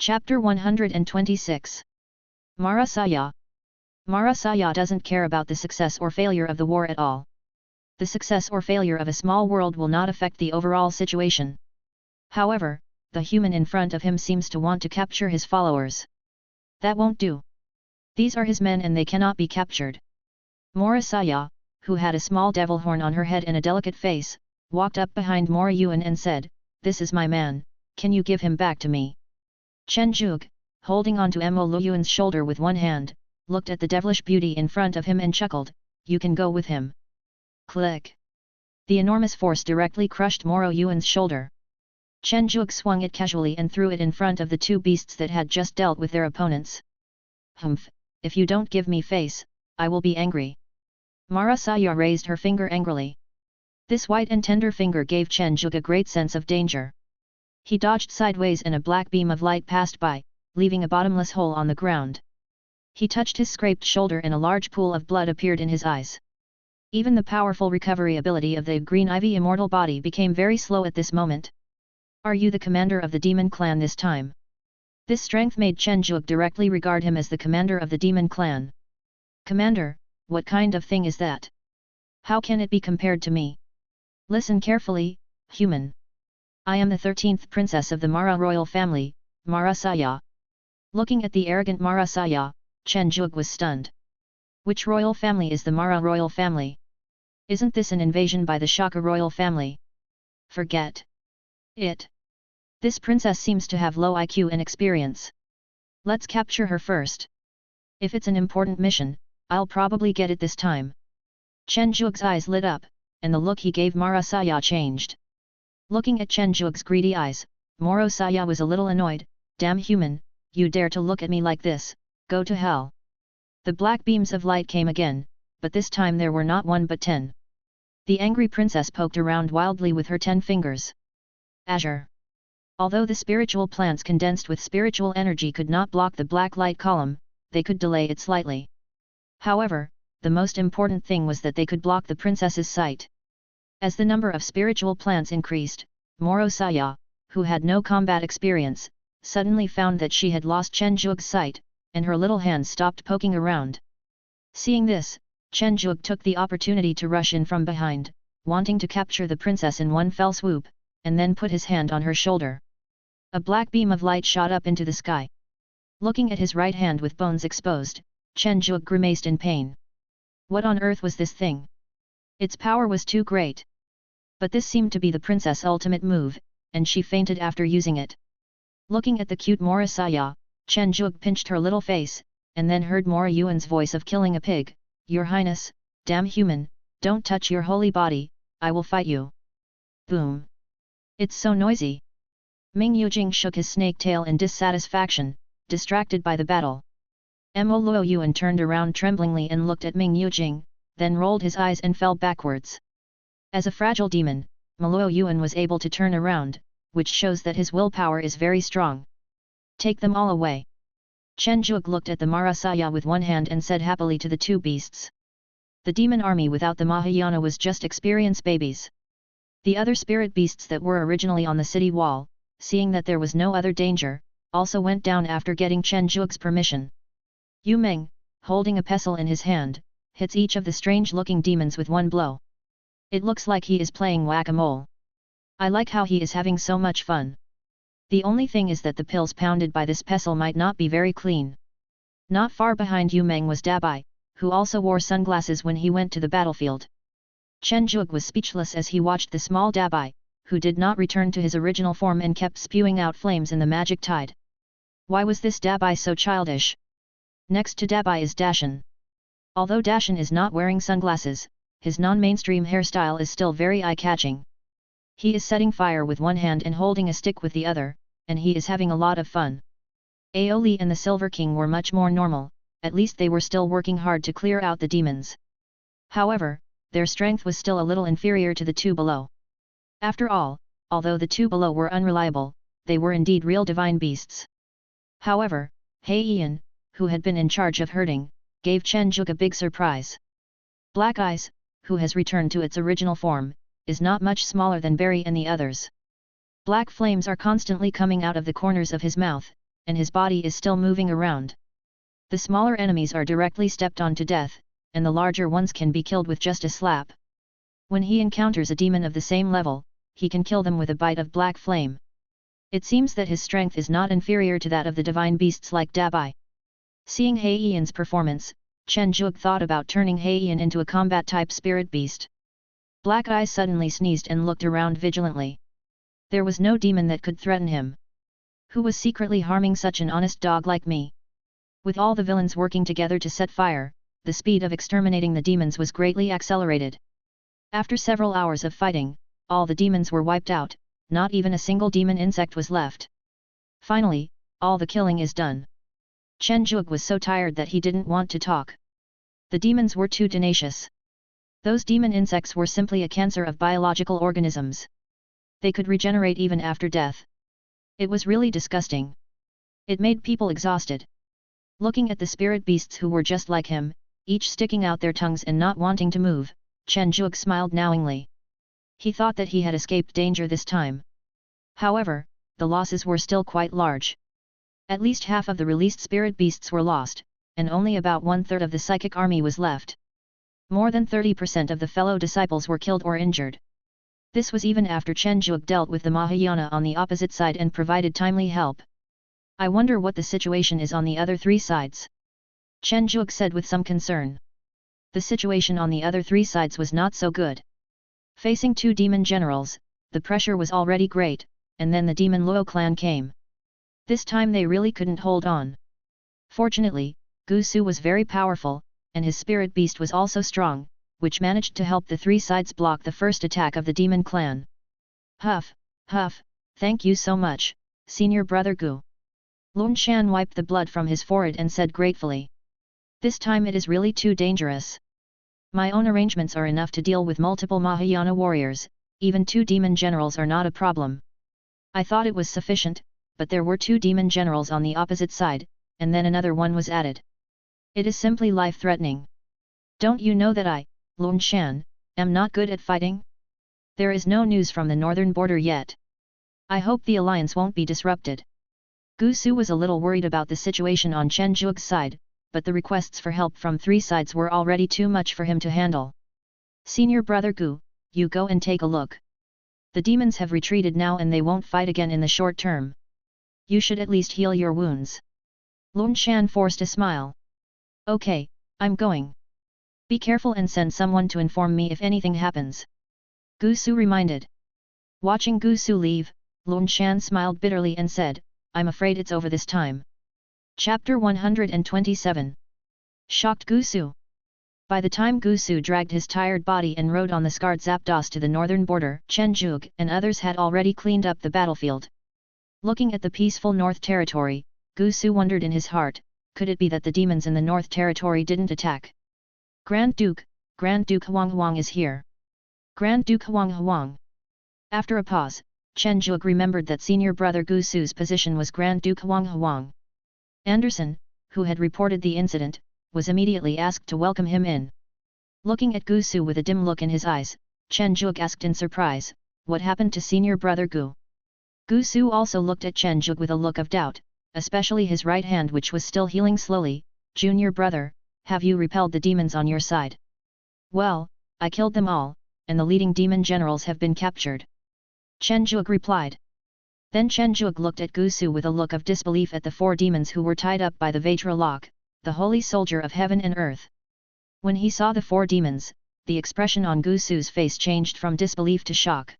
Chapter 126. Marasaya. Marasaya doesn't care about the success or failure of the war at all. The success or failure of a small world will not affect the overall situation. However, the human in front of him seems to want to capture his followers. That won't do. These are his men and they cannot be captured. Marasaya, who had a small devil horn on her head and a delicate face, walked up behind Mora Yuan and said, "This is my man, can you give him back to me?" Chen Zhuge, holding on to Mo Luyuan's shoulder with one hand, looked at the devilish beauty in front of him and chuckled, "You can go with him." Click! The enormous force directly crushed Moro Yuan's shoulder. Chen Zhuge swung it casually and threw it in front of the two beasts that had just dealt with their opponents. "Humph, if you don't give me face, I will be angry." Marasaya raised her finger angrily. This white and tender finger gave Chen Zhuge a great sense of danger. He dodged sideways and a black beam of light passed by, leaving a bottomless hole on the ground. He touched his scraped shoulder and a large pool of blood appeared in his eyes. Even the powerful recovery ability of the green ivy immortal body became very slow at this moment. "Are you the commander of the demon clan this time?" This strength made Chen Zhuge directly regard him as the commander of the demon clan. "Commander, what kind of thing is that? How can it be compared to me? Listen carefully, human. I am the 13th princess of the Mara royal family, Marasaya." Looking at the arrogant Marasaya, Chen Zhuge was stunned. Which royal family is the Mara royal family? Isn't this an invasion by the Shaka royal family? Forget it. This princess seems to have low IQ and experience. Let's capture her first. If it's an important mission, I'll probably get it this time. Chen Zhuge's eyes lit up, and the look he gave Marasaya changed. Looking at Chen Zhuge's greedy eyes, Marasaya was a little annoyed. "Damn human, you dare to look at me like this, go to hell." The black beams of light came again, but this time there were not 1 but 10. The angry princess poked around wildly with her 10 fingers. Azure. Although the spiritual plants condensed with spiritual energy could not block the black light column, they could delay it slightly. However, the most important thing was that they could block the princess's sight. As the number of spiritual plants increased, Marasaya, who had no combat experience, suddenly found that she had lost Chen Zhuge's sight, and her little hands stopped poking around. Seeing this, Chen Zhuge took the opportunity to rush in from behind, wanting to capture the princess in one fell swoop, and then put his hand on her shoulder. A black beam of light shot up into the sky. Looking at his right hand with bones exposed, Chen Zhuge grimaced in pain. What on earth was this thing? Its power was too great. But this seemed to be the princess' ultimate move, and she fainted after using it. Looking at the cute Marasaya, Chen Zhuge pinched her little face, and then heard Mora Yuan's voice of killing a pig. "Your Highness, damn human, don't touch your holy body, I will fight you." Boom! It's so noisy. Ming Yujing shook his snake tail in dissatisfaction, distracted by the battle. Mo Luyuan turned around tremblingly and looked at Ming Yujing, then rolled his eyes and fell backwards. As a fragile demon, Mo Luyuan was able to turn around, which shows that his willpower is very strong. "Take them all away." Chen Zhuge looked at the Marasaya with one hand and said happily to the two beasts. The demon army without the Mahayana was just experienced babies. The other spirit beasts that were originally on the city wall, seeing that there was no other danger, also went down after getting Chen Zhuge's permission. Yu Meng, holding a pestle in his hand, hits each of the strange-looking demons with one blow. It looks like he is playing whack-a-mole. I like how he is having so much fun. The only thing is that the pills pounded by this pestle might not be very clean. Not far behind Yu Meng was Dabai, who also wore sunglasses when he went to the battlefield. Chen Zhuge was speechless as he watched the small Dabai, who did not return to his original form and kept spewing out flames in the magic tide. Why was this Dabai so childish? Next to Dabai is Dashan. Although Dashan is not wearing sunglasses, his non-mainstream hairstyle is still very eye-catching. He is setting fire with one hand and holding a stick with the other, and he is having a lot of fun. Aoli and the Silver King were much more normal, at least they were still working hard to clear out the demons. However, their strength was still a little inferior to the two below. After all, although the two below were unreliable, they were indeed real divine beasts. However, Heian, who had been in charge of herding, gave Chen Zhuge a big surprise. Black Eyes, who has returned to its original form, is not much smaller than Barry and the others. Black flames are constantly coming out of the corners of his mouth, and his body is still moving around. The smaller enemies are directly stepped on to death, and the larger ones can be killed with just a slap. When he encounters a demon of the same level, he can kill them with a bite of black flame. It seems that his strength is not inferior to that of the divine beasts like Dabai. Seeing Heian's performance, Chen Zhuge thought about turning Heian into a combat-type spirit beast. Black Eyes suddenly sneezed and looked around vigilantly. There was no demon that could threaten him. Who was secretly harming such an honest dog like me? With all the villains working together to set fire, the speed of exterminating the demons was greatly accelerated. After several hours of fighting, all the demons were wiped out, not even a single demon insect was left. Finally, all the killing is done. Chen Zhuge was so tired that he didn't want to talk. The demons were too tenacious. Those demon insects were simply a cancer of biological organisms. They could regenerate even after death. It was really disgusting. It made people exhausted. Looking at the spirit beasts who were just like him, each sticking out their tongues and not wanting to move, Chen Zhuge smiled knowingly. He thought that he had escaped danger this time. However, the losses were still quite large. At least half of the released spirit beasts were lost, and only about 1/3 of the psychic army was left. More than 30% of the fellow disciples were killed or injured. This was even after Chen Zhuge dealt with the Mahayana on the opposite side and provided timely help. I wonder what the situation is on the other three sides. Chen Zhuge said with some concern. The situation on the other three sides was not so good. Facing two demon generals, the pressure was already great, and then the demon Luo clan came. This time they really couldn't hold on. Fortunately, Gu Su was very powerful, and his spirit beast was also strong, which managed to help the three sides block the first attack of the demon clan. Huff, huff, thank you so much, senior brother Gu. Lun Shan wiped the blood from his forehead and said gratefully. This time it is really too dangerous. My own arrangements are enough to deal with multiple Mahayana warriors, even two demon generals are not a problem. I thought it was sufficient, but there were two demon generals on the opposite side, and then another one was added. It is simply life-threatening. Don't you know that I, Lun Shan, am not good at fighting? There is no news from the northern border yet. I hope the alliance won't be disrupted. Gu Su was a little worried about the situation on Chen Zhuge's side, but the requests for help from three sides were already too much for him to handle. Senior brother Gu, you go and take a look. The demons have retreated now and they won't fight again in the short term. You should at least heal your wounds. Lun Shan forced a smile. Okay, I'm going. Be careful and send someone to inform me if anything happens. Gu Su reminded. Watching Gu Su leave, Lun Shan smiled bitterly and said, I'm afraid it's over this time. Chapter 127. Shocked Gu Su. By the time Gu Su dragged his tired body and rode on the scarred Zapdos to the northern border, Chen Zhuge and others had already cleaned up the battlefield. Looking at the peaceful North Territory, Gu Su wondered in his heart, could it be that the demons in the North Territory didn't attack? Grand Duke Huang Huang is here. Grand Duke Huang Huang. After a pause, Chen Zhuge remembered that senior brother Gu Su's position was Grand Duke Huang Huang. Anderson, who had reported the incident, was immediately asked to welcome him in. Looking at Gu Su with a dim look in his eyes, Chen Zhuge asked in surprise, what happened to senior brother Gu? Gu Su also looked at Chen Zhuge with a look of doubt, especially his right hand which was still healing slowly. Junior brother, have you repelled the demons on your side? Well, I killed them all, and the leading demon generals have been captured. Chen Zhuge replied. Then Chen Zhuge looked at Gu Su with a look of disbelief at the four demons who were tied up by the Vajra lock, the holy soldier of heaven and earth. When he saw the four demons, the expression on Gu Su's face changed from disbelief to shock.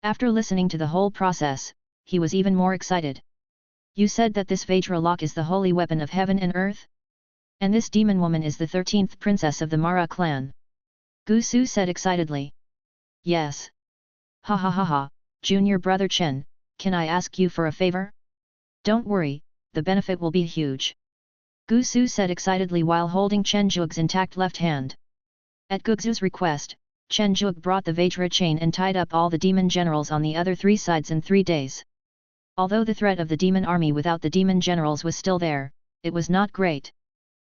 After listening to the whole process, he was even more excited. You said that this Vajra lock is the holy weapon of heaven and earth? And this demon woman is the 13th princess of the Mara clan? Gu Su said excitedly. Yes. Ha ha ha ha, junior brother Chen, can I ask you for a favor? Don't worry, the benefit will be huge. Gu Su said excitedly while holding Chen Zhuge's intact left hand. At Gu Su's request, Chen Zhuge brought the Vajra chain and tied up all the demon generals on the other three sides in 3 days. Although the threat of the demon army without the demon generals was still there, it was not great.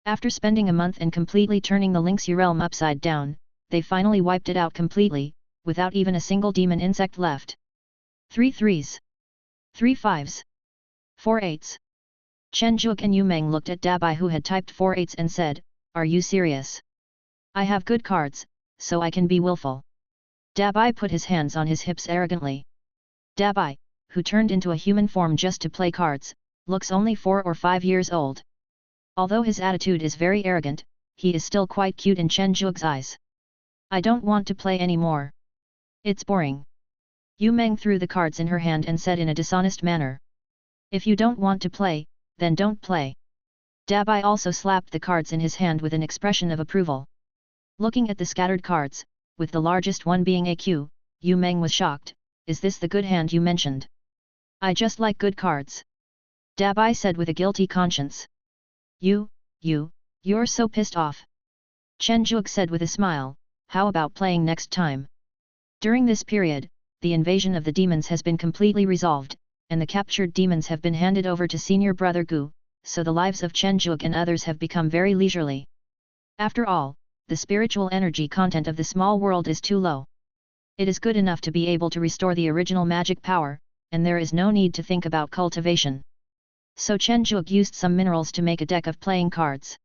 After spending a month and completely turning the Lingxi realm upside down, they finally wiped it out completely, without even a single demon insect left. 3 3s. 3 5s. 4 8s. Chen Juok and Yu Meng looked at Dabai who had typed 4 8s and said, "Are you serious? I have good cards, so I can be willful." Dabai put his hands on his hips arrogantly. Dabai, who turned into a human form just to play cards, looks only 4 or 5 years old. Although his attitude is very arrogant, he is still quite cute in Chen Juok's eyes. "I don't want to play anymore. It's boring." Yu Meng threw the cards in her hand and said in a dishonest manner. "If you don't want to play, then don't play." Dabai also slapped the cards in his hand with an expression of approval. Looking at the scattered cards, with the largest one being a Q, Yu Meng was shocked. "Is this the good hand you mentioned? I just like good cards," Dabai said with a guilty conscience. You're so pissed off." Chen Juok said with a smile, "How about playing next time?" During this period, the invasion of the demons has been completely resolved, and the captured demons have been handed over to senior brother Gu, so the lives of Chen Juok and others have become very leisurely. After all, the spiritual energy content of the small world is too low. It is good enough to be able to restore the original magic power, and there is no need to think about cultivation. So Chen Juok used some minerals to make a deck of playing cards.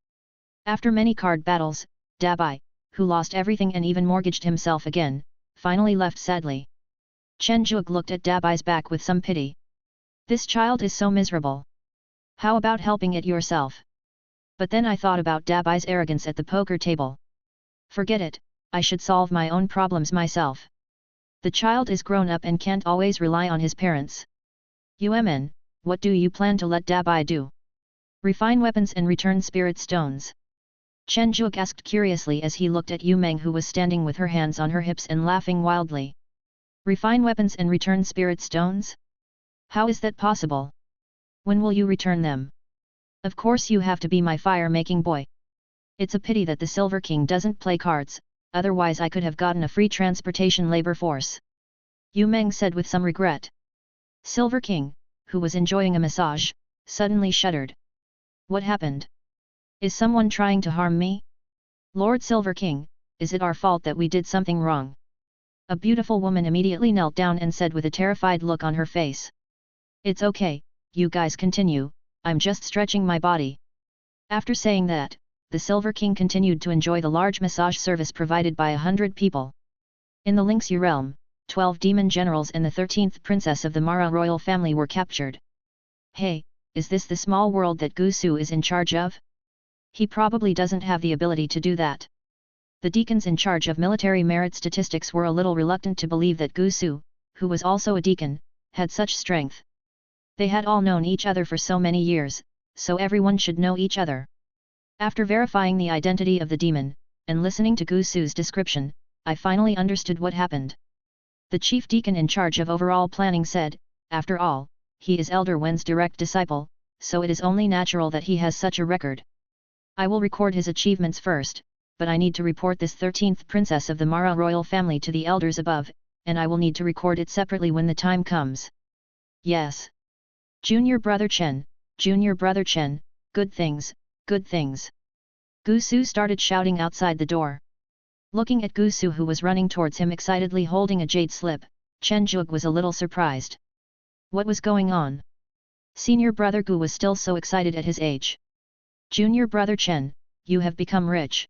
After many card battles, Dabai, who lost everything and even mortgaged himself again, finally left sadly. Chen Juok looked at Dabai's back with some pity. "This child is so miserable. How about helping it yourself?" But then I thought about Dabai's arrogance at the poker table. "Forget it, I should solve my own problems myself. The child is grown up and can't always rely on his parents." "UMN, what do you plan to let Dabai do? Refine weapons and return spirit stones?" Chen Juok asked curiously as he looked at Yu Meng who was standing with her hands on her hips and laughing wildly. "Refine weapons and return spirit stones? How is that possible? When will you return them? Of course you have to be my fire-making boy. It's a pity that the Silver King doesn't play cards, otherwise I could have gotten a free transportation labor force." Yu Meng said with some regret. Silver King, who was enjoying a massage, suddenly shuddered. "What happened? Is someone trying to harm me? Lord Silver King, is it our fault that we did something wrong?" A beautiful woman immediately knelt down and said with a terrified look on her face. "It's okay, you guys continue, I'm just stretching my body." After saying that, the Silver King continued to enjoy the large massage service provided by 100 people. In the Lingxi realm, 12 demon generals and the 13th princess of the Mara royal family were captured. "Hey, is this the small world that Gu Su is in charge of? He probably doesn't have the ability to do that." The deacons in charge of military merit statistics were a little reluctant to believe that Gu Su, who was also a deacon, had such strength. They had all known each other for so many years, so everyone should know each other. After verifying the identity of the demon, and listening to Gu Su's description, I finally understood what happened. The chief deacon in charge of overall planning said, "After all, he is Elder Wen's direct disciple, so it is only natural that he has such a record. I will record his achievements first, but I need to report this 13th princess of the Mara royal family to the elders above, and I will need to record it separately when the time comes." "Yes. Junior brother Chen, good things, good things." Gu Su started shouting outside the door. Looking at Gu Su who was running towards him excitedly holding a jade slip, Chen Juok was a little surprised. What was going on? Senior brother Gu was still so excited at his age. "Junior brother Chen, you have become rich."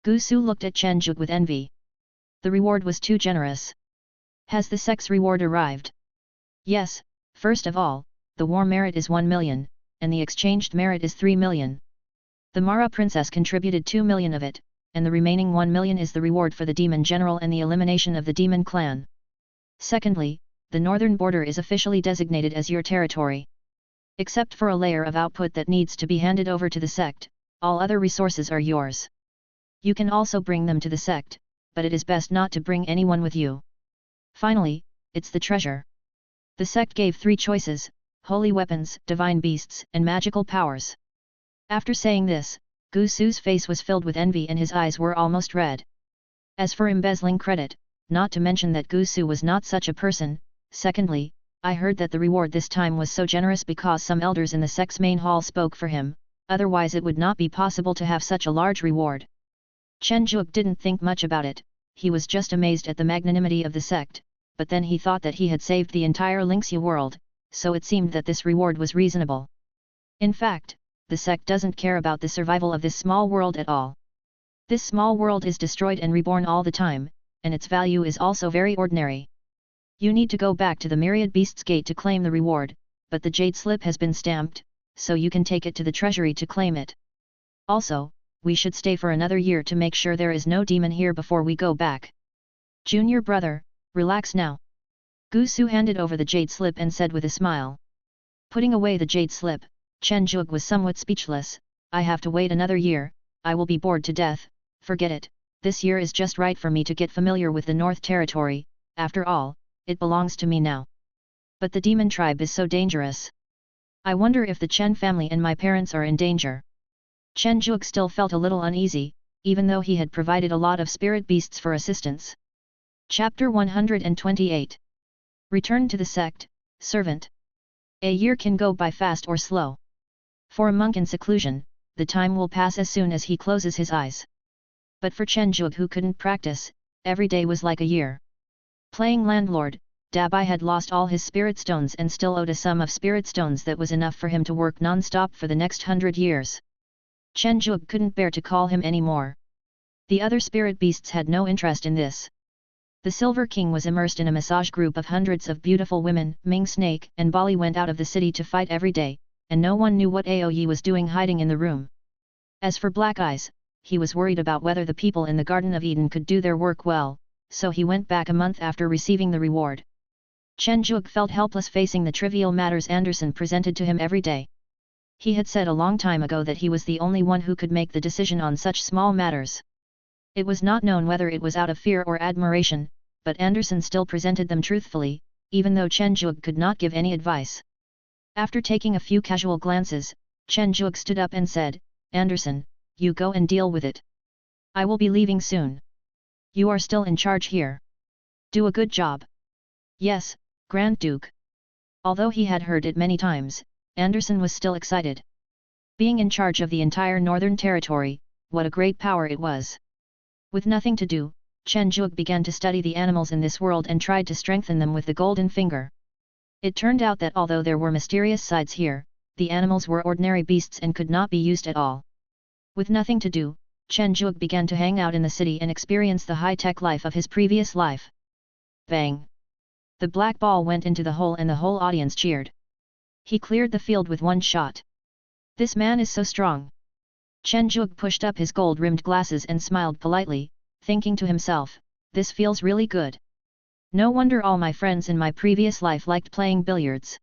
Gu Su looked at Chen Juok with envy. The reward was too generous. "Has the sex reward arrived?" "Yes, first of all, the war merit is 1 million, and the exchanged merit is 3 million. The Mara princess contributed 2 million of it, and the remaining 1 million is the reward for the demon general and the elimination of the demon clan. Secondly, the northern border is officially designated as your territory. Except for a layer of output that needs to be handed over to the sect, all other resources are yours. You can also bring them to the sect, but it is best not to bring anyone with you. Finally, it's the treasure. The sect gave 3 choices: holy weapons, divine beasts, and magical powers." After saying this, Gu Su's face was filled with envy and his eyes were almost red. As for embezzling credit, not to mention that Gu Su was not such a person. Secondly, I heard that the reward this time was so generous because some elders in the sect's main hall spoke for him, otherwise it would not be possible to have such a large reward. Chen Juok didn't think much about it, he was just amazed at the magnanimity of the sect, but then he thought that he had saved the entire Lingxia world, so it seemed that this reward was reasonable. In fact, the sect doesn't care about the survival of this small world at all. This small world is destroyed and reborn all the time, and its value is also very ordinary. You need to go back to the Myriad Beasts Gate to claim the reward, but the jade slip has been stamped, so you can take it to the treasury to claim it. Also, we should stay for another year to make sure there is no demon here before we go back. Junior brother, relax now. Gu Su handed over the jade slip and said with a smile. Putting away the jade slip, Chen Zhuge was somewhat speechless. I have to wait another year, I will be bored to death. Forget it, this year is just right for me to get familiar with the North Territory, after all, it belongs to me now. But the demon tribe is so dangerous. I wonder if the Chen family and my parents are in danger. Chen Zhuge still felt a little uneasy, even though he had provided a lot of spirit beasts for assistance. Chapter 128. Return to the sect, servant. A year can go by fast or slow. For a monk in seclusion, the time will pass as soon as he closes his eyes. But for Chen Zhuge who couldn't practice, every day was like a year. Playing landlord, Dabai had lost all his spirit stones and still owed a sum of spirit stones that was enough for him to work non-stop for the next 100 years. Chen Zhuge couldn't bear to call him any more. The other spirit beasts had no interest in this. The Silver King was immersed in a massage group of hundreds of beautiful women. Ming Snake and Bali went out of the city to fight every day, and no one knew what Aoyi was doing hiding in the room. As for Black Eyes, he was worried about whether the people in the Garden of Eden could do their work well, so he went back a month after receiving the reward. Chen Zhuge felt helpless facing the trivial matters Anderson presented to him every day. He had said a long time ago that he was the only one who could make the decision on such small matters. It was not known whether it was out of fear or admiration, but Anderson still presented them truthfully, even though Chen Zhuge could not give any advice. After taking a few casual glances, Chen Zhuge stood up and said, Anderson, you go and deal with it. I will be leaving soon. You are still in charge here. Do a good job. Yes, Grand Duke. Although he had heard it many times, Anderson was still excited. Being in charge of the entire Northern Territory, what a great power it was. With nothing to do, Chen Zhuge began to study the animals in this world and tried to strengthen them with the golden finger. It turned out that although there were mysterious sides here, the animals were ordinary beasts and could not be used at all. With nothing to do, Chen Zhuge began to hang out in the city and experience the high-tech life of his previous life. Bang! The black ball went into the hole and the whole audience cheered. He cleared the field with one shot. This man is so strong. Chen Zhuge pushed up his gold-rimmed glasses and smiled politely, thinking to himself, this feels really good. No wonder all my friends in my previous life liked playing billiards.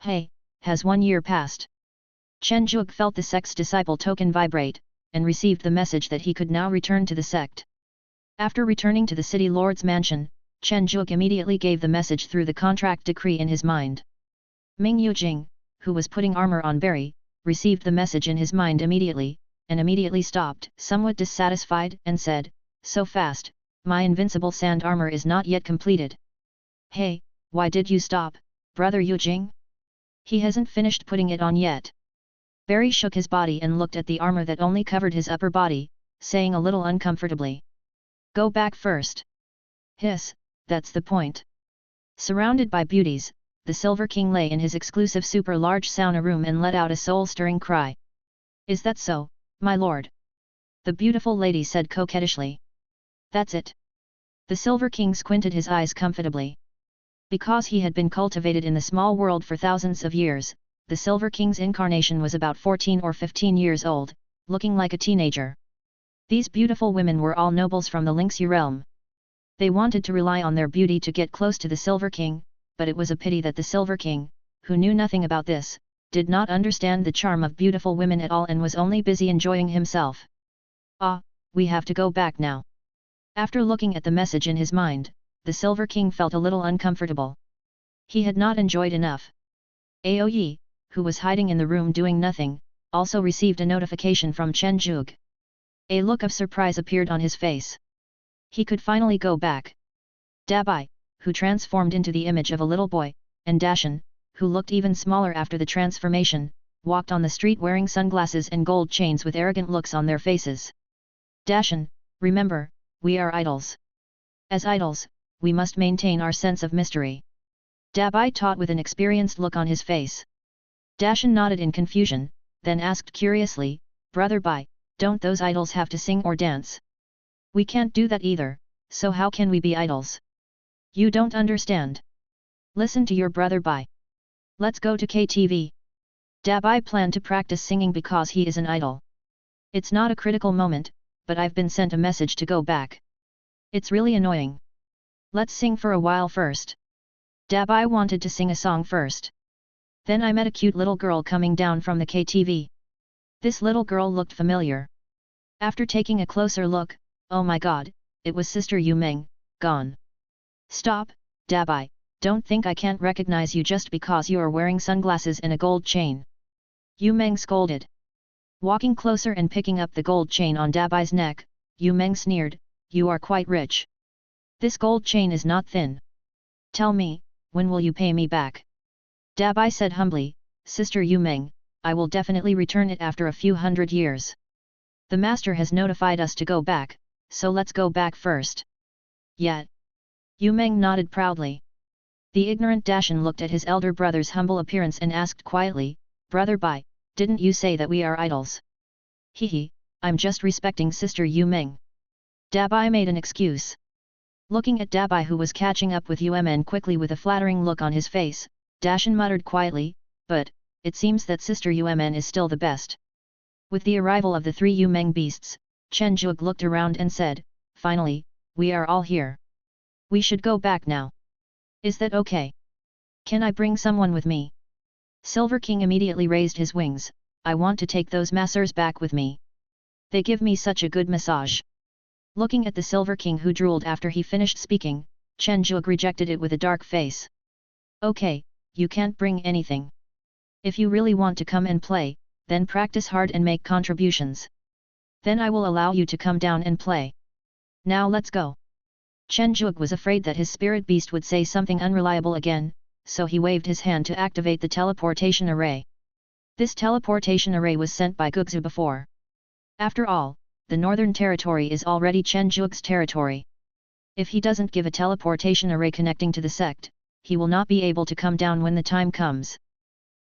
Hey, has 1 year passed? Chen Zhuge felt the sect's disciple token vibrate, and received the message that he could now return to the sect. After returning to the city lord's mansion, Chen Zhuge immediately gave the message through the contract decree in his mind. Ming Yujing, who was putting armor on Barry, received the message in his mind immediately, and immediately stopped, somewhat dissatisfied, and said, so fast, my invincible sand armor is not yet completed. Hey, why did you stop, brother Yujing? He hasn't finished putting it on yet. Barry shook his body and looked at the armor that only covered his upper body, saying a little uncomfortably. Go back first. Hiss, that's the point. Surrounded by beauties, the Silver King lay in his exclusive super-large sauna room and let out a soul-stirring cry. Is that so, my lord? The beautiful lady said coquettishly. That's it. The Silver King squinted his eyes comfortably. Because he had been cultivated in the small world for thousands of years, the Silver King's incarnation was about 14 or 15 years old, looking like a teenager. These beautiful women were all nobles from the Lingxi realm. They wanted to rely on their beauty to get close to the Silver King, but it was a pity that the Silver King, who knew nothing about this, did not understand the charm of beautiful women at all and was only busy enjoying himself. Ah, we have to go back now. After looking at the message in his mind, the Silver King felt a little uncomfortable. He had not enjoyed enough. Aoyi, who was hiding in the room doing nothing, also received a notification from Chen Zhuge. A look of surprise appeared on his face. He could finally go back. Dabai, who transformed into the image of a little boy, and Dashan, who looked even smaller after the transformation, walked on the street wearing sunglasses and gold chains with arrogant looks on their faces. Dashan, remember, we are idols. As idols, we must maintain our sense of mystery. Dabai taught with an experienced look on his face. Dashan nodded in confusion, then asked curiously, Brother Bai, don't those idols have to sing or dance? We can't do that either, so how can we be idols? You don't understand. Listen to your brother Bai. Let's go to KTV. Dabai planned to practice singing because he is an idol. It's not a critical moment, but I've been sent a message to go back. It's really annoying. Let's sing for a while first. Dabai wanted to sing a song first. Then I met a cute little girl coming down from the KTV. This little girl looked familiar. After taking a closer look, oh my god, it was Sister Yu Meng, gone. Stop, Dabai, don't think I can't recognize you just because you are wearing sunglasses and a gold chain. Yu Meng scolded. Walking closer and picking up the gold chain on Dabai's neck, Yu Meng sneered, you are quite rich. This gold chain is not thin. Tell me, when will you pay me back? Dabai said humbly, Sister Yu Meng, I will definitely return it after a few hundred years. The master has notified us to go back, so let's go back first. Yet. Yu Meng nodded proudly. The ignorant Dashan looked at his elder brother's humble appearance and asked quietly, Brother Bai, didn't you say that we are idols? Hehe, I'm just respecting Sister Yu Meng. Dabai made an excuse. Looking at Dabai who was catching up with Mn quickly with a flattering look on his face, Dashan muttered quietly, but, it seems that Sister Mn is still the best. With the arrival of the three Yu Meng beasts, Chen Zhuge looked around and said, finally, we are all here. We should go back now. Is that okay? Can I bring someone with me? Silver King immediately raised his wings, I want to take those masseurs back with me. They give me such a good massage. Looking at the Silver King who drooled after he finished speaking, Chen Zhuge rejected it with a dark face. Okay, you can't bring anything. If you really want to come and play, then practice hard and make contributions. Then I will allow you to come down and play. Now let's go. Chen Zhuge was afraid that his spirit beast would say something unreliable again, so he waved his hand to activate the teleportation array. This teleportation array was sent by Gugzu before. After all, the Northern Territory is already Chen Zhuge's territory. If he doesn't give a teleportation array connecting to the sect, he will not be able to come down when the time comes.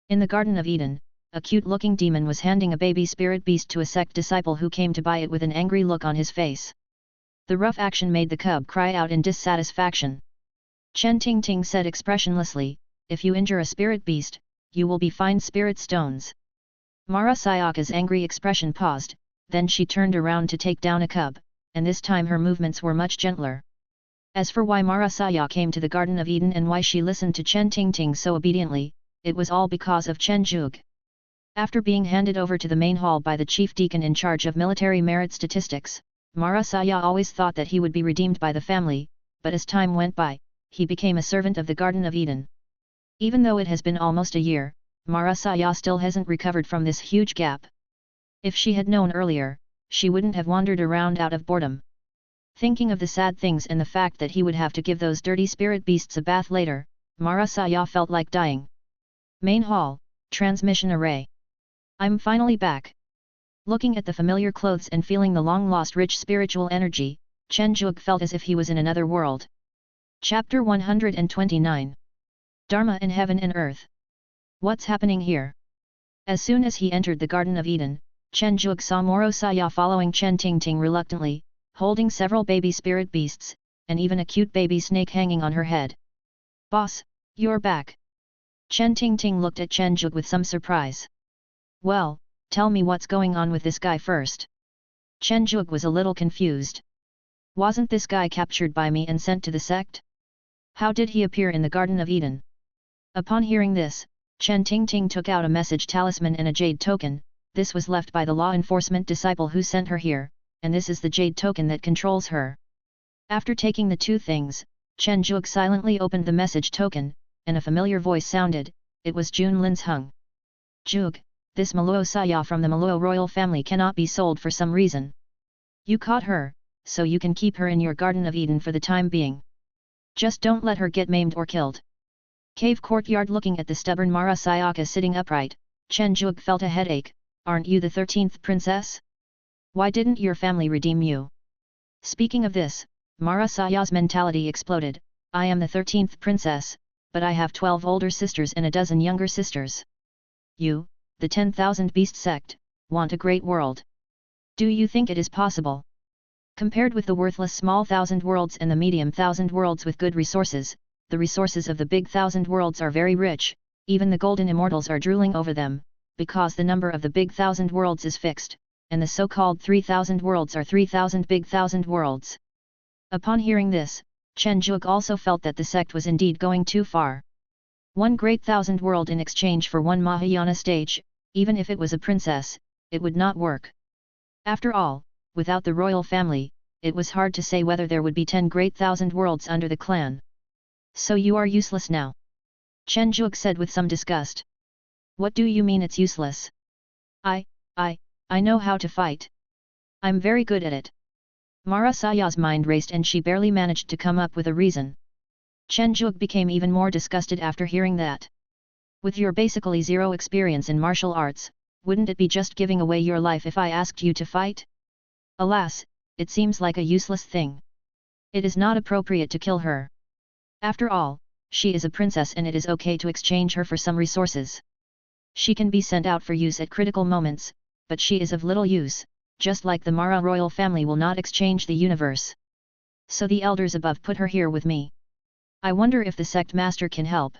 In the Garden of Eden, a cute-looking demon was handing a baby spirit beast to a sect disciple who came to buy it with an angry look on his face. The rough action made the cub cry out in dissatisfaction. Chen Tingting said expressionlessly, if you injure a spirit beast, you will be fined spirit stones. Mara Sayaka's angry expression paused, then she turned around to take down a cub, and this time her movements were much gentler. As for why Mara Saya came to the Garden of Eden and why she listened to Chen Tingting so obediently, it was all because of Chen Zhuge. After being handed over to the main hall by the chief deacon in charge of military merit statistics, Mara Saya always thought that he would be redeemed by the family, but as time went by, he became a servant of the Garden of Eden. Even though it has been almost a year, Mara Saya still hasn't recovered from this huge gap. If she had known earlier, she wouldn't have wandered around out of boredom. Thinking of the sad things and the fact that he would have to give those dirty spirit beasts a bath later, Mara Saya felt like dying. Main Hall, Transmission Array. I'm finally back. Looking at the familiar clothes and feeling the long-lost rich spiritual energy, Chen Zhuge felt as if he was in another world. Chapter 129. Dharma in Heaven and Earth. What's happening here? As soon as he entered the Garden of Eden, Chen Zhuge saw Moro Saya following Chen Tingting reluctantly, holding several baby spirit beasts, and even a cute baby snake hanging on her head. Boss, you're back. Chen Tingting looked at Chen Zhuge with some surprise. Well, tell me what's going on with this guy first. Chen Zhuge was a little confused. Wasn't this guy captured by me and sent to the sect? How did he appear in the Garden of Eden? Upon hearing this, Chen Tingting took out a message talisman and a jade token. This was left by the law enforcement disciple who sent her here, and this is the jade token that controls her. After taking the two things, Chen Zhuge silently opened the message token, and a familiar voice sounded, it was Jun Lin's Hung. Zhuge, this Maluo Saya from the Maluo royal family cannot be sold for some reason. You caught her, so you can keep her in your Garden of Eden for the time being. Just don't let her get maimed or killed. Cave courtyard. Looking at the stubborn Mara Sayaka sitting upright, Chen Zhuge felt a headache. Aren't you the 13th princess? Why didn't your family redeem you? Speaking of this, Mara Saya's mentality exploded. I am the 13th princess, but I have 12 older sisters and a dozen younger sisters. you, the 10,000 Beast sect, want a great world. Do you think it is possible? Compared with the worthless small 1,000 worlds and the medium 1,000 worlds with good resources, the resources of the big 1,000 worlds are very rich, even the golden immortals are drooling over them, because the number of the big 1,000 worlds is fixed, and the so-called 3,000 worlds are 3,000 big 1,000 worlds. Upon hearing this, Chen Zhuge also felt that the sect was indeed going too far. One great 1,000 world in exchange for one Mahayana stage, even if it was a princess, it would not work. After all, without the royal family, it was hard to say whether there would be 10 great 1,000 worlds under the clan. So you are useless now? Chen Zhuge said with some disgust. What do you mean it's useless? I know how to fight. I'm very good at it. Mara Saya's mind raced and she barely managed to come up with a reason. Chen Zhuge became even more disgusted after hearing that. With your basically zero experience in martial arts, wouldn't it be just giving away your life if I asked you to fight? Alas, it seems like a useless thing. It is not appropriate to kill her. After all, she is a princess and it is okay to exchange her for some resources. She can be sent out for use at critical moments, but she is of little use, just like the Mara royal family will not exchange the universe. So the elders above put her here with me. I wonder if the sect master can help.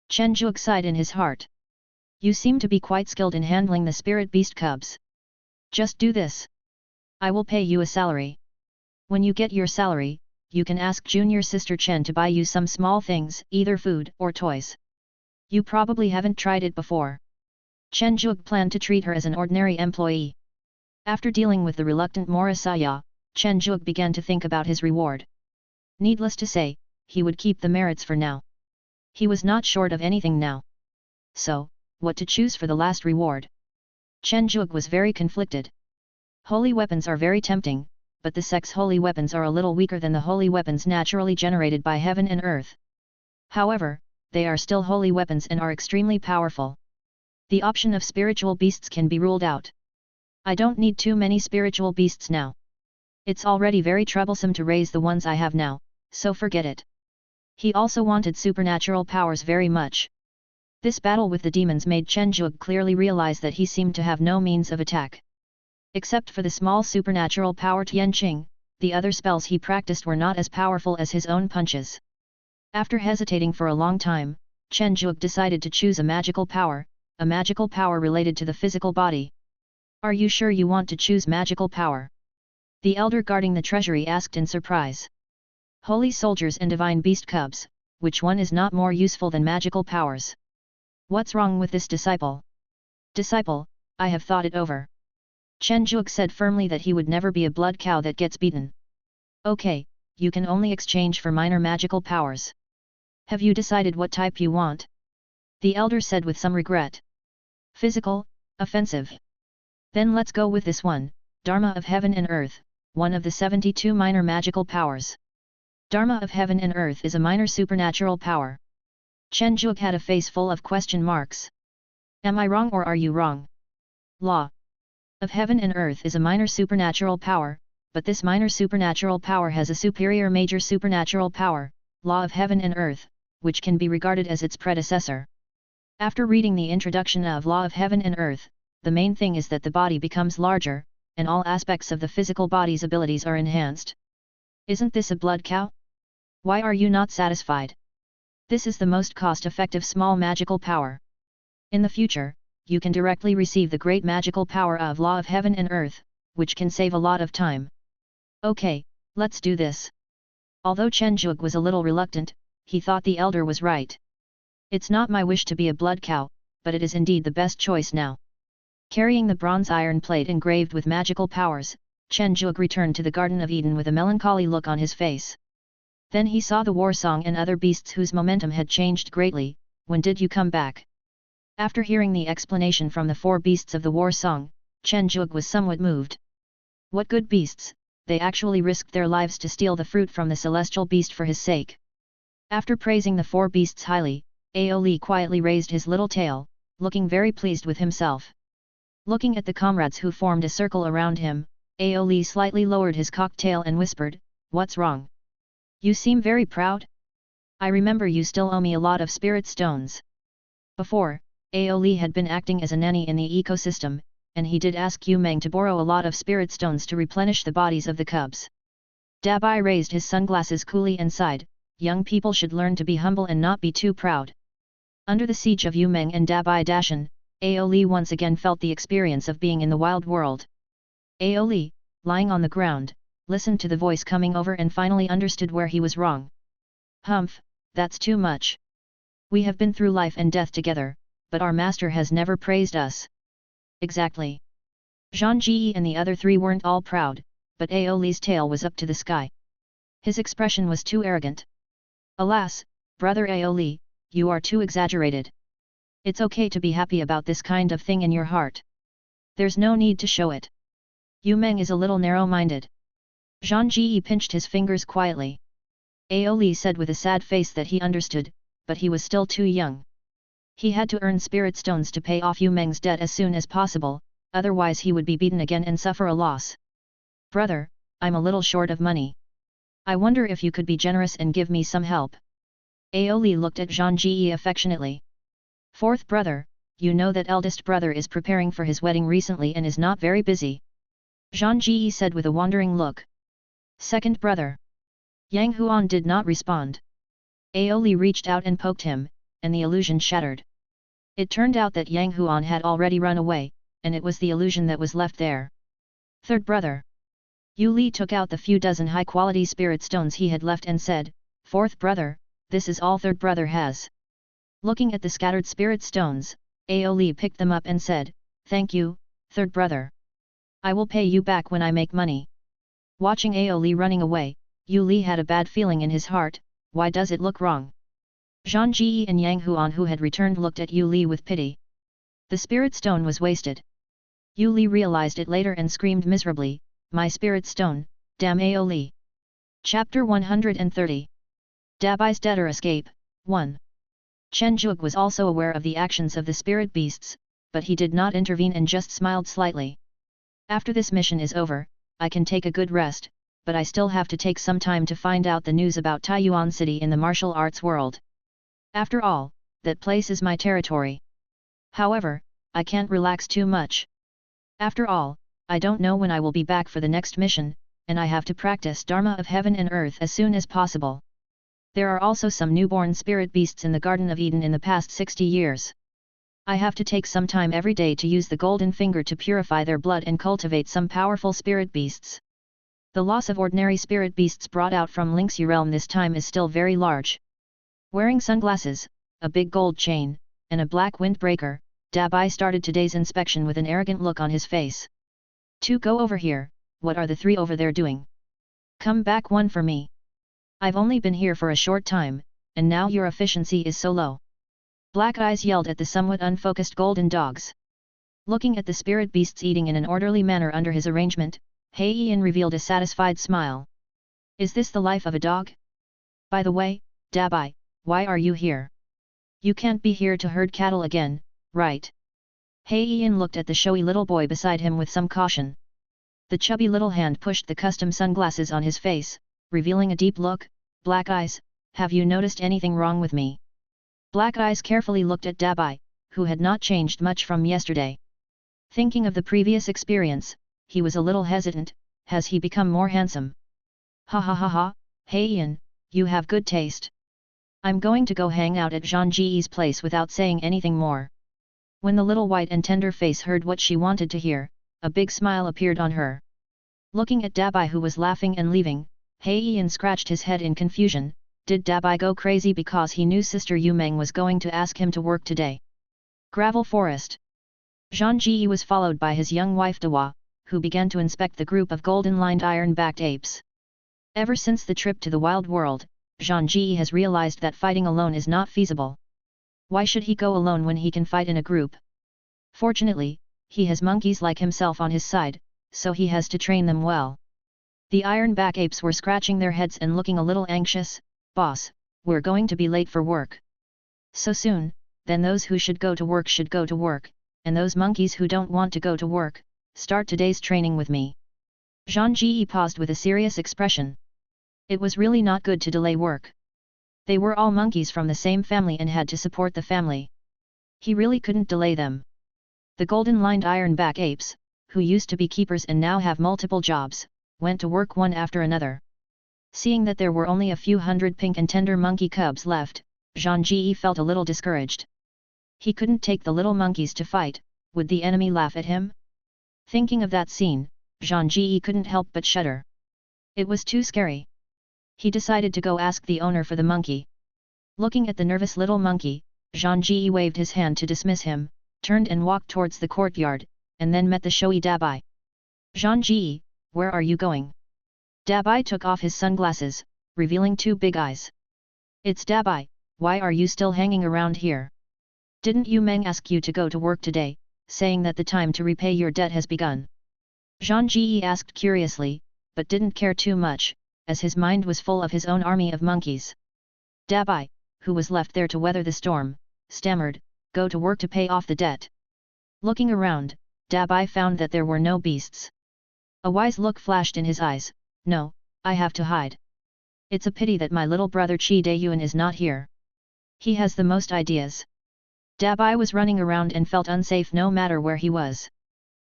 Chen Zhuge sighed in his heart. You seem to be quite skilled in handling the spirit beast cubs. Just do this. I will pay you a salary. When you get your salary, you can ask junior sister Chen to buy you some small things, either food or toys. You probably haven't tried it before. Chen Zhuge planned to treat her as an ordinary employee. After dealing with the reluctant Morasaya, Chen Zhuge began to think about his reward. Needless to say, he would keep the merits for now. He was not short of anything now. So, what to choose for the last reward? Chen Zhuge was very conflicted. Holy weapons are very tempting, but the sect's holy weapons are a little weaker than the holy weapons naturally generated by heaven and earth. However, they are still holy weapons and are extremely powerful. The option of spiritual beasts can be ruled out. I don't need too many spiritual beasts now. It's already very troublesome to raise the ones I have now, so forget it. He also wanted supernatural powers very much. This battle with the demons made Chen Zhuge clearly realize that he seemed to have no means of attack. Except for the small supernatural power Tianqing, the other spells he practiced were not as powerful as his own punches. After hesitating for a long time, Chen Zhuge decided to choose a magical power related to the physical body. Are you sure you want to choose magical power? The elder guarding the treasury asked in surprise. Holy soldiers and divine beast cubs, which one is not more useful than magical powers? What's wrong with this disciple? Disciple, I have thought it over. Chen Zhuge said firmly that he would never be a blood cow that gets beaten. Okay, you can only exchange for minor magical powers. Have you decided what type you want? The elder said with some regret. Physical, offensive. Then let's go with this one, Dharma of Heaven and Earth, one of the 72 minor magical powers. Dharma of Heaven and Earth is a minor supernatural power. Chen Zhuge had a face full of question marks. Am I wrong or are you wrong? Law of Heaven and Earth is a minor supernatural power, but this minor supernatural power has a superior major supernatural power, Law of Heaven and Earth, which can be regarded as its predecessor. After reading the introduction of Law of Heaven and Earth, the main thing is that the body becomes larger, and all aspects of the physical body's abilities are enhanced. Isn't this a blood cow? Why are you not satisfied? This is the most cost-effective small magical power. In the future, you can directly receive the great magical power of Law of Heaven and Earth, which can save a lot of time. Okay, let's do this. Although Chen Zhuge was a little reluctant, he thought the elder was right. It's not my wish to be a blood cow, but it is indeed the best choice now. Carrying the bronze iron plate engraved with magical powers, Chen Zhuge returned to the Garden of Eden with a melancholy look on his face. Then he saw the war song and other beasts whose momentum had changed greatly. When did you come back? After hearing the explanation from the 4 beasts of the war song, Chen Zhuge was somewhat moved. What good beasts, they actually risked their lives to steal the fruit from the celestial beast for his sake. After praising the 4 beasts highly, Aoli quietly raised his little tail, looking very pleased with himself. Looking at the comrades who formed a circle around him, Aoli slightly lowered his cocktail and whispered, "What's wrong? You seem very proud? I remember you still owe me a lot of spirit stones. Before, Aoli had been acting as a nanny in the ecosystem, and he did ask Yu Meng to borrow a lot of spirit stones to replenish the bodies of the cubs. Dabai raised his sunglasses coolly and sighed, young people should learn to be humble and not be too proud. Under the siege of Yu Meng and Dabai Dashan, Aoli once again felt the experience of being in the wild world. Aoli, lying on the ground, listened to the voice coming over and finally understood where he was wrong. Humph, that's too much. We have been through life and death together, but our master has never praised us. Exactly. Zhang Ji and the other three weren't all proud, but Aoli's tail was up to the sky. His expression was too arrogant. Alas, brother Aoli, you are too exaggerated. It's okay to be happy about this kind of thing in your heart. There's no need to show it. Yu Meng is a little narrow-minded. Zhang Ji pinched his fingers quietly. Aoli said with a sad face that he understood, but he was still too young. He had to earn spirit stones to pay off Yu Meng's debt as soon as possible, otherwise he would be beaten again and suffer a loss. Brother, I'm a little short of money. I wonder if you could be generous and give me some help. Aoli looked at Zhang Ji affectionately. Fourth brother, you know that eldest brother is preparing for his wedding recently and is not very busy. Zhang Ji said with a wandering look. Second brother. Yang Huan did not respond. Aoli reached out and poked him, and the illusion shattered. It turned out that Yang Huan had already run away, and it was the illusion that was left there. Third brother. Yu Li took out the few dozen high-quality spirit stones he had left and said, Fourth brother, this is all third brother has. Looking at the scattered spirit stones, Aoli picked them up and said, Thank you, third brother. I will pay you back when I make money. Watching Aoli running away, Yu Li had a bad feeling in his heart. Why does it look wrong? Zhang Ji and Yang Huan who had returned looked at Yu Li with pity. The spirit stone was wasted. Yu Li realized it later and screamed miserably, My spirit stone, damn Aoli. Chapter 130. Dabai's debtor escape, 1. Chen Zhuge was also aware of the actions of the spirit beasts, but he did not intervene and just smiled slightly. After this mission is over, I can take a good rest, but I still have to take some time to find out the news about Taiyuan City in the martial arts world. After all, that place is my territory. However, I can't relax too much. After all, I don't know when I will be back for the next mission, and I have to practice Dharma of Heaven and Earth as soon as possible. There are also some newborn spirit beasts in the Garden of Eden in the past 60 years. I have to take some time every day to use the golden finger to purify their blood and cultivate some powerful spirit beasts. The loss of ordinary spirit beasts brought out from Lingxi realm this time is still very large. Wearing sunglasses, a big gold chain, and a black windbreaker, Dabai started today's inspection with an arrogant look on his face. Go over here, what are the three over there doing? Come back one for me. I've only been here for a short time, and now your efficiency is so low. Black Eyes yelled at the somewhat unfocused golden dogs. Looking at the spirit beasts eating in an orderly manner under his arrangement, Hei Yin revealed a satisfied smile. Is this the life of a dog? By the way, Dabai, why are you here? You can't be here to herd cattle again, right? Hei Yin looked at the showy little boy beside him with some caution. The chubby little hand pushed the custom sunglasses on his face, revealing a deep look. Black Eyes, have you noticed anything wrong with me? Black Eyes carefully looked at Dabai, who had not changed much from yesterday. Thinking of the previous experience, he was a little hesitant. Has he become more handsome? Ha ha ha ha, Hei Yin, you have good taste. I'm going to go hang out at Zhang Ji's place without saying anything more. When the little white and tender face heard what she wanted to hear, a big smile appeared on her. Looking at Dabai who was laughing and leaving, Hei Yin scratched his head in confusion. Did Dabai go crazy because he knew Sister Yu Meng was going to ask him to work today? Gravel Forest. Zhang Ji was followed by his young wife Dawa, who began to inspect the group of golden-lined iron-backed apes. Ever since the trip to the wild world, Zhang Ji has realized that fighting alone is not feasible. Why should he go alone when he can fight in a group? Fortunately, he has monkeys like himself on his side, so he has to train them well. The iron-back apes were scratching their heads and looking a little anxious. Boss, we're going to be late for work. So soon? Then those who should go to work, and those monkeys who don't want to go to work, start today's training with me. Zhang Ji paused with a serious expression. It was really not good to delay work. They were all monkeys from the same family and had to support the family. He really couldn't delay them. The golden-lined ironback apes, who used to be keepers and now have multiple jobs, went to work one after another. Seeing that there were only a few hundred pink and tender monkey cubs left, Zhang Ji felt a little discouraged. He couldn't take the little monkeys to fight. Would the enemy laugh at him? Thinking of that scene, Zhang Ji couldn't help but shudder. It was too scary. He decided to go ask the owner for the monkey. Looking at the nervous little monkey, Zhang Ji waved his hand to dismiss him, turned and walked towards the courtyard, and then met the showy Dabai. Zhang Ji, where are you going? Dabai took off his sunglasses, revealing two big eyes. It's Dabai, why are you still hanging around here? Didn't Yu Meng ask you to go to work today, saying that the time to repay your debt has begun? Zhang Ji asked curiously, but didn't care too much, as his mind was full of his own army of monkeys. Dabai, who was left there to weather the storm, stammered, go to work to pay off the debt. Looking around, Dabai found that there were no beasts. A wise look flashed in his eyes, no, I have to hide. It's a pity that my little brother Qi Dayuan is not here. He has the most ideas. Dabai was running around and felt unsafe no matter where he was.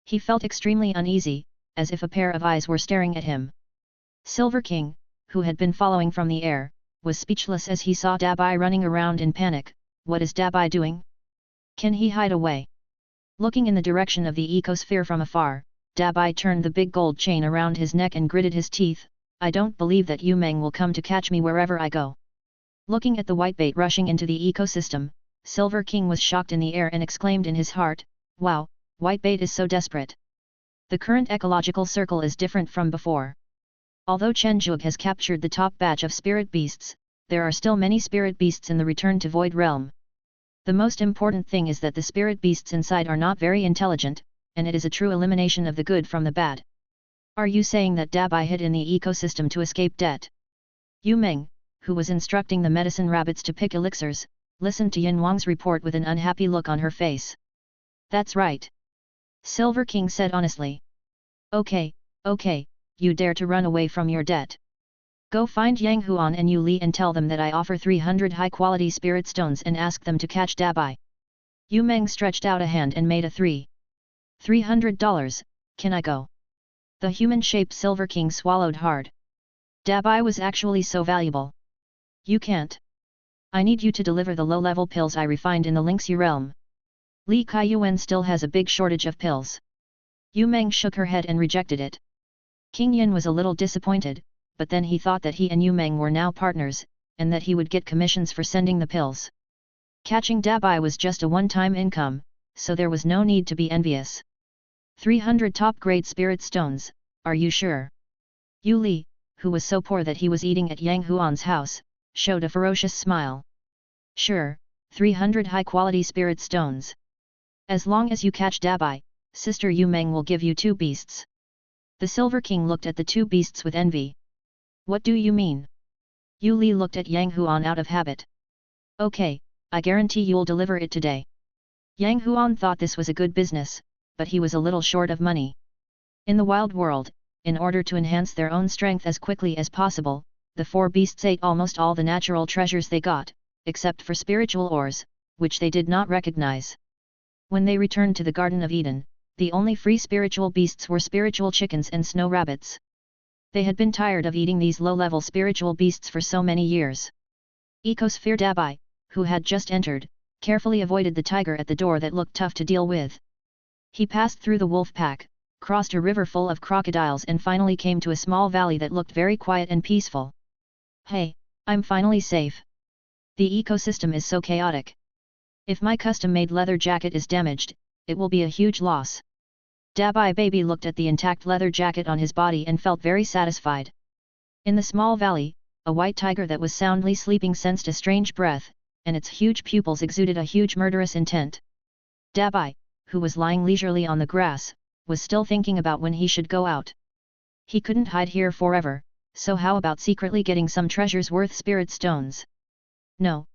He felt extremely uneasy, as if a pair of eyes were staring at him. Silver King, who had been following from the air, was speechless as he saw Dabai running around in panic. What is Dabai doing? Can he hide away? Looking in the direction of the ecosphere from afar, Dabai turned the big gold chain around his neck and gritted his teeth. I don't believe that Yu Meng will come to catch me wherever I go. Looking at the whitebait rushing into the ecosystem, Silver King was shocked in the air and exclaimed in his heart, wow, whitebait is so desperate. The current ecological circle is different from before. Although Chen Zhuge has captured the top batch of spirit beasts, there are still many spirit beasts in the Return to Void realm. The most important thing is that the spirit beasts inside are not very intelligent, and it is a true elimination of the good from the bad. Are you saying that Dabai hid in the ecosystem to escape debt? Yu Meng, who was instructing the medicine rabbits to pick elixirs, listened to Yin Wang's report with an unhappy look on her face. That's right. Silver King said honestly. Okay, you dare to run away from your debt. Go find Yang Huan and Yu Li and tell them that I offer 300 high-quality spirit stones and ask them to catch Dabai. Yu Meng stretched out a hand and made a $300, can I go? The human-shaped Silver King swallowed hard. Dabai was actually so valuable. You can't. I need you to deliver the low-level pills I refined in the Lingxi realm. Li Kaiyuan still has a big shortage of pills. Yu Meng shook her head and rejected it. King Yin was a little disappointed, but then he thought that he and Yu Meng were now partners, and that he would get commissions for sending the pills. Catching Dabai was just a one-time income, so there was no need to be envious. 300 top-grade spirit stones, are you sure? Yu Li, who was so poor that he was eating at Yang Huan's house, showed a ferocious smile. Sure, 300 high-quality spirit stones. As long as you catch Dabai, Sister Yu Meng will give you 2 beasts. The Silver King looked at the 2 beasts with envy. What do you mean? Yu Li looked at Yang Huan out of habit. Okay, I guarantee you'll deliver it today. Yang Huan thought this was a good business, but he was a little short of money. In the wild world, in order to enhance their own strength as quickly as possible, the 4 beasts ate almost all the natural treasures they got, except for spiritual ores, which they did not recognize. When they returned to the Garden of Eden, the only free spiritual beasts were spiritual chickens and snow rabbits. They had been tired of eating these low-level spiritual beasts for so many years. Ecosphere Dabai, who had just entered, carefully avoided the tiger at the door that looked tough to deal with. He passed through the wolf pack, crossed a river full of crocodiles and finally came to a small valley that looked very quiet and peaceful. Hey, I'm finally safe. The ecosystem is so chaotic. If my custom-made leather jacket is damaged, it will be a huge loss. Dabai baby looked at the intact leather jacket on his body and felt very satisfied. In the small valley, a white tiger that was soundly sleeping sensed a strange breath, and its huge pupils exuded a huge murderous intent. Dabai, who was lying leisurely on the grass, was still thinking about when he should go out. He couldn't hide here forever, so how about secretly getting some treasures worth spirit stones? No,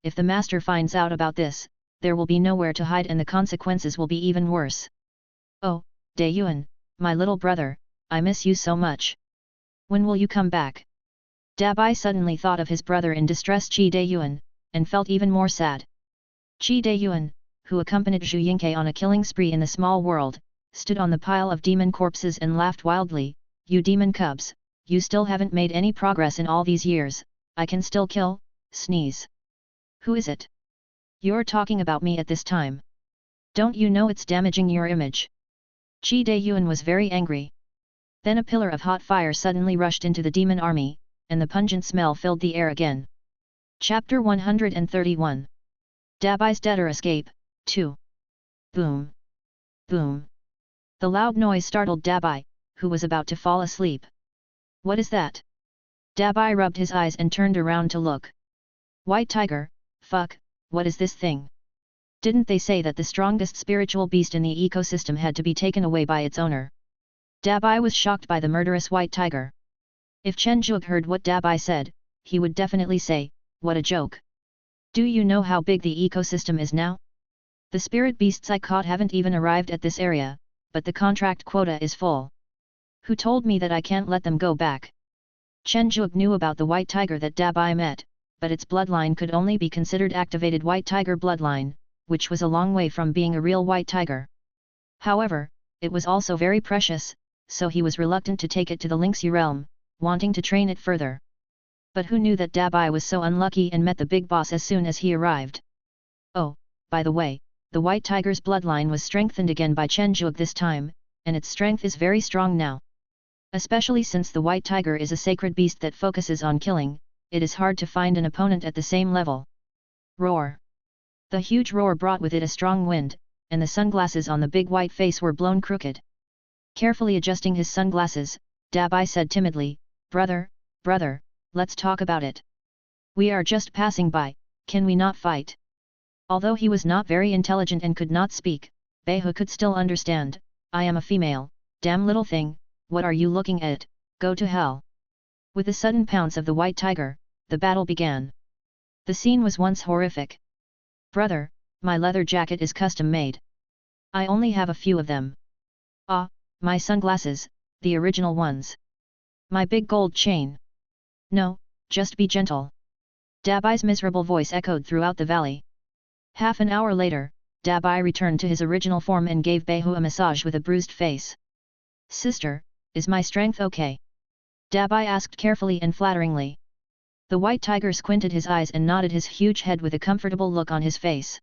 if the master finds out about this, there will be nowhere to hide and the consequences will be even worse. Oh, Dayuan, my little brother, I miss you so much. When will you come back? Dabai suddenly thought of his brother in distress Qi Dayuan, and felt even more sad. Qi Dayuan, who accompanied Zhu Yingke on a killing spree in the small world, stood on the pile of demon corpses and laughed wildly. You demon cubs, you still haven't made any progress in all these years. I can still kill, sneeze. Who is it? You're talking about me at this time. Don't you know it's damaging your image? Qi Dayuan was very angry. Then a pillar of hot fire suddenly rushed into the demon army, and the pungent smell filled the air again. Chapter 131. Dabai's debtor escape, 2. Boom. Boom. The loud noise startled Dabai, who was about to fall asleep. What is that? Dabai rubbed his eyes and turned around to look. White tiger, fuck, what is this thing? Didn't they say that the strongest spiritual beast in the ecosystem had to be taken away by its owner? Dabai was shocked by the murderous white tiger. If Chen Zhuge heard what Dabai said, he would definitely say, what a joke. Do you know how big the ecosystem is now? The spirit beasts I caught haven't even arrived at this area, but the contract quota is full. Who told me that I can't let them go back? Chen Zhuge knew about the white tiger that Dabai met, but its bloodline could only be considered activated white tiger bloodline, which was a long way from being a real white tiger. However, it was also very precious, so he was reluctant to take it to the Lingxi realm, wanting to train it further. But who knew that Dabai was so unlucky and met the big boss as soon as he arrived? Oh, by the way, the white tiger's bloodline was strengthened again by Chen Zhuge this time, and its strength is very strong now. Especially since the white tiger is a sacred beast that focuses on killing, it is hard to find an opponent at the same level. Roar! The huge roar brought with it a strong wind, and the sunglasses on the big white face were blown crooked. Carefully adjusting his sunglasses, Dabai said timidly, brother, let's talk about it. We are just passing by, can we not fight? Although he was not very intelligent and could not speak, Beihu could still understand. I am a female, damn little thing, what are you looking at, go to hell. With the sudden pounce of the white tiger, the battle began. The scene was once horrific. Brother, my leather jacket is custom made. I only have a few of them. Ah, my sunglasses, the original ones. My big gold chain. No, just be gentle. Dabai's miserable voice echoed throughout the valley. Half an hour later, Dabai returned to his original form and gave Beihu a massage with a bruised face. Sister, is my strength okay? Dabai asked carefully and flatteringly. The white tiger squinted his eyes and nodded his huge head with a comfortable look on his face.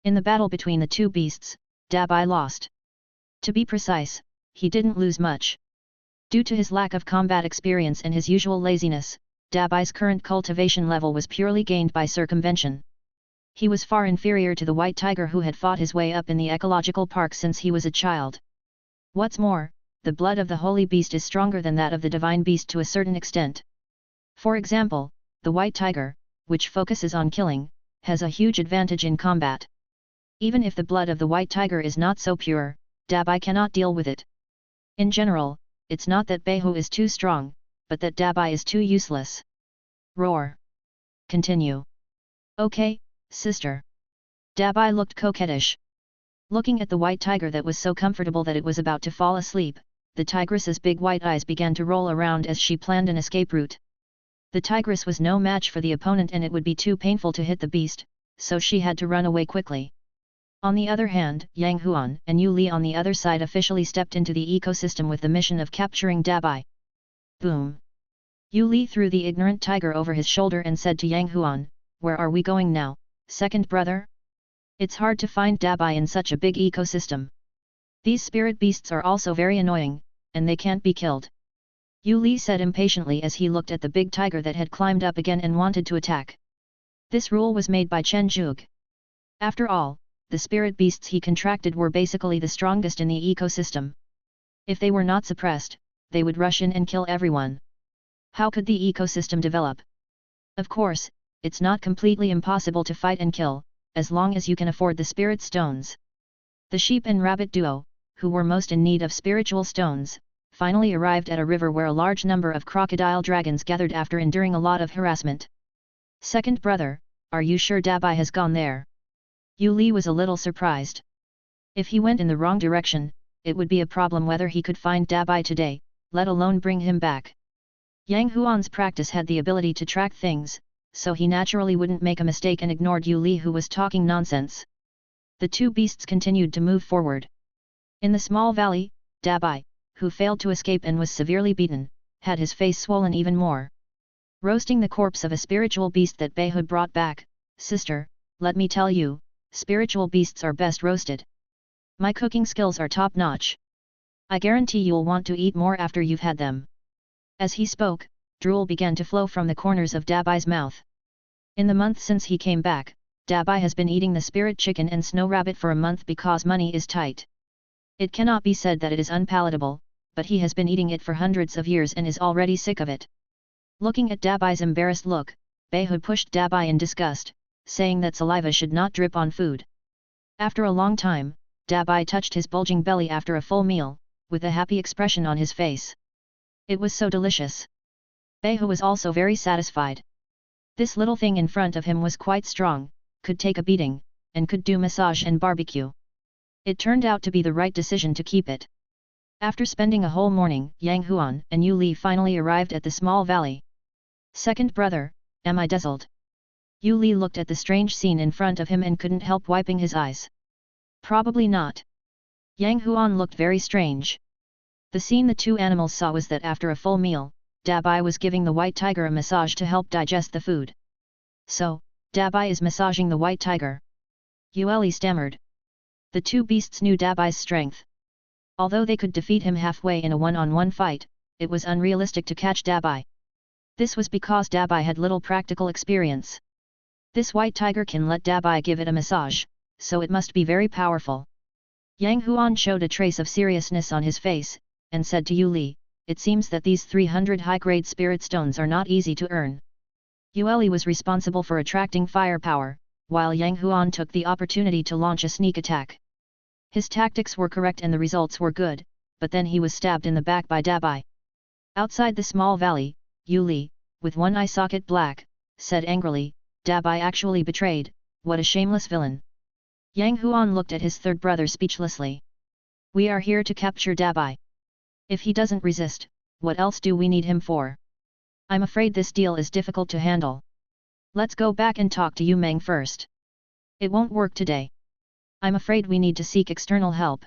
In the battle between the two beasts, Dabai lost. To be precise, he didn't lose much. Due to his lack of combat experience and his usual laziness, Dabai's current cultivation level was purely gained by circumvention. He was far inferior to the white tiger who had fought his way up in the ecological park since he was a child. What's more, the blood of the holy beast is stronger than that of the divine beast to a certain extent. For example, the white tiger, which focuses on killing, has a huge advantage in combat. Even if the blood of the white tiger is not so pure, Dabai cannot deal with it. In general, it's not that Beihu is too strong, but that Dabai is too useless. Roar! Continue. Okay, sister. Dabai looked coquettish. Looking at the white tiger that was so comfortable that it was about to fall asleep, the tigress's big white eyes began to roll around as she planned an escape route. The tigress was no match for the opponent and it would be too painful to hit the beast, so she had to run away quickly. On the other hand, Yang Huan and Yu Li on the other side officially stepped into the ecosystem with the mission of capturing Dabai. Boom! Yu Li threw the ignorant tiger over his shoulder and said to Yang Huan, where are we going now, second brother? It's hard to find Dabai in such a big ecosystem. These spirit beasts are also very annoying, and they can't be killed. Yu Li said impatiently as he looked at the big tiger that had climbed up again and wanted to attack. This rule was made by Chen Zhuge. After all, the spirit beasts he contracted were basically the strongest in the ecosystem. If they were not suppressed, they would rush in and kill everyone. How could the ecosystem develop? Of course, it's not completely impossible to fight and kill, as long as you can afford the spirit stones. The sheep and rabbit duo, who were most in need of spiritual stones, finally arrived at a river where a large number of crocodile dragons gathered after enduring a lot of harassment. Second brother, are you sure Dabai has gone there? Yu Li was a little surprised. If he went in the wrong direction, it would be a problem whether he could find Dabai today, let alone bring him back. Yang Huan's practice had the ability to track things, so he naturally wouldn't make a mistake and ignored Yu Li, who was talking nonsense. The two beasts continued to move forward. In the small valley, Dabai, who failed to escape and was severely beaten, had his face swollen even more. Roasting the corpse of a spiritual beast that Behu brought back, "Sister, let me tell you, spiritual beasts are best roasted. My cooking skills are top-notch. I guarantee you'll want to eat more after you've had them." As he spoke, drool began to flow from the corners of Dabai's mouth. In the month since he came back, Dabai has been eating the spirit chicken and snow rabbit for a month because money is tight. It cannot be said that it is unpalatable, but he has been eating it for hundreds of years and is already sick of it. Looking at Dabai's embarrassed look, Behu pushed Dabai in disgust, saying that saliva should not drip on food. After a long time, Dabai touched his bulging belly after a full meal, with a happy expression on his face. It was so delicious. Behu was also very satisfied. This little thing in front of him was quite strong, could take a beating, and could do massage and barbecue. It turned out to be the right decision to keep it. After spending a whole morning, Yang Huan and Yu Li finally arrived at the small valley. "Second brother, am I dazzled?" Yu Li looked at the strange scene in front of him and couldn't help wiping his eyes. "Probably not." Yang Huan looked very strange. The scene the two animals saw was that after a full meal, Dabai was giving the white tiger a massage to help digest the food. "So, Dabai is massaging the white tiger?" Yueli stammered. The two beasts knew Dabai's strength. Although they could defeat him halfway in a one-on-one fight, it was unrealistic to catch Dabai. This was because Dabai had little practical experience. This white tiger can let Dabai give it a massage, so it must be very powerful. Yang Huan showed a trace of seriousness on his face, and said to Yu Li, "It seems that these 300 high-grade spirit stones are not easy to earn." Yueli was responsible for attracting firepower, while Yang Huan took the opportunity to launch a sneak attack. His tactics were correct and the results were good, but then he was stabbed in the back by Dabai. Outside the small valley, Yu Li, with one eye socket black, said angrily, "Dabai actually betrayed, what a shameless villain." Yang Huan looked at his third brother speechlessly. "We are here to capture Dabai. If he doesn't resist, what else do we need him for? I'm afraid this deal is difficult to handle. Let's go back and talk to Yu Meng first. It won't work today. I'm afraid we need to seek external help."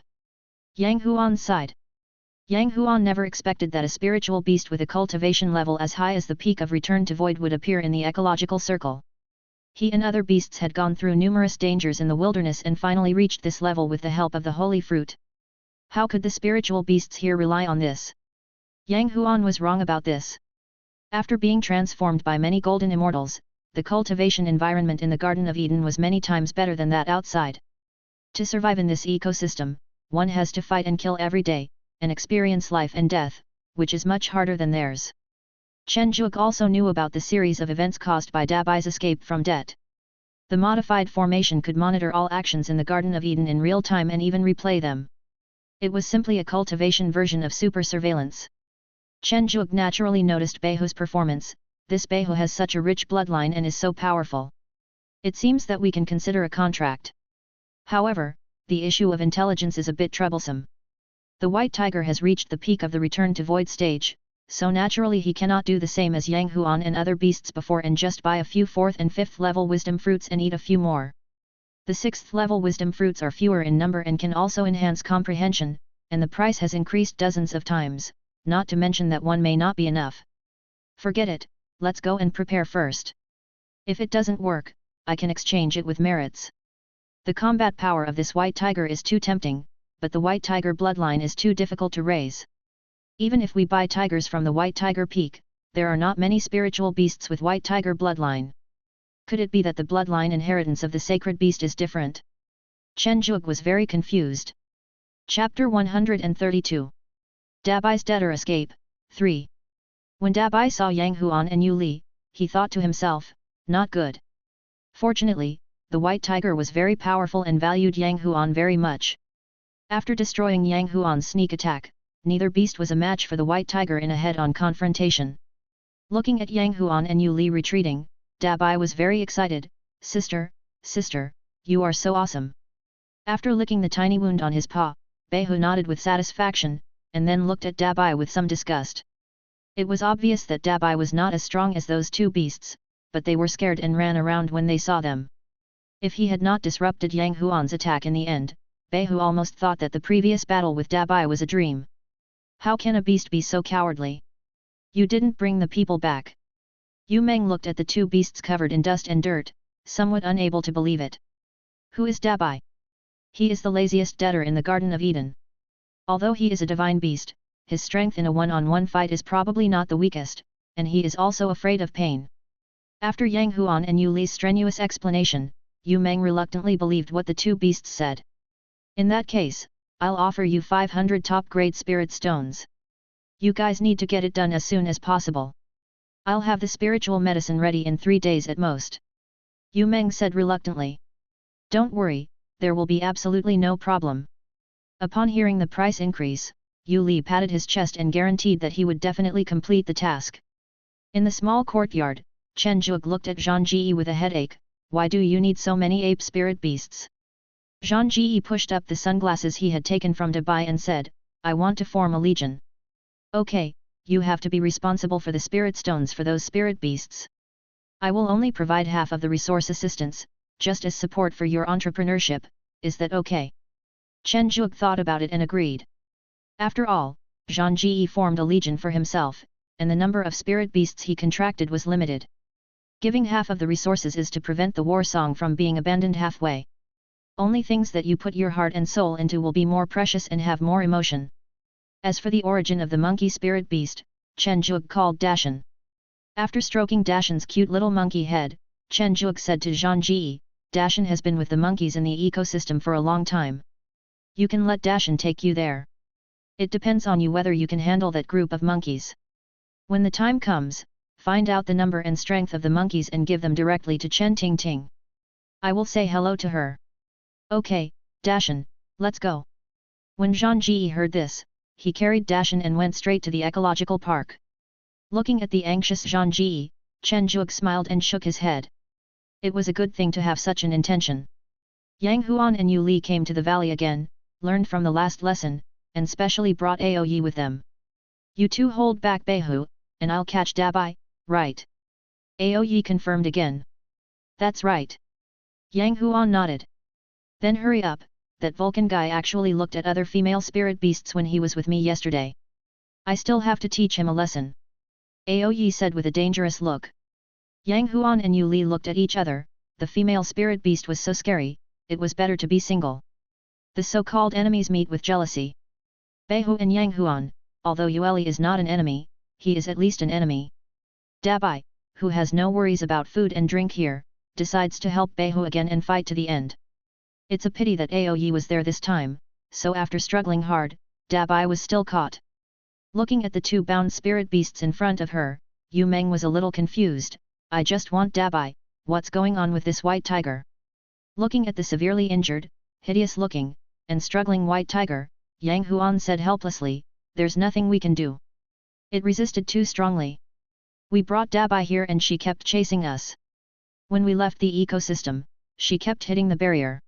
Yang Huan sighed. Yang Huan never expected that a spiritual beast with a cultivation level as high as the peak of Return to Void would appear in the ecological circle. He and other beasts had gone through numerous dangers in the wilderness and finally reached this level with the help of the holy fruit. How could the spiritual beasts here rely on this? Yang Huan was wrong about this. After being transformed by many golden immortals, the cultivation environment in the Garden of Eden was many times better than that outside. To survive in this ecosystem, one has to fight and kill every day, and experience life and death, which is much harder than theirs. Chen Zhuge also knew about the series of events caused by Dabai's escape from debt. The modified formation could monitor all actions in the Garden of Eden in real time and even replay them. It was simply a cultivation version of super surveillance. Chen Zhuge naturally noticed Beihu's performance. This Beihu has such a rich bloodline and is so powerful. It seems that we can consider a contract. However, the issue of intelligence is a bit troublesome. The white tiger has reached the peak of the Return to Void stage, so naturally he cannot do the same as Yang Huan and other beasts before and just buy a few 4th and 5th level wisdom fruits and eat a few more. The 6th level wisdom fruits are fewer in number and can also enhance comprehension, and the price has increased dozens of times, not to mention that one may not be enough. Forget it, let's go and prepare first. If it doesn't work, I can exchange it with merits. The combat power of this white tiger is too tempting, but the white tiger bloodline is too difficult to raise. Even if we buy tigers from the white tiger peak, there are not many spiritual beasts with white tiger bloodline. Could it be that the bloodline inheritance of the sacred beast is different? Chen Zhuge was very confused. Chapter 132. Dabai's debtor escape, 3. When Dabai saw Yang Huan and Yu Li, he thought to himself, not good. Fortunately, the white tiger was very powerful and valued Yang Huan very much. After destroying Yang Huan's sneak attack, neither beast was a match for the white tiger in a head-on confrontation. Looking at Yang Huan and Yu Li retreating, Dabai was very excited. Sister, you are so awesome." After licking the tiny wound on his paw, Beihu nodded with satisfaction, and then looked at Dabai with some disgust. It was obvious that Dabai was not as strong as those two beasts, but they were scared and ran around when they saw them. If he had not disrupted Yang Huan's attack in the end, Beihu almost thought that the previous battle with Dabai was a dream. How can a beast be so cowardly? You didn't bring the people back. Yu Meng looked at the two beasts covered in dust and dirt, somewhat unable to believe it. Who is Dabai? He is the laziest debtor in the Garden of Eden. Although he is a divine beast, his strength in a one-on-one fight is probably not the weakest, and he is also afraid of pain. After Yang Huan and Yu Li's strenuous explanation, Yu Meng reluctantly believed what the two beasts said. In that case, I'll offer you 500 top-grade spirit stones. You guys need to get it done as soon as possible. I'll have the spiritual medicine ready in 3 days at most. Yu Meng said reluctantly. Don't worry, there will be absolutely no problem. Upon hearing the price increase, Yu Li patted his chest and guaranteed that he would definitely complete the task. In the small courtyard, Chen Zhuge looked at Zhang Ji with a headache. Why do you need so many ape spirit beasts? Zhang Ji pushed up the sunglasses he had taken from Dabai and said, I want to form a legion. Okay, you have to be responsible for the spirit stones for those spirit beasts. I will only provide half of the resource assistance, just as support for your entrepreneurship, is that okay? Chen Zhuge thought about it and agreed. After all, Zhang Ji formed a legion for himself, and the number of spirit beasts he contracted was limited. Giving half of the resources is to prevent the war song from being abandoned halfway. Only things that you put your heart and soul into will be more precious and have more emotion. As for the origin of the monkey spirit beast, Chen Zhuge called Dashan. After stroking Dashan's cute little monkey head, Chen Zhuge said to Zhang Ji, Dashan has been with the monkeys in the ecosystem for a long time. You can let Dashan take you there. It depends on you whether you can handle that group of monkeys. When the time comes, find out the number and strength of the monkeys and give them directly to Chen Ting. I will say hello to her. Okay, Dashan, let's go. When Zhang Ji heard this, he carried Dashan and went straight to the ecological park. Looking at the anxious Zhang Ji, Chen Zhuge smiled and shook his head. It was a good thing to have such an intention. Yang Huan and Yu Li came to the valley again, learned from the last lesson, and specially brought Aoyi with them. You two hold back Beihu, and I'll catch Dabai, right? Aoyi confirmed again. That's right. Yang Huan nodded. Then hurry up, that Vulcan guy actually looked at other female spirit beasts when he was with me yesterday. I still have to teach him a lesson. Aoyi said with a dangerous look. Yang Huan and Yu Li looked at each other. The female spirit beast was so scary, it was better to be single. The so-called enemies meet with jealousy. Beihu and Yang Huan, although Yueli is not an enemy, he is at least an enemy. Dabai, who has no worries about food and drink here, decides to help Beihu again and fight to the end. It's a pity that Aoyi was there this time, so after struggling hard, Dabai was still caught. Looking at the two bound spirit beasts in front of her, Yu Meng was a little confused. I just want Dabai, what's going on with this white tiger? Looking at the severely injured, hideous-looking, and struggling white tiger, Yang Huan said helplessly, there's nothing we can do. It resisted too strongly. We brought Dabai here and she kept chasing us. When we left the ecosystem, she kept hitting the barrier.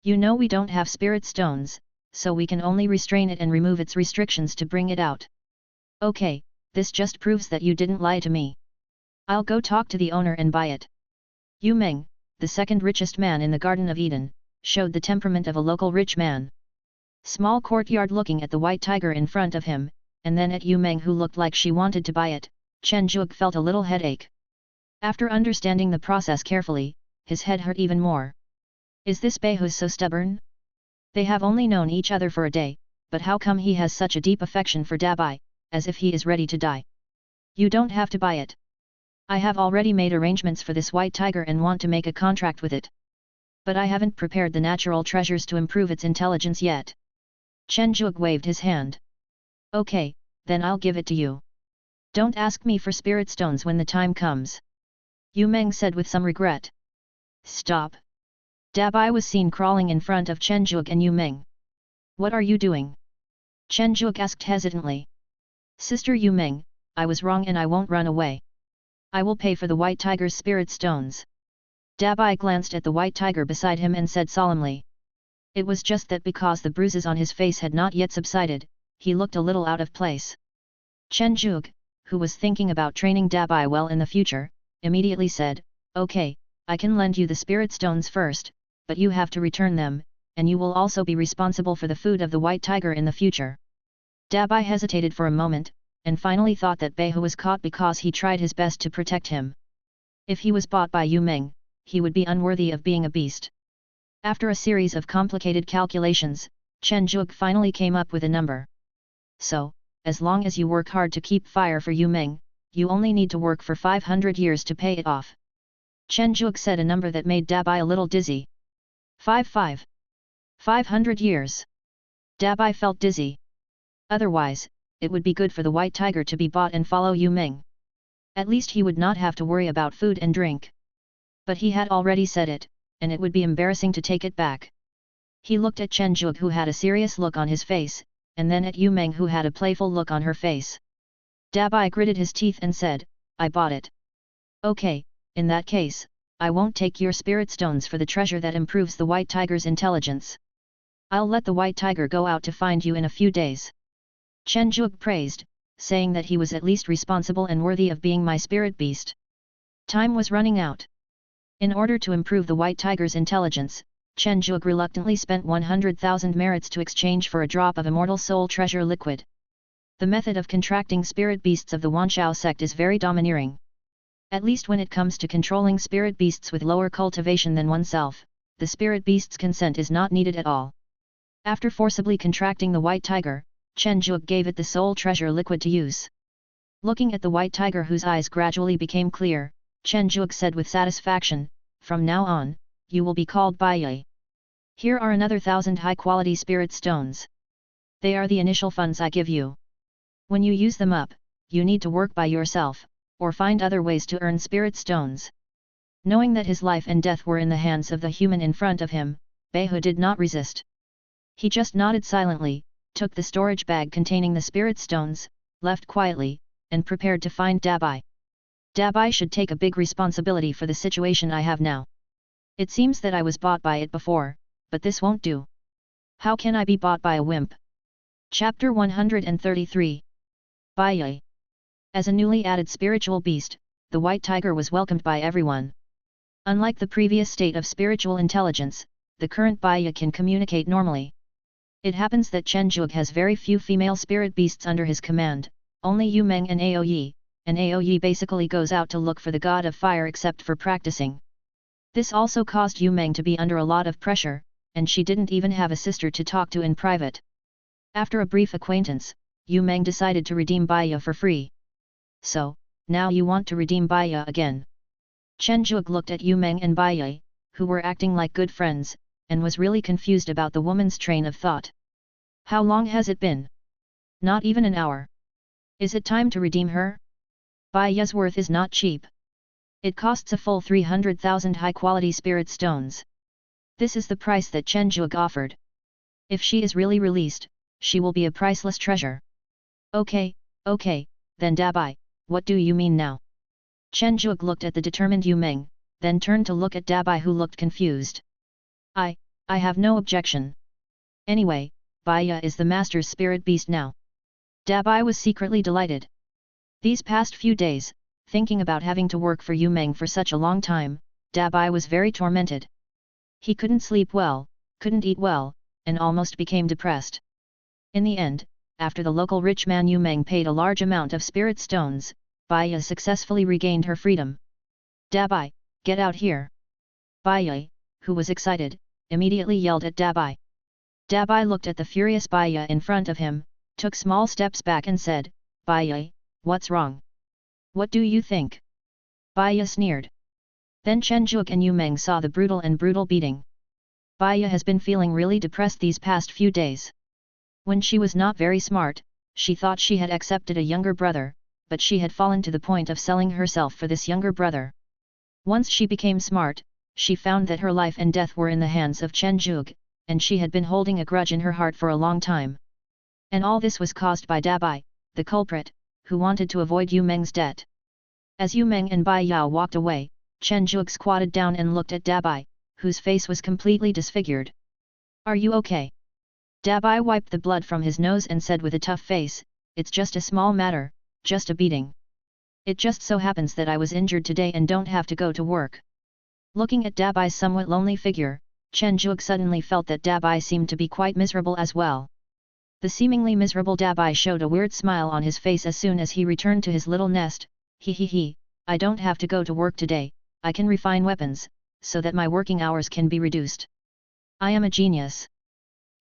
You know we don't have spirit stones, so we can only restrain it and remove its restrictions to bring it out. Okay, this just proves that you didn't lie to me. I'll go talk to the owner and buy it. Yu Meng, the second richest man in the Garden of Eden, showed the temperament of a local rich man. Small courtyard looking at the white tiger in front of him, and then at Yu Meng who looked like she wanted to buy it, Chen Zhuge felt a little headache. After understanding the process carefully, his head hurt even more. Is this Beihu so stubborn? They have only known each other for a day, but how come he has such a deep affection for Dabai, as if he is ready to die? You don't have to buy it. I have already made arrangements for this white tiger and want to make a contract with it. But I haven't prepared the natural treasures to improve its intelligence yet. Chen Zhuge waved his hand. Okay, then I'll give it to you. Don't ask me for spirit stones when the time comes. Yu Meng said with some regret. Stop. Dabai was seen crawling in front of Chen Zhuge and Yu Meng. What are you doing? Chen Zhuge asked hesitantly. Sister Yu Meng, I was wrong and I won't run away. I will pay for the white tiger's spirit stones. Dabai glanced at the white tiger beside him and said solemnly. It was just that because the bruises on his face had not yet subsided, he looked a little out of place. Chen Zhuge, who was thinking about training Dabai well in the future, immediately said, "Okay, I can lend you the spirit stones first, but you have to return them, and you will also be responsible for the food of the white tiger in the future." Dabai hesitated for a moment, and finally thought that Beihu was caught because he tried his best to protect him. If he was bought by Yu Meng, he would be unworthy of being a beast. After a series of complicated calculations, Chen Zhuge finally came up with a number. "So, as long as you work hard to keep fire for Yu Meng, you only need to work for 500 years to pay it off." Chen Zhuge said a number that made Dabai a little dizzy. 500 years. Dabai felt dizzy. Otherwise, it would be good for the white tiger to be bought and follow Yu Meng. At least he would not have to worry about food and drink. But he had already said it, and it would be embarrassing to take it back. He looked at Chen Zhuge who had a serious look on his face, and then at Yu Meng who had a playful look on her face. Dabai gritted his teeth and said, "I bought it." "Okay, in that case, I won't take your spirit stones for the treasure that improves the white tiger's intelligence. I'll let the white tiger go out to find you in a few days." Chen Zhuge praised, saying that he was at least responsible and worthy of being my spirit beast. Time was running out. In order to improve the white tiger's intelligence, Chen Zhuge reluctantly spent 100,000 merits to exchange for a drop of immortal soul treasure liquid. The method of contracting spirit beasts of the Wanshao sect is very domineering. At least when it comes to controlling spirit beasts with lower cultivation than oneself, the spirit beast's consent is not needed at all. After forcibly contracting the white tiger, Chen Zhuge gave it the soul treasure liquid to use. Looking at the white tiger whose eyes gradually became clear, Chen Zhuge said with satisfaction, "From now on, you will be called Baiyi. Here are another 1,000 high-quality spirit stones. They are the initial funds I give you. When you use them up, you need to work by yourself, or find other ways to earn spirit stones." Knowing that his life and death were in the hands of the human in front of him, Beihu did not resist. He just nodded silently, took the storage bag containing the spirit stones, left quietly, and prepared to find Dabai. "Dabai should take a big responsibility for the situation I have now. It seems that I was bought by it before, but this won't do. How can I be bought by a wimp?" Chapter 133. Baiyi. As a newly added spiritual beast, the white tiger was welcomed by everyone. Unlike the previous state of spiritual intelligence, the current Baiyi can communicate normally. It happens that Chen Zhuge has very few female spirit beasts under his command, only Yu Meng and Aoyi, and Aoyi basically goes out to look for the god of fire except for practicing. This also caused Yu Meng to be under a lot of pressure, and she didn't even have a sister to talk to in private. After a brief acquaintance, Yu Meng decided to redeem Baiyi for free. "So, now you want to redeem Baiyi again?" Chen Zhuge looked at Yu Meng and Baiyi, who were acting like good friends, and was really confused about the woman's train of thought. "How long has it been? Not even an hour. Is it time to redeem her? Baiyi's worth is not cheap. It costs a full 300,000 high-quality spirit stones. This is the price that Chen Zhuge offered. If she is really released, she will be a priceless treasure." Okay, then Dabai, what do you mean now?" Chen Zhuge looked at the determined Yu Meng, then turned to look at Dabai who looked confused. I have no objection. Anyway, Baiyi is the master's spirit beast now." Dabai was secretly delighted. These past few days, thinking about having to work for Yu Meng for such a long time, Dabai was very tormented. He couldn't sleep well, couldn't eat well, and almost became depressed. In the end, after the local rich man Yu Meng paid a large amount of spirit stones, Baiyi successfully regained her freedom. "Dabai, get out here!" Baiyi, who was excited, immediately yelled at Dabai. Dabai looked at the furious Baiyi in front of him, took small steps back and said, "Baiyi, what's wrong? What do you think?" Baiyi sneered. Then Chen Zhuge and Yu Meng saw the brutal beating. Baiyi has been feeling really depressed these past few days. When she was not very smart, she thought she had accepted a younger brother, but she had fallen to the point of selling herself for this younger brother. Once she became smart, she found that her life and death were in the hands of Chen Zhuge, and she had been holding a grudge in her heart for a long time. And all this was caused by Dabai, the culprit, who wanted to avoid Yu Meng's debt. As Yu Meng and Bai Yao walked away, Chen Zhuge squatted down and looked at Dabai, whose face was completely disfigured. "Are you okay?" Dabai wiped the blood from his nose and said with a tough face, "It's just a small matter, just a beating. It just so happens that I was injured today and don't have to go to work. Looking at Dabai's somewhat lonely figure, Chen Zhuge suddenly felt that Dabai seemed to be quite miserable as well. The seemingly miserable Dabai showed a weird smile on his face as soon as he returned to his little nest. He, I don't have to go to work today, I can refine weapons, so that my working hours can be reduced. I am a genius.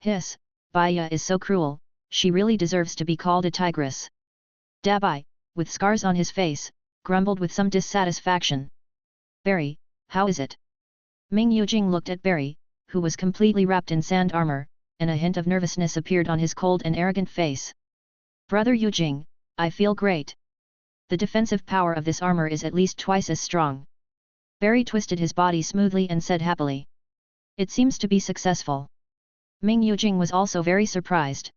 Hiss, Baiya is so cruel, she really deserves to be called a tigress. Dabai, with scars on his face, grumbled with some dissatisfaction. Barry, how is it? Ming Yujing looked at Barry, who was completely wrapped in sand armor, and a hint of nervousness appeared on his cold and arrogant face. Brother Yujing, I feel great. The defensive power of this armor is at least twice as strong. Barry twisted his body smoothly and said happily. It seems to be successful. Ming Yujing was also very surprised.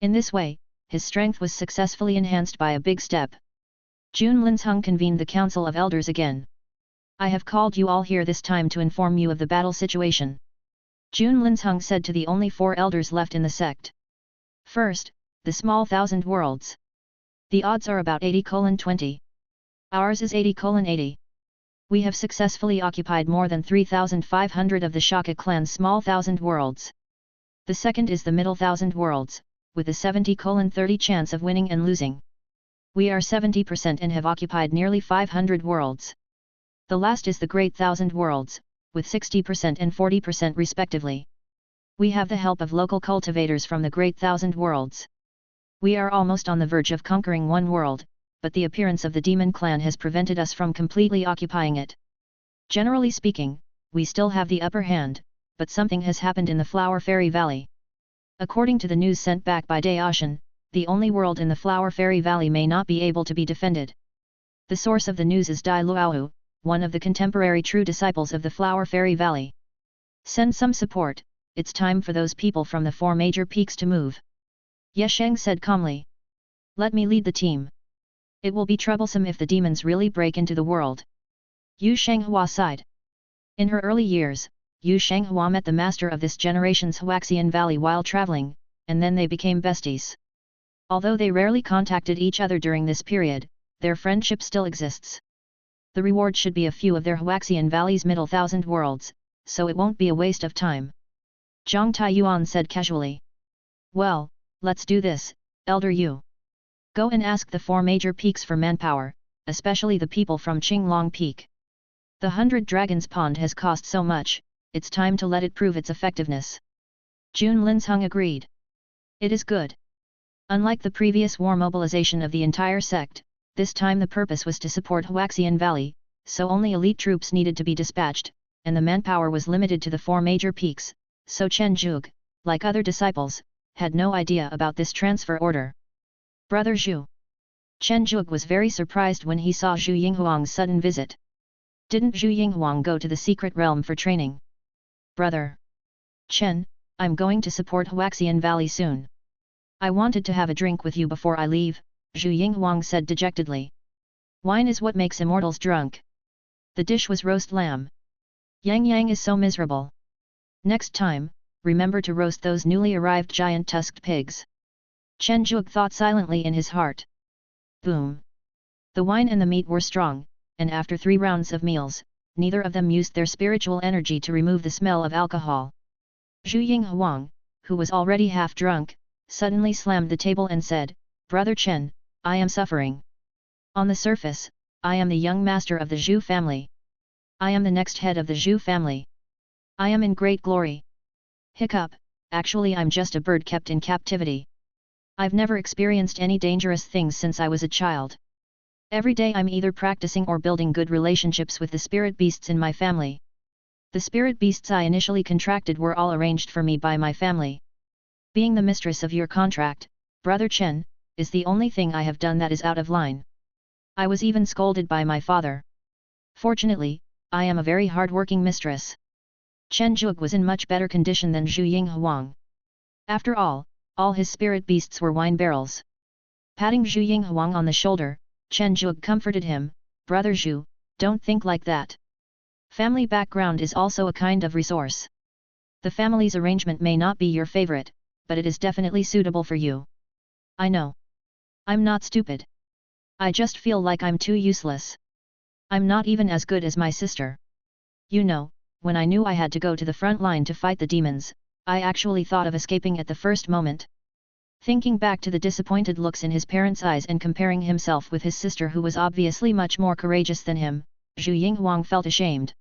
In this way, his strength was successfully enhanced by a big step. Jun Linzheng convened the Council of Elders again. I have called you all here this time to inform you of the battle situation. Jun Linzheng said to the only 4 elders left in the sect. First, the small 1,000 worlds. The odds are about 80:20. Ours is 80:80. We have successfully occupied more than 3,500 of the Shaka clan's small 1,000 worlds. The second is the middle 1,000 worlds, with a 70:30 chance of winning and losing. We are 70% and have occupied nearly 500 worlds. The last is the great 1,000 worlds, with 60% and 40% respectively. We have the help of local cultivators from the great 1,000 worlds. We are almost on the verge of conquering one world, but the appearance of the demon clan has prevented us from completely occupying it. Generally speaking, we still have the upper hand, but something has happened in the Flower Fairy Valley. According to the news sent back by Daoshan, the only world in the Flower Fairy Valley may not be able to be defended. The source of the news is Dai Luohu, one of the contemporary true disciples of the Flower Fairy Valley. Send some support, it's time for those people from the 4 major peaks to move. Ye Sheng said calmly. Let me lead the team. It will be troublesome if the demons really break into the world. Yu Shanghua sighed. In her early years, Yu Shanghua met the master of this generation's Huaxian Valley while traveling, and then they became besties. Although they rarely contacted each other during this period, their friendship still exists. The reward should be a few of their Huaxian Valley's middle 1,000 worlds, so it won't be a waste of time. Zhang Taiyuan said casually. Well, let's do this, Elder Yu. Go and ask the 4 major peaks for manpower, especially the people from Qinglong Peak. The 100 Dragons Pond has cost so much, it's time to let it prove its effectiveness. Jun Linzheng agreed. It is good. Unlike the previous war mobilization of the entire sect, this time the purpose was to support Huaxian Valley, so only elite troops needed to be dispatched, and the manpower was limited to the 4 major peaks, so Chen Zhuge, like other disciples, had no idea about this transfer order. Brother Zhu. Chen Zhuge was very surprised when he saw Zhu Yinghuang's sudden visit. Didn't Zhu Yinghuang go to the secret realm for training? Brother Chen, I'm going to support Huaxian Valley soon. I wanted to have a drink with you before I leave, Zhu Yinghuang said dejectedly. Wine is what makes immortals drunk. The dish was roast lamb. Yang Yang is so miserable. Next time, remember to roast those newly arrived giant tusked pigs. Chen Zhuge thought silently in his heart. Boom! The wine and the meat were strong, and after 3 rounds of meals, neither of them used their spiritual energy to remove the smell of alcohol. Zhu Yinghuang, who was already half drunk, suddenly slammed the table and said, Brother Chen, I am suffering. On the surface, I am the young master of the Zhu family. I am the next head of the Zhu family. I am in great glory. Hiccup, actually I'm just a bird kept in captivity. I've never experienced any dangerous things since I was a child. Every day I'm either practicing or building good relationships with the spirit beasts in my family. The spirit beasts I initially contracted were all arranged for me by my family. Being the mistress of your contract, Brother Chen, is the only thing I have done that is out of line. I was even scolded by my father. Fortunately, I am a very hard-working mistress. Chen Zhuge was in much better condition than Zhu Yinghuang. After all his spirit beasts were wine barrels. Patting Zhu Yinghuang on the shoulder, Chen Zhuge comforted him, Brother Zhu, don't think like that. Family background is also a kind of resource. The family's arrangement may not be your favorite, but it is definitely suitable for you. I know. I'm not stupid. I just feel like I'm too useless. I'm not even as good as my sister. You know, when I knew I had to go to the front line to fight the demons, I actually thought of escaping at the first moment. Thinking back to the disappointed looks in his parents' eyes and comparing himself with his sister who was obviously much more courageous than him, Zhu Yinghuang felt ashamed.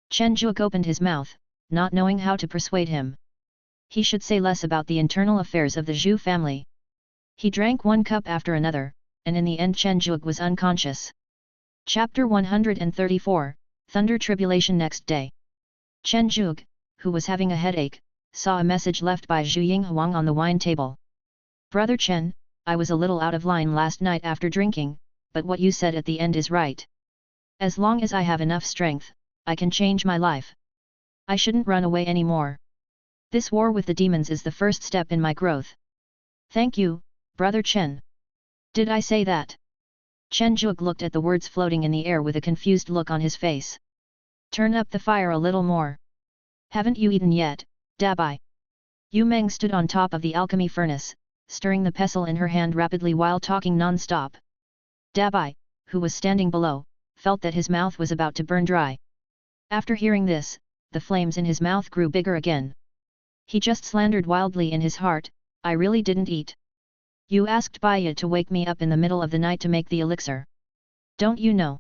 Chen Zhuge opened his mouth, not knowing how to persuade him. He should say less about the internal affairs of the Zhu family. He drank one cup after another, and in the end Chen Zhuge was unconscious. Chapter 134, Thunder Tribulation. Next day, Chen Zhuge, who was having a headache, saw a message left by Zhu Yinghuang on the wine table. Brother Chen, I was a little out of line last night after drinking, but what you said at the end is right. As long as I have enough strength, I can change my life. I shouldn't run away anymore. This war with the demons is the first step in my growth. Thank you, Brother Chen. Did I say that? Chen Zhuge looked at the words floating in the air with a confused look on his face. Turn up the fire a little more. Haven't you eaten yet, Dabai? Yu Meng stood on top of the alchemy furnace, stirring the pestle in her hand rapidly while talking non-stop. Dabai, who was standing below, felt that his mouth was about to burn dry. After hearing this, the flames in his mouth grew bigger again. He just slandered wildly in his heart, I really didn't eat. You asked Baya to wake me up in the middle of the night to make the elixir. Don't you know?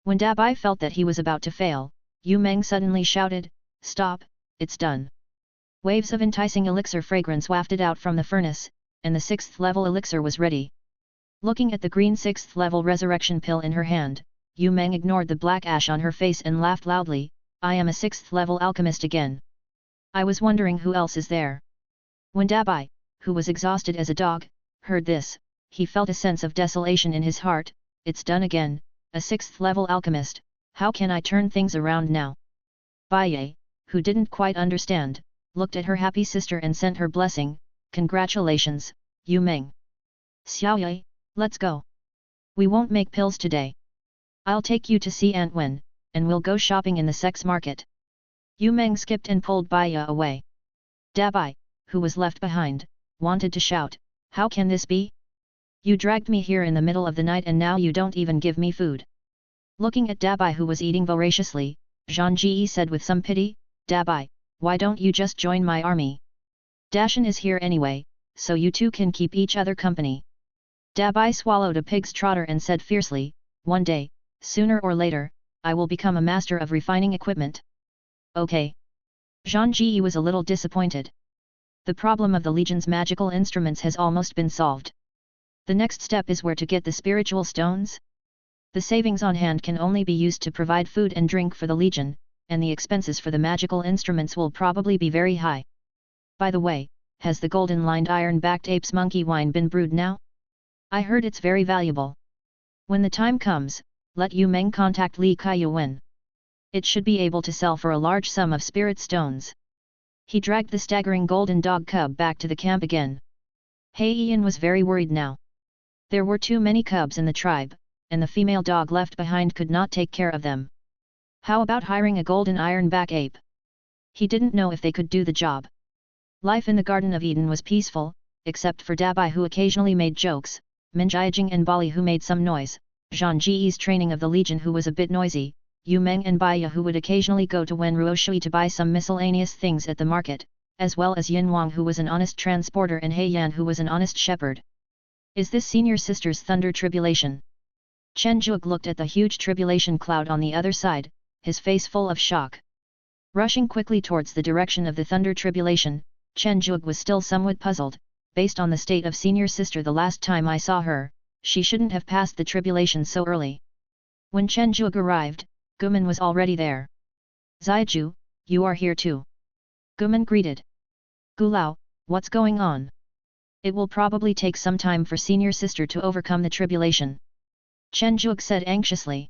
When Dabai felt that he was about to fail, Yu Meng suddenly shouted, Stop, it's done. Waves of enticing elixir fragrance wafted out from the furnace, and the 6th level elixir was ready. Looking at the green 6th level resurrection pill in her hand, Yu Meng ignored the black ash on her face and laughed loudly, I am a 6th level alchemist again. I was wondering who else is there. When Dabai, who was exhausted as a dog, heard this, he felt a sense of desolation in his heart, it's done again, a 6th level alchemist, how can I turn things around now? Baiye, who didn't quite understand, looked at her happy sister and sent her blessing, congratulations, Yu Meng. Xiaoye, let's go. We won't make pills today. I'll take you to see Aunt Wen, and we'll go shopping in the sex market. Yu Meng skipped and pulled Baiye away. Dabai, who was left behind, wanted to shout, how can this be? You dragged me here in the middle of the night and now you don't even give me food. Looking at Dabai who was eating voraciously, Zhang Ji said with some pity, Dabai, why don't you just join my army? Dashan is here anyway, so you two can keep each other company. Dabai swallowed a pig's trotter and said fiercely, one day, sooner or later, I will become a master of refining equipment. Okay. Zhang Ji was a little disappointed. The problem of the Legion's magical instruments has almost been solved. The next step is where to get the spiritual stones? The savings on hand can only be used to provide food and drink for the Legion, and the expenses for the magical instruments will probably be very high. By the way, has the golden-lined iron-backed ape's monkey wine been brewed now? I heard it's very valuable. When the time comes, let Yu Meng contact Li Kaiyuan. It should be able to sell for a large sum of spirit stones. He dragged the staggering golden dog cub back to the camp again. Hei Ian was very worried now. There were too many cubs in the tribe, and the female dog left behind could not take care of them. How about hiring a golden ironback ape? He didn't know if they could do the job. Life in the Garden of Eden was peaceful, except for Dabai who occasionally made jokes, Minjiajing and Bali who made some noise, Zhang Ji's training of the Legion who was a bit noisy, Yu Meng and Baiya who would occasionally go to Wen Ruoshui to buy some miscellaneous things at the market, as well as Yin Wang who was an honest transporter and Hei Yan who was an honest shepherd. Is this senior sister's thunder tribulation? Chen Zhuge looked at the huge tribulation cloud on the other side, his face full of shock. Rushing quickly towards the direction of the thunder tribulation, Chen Zhuge was still somewhat puzzled, based on the state of senior sister the last time I saw her, she shouldn't have passed the tribulation so early. When Chen Zhuge arrived, Guman was already there. Zaiju, you are here too. Guman greeted. Gulao, what's going on? It will probably take some time for senior sister to overcome the tribulation. Chen Zhuge said anxiously.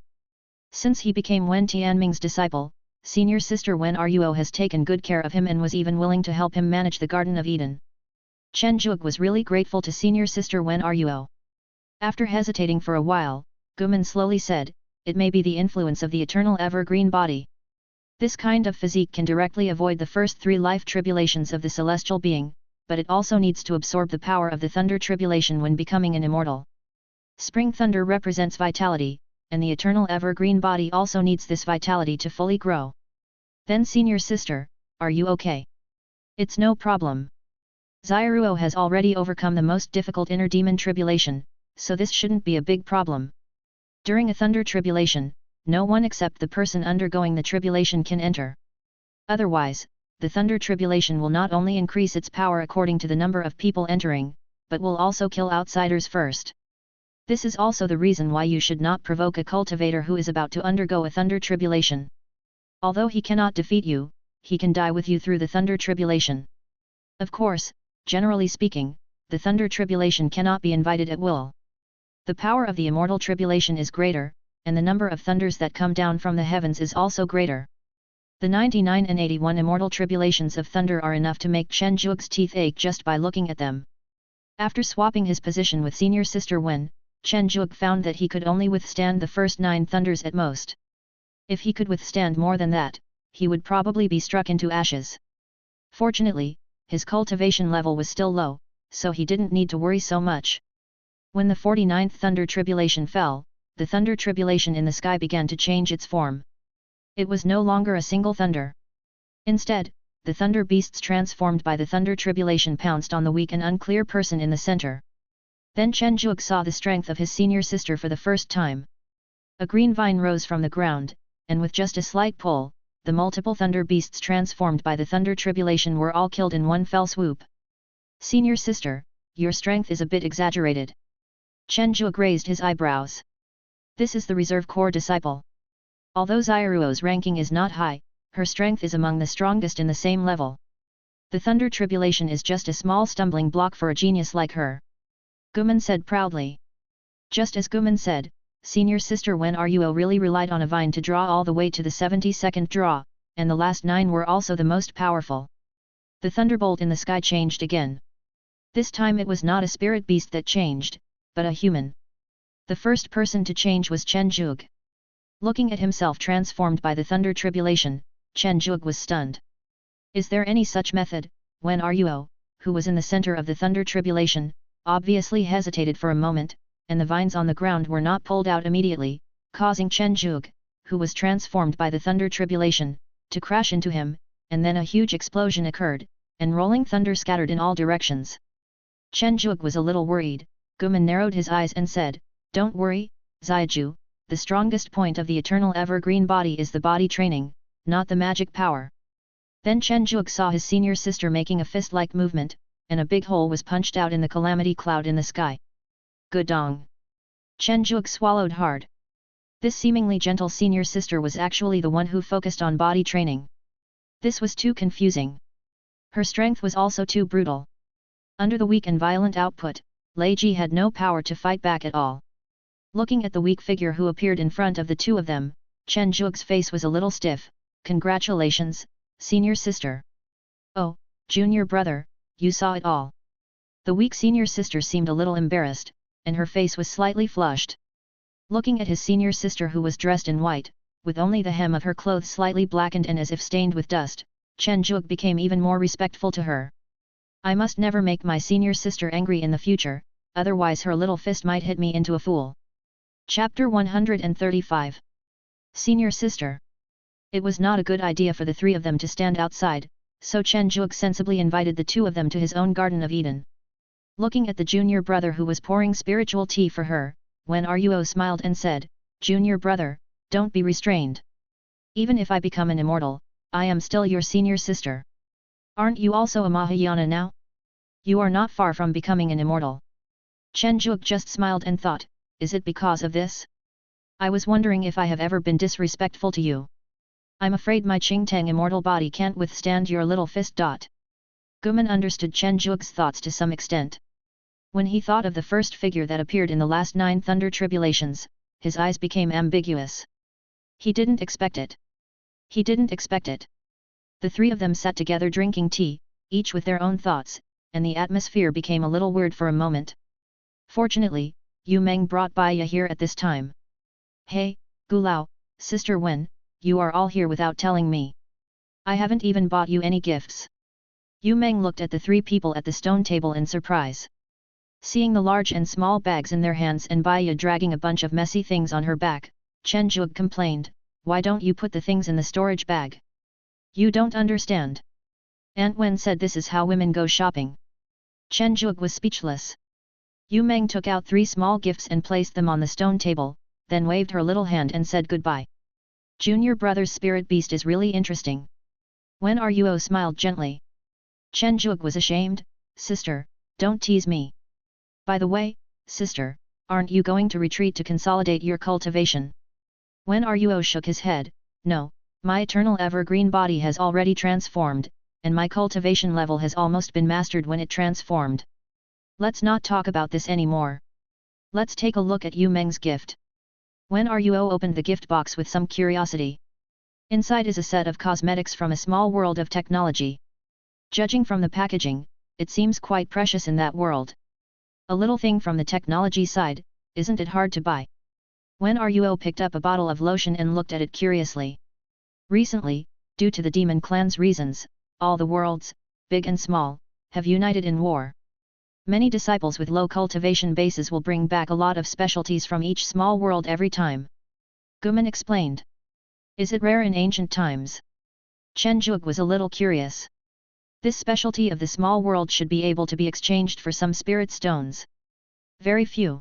Since he became Wen Tianming's disciple, senior sister Wen Ruo has taken good care of him and was even willing to help him manage the Garden of Eden. Chen Zhuge was really grateful to senior sister Wen Ruo. After hesitating for a while, Guman slowly said, it may be the influence of the eternal evergreen body. This kind of physique can directly avoid the first 3 life tribulations of the celestial being, but it also needs to absorb the power of the thunder tribulation when becoming an immortal. Spring thunder represents vitality, and the eternal evergreen body also needs this vitality to fully grow. Then senior sister, are you okay? It's no problem. Xiaoruo has already overcome the most difficult inner demon tribulation, so this shouldn't be a big problem. During a thunder tribulation, no one except the person undergoing the tribulation can enter. Otherwise, the thunder tribulation will not only increase its power according to the number of people entering, but will also kill outsiders first. This is also the reason why you should not provoke a cultivator who is about to undergo a thunder tribulation. Although he cannot defeat you, he can die with you through the thunder tribulation. Of course, generally speaking, the thunder tribulation cannot be invited at will. The power of the immortal tribulation is greater, and the number of thunders that come down from the heavens is also greater. The 99 and 81 immortal tribulations of thunder are enough to make Chen Zhuge's teeth ache just by looking at them. After swapping his position with senior sister Wen, Chen Zhuge found that he could only withstand the first 9 thunders at most. If he could withstand more than that, he would probably be struck into ashes. Fortunately, his cultivation level was still low, so he didn't need to worry so much. When the 49th thunder tribulation fell, the thunder tribulation in the sky began to change its form. It was no longer a single thunder. Instead, the thunder beasts transformed by the thunder tribulation pounced on the weak and unclear person in the center. Then Chen Zhuge saw the strength of his senior sister for the first time. A green vine rose from the ground, and with just a slight pull, the multiple thunder beasts transformed by the thunder tribulation were all killed in one fell swoop. Senior sister, your strength is a bit exaggerated. Chen Zhuge raised his eyebrows. This is the reserve corps disciple. Although Xiaoruo's ranking is not high, her strength is among the strongest in the same level. The thunder tribulation is just a small stumbling block for a genius like her. Guman said proudly. Just as Guman said, senior sister Wen Ruo really relied on a vine to draw all the way to the 72nd draw, and the last 9 were also the most powerful. The thunderbolt in the sky changed again. This time it was not a spirit beast that changed, but a human. The first person to change was Chen Zhuge. Looking at himself transformed by the thunder tribulation, Chen Zhuge was stunned. Is there any such method? Wen Ruo, who was in the center of the thunder tribulation, obviously hesitated for a moment, and the vines on the ground were not pulled out immediately, causing Chen Zhuge, who was transformed by the thunder tribulation, to crash into him, and then a huge explosion occurred, and rolling thunder scattered in all directions. Chen Zhuge was a little worried. Guman narrowed his eyes and said, "Don't worry, Xiaju, the strongest point of the eternal evergreen body is the body training, not the magic power." Then Chen Zhuge saw his senior sister making a fist-like movement, and a big hole was punched out in the calamity cloud in the sky. Gudong! Chen Zhuge swallowed hard. This seemingly gentle senior sister was actually the one who focused on body training. This was too confusing. Her strength was also too brutal. Under the weak and violent output, Lei Ji had no power to fight back at all. Looking at the weak figure who appeared in front of the two of them, Chen Zhuge's face was a little stiff. "Congratulations, senior sister." "Oh, junior brother, you saw it all." The weak senior sister seemed a little embarrassed, and her face was slightly flushed. Looking at his senior sister who was dressed in white, with only the hem of her clothes slightly blackened and as if stained with dust, Chen Zhuge became even more respectful to her. I must never make my senior sister angry in the future, otherwise her little fist might hit me into a fool. Chapter 135. Senior sister. It was not a good idea for the 3 of them to stand outside, so Chen Zhuge sensibly invited the 2 of them to his own Garden of Eden. Looking at the junior brother who was pouring spiritual tea for her, Wen Ruo smiled and said, "Junior brother, don't be restrained. Even if I become an immortal, I am still your senior sister. Aren't you also a Mahayana now? You are not far from becoming an immortal." Chen Zhuge just smiled and thought, is it because of this? I was wondering if I have ever been disrespectful to you. I'm afraid my Qingtang immortal body can't withstand your little fist. Guman understood Chen Zhuge's thoughts to some extent. When he thought of the first figure that appeared in the last 9 thunder tribulations, his eyes became ambiguous. He didn't expect it. He didn't expect it. The 3 of them sat together drinking tea, each with their own thoughts, and the atmosphere became a little weird for a moment. Fortunately, Yu Meng brought Baiya here at this time. "Hey, Gulao, Sister Wen, you are all here without telling me. I haven't even bought you any gifts." Yu Meng looked at the 3 people at the stone table in surprise. Seeing the large and small bags in their hands and Baya dragging a bunch of messy things on her back, Chen Zhuge complained, "Why don't you put the things in the storage bag? You don't understand." Aunt Wen said this is how women go shopping. Chen Zhuge was speechless. Yu Meng took out 3 small gifts and placed them on the stone table, then waved her little hand and said goodbye. Junior brother's spirit beast is really interesting. Wen Ruo smiled gently. Chen Zhuge was ashamed. "Sister, don't tease me. By the way, sister, aren't you going to retreat to consolidate your cultivation?" Wen Ruo shook his head. "No, my eternal evergreen body has already transformed, and my cultivation level has almost been mastered when it transformed. Let's not talk about this anymore. Let's take a look at Yu Meng's gift." Wen Ruo opened the gift box with some curiosity. Inside is a set of cosmetics from a small world of technology. Judging from the packaging, it seems quite precious in that world. A little thing from the technology side, isn't it hard to buy? Wen Ruo picked up a bottle of lotion and looked at it curiously. Recently, due to the demon clan's reasons, all the worlds, big and small, have united in war. Many disciples with low cultivation bases will bring back a lot of specialties from each small world every time. Guman explained. Is it rare in ancient times? Chen Zhuge was a little curious. This specialty of the small world should be able to be exchanged for some spirit stones. Very few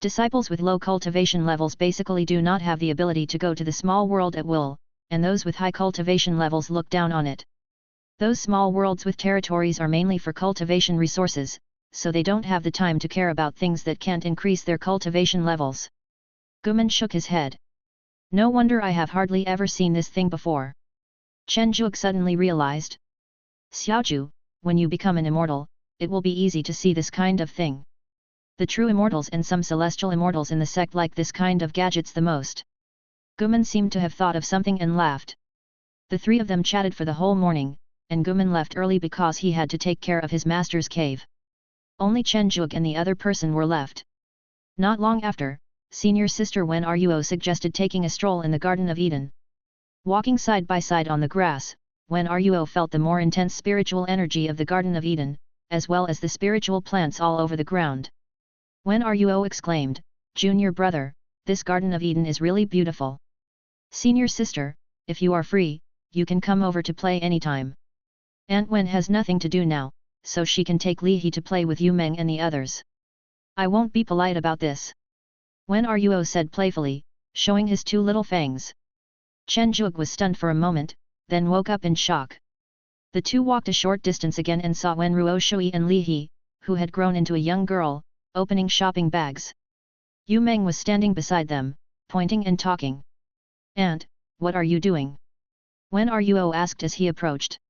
disciples with low cultivation levels basically do not have the ability to go to the small world at will, and those with high cultivation levels look down on it. Those small worlds with territories are mainly for cultivation resources, so they don't have the time to care about things that can't increase their cultivation levels. Guman shook his head. No wonder I have hardly ever seen this thing before. Chen Zhuge suddenly realized. Xiaozhu, when you become an immortal, it will be easy to see this kind of thing. The true immortals and some celestial immortals in the sect like this kind of gadgets the most. Guman seemed to have thought of something and laughed. The 3 of them chatted for the whole morning, and Guman left early because he had to take care of his master's cave. Only Chen Zhuge and the other person were left. Not long after, senior sister Wen Ruo suggested taking a stroll in the Garden of Eden. Walking side by side on the grass, Wen Ruo felt the more intense spiritual energy of the Garden of Eden, as well as the spiritual plants all over the ground. Wen Ruo exclaimed, "Junior brother, this Garden of Eden is really beautiful. Senior sister, if you are free, you can come over to play anytime. Aunt Wen has nothing to do now, so she can take Li He to play with Yu Meng and the others. I won't be polite about this." Wen Ruo said playfully, showing his 2 little fangs. Chen Zhuge was stunned for a moment, then woke up in shock. The 2 walked a short distance again and saw Wen Ruo Shui and Li He, who had grown into a young girl, opening shopping bags. Yu Meng was standing beside them, pointing and talking. "Aunt, what are you doing?" Wen Ruo asked as he approached.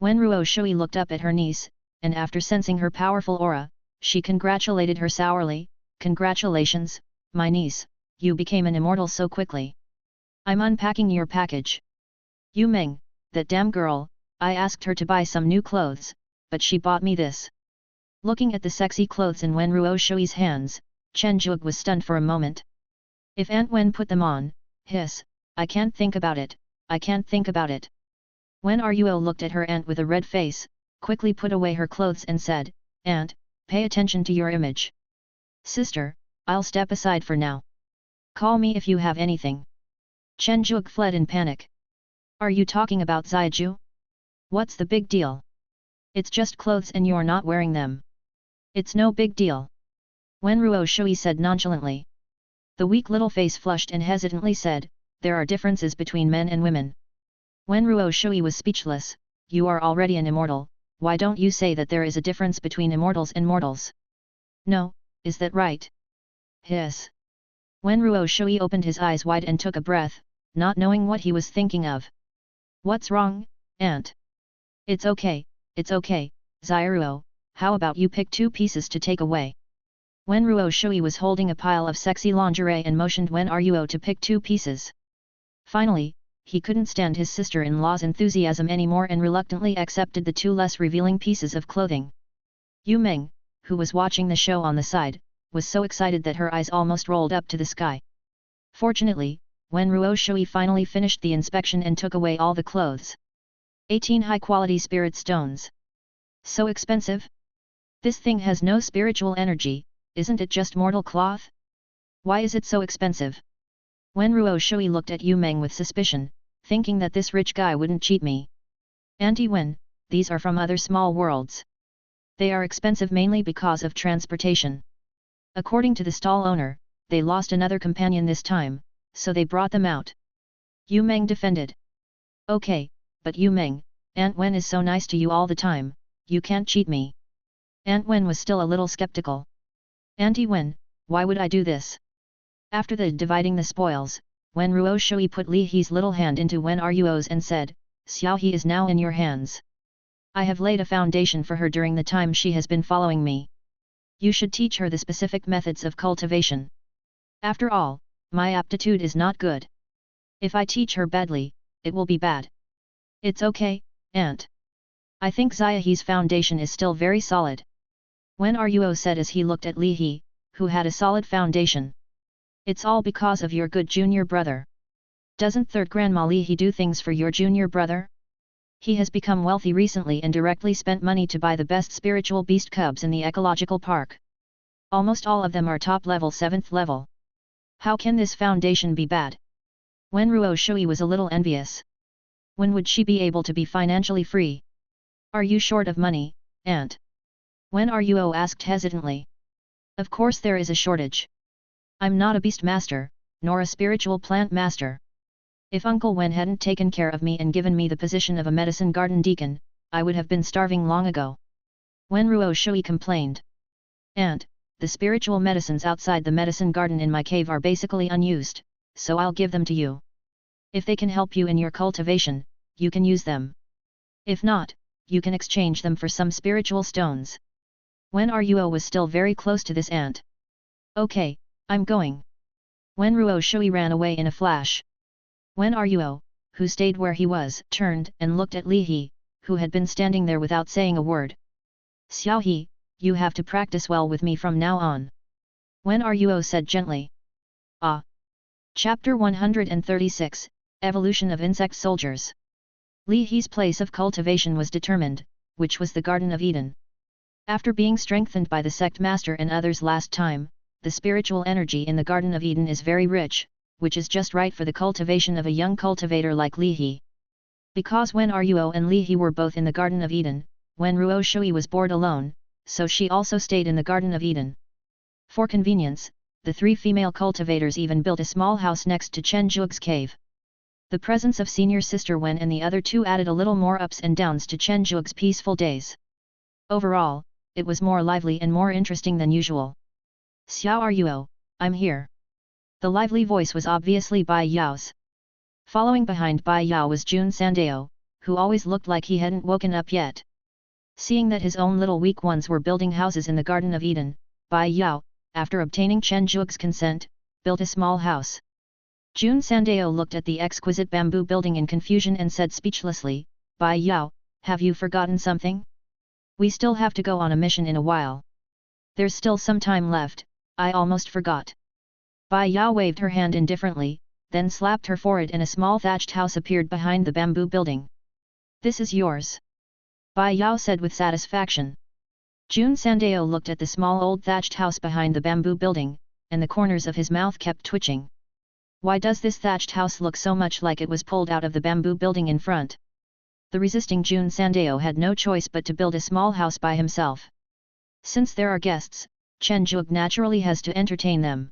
Wen Ruo Shui looked up at her niece, and after sensing her powerful aura, she congratulated her sourly, "Congratulations, my niece, you became an immortal so quickly. I'm unpacking your package." "Yu Meng, that damn girl, I asked her to buy some new clothes, but she bought me this." Looking at the sexy clothes in Wen Ruo Shui's hands, Chen Zhuge was stunned for a moment. If Aunt Wen put them on, hiss, I can't think about it, I can't think about it. Wen Ruo looked at her aunt with a red face, quickly put away her clothes and said, "Aunt, pay attention to your image." "Sister, I'll step aside for now. Call me if you have anything." Chen Zhuge fled in panic. "Are you talking about Zaiju? What's the big deal? It's just clothes and you're not wearing them. It's no big deal." Wen Ruo Shui said nonchalantly. The weak little face flushed and hesitantly said, "There are differences between men and women." Wen Ruo Shui was speechless. "You are already an immortal, why don't you say that there is a difference between immortals and mortals?" "No, is that right?" "Hiss." Wen Ruo Shui opened his eyes wide and took a breath, not knowing what he was thinking of. "What's wrong, aunt?" It's okay, Zairuo, how about you pick 2 pieces to take away?" Wen Ruo Shui was holding a pile of sexy lingerie and motioned Wen Ruo to pick 2 pieces. Finally, he couldn't stand his sister-in-law's enthusiasm anymore and reluctantly accepted the 2 less revealing pieces of clothing. Yu Meng, who was watching the show on the side, was so excited that her eyes almost rolled up to the sky. Fortunately, Wen Ruo Shui finally finished the inspection and took away all the clothes. 18 high-quality spirit stones. So expensive? This thing has no spiritual energy, isn't it just mortal cloth? Why is it so expensive? Wen Ruo Shui looked at Yu Meng with suspicion, thinking that this rich guy wouldn't cheat me. Auntie Wen, these are from other small worlds. They are expensive mainly because of transportation. According to the stall owner, they lost another companion this time, so they brought them out. Yu Meng defended. Okay, but Yu Meng, Aunt Wen is so nice to you all the time, you can't cheat me. Aunt Wen was still a little skeptical. Auntie Wen, why would I do this? After the dividing the spoils, Wen Ruo Shui put Li He's little hand into Wen Ruo's and said, Xiao He is now in your hands. I have laid a foundation for her during the time she has been following me. You should teach her the specific methods of cultivation. After all, my aptitude is not good. If I teach her badly, it will be bad. It's okay, Aunt. I think Xia He's foundation is still very solid. Wen Ruo said as he looked at Li He, who had a solid foundation. It's all because of your good junior brother. Doesn't third grandma Li He do things for your junior brother? He has become wealthy recently and directly spent money to buy the best spiritual beast cubs in the ecological park. Almost all of them are top level 7th level. How can this foundation be bad? Wen Ruo Shui was a little envious. When would she be able to be financially free? Are you short of money, Aunt? Wen Ruo asked hesitantly. Of course there is a shortage. I'm not a beast master, nor a spiritual plant master. If Uncle Wen hadn't taken care of me and given me the position of a medicine garden deacon, I would have been starving long ago. Wen Ruo Shui complained. And, the spiritual medicines outside the medicine garden in my cave are basically unused, so I'll give them to you. If they can help you in your cultivation, you can use them. If not, you can exchange them for some spiritual stones. Wen Ruo was still very close to this aunt. Okay, I'm going. Wen Ruo Shui ran away in a flash. Wen Ruo, who stayed where he was, turned and looked at Li He, who had been standing there without saying a word. Xiao He, you have to practice well with me from now on. Wen Ruo said gently. Ah. Chapter 136, Evolution of Insect Soldiers. Li He's place of cultivation was determined, which was the Garden of Eden. After being strengthened by the sect master and others last time, the spiritual energy in the Garden of Eden is very rich, which is just right for the cultivation of a young cultivator like Li He. Because Wen Ruo and Li He were both in the Garden of Eden, Wen Ruo Shui was bored alone, so she also stayed in the Garden of Eden. For convenience, the three female cultivators even built a small house next to Chen Zhuge's cave. The presence of senior sister Wen and the other two added a little more ups and downs to Chen Zhuge's peaceful days. Overall, it was more lively and more interesting than usual. Xiao Ruo, I'm here. The lively voice was obviously Bai Yao's. Following behind Bai Yao was Jun Sandao, who always looked like he hadn't woken up yet. Seeing that his own little weak ones were building houses in the Garden of Eden, Bai Yao, after obtaining Chen Zhuge's consent, built a small house. Jun Sandao looked at the exquisite bamboo building in confusion and said speechlessly, Bai Yao, have you forgotten something? We still have to go on a mission in a while. There's still some time left, I almost forgot. Bai Yao waved her hand indifferently, then slapped her forehead and a small thatched house appeared behind the bamboo building. This is yours. Bai Yao said with satisfaction. Jun Sandao looked at the small old thatched house behind the bamboo building, and the corners of his mouth kept twitching. Why does this thatched house look so much like it was pulled out of the bamboo building in front? The resisting Jun Sandao had no choice but to build a small house by himself. Since there are guests, Chen Zhuge naturally has to entertain them.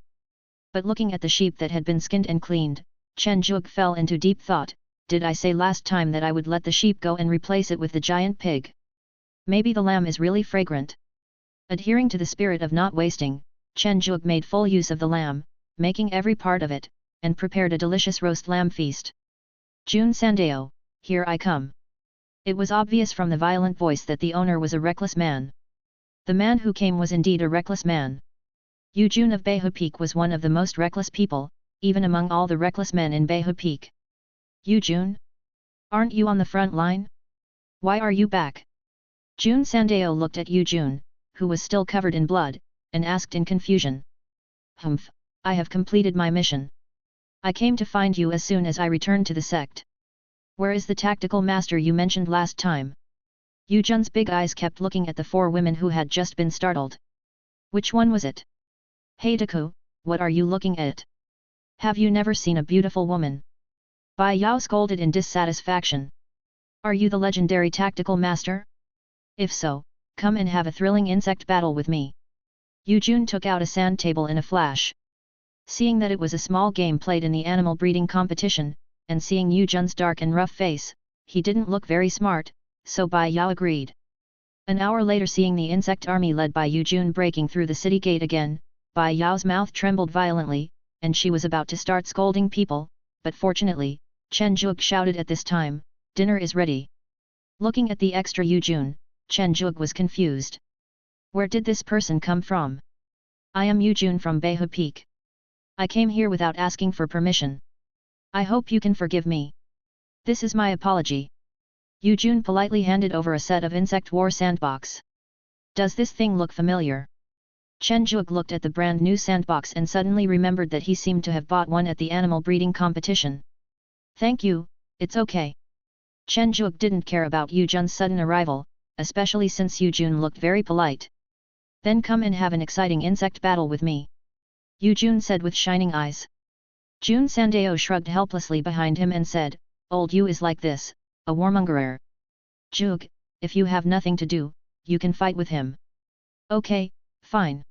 But looking at the sheep that had been skinned and cleaned, Chen Zhuge fell into deep thought. Did I say last time that I would let the sheep go and replace it with the giant pig? Maybe the lamb is really fragrant. Adhering to the spirit of not wasting, Chen Zhuge made full use of the lamb, making every part of it, and prepared a delicious roast lamb feast. Jun Sandao, here I come. It was obvious from the violent voice that the owner was a reckless man. The man who came was indeed a reckless man. Yu Jun of Beihu Peak was one of the most reckless people, even among all the reckless men in Beihu Peak. Yu Jun? Aren't you on the front line? Why are you back? Jun Sandao looked at Yu Jun, who was still covered in blood, and asked in confusion. Humph, I have completed my mission. I came to find you as soon as I returned to the sect. Where is the tactical master you mentioned last time? Yu Jun's big eyes kept looking at the four women who had just been startled. Which one was it? Hey Deku, what are you looking at? Have you never seen a beautiful woman? Bai Yao scolded in dissatisfaction. Are you the legendary tactical master? If so, come and have a thrilling insect battle with me. Yu Jun took out a sand table in a flash. Seeing that it was a small game played in the animal breeding competition, and seeing Yu Jun's dark and rough face, he didn't look very smart, so Bai Yao agreed. An hour later, seeing the insect army led by Yu Jun breaking through the city gate again, Bai Yao's mouth trembled violently, and she was about to start scolding people, but fortunately, Chen Zhuge shouted at this time, "Dinner is ready." Looking at the extra Yu Jun, Chen Zhuge was confused. Where did this person come from? I am Yu Jun from Beihu Peak. I came here without asking for permission. I hope you can forgive me. This is my apology. Yu Jun politely handed over a set of insect war sandbox. Does this thing look familiar? Chen Zhuge looked at the brand new sandbox and suddenly remembered that he seemed to have bought one at the animal breeding competition. Thank you, it's okay. Chen Zhuge didn't care about Yu Jun's sudden arrival, especially since Yu Jun looked very polite. Then come and have an exciting insect battle with me. Yu Jun said with shining eyes. Jun Sandao shrugged helplessly behind him and said, Old Yu is like this, a warmongerer. Zhuge, if you have nothing to do, you can fight with him. Okay, fine.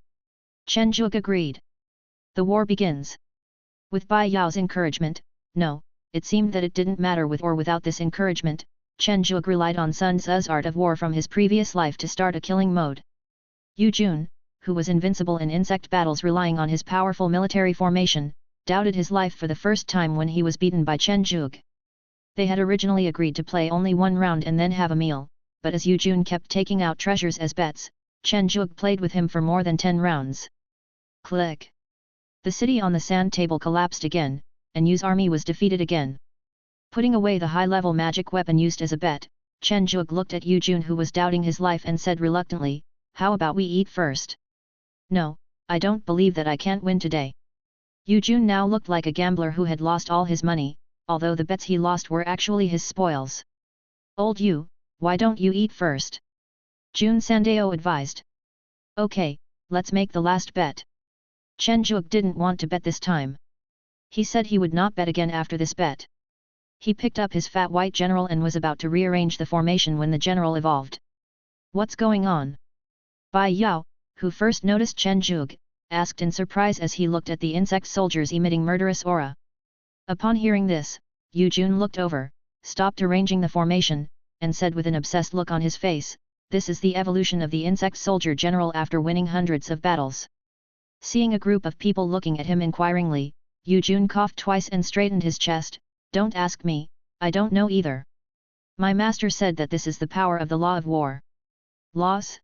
Chen Zhuge agreed. The war begins. With Bai Yao's encouragement, no, it seemed that it didn't matter with or without this encouragement, Chen Zhuge relied on Sun Tzu's art of war from his previous life to start a killing mode. Yu Jun, who was invincible in insect battles relying on his powerful military formation, doubted his life for the first time when he was beaten by Chen Zhuge. They had originally agreed to play only one round and then have a meal, but as Yu Jun kept taking out treasures as bets, Chen Zhuge played with him for more than 10 rounds. Click! The city on the sand table collapsed again, and Yu's army was defeated again. Putting away the high-level magic weapon used as a bet, Chen Zhuge looked at Yu Jun, who was doubting his life, and said reluctantly, "How about we eat first?" "No, I don't believe that I can't win today." Yu Jun now looked like a gambler who had lost all his money, although the bets he lost were actually his spoils. "Old Yu, why don't you eat first?" Jun Sandao advised. "Okay, let's make the last bet." Chen Zhuge didn't want to bet this time. He said he would not bet again after this bet. He picked up his fat white general and was about to rearrange the formation when the general evolved. "What's going on?" Bai Yao, who first noticed Chen Zhuge, asked in surprise as he looked at the insect soldiers emitting murderous aura. Upon hearing this, Yu Jun looked over, stopped arranging the formation, and said with an obsessed look on his face, "This is the evolution of the insect soldier general after winning hundreds of battles." Seeing a group of people looking at him inquiringly, Yu Jun coughed twice and straightened his chest. "Don't ask me, I don't know either. My master said that this is the power of the law of war." Laws?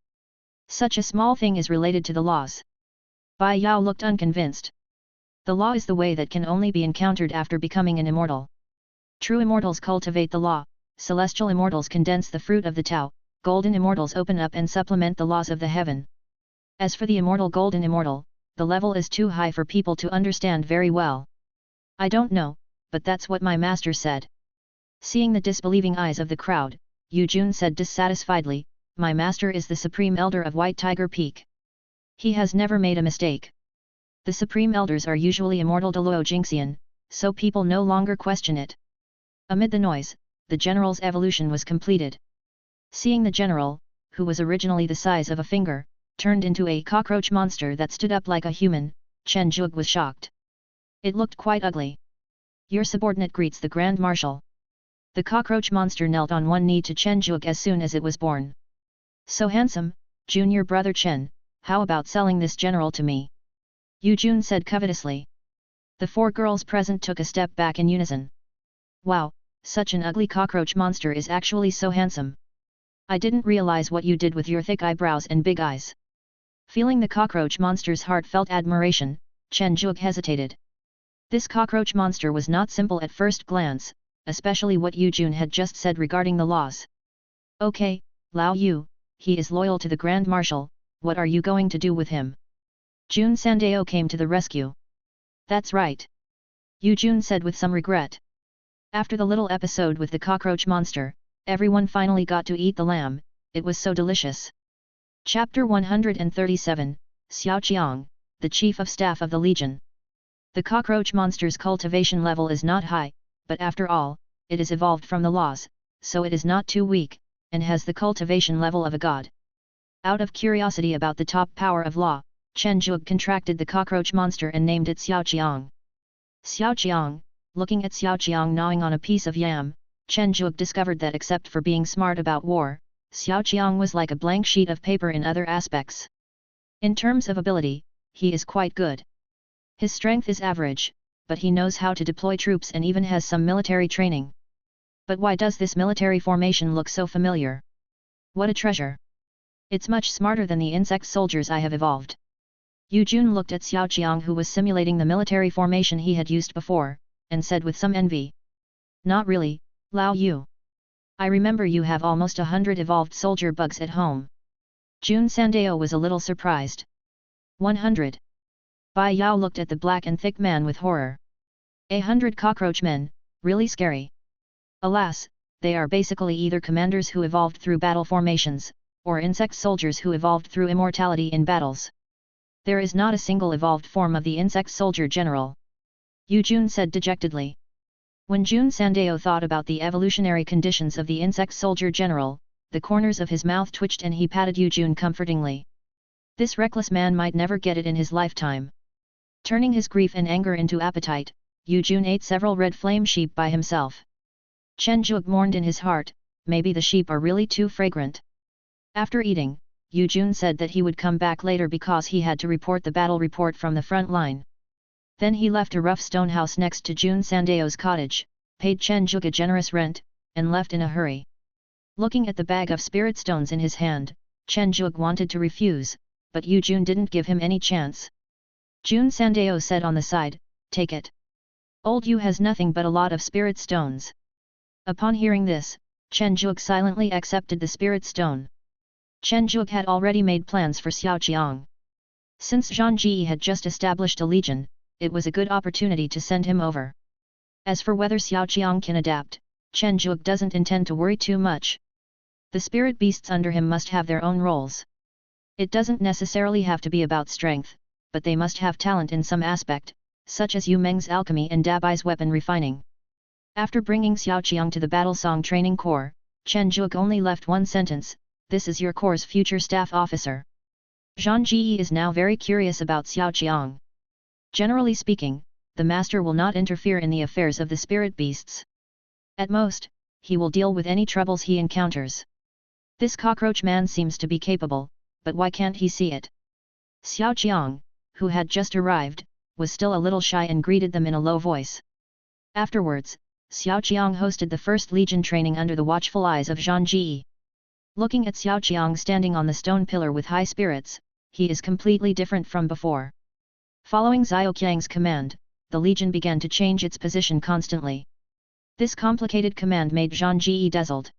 Such a small thing is related to the laws. Bai Yao looked unconvinced. The law is the way that can only be encountered after becoming an immortal. True immortals cultivate the law, celestial immortals condense the fruit of the Tao, golden immortals open up and supplement the laws of the heaven. As for the immortal golden immortal, the level is too high for people to understand very well. I don't know, but that's what my master said. Seeing the disbelieving eyes of the crowd, Yu Jun said dissatisfiedly, "My master is the Supreme Elder of White Tiger Peak. He has never made a mistake. The Supreme Elders are usually immortal Deluo Jingxian, so people no longer question it." Amid the noise, the general's evolution was completed. Seeing the general, who was originally the size of a finger, turned into a cockroach monster that stood up like a human, Chen Zhuge was shocked. It looked quite ugly. "Your subordinate greets the Grand Marshal." The cockroach monster knelt on one knee to Chen Zhuge as soon as it was born. "So handsome, junior brother Chen, how about selling this general to me?" Yu Jun said covetously. The four girls present took a step back in unison. "Wow, such an ugly cockroach monster is actually so handsome. I didn't realize what you did with your thick eyebrows and big eyes." Feeling the cockroach monster's heartfelt admiration, Chen Zhuge hesitated. This cockroach monster was not simple at first glance, especially what Yu Jun had just said regarding the laws. "Okay, Lao Yu, he is loyal to the Grand Marshal, what are you going to do with him?" Jun Sandao came to the rescue. "That's right." Yu Jun said with some regret. After the little episode with the cockroach monster, everyone finally got to eat the lamb, it was so delicious. Chapter 137, Xiaoqiang, the Chief of Staff of the Legion. The cockroach monster's cultivation level is not high, but after all, it is evolved from the laws, so it is not too weak, and has the cultivation level of a god. Out of curiosity about the top power of law, Chen Zhuge contracted the cockroach monster and named it Xiaoqiang. Xiaoqiang, looking at Xiaoqiang gnawing on a piece of yam, Chen Zhuge discovered that except for being smart about war, Xiaoqiang was like a blank sheet of paper in other aspects. In terms of ability, he is quite good. His strength is average, but he knows how to deploy troops and even has some military training. But why does this military formation look so familiar? What a treasure! It's much smarter than the insect soldiers I have evolved. Yu Jun looked at Xiaoqiang, who was simulating the military formation he had used before, and said with some envy. Not really, Lao Yu. I remember you have almost 100 evolved soldier bugs at home. Jun Sandao was a little surprised. 100. Bai Yao looked at the black and thick man with horror. 100 cockroach men, really scary. Alas, they are basically either commanders who evolved through battle formations, or insect soldiers who evolved through immortality in battles. There is not a single evolved form of the insect soldier general. Yu Jun said dejectedly. When Jun Sandao thought about the evolutionary conditions of the insect soldier general, the corners of his mouth twitched and he patted Yu Jun comfortingly. This reckless man might never get it in his lifetime. Turning his grief and anger into appetite, Yu Jun ate several red flame sheep by himself. Chen Zhuge mourned in his heart, maybe the sheep are really too fragrant. After eating, Yu Jun said that he would come back later because he had to report the battle report from the front line. Then he left a rough stone house next to Jun Sandao's cottage, paid Chen Zhuge a generous rent, and left in a hurry. Looking at the bag of spirit stones in his hand, Chen Zhuge wanted to refuse, but Yu Jun didn't give him any chance. Jun Sandao said on the side, take it. Old Yu has nothing but a lot of spirit stones. Upon hearing this, Chen Zhuge silently accepted the spirit stone. Chen Zhuge had already made plans for Xiaoqiang. Since Zhang Ji had just established a legion, it was a good opportunity to send him over. As for whether Xiaoqiang can adapt, Chen Zhuge doesn't intend to worry too much. The spirit beasts under him must have their own roles. It doesn't necessarily have to be about strength, but they must have talent in some aspect, such as Yu Meng's alchemy and Dabai's weapon refining. After bringing Xiaoqiang to the Battle Song Training Corps, Chen Zhuge only left one sentence, this is your corps' future staff officer. Zhang Ji is now very curious about Xiaoqiang. Generally speaking, the master will not interfere in the affairs of the spirit beasts. At most, he will deal with any troubles he encounters. This cockroach man seems to be capable, but why can't he see it? Xiaoqiang, who had just arrived, was still a little shy and greeted them in a low voice. Afterwards, Xiaoqiang hosted the first legion training under the watchful eyes of Zhang Ji. Looking at Xiaoqiang standing on the stone pillar with high spirits, he is completely different from before. Following Xiaoqiang's command, the legion began to change its position constantly. This complicated command made Zhang Ji dazzled.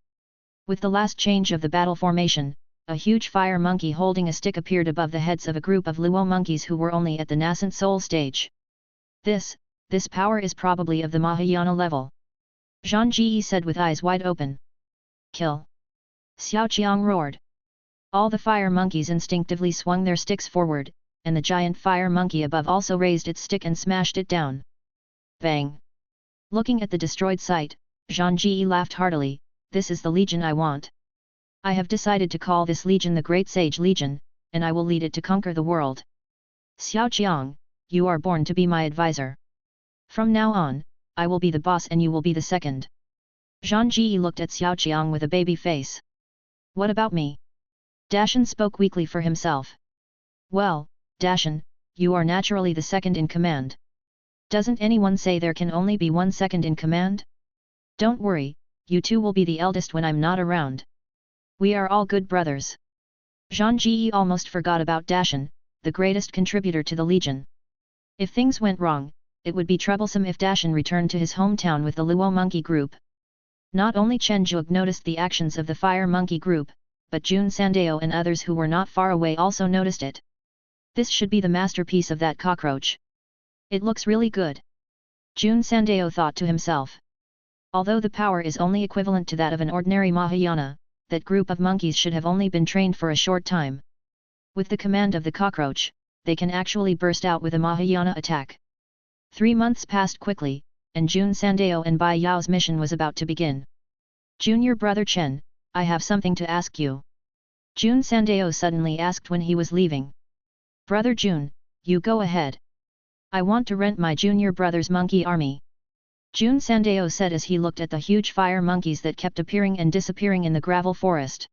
With the last change of the battle formation, a huge fire monkey holding a stick appeared above the heads of a group of Luo monkeys who were only at the nascent soul stage. This power is probably of the Mahayana level. Zhang Ji said with eyes wide open. Kill! Xiaoqiang roared. All the fire monkeys instinctively swung their sticks forward, and the giant fire monkey above also raised its stick and smashed it down. Bang! Looking at the destroyed site, Zhang Ji laughed heartily, this is the legion I want. I have decided to call this legion the Great Sage Legion, and I will lead it to conquer the world. Xiaoqiang, you are born to be my advisor. From now on, I will be the boss and you will be the second. Zhang Ji looked at Xiaoqiang with a baby face. What about me? Dashan spoke weakly for himself. Well, Dashan, you are naturally the second in command. Doesn't anyone say there can only be one second in command? Don't worry, you two will be the eldest when I'm not around. We are all good brothers. Zhang Ji almost forgot about Dashan, the greatest contributor to the legion. If things went wrong, it would be troublesome if Dashan returned to his hometown with the Luo monkey group. Not only Chen Zhuge noticed the actions of the fire monkey group, but Jun Sandao and others who were not far away also noticed it. This should be the masterpiece of that cockroach. It looks really good. Jun Sandao thought to himself. Although the power is only equivalent to that of an ordinary Mahayana, that group of monkeys should have only been trained for a short time. With the command of the cockroach, they can actually burst out with a Mahayana attack. 3 months passed quickly, and Jun Sandeo and Bai Yao's mission was about to begin. Junior brother Chen, I have something to ask you. Jun Sandeo suddenly asked when he was leaving. Brother Jun, you go ahead. I want to rent my junior brother's monkey army. Jun Sandeo said as he looked at the huge fire monkeys that kept appearing and disappearing in the gravel forest.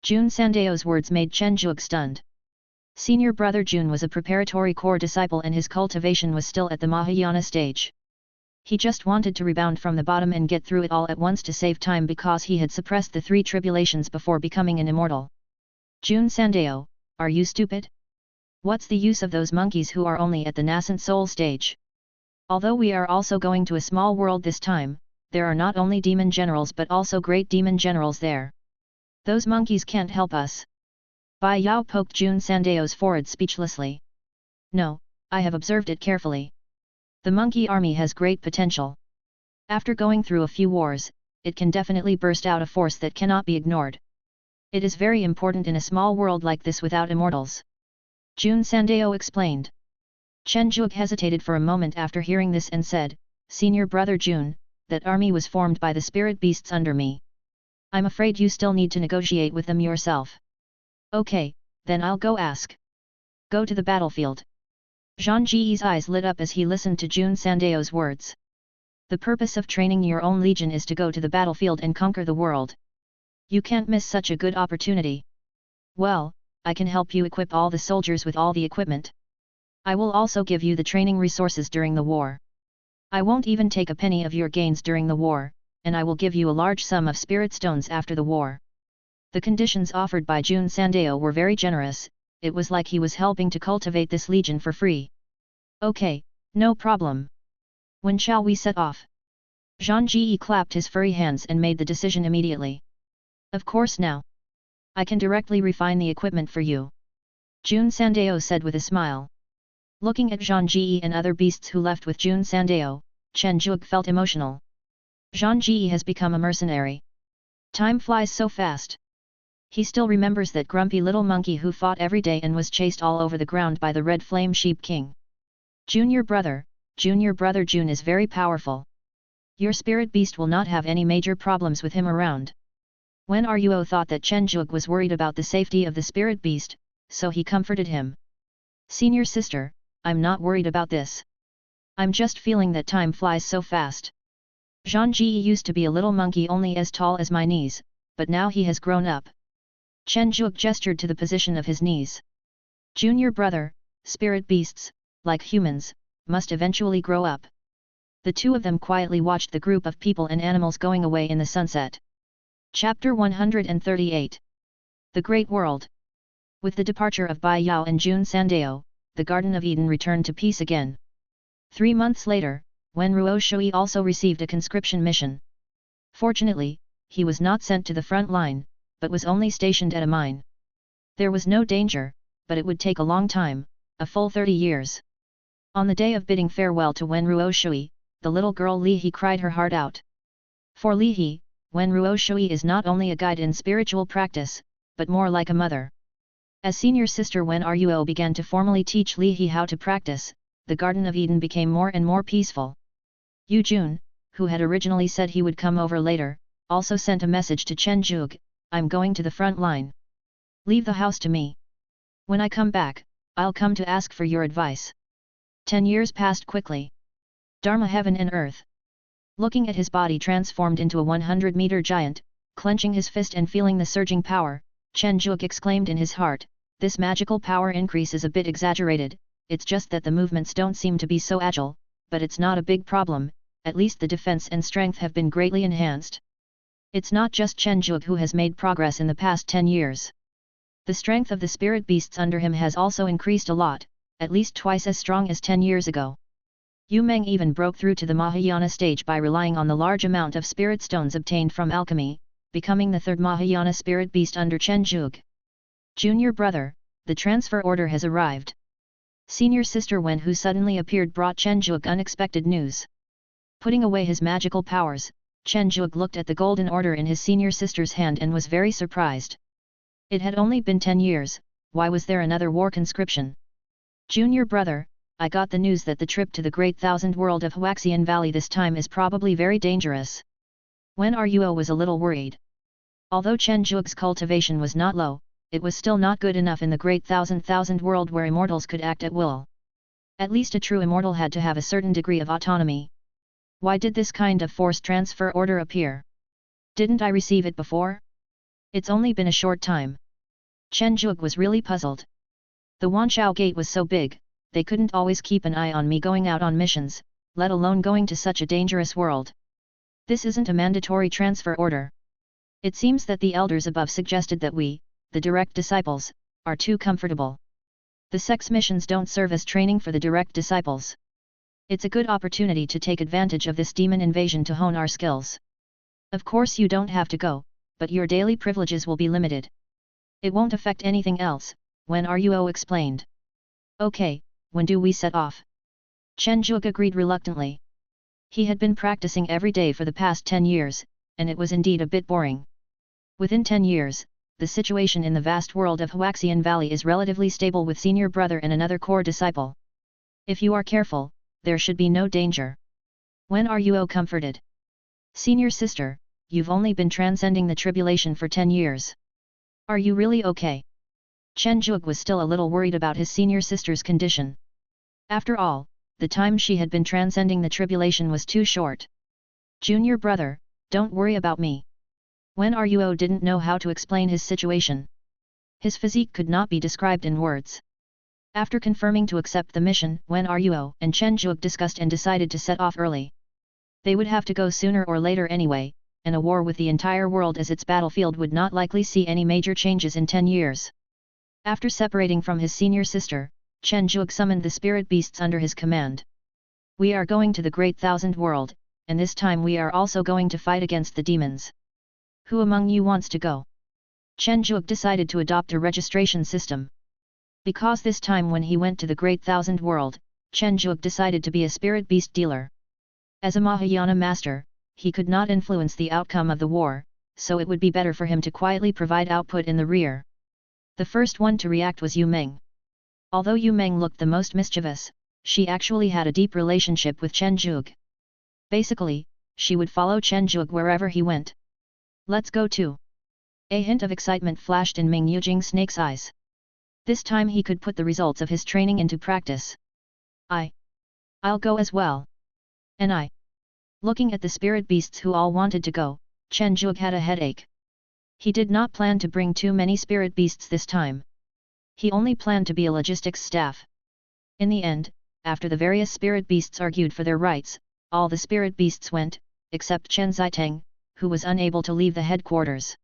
Jun Sandeo's words made Chen Juke stunned. Senior brother Jun was a preparatory core disciple and his cultivation was still at the Mahayana stage. He just wanted to rebound from the bottom and get through it all at once to save time because he had suppressed the 3 tribulations before becoming an immortal. Jun Sandeo, are you stupid? What's the use of those monkeys who are only at the nascent soul stage? Although we are also going to a small world this time, there are not only demon generals but also great demon generals there. Those monkeys can't help us. Bai Yao poked Jun Sandeo's forehead speechlessly. No, I have observed it carefully. The monkey army has great potential. After going through a few wars, it can definitely burst out a force that cannot be ignored. It is very important in a small world like this without immortals. Jun Sandeo explained. Chen Juke hesitated for a moment after hearing this and said, Senior brother Jun, that army was formed by the spirit beasts under me. I'm afraid you still need to negotiate with them yourself. Okay, then I'll go ask. Go to the battlefield. Zhang Ji's eyes lit up as he listened to Jun Sandeo's words. The purpose of training your own legion is to go to the battlefield and conquer the world. You can't miss such a good opportunity. Well, I can help you equip all the soldiers with all the equipment. I will also give you the training resources during the war. I won't even take a penny of your gains during the war, and I will give you a large sum of spirit stones after the war. The conditions offered by Jun Sandeo were very generous, it was like he was helping to cultivate this legion for free. Okay, no problem. When shall we set off? Zhang Ji clapped his furry hands and made the decision immediately. Of course now. I can directly refine the equipment for you. Jun Sandeo said with a smile. Looking at Zhang Ji and other beasts who left with Jun Sandeo, Chen Juke felt emotional. Zhang Ji has become a mercenary. Time flies so fast. He still remembers that grumpy little monkey who fought every day and was chased all over the ground by the Red Flame Sheep King. Junior brother Jun is very powerful. Your spirit beast will not have any major problems with him around. Wen Ruo thought that Chen Juke was worried about the safety of the spirit beast, so he comforted him. Senior sister, I'm not worried about this. I'm just feeling that time flies so fast. Zhang Ji used to be a little monkey only as tall as my knees, but now he has grown up. Chen Juke gestured to the position of his knees. Junior brother, spirit beasts, like humans, must eventually grow up. The two of them quietly watched the group of people and animals going away in the sunset. Chapter 138. The Great World. With the departure of Bai Yao and Jun Sandeo, the Garden of Eden returned to peace again. 3 months later, Wen Ruo Shui also received a conscription mission. Fortunately, he was not sent to the front line, but was only stationed at a mine. There was no danger, but it would take a long time, a full 30 years. On the day of bidding farewell to Wen Ruo Shui, the little girl Li He cried her heart out. For Li He, Wen Ruo Shui is not only a guide in spiritual practice, but more like a mother. As senior sister Wen Ruo began to formally teach Li He how to practice, the Garden of Eden became more and more peaceful. Yu Jun, who had originally said he would come over later, also sent a message to Chen Juke, I'm going to the front line. Leave the house to me. When I come back, I'll come to ask for your advice. 10 years passed quickly. Dharma heaven and earth. Looking at his body transformed into a 100-meter giant, clenching his fist and feeling the surging power, Chen Juke exclaimed in his heart, this magical power increase is a bit exaggerated, it's just that the movements don't seem to be so agile, but it's not a big problem, at least the defense and strength have been greatly enhanced. It's not just Chen Juke who has made progress in the past 10 years. The strength of the spirit beasts under him has also increased a lot, at least twice as strong as 10 years ago. Yu Meng even broke through to the Mahayana stage by relying on the large amount of spirit stones obtained from alchemy, becoming the third Mahayana spirit beast under Chen Juke. Junior brother, the transfer order has arrived. Senior sister Wen who suddenly appeared brought Chen Juke unexpected news. Putting away his magical powers, Chen Zhuge looked at the golden order in his senior sister's hand and was very surprised. It had only been 10 years, why was there another war conscription? Junior brother, I got the news that the trip to the great thousand world of Huaxian Valley this time is probably very dangerous. Wen Ruo was a little worried. Although Chen Zhuge's cultivation was not low, it was still not good enough in the great thousand world where immortals could act at will. At least a true immortal had to have a certain degree of autonomy. Why did this kind of force transfer order appear? Didn't I receive it before? It's only been a short time. Chen Zhuge was really puzzled. The Wanshao gate was so big, they couldn't always keep an eye on me going out on missions, let alone going to such a dangerous world. This isn't a mandatory transfer order. It seems that the elders above suggested that we, the direct disciples, are too comfortable. The sex missions don't serve as training for the direct disciples. It's a good opportunity to take advantage of this demon invasion to hone our skills. Of course you don't have to go, but your daily privileges will be limited. It won't affect anything else, Wen Ruo explained. Okay, when do we set off? Chen Zhuge agreed reluctantly. He had been practicing every day for the past 10 years, and it was indeed a bit boring. Within 10 years, the situation in the vast world of Huaxian Valley is relatively stable with senior brother and another core disciple. If you are careful, there should be no danger. Wen Ruo comforted. Senior sister, you've only been transcending the tribulation for 10 years. Are you really okay? Chen Zhuge was still a little worried about his senior sister's condition. After all, the time she had been transcending the tribulation was too short. Junior brother, don't worry about me. Wen Ruo didn't know how to explain his situation. His physique could not be described in words. After confirming to accept the mission, Wen Ruo and Chen Zhuge discussed and decided to set off early. They would have to go sooner or later anyway, and a war with the entire world as its battlefield would not likely see any major changes in 10 years. After separating from his senior sister, Chen Zhuge summoned the spirit beasts under his command. We are going to the great thousand world, and this time we are also going to fight against the demons. Who among you wants to go? Chen Zhuge decided to adopt a registration system. Because this time when he went to the great thousand world, Chen Zhuge decided to be a spirit beast dealer. As a Mahayana master, he could not influence the outcome of the war, so it would be better for him to quietly provide output in the rear. The first one to react was Yu Meng. Although Yu Meng looked the most mischievous, she actually had a deep relationship with Chen Zhuge. Basically, she would follow Chen Zhuge wherever he went. Let's go too. A hint of excitement flashed in Ming Yujing Snake's eyes. This time he could put the results of his training into practice. I'll go as well. And I. Looking at the spirit beasts who all wanted to go, Chen Zhuge had a headache. He did not plan to bring too many spirit beasts this time. He only planned to be a logistics staff. In the end, after the various spirit beasts argued for their rights, all the spirit beasts went, except Chen Ziteng, who was unable to leave the headquarters.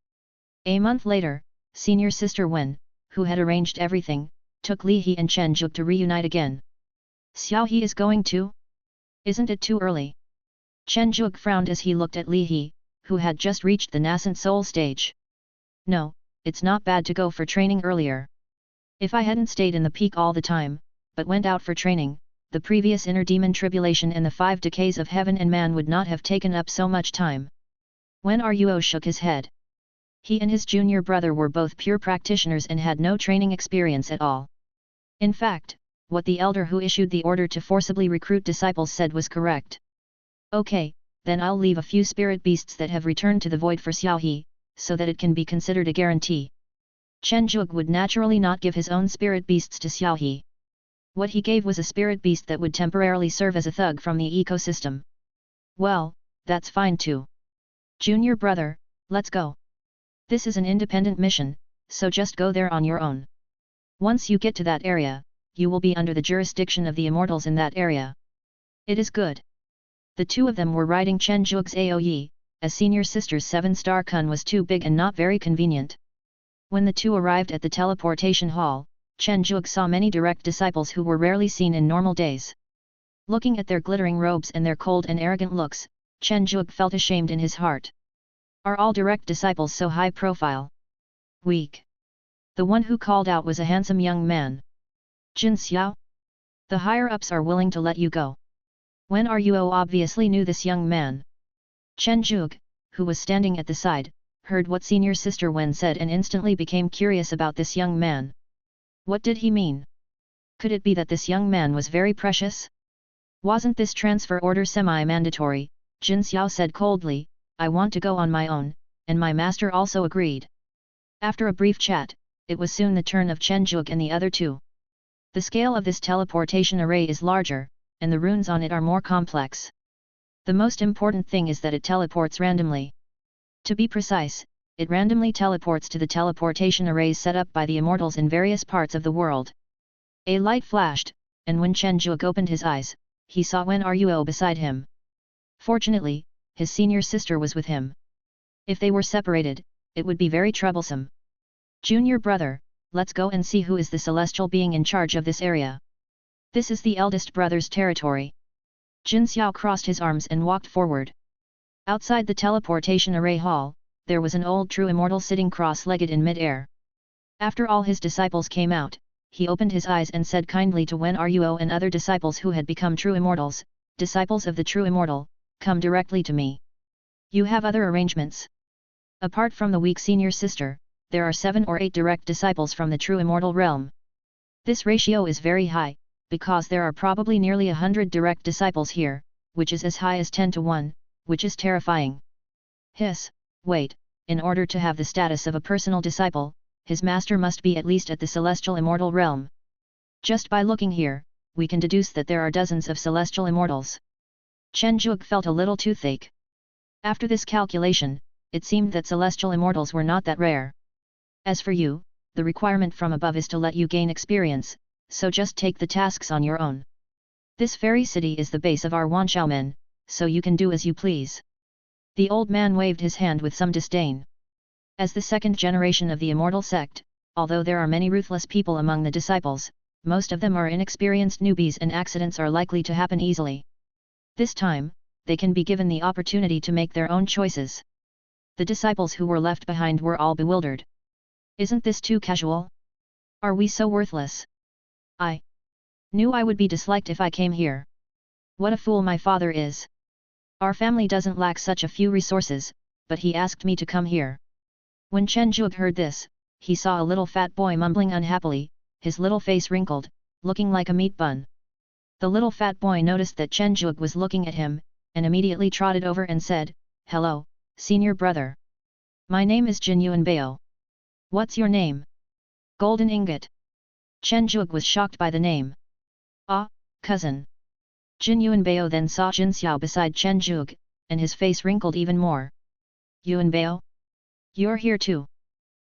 A month later, senior sister Wen, who had arranged everything, took Li He and Chen Zhuge to reunite again. Xiao He is going too? Isn't it too early? Chen Zhuge frowned as he looked at Li He, who had just reached the nascent soul stage. No, it's not bad to go for training earlier. If I hadn't stayed in the peak all the time, but went out for training, the previous inner demon tribulation and the 5 decays of heaven and man would not have taken up so much time. Wen Ruo shook his head. He and his junior brother were both pure practitioners and had no training experience at all. In fact, what the elder who issued the order to forcibly recruit disciples said was correct. Okay, then I'll leave a few spirit beasts that have returned to the void for Xiao He, so that it can be considered a guarantee. Chen Zhuge would naturally not give his own spirit beasts to Xiao He. What he gave was a spirit beast that would temporarily serve as a thug from the ecosystem. Well, that's fine too. Junior brother, let's go. This is an independent mission, so just go there on your own. Once you get to that area, you will be under the jurisdiction of the immortals in that area. It is good. The two of them were riding Chen Zhuge's Aoyi, as senior sister's 7-star kun was too big and not very convenient. When the two arrived at the teleportation hall, Chen Zhuge saw many direct disciples who were rarely seen in normal days. Looking at their glittering robes and their cold and arrogant looks, Chen Zhuge felt ashamed in his heart. Are all direct disciples so high profile? Weak. The one who called out was a handsome young man. Jin Xiao? The higher-ups are willing to let you go. Wen Ruo obviously knew this young man. Chen Zhuge, who was standing at the side, heard what senior sister Wen said and instantly became curious about this young man. What did he mean? Could it be that this young man was very precious? Wasn't this transfer order semi-mandatory? Jin Xiao said coldly, I want to go on my own, and my master also agreed. After a brief chat, it was soon the turn of Chen Zhuge and the other two. The scale of this teleportation array is larger, and the runes on it are more complex. The most important thing is that it teleports randomly. To be precise, it randomly teleports to the teleportation arrays set up by the immortals in various parts of the world. A light flashed, and when Chen Zhuge opened his eyes, he saw Wen Ruo beside him. Fortunately, his senior sister was with him. If they were separated, it would be very troublesome. Junior brother, let's go and see who is the celestial being in charge of this area. This is the eldest brother's territory. Jin Xiao crossed his arms and walked forward. Outside the teleportation array hall, there was an old true immortal sitting cross-legged in mid-air. After all his disciples came out, he opened his eyes and said kindly to Wen Ruo and other disciples who had become true immortals, disciples of the true immortal, come directly to me. You have other arrangements. Apart from the weak senior sister, there are 7 or 8 direct disciples from the true immortal realm. This ratio is very high, because there are probably nearly 100 direct disciples here, which is as high as 10 to 1, which is terrifying. Hiss, wait, in order to have the status of a personal disciple, his master must be at least at the celestial immortal realm. Just by looking here, we can deduce that there are dozens of celestial immortals. Chen Zhuge felt a little toothache. After this calculation, it seemed that celestial immortals were not that rare. As for you, the requirement from above is to let you gain experience, so just take the tasks on your own. This fairy city is the base of our Wanxiaomen, so you can do as you please. The old man waved his hand with some disdain. As the second generation of the immortal sect, although there are many ruthless people among the disciples, most of them are inexperienced newbies and accidents are likely to happen easily. This time, they can be given the opportunity to make their own choices. The disciples who were left behind were all bewildered. Isn't this too casual? Are we so worthless? I knew I would be disliked if I came here. What a fool my father is. Our family doesn't lack such a few resources, but he asked me to come here. When Chen Zhuge heard this, he saw a little fat boy mumbling unhappily, his little face wrinkled, looking like a meat bun. The little fat boy noticed that Chen Zhuge was looking at him, and immediately trotted over and said, Hello, senior brother. My name is Jin Yuanbao. What's your name? Golden Ingot. Chen Zhuge was shocked by the name. Ah, cousin. Jin Yuanbao then saw Jin Xiao beside Chen Zhuge, and his face wrinkled even more. Yuanbao? You're here too.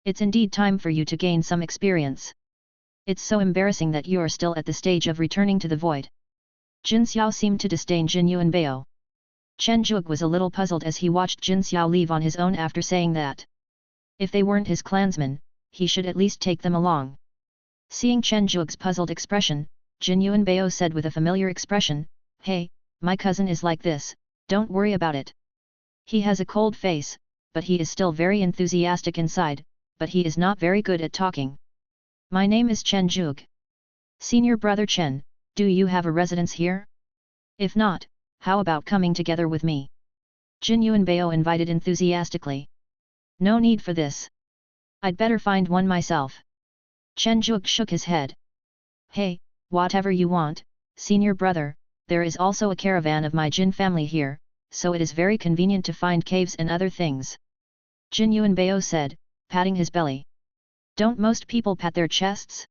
It's indeed time for you to gain some experience. It's so embarrassing that you're still at the stage of returning to the void. Jin Xiao seemed to disdain Jin Yuanbao. Chen Zhuge was a little puzzled as he watched Jin Xiao leave on his own after saying that. If they weren't his clansmen, he should at least take them along. Seeing Chen Zhuge's puzzled expression, Jin Yuanbao said with a familiar expression, Hey, my cousin is like this, don't worry about it. He has a cold face, but he is still very enthusiastic inside, but he is not very good at talking. My name is Chen Zhuge. Senior brother Chen, do you have a residence here? If not, how about coming together with me? Jin Yuanbao invited enthusiastically. No need for this. I'd better find one myself. Chen Zhuge shook his head. Hey, whatever you want, senior brother, there is also a caravan of my Jin family here, so it is very convenient to find caves and other things. Jin Yuanbao said, patting his belly. Don't most people pat their chests?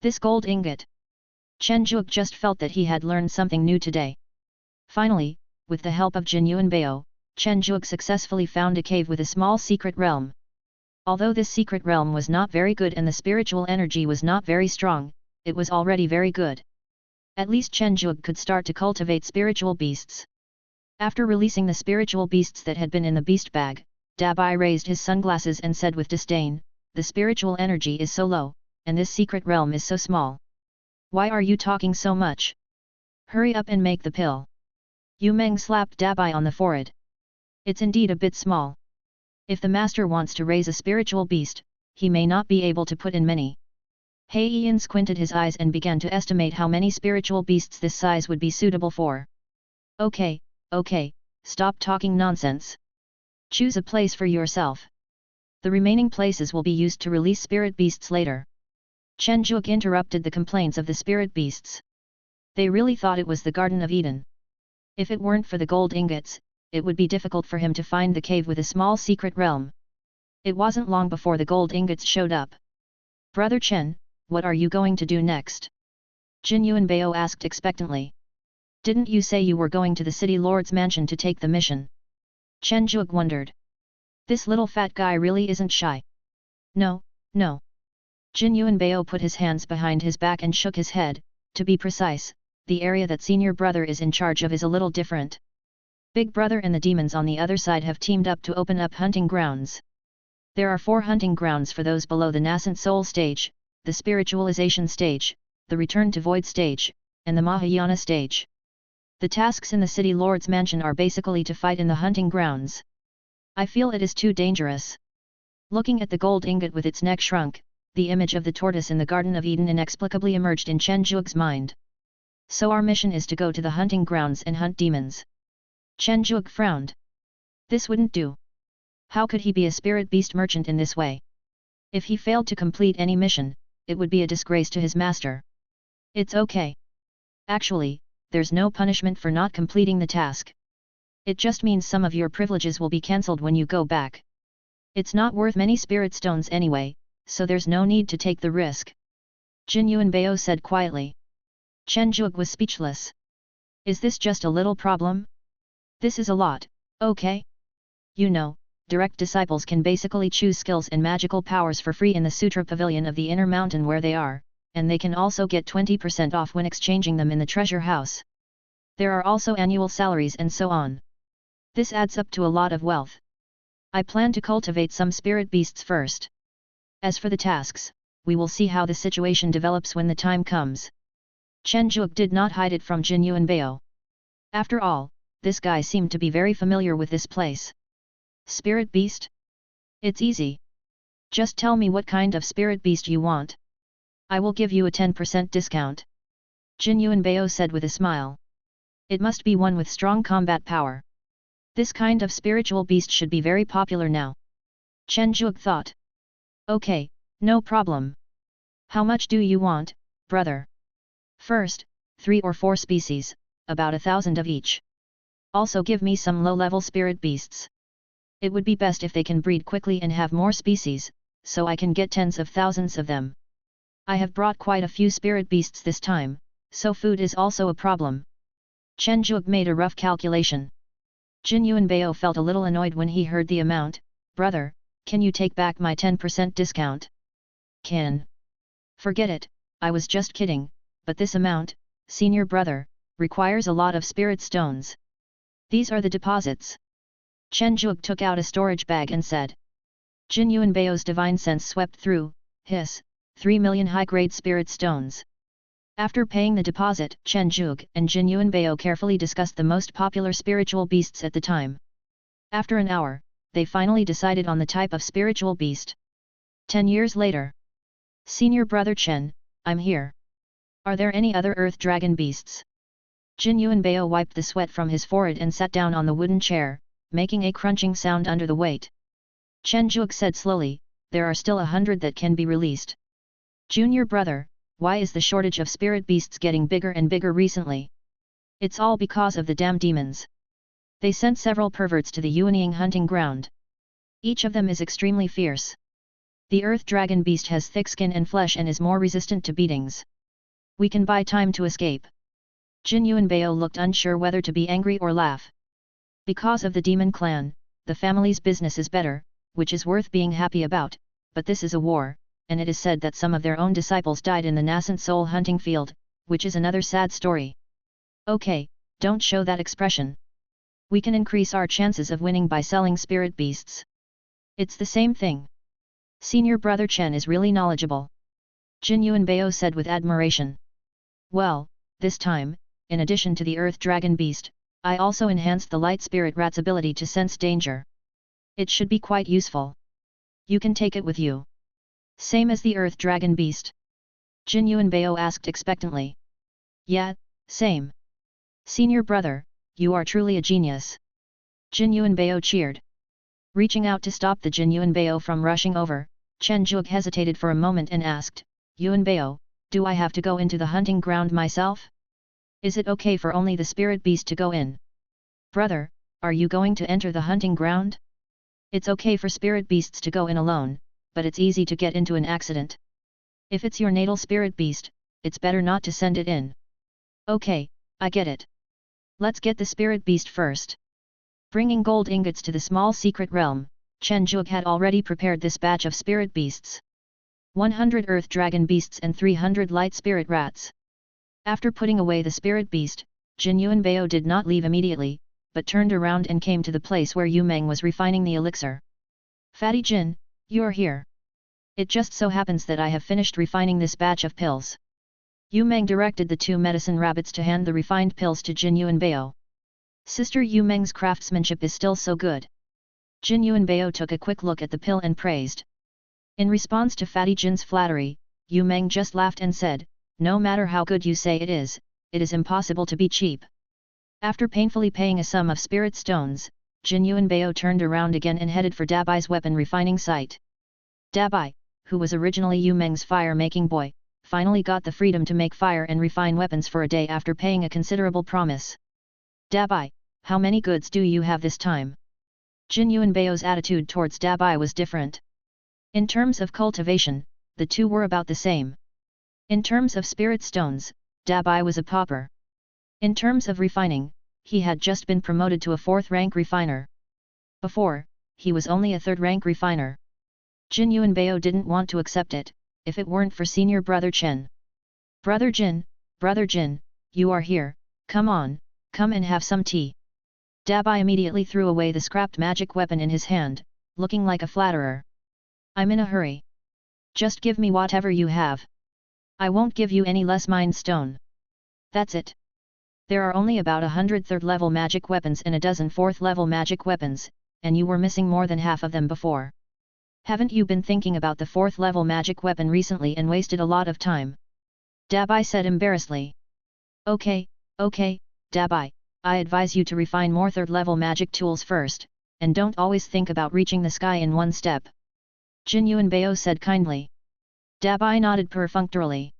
This gold ingot. Chen Zhuge just felt that he had learned something new today. Finally, with the help of Jin Yuanbao, Chen Zhuge successfully found a cave with a small secret realm. Although this secret realm was not very good and the spiritual energy was not very strong, it was already very good. At least Chen Zhuge could start to cultivate spiritual beasts. After releasing the spiritual beasts that had been in the beast bag, Dabai raised his sunglasses and said with disdain, the spiritual energy is so low, and this secret realm is so small. Why are you talking so much? Hurry up and make the pill. Yu Meng slapped Dabai on the forehead. It's indeed a bit small. If the master wants to raise a spiritual beast, he may not be able to put in many. He Yin squinted his eyes and began to estimate how many spiritual beasts this size would be suitable for. Okay, stop talking nonsense. Choose a place for yourself. The remaining places will be used to release spirit beasts later. Chen Zhuge interrupted the complaints of the spirit beasts. They really thought it was the Garden of Eden. If it weren't for the gold ingots, it would be difficult for him to find the cave with a small secret realm. It wasn't long before the gold ingots showed up. Brother Chen, what are you going to do next? Jin Yuanbao asked expectantly. Didn't you say you were going to the city lord's mansion to take the mission? Chen Zhuge wondered. This little fat guy really isn't shy. No, no. Jin Yuanbao put his hands behind his back and shook his head. To be precise, the area that senior brother is in charge of is a little different. Big brother and the demons on the other side have teamed up to open up hunting grounds. There are 4 hunting grounds for those below the nascent soul stage, the spiritualization stage, the return to void stage, and the Mahayana stage. The tasks in the city lord's mansion are basically to fight in the hunting grounds. I feel it is too dangerous. Looking at the gold ingot with its neck shrunk, the image of the tortoise in the Garden of Eden inexplicably emerged in Chen Zhuge's mind. So our mission is to go to the hunting grounds and hunt demons. Chen Zhuge frowned. This wouldn't do. How could he be a spirit beast merchant in this way? If he failed to complete any mission, it would be a disgrace to his master. It's okay. Actually, there's no punishment for not completing the task. It just means some of your privileges will be cancelled when you go back. It's not worth many spirit stones anyway, so there's no need to take the risk. Jin Yuanbao said quietly. Chen Zhuge was speechless. Is this just a little problem? This is a lot, okay? You know, direct disciples can basically choose skills and magical powers for free in the Sutra Pavilion of the Inner Mountain where they are, and they can also get 20% off when exchanging them in the treasure house. There are also annual salaries and so on. This adds up to a lot of wealth. I plan to cultivate some spirit beasts first. As for the tasks, we will see how the situation develops when the time comes. Chen Zhuge did not hide it from Jin Yuanbao. After all, this guy seemed to be very familiar with this place. Spirit beast? It's easy. Just tell me what kind of spirit beast you want. I will give you a 10% discount. Jin Yuanbao said with a smile. It must be one with strong combat power. This kind of spiritual beast should be very popular now. Chen Zhuge thought. Okay, no problem. How much do you want, brother? First, 3 or 4 species, about 1,000 of each. Also give me some low-level spirit beasts. It would be best if they can breed quickly and have more species, so I can get tens of thousands of them. I have brought quite a few spirit beasts this time, so food is also a problem. Chen Zhuge made a rough calculation. Jin Yuanbao felt a little annoyed when he heard the amount. Brother, can you take back my 10% discount? Can. Forget it, I was just kidding, but this amount, senior brother, requires a lot of spirit stones. These are the deposits. Chen Zhuge took out a storage bag and said. Jin Yuanbao's divine sense swept through, hiss, 3 million high-grade spirit stones. After paying the deposit, Chen Zhuge and Jin Yuanbao carefully discussed the most popular spiritual beasts at the time. After an hour, they finally decided on the type of spiritual beast. 10 years later. Senior brother Chen, I'm here. Are there any other earth dragon beasts? Jin Yuanbao wiped the sweat from his forehead and sat down on the wooden chair, making a crunching sound under the weight. Chen Zhuge said slowly, there are still 100 that can be released. Junior brother, why is the shortage of spirit beasts getting bigger and bigger recently? It's all because of the damn demons. They sent several perverts to the Yuanying hunting ground. Each of them is extremely fierce. The earth dragon beast has thick skin and flesh and is more resistant to beatings. We can buy time to escape. Jin Yuanbao looked unsure whether to be angry or laugh. Because of the demon clan, the family's business is better, which is worth being happy about, but this is a war, and it is said that some of their own disciples died in the nascent soul hunting field, which is another sad story. Okay, don't show that expression. We can increase our chances of winning by selling spirit beasts. It's the same thing. Senior brother Chen is really knowledgeable. Jin Yuanbao said with admiration. Well, this time, in addition to the earth dragon beast, I also enhanced the light spirit rat's ability to sense danger. It should be quite useful. You can take it with you. Same as the earth dragon beast? Jin Yuanbao asked expectantly. Yeah, same. Senior brother, you are truly a genius. Jin Yuanbao cheered. Reaching out to stop the Jin Yuanbao from rushing over, Chen Zhuge hesitated for a moment and asked, Yuanbao, do I have to go into the hunting ground myself? Is it okay for only the spirit beast to go in? Brother, are you going to enter the hunting ground? It's okay for spirit beasts to go in alone, but it's easy to get into an accident. If it's your natal spirit beast, it's better not to send it in. Okay, I get it. Let's get the spirit beast first. Bringing gold ingots to the small secret realm, Chen Zhuge had already prepared this batch of spirit beasts. 100 earth dragon beasts and 300 light spirit rats. After putting away the spirit beast, Jin Yuanbao did not leave immediately, but turned around and came to the place where Yu Meng was refining the elixir. Fatty Jin, you're here. It just so happens that I have finished refining this batch of pills. Yu Meng directed the two medicine rabbits to hand the refined pills to Jin Yuanbao. Sister Yu Meng's craftsmanship is still so good. Jin Yuanbao took a quick look at the pill and praised. In response to Fatty Jin's flattery, Yu Meng just laughed and said, no matter how good you say it is impossible to be cheap. After painfully paying a sum of spirit stones, Jin Yuanbao turned around again and headed for Dabai's weapon refining site. Dabai, who was originally Yu Meng's fire-making boy, finally got the freedom to make fire and refine weapons for a day after paying a considerable promise. Dabai, how many goods do you have this time? Jin Yuanbao's attitude towards Dabai was different. In terms of cultivation, the two were about the same. In terms of spirit stones, Dabai was a pauper. In terms of refining, he had just been promoted to a 4th-rank refiner. Before, he was only a 3rd-rank refiner. Jin Yuanbao didn't want to accept it, if it weren't for senior brother Chen. Brother Jin, you are here, come on, come and have some tea. Dabai immediately threw away the scrapped magic weapon in his hand, looking like a flatterer. I'm in a hurry. Just give me whatever you have. I won't give you any less mind stone. That's it. There are only about 100 3rd-level magic weapons and a dozen 4th-level magic weapons, and you were missing more than half of them before. Haven't you been thinking about the 4th-level magic weapon recently and wasted a lot of time? Dabai said embarrassedly. Okay, Dabai, I advise you to refine more 3rd-level magic tools first, and don't always think about reaching the sky in one step. Jin Yuanbao said kindly. Dabai nodded perfunctorily.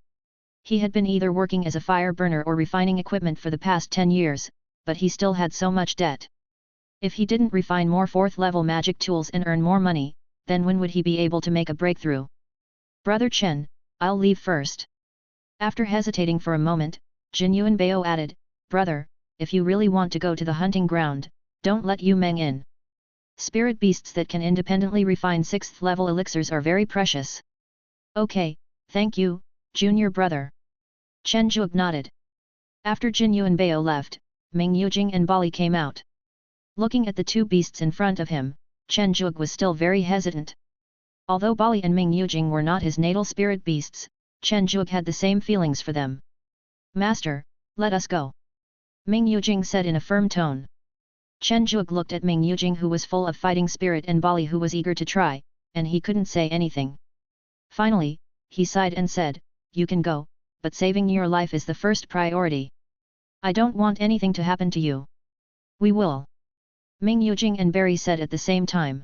He had been either working as a fire burner or refining equipment for the past 10 years, but he still had so much debt. If he didn't refine more 4th-level magic tools and earn more money, then when would he be able to make a breakthrough? Brother Chen, I'll leave first. After hesitating for a moment, Jin Yuanbao added, Brother, if you really want to go to the hunting ground, don't let Yu Meng in. Spirit beasts that can independently refine 6th-level elixirs are very precious. Okay, thank you, junior brother. Chen Zhuge nodded. After Jin Yuanbao left, Ming Yujing and Bali came out. Looking at the two beasts in front of him, Chen Zhuge was still very hesitant. Although Bali and Ming Yujing were not his natal spirit beasts, Chen Zhuge had the same feelings for them. Master, let us go. Ming Yujing said in a firm tone. Chen Zhuge looked at Ming Yujing, who was full of fighting spirit, and Bali, who was eager to try, and he couldn't say anything. Finally, he sighed and said, You can go, but saving your life is the first priority. I don't want anything to happen to you. We will. Ming Yujing and Barry said at the same time.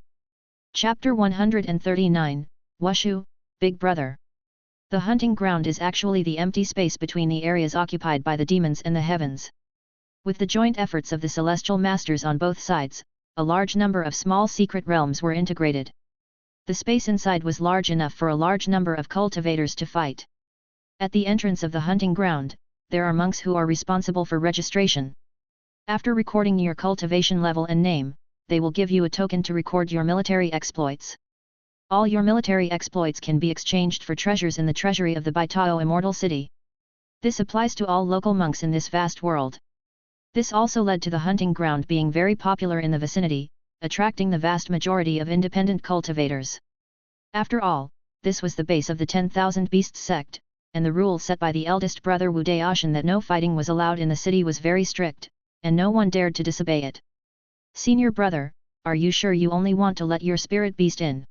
Chapter 139, Wushu, Big Brother. The hunting ground is actually the empty space between the areas occupied by the demons and the heavens. With the joint efforts of the celestial masters on both sides, a large number of small secret realms were integrated. The space inside was large enough for a large number of cultivators to fight. At the entrance of the hunting ground, there are monks who are responsible for registration. After recording your cultivation level and name, they will give you a token to record your military exploits. All your military exploits can be exchanged for treasures in the treasury of the Baitao Immortal City. This applies to all local monks in this vast world. This also led to the hunting ground being very popular in the vicinity, attracting the vast majority of independent cultivators. After all, this was the base of the 10,000 Beasts sect, and the rule set by the eldest brother Wu Daoshan that no fighting was allowed in the city was very strict, and no one dared to disobey it. Senior brother, are you sure you only want to let your spirit beast in?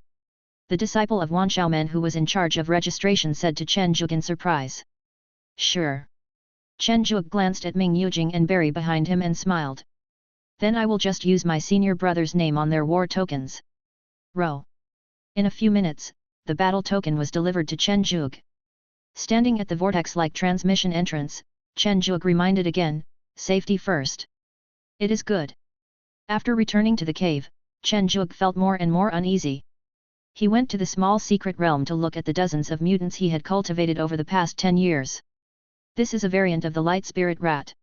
The disciple of Wan Xiaomen who was in charge of registration said to Chen Zhuge in surprise. Sure. Chen Zhuge glanced at Ming Yujing and Barry behind him and smiled. Then I will just use my senior brother's name on their war tokens. Row. In a few minutes, the battle token was delivered to Chen Zhuge. Standing at the vortex-like transmission entrance, Chen Zhuge reminded again, safety first. It is good. After returning to the cave, Chen Zhuge felt more and more uneasy. He went to the small secret realm to look at the dozens of mutants he had cultivated over the past 10 years. This is a variant of the light spirit rat.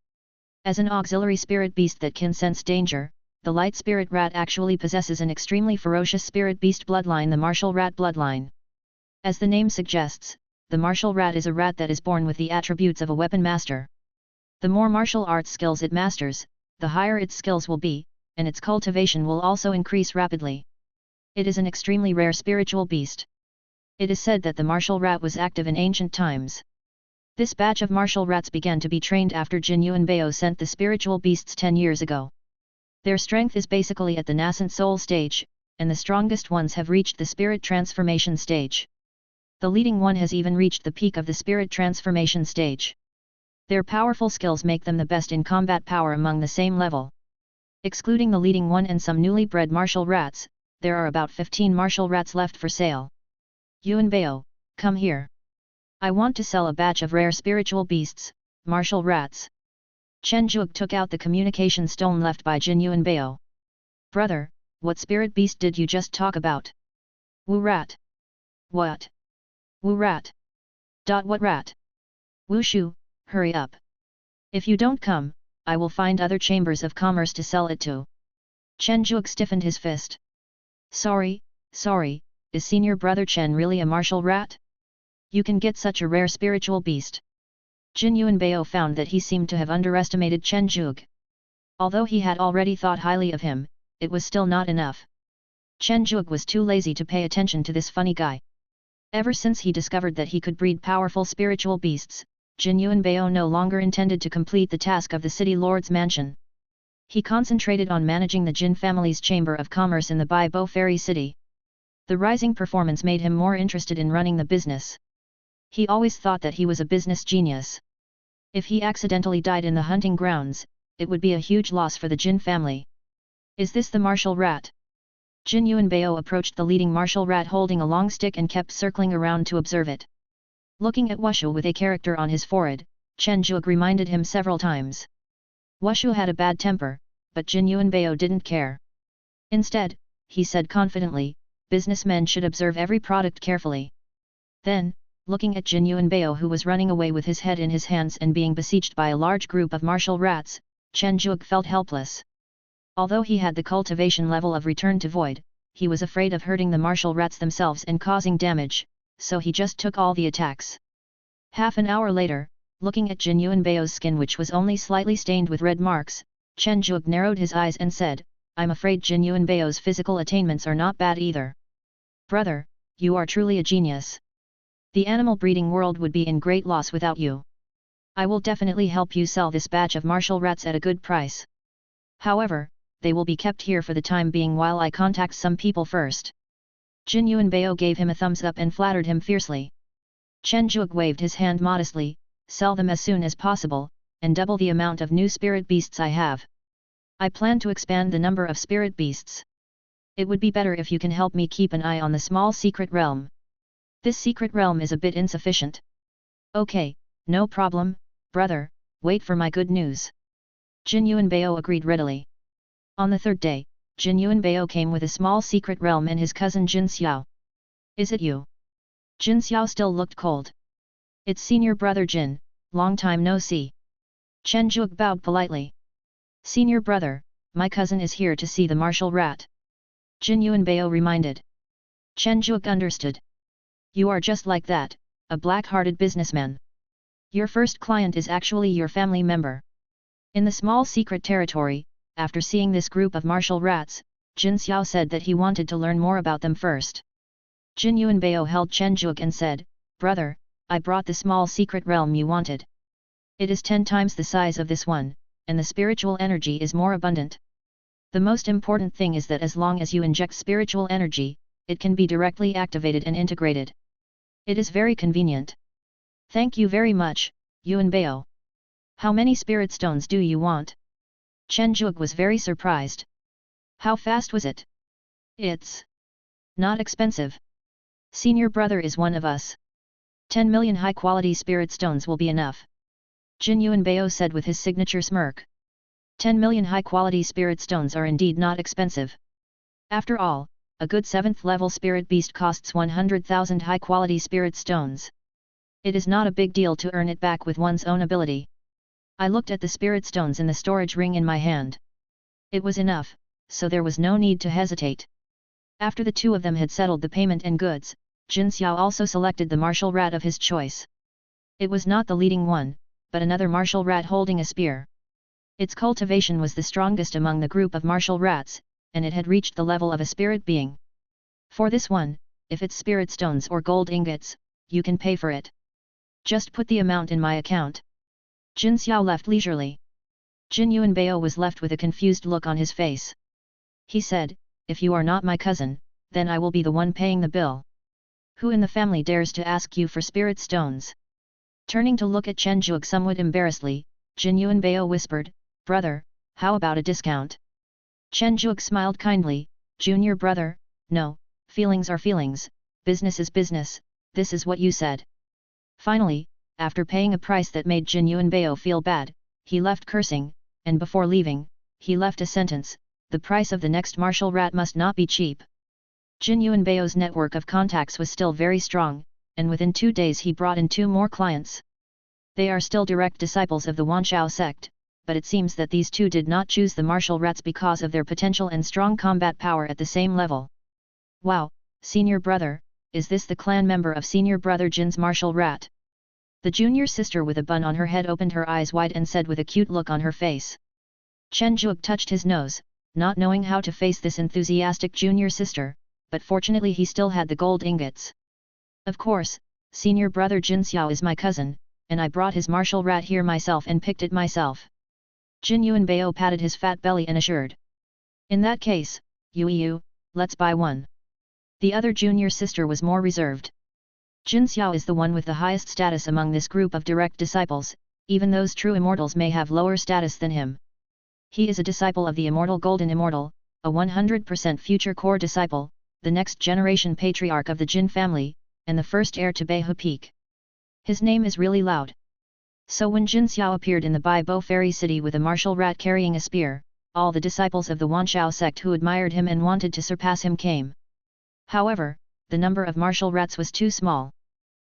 As an auxiliary spirit beast that can sense danger, the light spirit rat actually possesses an extremely ferocious spirit beast bloodline, the martial rat bloodline. As the name suggests, the martial rat is a rat that is born with the attributes of a weapon master. The more martial arts skills it masters, the higher its skills will be, and its cultivation will also increase rapidly. It is an extremely rare spiritual beast. It is said that the martial rat was active in ancient times. This batch of martial rats began to be trained after Jin Yuanbao sent the spiritual beasts 10 years ago. Their strength is basically at the nascent soul stage, and the strongest ones have reached the spirit transformation stage. The leading one has even reached the peak of the spirit transformation stage. Their powerful skills make them the best in combat power among the same level. Excluding the leading one and some newly bred martial rats, there are about 15 martial rats left for sale. Yuanbao, come here. I want to sell a batch of rare spiritual beasts, martial rats. Chen Zhuge took out the communication stone left by Jin Yuanbao. Brother, what spirit beast did you just talk about? Wu rat. What? Wu rat. What rat? Wu Shu, hurry up. If you don't come, I will find other chambers of commerce to sell it to. Chen Zhuge stiffened his fist. Sorry, is senior brother Chen really a martial rat? You can get such a rare spiritual beast. Jin Yuanbao found that he seemed to have underestimated Chen Zhuge. Although he had already thought highly of him, it was still not enough. Chen Zhuge was too lazy to pay attention to this funny guy. Ever since he discovered that he could breed powerful spiritual beasts, Jin Yuanbao no longer intended to complete the task of the city lord's mansion. He concentrated on managing the Jin family's chamber of commerce in the Baibo Fairy City. The rising performance made him more interested in running the business. He always thought that he was a business genius. If he accidentally died in the hunting grounds, it would be a huge loss for the Jin family. Is this the martial rat? Jin Yuanbao approached the leading martial rat holding a long stick and kept circling around to observe it. Looking at Wushu with a character on his forehead, Chen Zhuge reminded him several times. Wushu had a bad temper, but Jin Yuanbao didn't care. Instead, he said confidently, businessmen should observe every product carefully. Then, looking at Jin Yuanbao who was running away with his head in his hands and being besieged by a large group of martial rats, Chen Zhuge felt helpless. Although he had the cultivation level of Return to Void, he was afraid of hurting the martial rats themselves and causing damage, so he just took all the attacks. Half an hour later, looking at Jin Yuanbao's skin which was only slightly stained with red marks, Chen Zhuge narrowed his eyes and said, I'm afraid Jin Yuanbao's physical attainments are not bad either. Brother, you are truly a genius. The animal breeding world would be in great loss without you. I will definitely help you sell this batch of martial rats at a good price. However, they will be kept here for the time being while I contact some people first. Jin Yuanbao gave him a thumbs up and flattered him fiercely. Chen Zhuge waved his hand modestly, sell them as soon as possible, and double the amount of new spirit beasts I have. I plan to expand the number of spirit beasts. It would be better if you can help me keep an eye on the small secret realm. This secret realm is a bit insufficient. Okay, no problem, brother, wait for my good news. Jin Yuanbao agreed readily. On the third day, Jin Yuanbao came with a small secret realm and his cousin Jin Xiao. Is it you? Jin Xiao still looked cold. It's senior brother Jin, long time no see. Chen Zhuge bowed politely. Senior brother, my cousin is here to see the martial rat. Jin Yuanbao reminded. Chen Zhuge understood. You are just like that, a black-hearted businessman. Your first client is actually your family member. In the small secret territory, after seeing this group of martial rats, Jin Xiao said that he wanted to learn more about them first. Jin Yuanbao held Chen Zhuge and said, Brother, I brought the small secret realm you wanted. It is 10 times the size of this one, and the spiritual energy is more abundant. The most important thing is that as long as you inject spiritual energy, it can be directly activated and integrated. It is very convenient. Thank you very much, Yuanbao. How many spirit stones do you want? Chen Zhuge was very surprised. How fast was it? It's not expensive. Senior brother is one of us. 10 million high-quality spirit stones will be enough. Jin Yuanbao said with his signature smirk. 10 million high-quality spirit stones are indeed not expensive. After all, a good 7th level spirit beast costs 100,000 high-quality spirit stones. It is not a big deal to earn it back with one's own ability. I looked at the spirit stones in the storage ring in my hand. It was enough, so there was no need to hesitate. After the two of them had settled the payment and goods, Jin Xiao also selected the martial rat of his choice. It was not the leading one, but another martial rat holding a spear. Its cultivation was the strongest among the group of martial rats, and it had reached the level of a spirit being. For this one, if it's spirit stones or gold ingots, you can pay for it. Just put the amount in my account. Jin Xiao left leisurely. Jin Yuanbao was left with a confused look on his face. He said, if you are not my cousin, then I will be the one paying the bill. Who in the family dares to ask you for spirit stones? Turning to look at Chen Zhuge somewhat embarrassedly, Jin Yuanbao whispered, brother, how about a discount? Chen Zhuge smiled kindly, junior brother, no, feelings are feelings, business is business, this is what you said. Finally, after paying a price that made Jin Yuanbao feel bad, he left cursing, and before leaving, he left a sentence, the price of the next martial rat must not be cheap. Jin Yuanbao's network of contacts was still very strong, and within 2 days he brought in 2 more clients. They are still direct disciples of the Wanshao sect, but it seems that these two did not choose the martial rats because of their potential and strong combat power at the same level. Wow, senior brother, is this the clan member of senior brother Jin's martial rat? The junior sister with a bun on her head opened her eyes wide and said with a cute look on her face. Chen Zhuge touched his nose, not knowing how to face this enthusiastic junior sister, but fortunately he still had the gold ingots. Of course, senior brother Jin Xiao is my cousin, and I brought his martial rat here myself and picked it myself. Jin Yuanbao patted his fat belly and assured. In that case, you, let's buy one. The other junior sister was more reserved. Jin Xiao is the one with the highest status among this group of direct disciples, even those true immortals may have lower status than him. He is a disciple of the immortal Golden Immortal, a 100% future core disciple, the next generation patriarch of the Jin family, and the first heir to Beihu Peak. His name is really loud. So when Jin Xiao appeared in the Baibo Fairy City with a martial rat carrying a spear, all the disciples of the Wanshao sect who admired him and wanted to surpass him came. However, the number of martial rats was too small.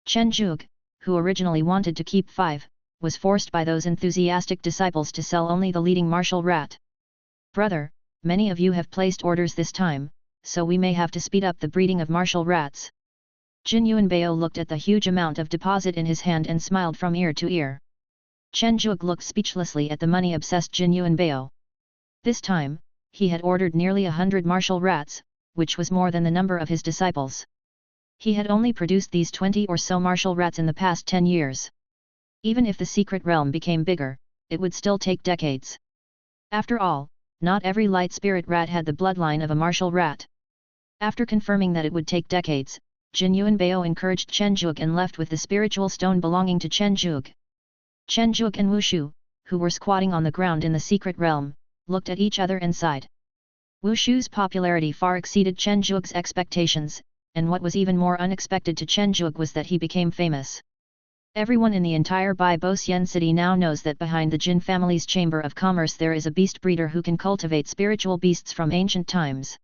Chen Zhuge, who originally wanted to keep 5, was forced by those enthusiastic disciples to sell only the leading martial rat. Brother, many of you have placed orders this time, so we may have to speed up the breeding of martial rats. Jin Yuanbao looked at the huge amount of deposit in his hand and smiled from ear to ear. Chen Zhuge looked speechlessly at the money-obsessed Jin Yuanbao. This time, he had ordered nearly 100 martial rats, which was more than the number of his disciples. He had only produced these 20 or so martial rats in the past 10 years. Even if the secret realm became bigger, it would still take decades. After all, not every light spirit rat had the bloodline of a martial rat. After confirming that it would take decades, Jin Yuanbao encouraged Chen Zhuge and left with the spiritual stone belonging to Chen Zhuge. Chen Zhuge and Wushu, who were squatting on the ground in the secret realm, looked at each other and sighed. Wushu's popularity far exceeded Chen Zhuge's expectations, and what was even more unexpected to Chen Zhuge was that he became famous. Everyone in the entire Baibo Xian city now knows that behind the Jin family's chamber of commerce there is a beast breeder who can cultivate spiritual beasts from ancient times.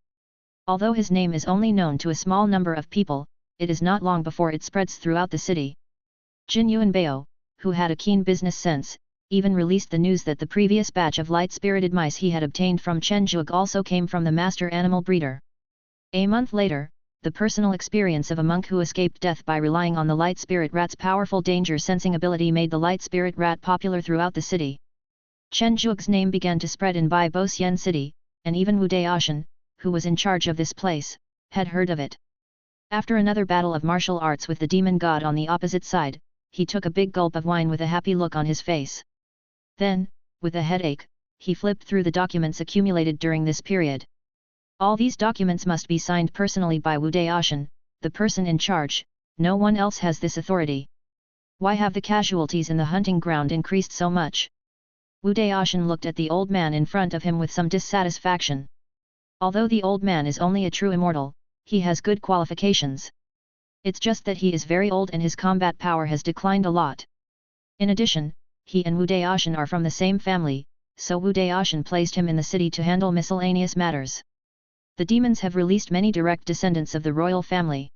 Although his name is only known to a small number of people, it is not long before it spreads throughout the city. Jin Yuanbao, who had a keen business sense, even released the news that the previous batch of light-spirited mice he had obtained from Chen Zhuge also came from the master animal breeder. A month later, the personal experience of a monk who escaped death by relying on the light spirit rat's powerful danger-sensing ability made the light spirit rat popular throughout the city. Chen Zhuge's name began to spread in Baibo Xian city, and even Wu Daoshan, who was in charge of this place, had heard of it. After another battle of martial arts with the demon god on the opposite side, he took a big gulp of wine with a happy look on his face. Then, with a headache, he flipped through the documents accumulated during this period. All these documents must be signed personally by Wu Daoshan, the person in charge. No one else has this authority. Why have the casualties in the hunting ground increased so much? Wu Daoshan looked at the old man in front of him with some dissatisfaction. Although the old man is only a true immortal, he has good qualifications. It's just that he is very old and his combat power has declined a lot. In addition, he and Wu Daoshan are from the same family, so Wu Daoshan placed him in the city to handle miscellaneous matters. The demons have released many direct descendants of the royal family.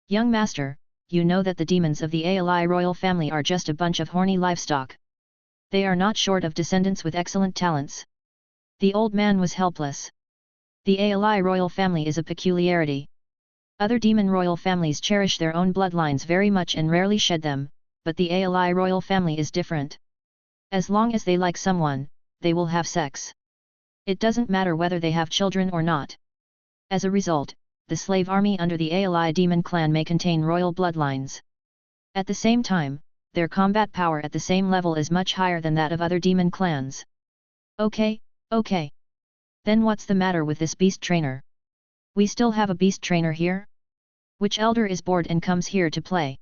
Young master, you know that the demons of the Ali royal family are just a bunch of horny livestock. They are not short of descendants with excellent talents. The old man was helpless. The Ali royal family is a peculiarity. Other demon royal families cherish their own bloodlines very much and rarely shed them, but the Ali royal family is different. As long as they like someone, they will have sex. It doesn't matter whether they have children or not. As a result, the slave army under the Ali demon clan may contain royal bloodlines. At the same time, their combat power at the same level is much higher than that of other demon clans. Okay. Then what's the matter with this beast trainer? We still have a beast trainer here? Which elder is bored and comes here to play?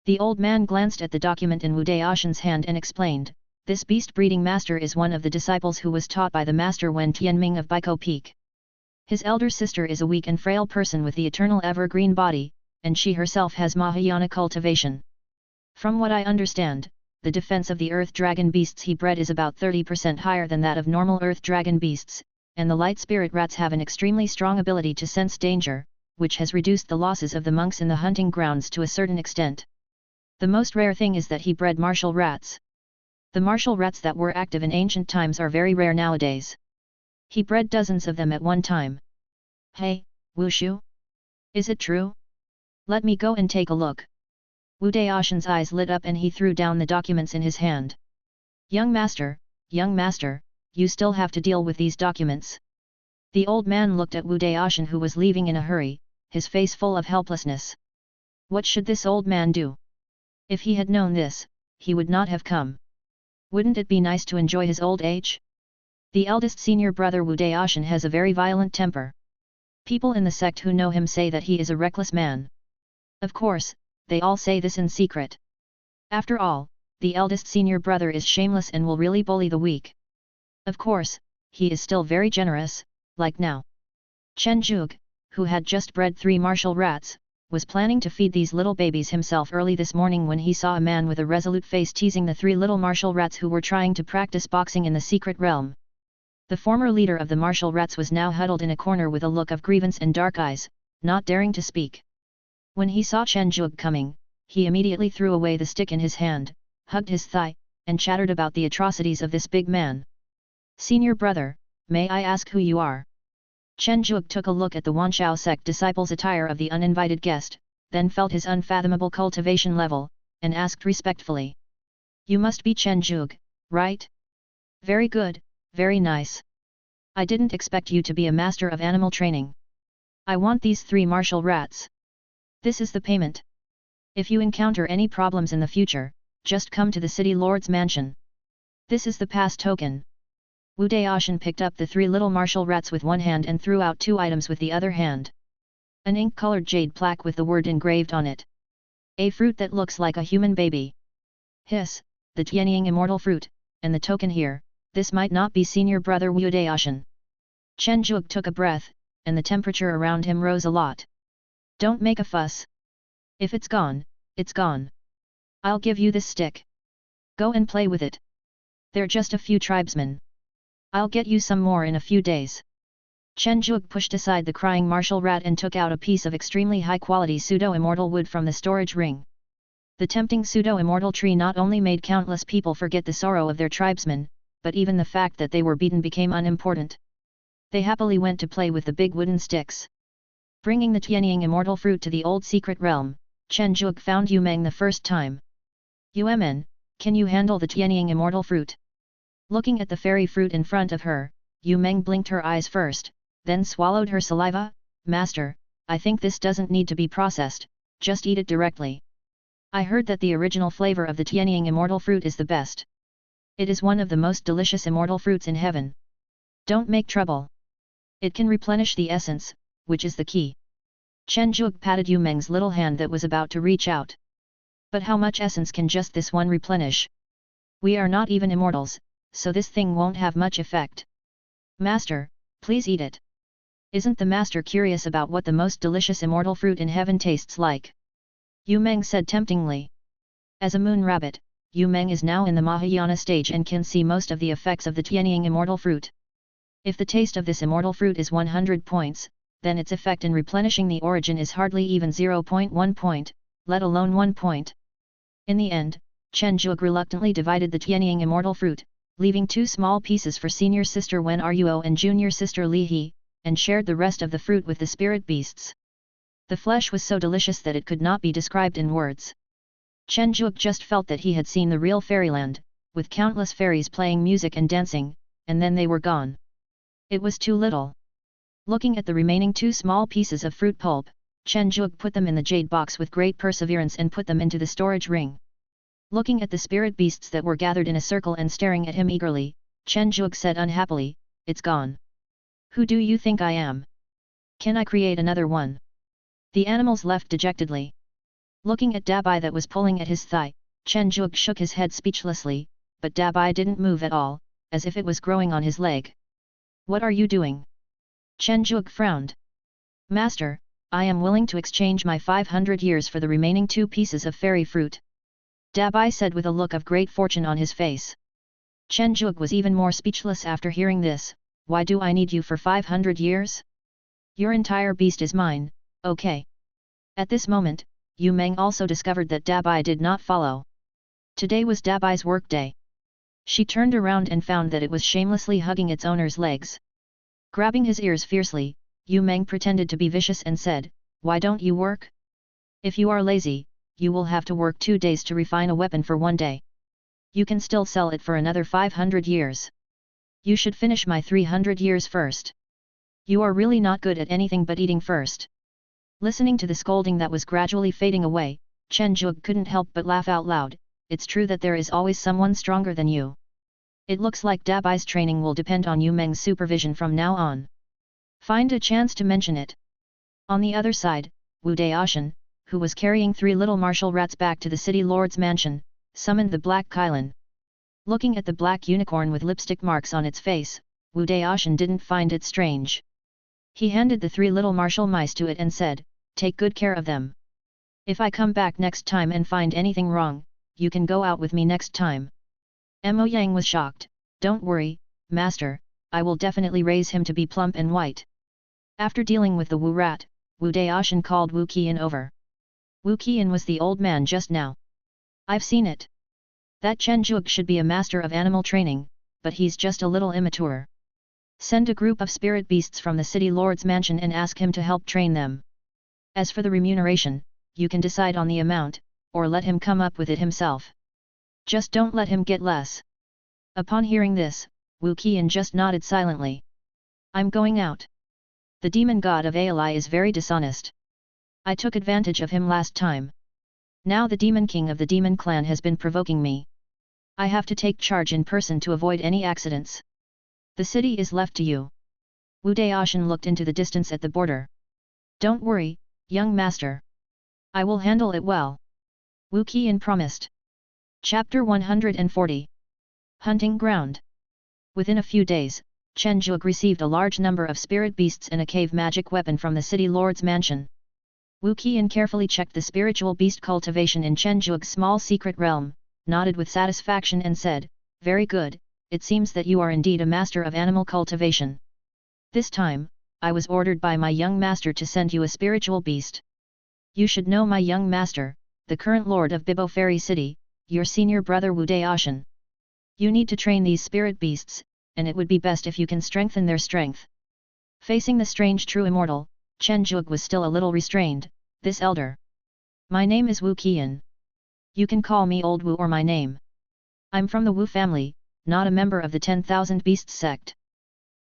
The old man glanced at the document in Wu Daoshan's hand and explained, this beast breeding master is one of the disciples who was taught by the master Wen Tianming of Baiko Peak. His elder sister is a weak and frail person with the eternal evergreen body, and she herself has Mahayana cultivation. From what I understand, the defense of the earth dragon beasts he bred is about 30% higher than that of normal earth dragon beasts, and the light spirit rats have an extremely strong ability to sense danger, which has reduced the losses of the monks in the hunting grounds to a certain extent. The most rare thing is that he bred martial rats. The martial rats that were active in ancient times are very rare nowadays. He bred dozens of them at one time. Hey, Wushu? Is it true? Let me go and take a look. Wu Daoshan's eyes lit up and he threw down the documents in his hand. Young master, you still have to deal with these documents. The old man looked at Wu Daoshan who was leaving in a hurry, his face full of helplessness. What should this old man do? If he had known this, he would not have come. Wouldn't it be nice to enjoy his old age? The eldest senior brother Wu Daoshan has a very violent temper. People in the sect who know him say that he is a reckless man. Of course, they all say this in secret. After all, the eldest senior brother is shameless and will really bully the weak. Of course, he is still very generous, like now. Chen Zhuge, who had just bred 3 martial rats, was planning to feed these little babies himself early this morning when he saw a man with a resolute face teasing the 3 little martial rats who were trying to practice boxing in the secret realm. The former leader of the martial rats was now huddled in a corner with a look of grievance and dark eyes, not daring to speak. When he saw Chen Zhuge coming, he immediately threw away the stick in his hand, hugged his thigh, and chattered about the atrocities of this big man. Senior brother, may I ask who you are? Chen Zhuge took a look at the Wanshao sect disciple's attire of the uninvited guest, then felt his unfathomable cultivation level, and asked respectfully. You must be Chen Zhuge, right? Very good, very nice. I didn't expect you to be a master of animal training. I want these 3 martial rats. This is the payment. If you encounter any problems in the future, just come to the city lord's mansion. This is the pass token. Wu Daoshan picked up the 3 little martial rats with one hand and threw out 2 items with the other hand. An ink-colored jade plaque with the word engraved on it. A fruit that looks like a human baby. Hiss, the Tianying immortal fruit, and the token here, this might not be senior brother Wu Daoshan. Chen Zhuge took a breath, and the temperature around him rose a lot. Don't make a fuss. If it's gone, it's gone. I'll give you this stick. Go and play with it. They're just a few tribesmen. I'll get you some more in a few days. Chen Zhuge pushed aside the crying martial rat and took out a piece of extremely high-quality pseudo-immortal wood from the storage ring. The tempting pseudo-immortal tree not only made countless people forget the sorrow of their tribesmen, but even the fact that they were beaten became unimportant. They happily went to play with the big wooden sticks. Bringing the Tianying immortal fruit to the old secret realm, Chen Zhuge found Yu Meng the first time. Yuemen, can you handle the Tianying immortal fruit? Looking at the fairy fruit in front of her, Yu Meng blinked her eyes first, then swallowed her saliva. Master, I think this doesn't need to be processed, just eat it directly. I heard that the original flavor of the Tianying immortal fruit is the best. It is one of the most delicious immortal fruits in heaven. Don't make trouble. It can replenish the essence, which is the key. Chen Zhuge patted Yu Meng's little hand that was about to reach out. But how much essence can just this one replenish? We are not even immortals, so this thing won't have much effect. Master, please eat it. Isn't the master curious about what the most delicious immortal fruit in heaven tastes like? Yu Meng said temptingly. As a moon rabbit, Yu Meng is now in the Mahayana stage and can see most of the effects of the Tianying immortal fruit. If the taste of this immortal fruit is 100 points, then its effect in replenishing the origin is hardly even 0.1 point, let alone 1 point. In the end, Chen Zhuge reluctantly divided the Tianying immortal fruit, leaving 2 small pieces for senior sister Wen Ruo and junior sister Li He, and shared the rest of the fruit with the spirit beasts. The flesh was so delicious that it could not be described in words. Chen Zhuge just felt that he had seen the real fairyland, with countless fairies playing music and dancing, and then they were gone. It was too little. Looking at the remaining 2 small pieces of fruit pulp, Chen Zhuge put them in the jade box with great perseverance and put them into the storage ring. Looking at the spirit beasts that were gathered in a circle and staring at him eagerly, Chen Zhuge said unhappily, "It's gone. Who do you think I am? Can I create another one?" The animals left dejectedly. Looking at Dabai that was pulling at his thigh, Chen Zhuge shook his head speechlessly, but Dabai didn't move at all, as if it was growing on his leg. "What are you doing?" Chen Zhuge frowned. "Master, I am willing to exchange my 500 years for the remaining 2 pieces of fairy fruit," Dabai said with a look of great fortune on his face. Chen Zhuge was even more speechless after hearing this. "Why do I need you for 500 years? Your entire beast is mine, okay." At this moment, Yu Meng also discovered that Dabai did not follow. Today was Dabai's work day. She turned around and found that it was shamelessly hugging its owner's legs. Grabbing his ears fiercely, Yu Meng pretended to be vicious and said, "Why don't you work? If you are lazy, you will have to work 2 days to refine a weapon for 1 day. You can still sell it for another 500 years. You should finish my 300 years first. You are really not good at anything but eating first." Listening to the scolding that was gradually fading away, Chen Zhuge couldn't help but laugh out loud. "It's true that there is always someone stronger than you. It looks like Dabai's training will depend on Yu Meng's supervision from now on. Find a chance to mention it." On the other side, Wu Daoshan, who was carrying 3 little martial rats back to the city lord's mansion, summoned the black Kylin. Looking at the black unicorn with lipstick marks on its face, Wu Daoshan didn't find it strange. He handed the 3 little martial mice to it and said, "Take good care of them. If I come back next time and find anything wrong, you can go out with me next time." Mo Yang was shocked. "Don't worry, master, I will definitely raise him to be plump and white." After dealing with the Wu rat, Wu Daoshan called Wu Qian over. Wu Qian was the old man just now. "I've seen it. That Chen Zhuge should be a master of animal training, but he's just a little immature. Send a group of spirit beasts from the city lord's mansion and ask him to help train them. As for the remuneration, you can decide on the amount, or let him come up with it himself. Just don't let him get less." Upon hearing this, Wu Qian just nodded silently. "I'm going out. The demon god of Aili is very dishonest. I took advantage of him last time. Now the demon king of the demon clan has been provoking me. I have to take charge in person to avoid any accidents. The city is left to you." Wu Daoshan looked into the distance at the border. "Don't worry, young master. I will handle it well," Wu Qian promised. Chapter 140. Hunting Ground. Within a few days, Chen Zhuge received a large number of spirit beasts and a cave magic weapon from the city lord's mansion. Wu Qian carefully checked the spiritual beast cultivation in Chen Zhuge's small secret realm, nodded with satisfaction and said, "Very good, it seems that you are indeed a master of animal cultivation. This time, I was ordered by my young master to send you a spiritual beast. You should know my young master, the current lord of Bibo Fairy City, your senior brother Wu Daoshan. You need to train these spirit beasts, and it would be best if you can strengthen their strength." Facing the strange true immortal, Chen Zhuge was still a little restrained. "This elder. My name is Wu Qian. You can call me Old Wu or my name. I'm from the Wu family, not a member of the 10,000 Beasts sect.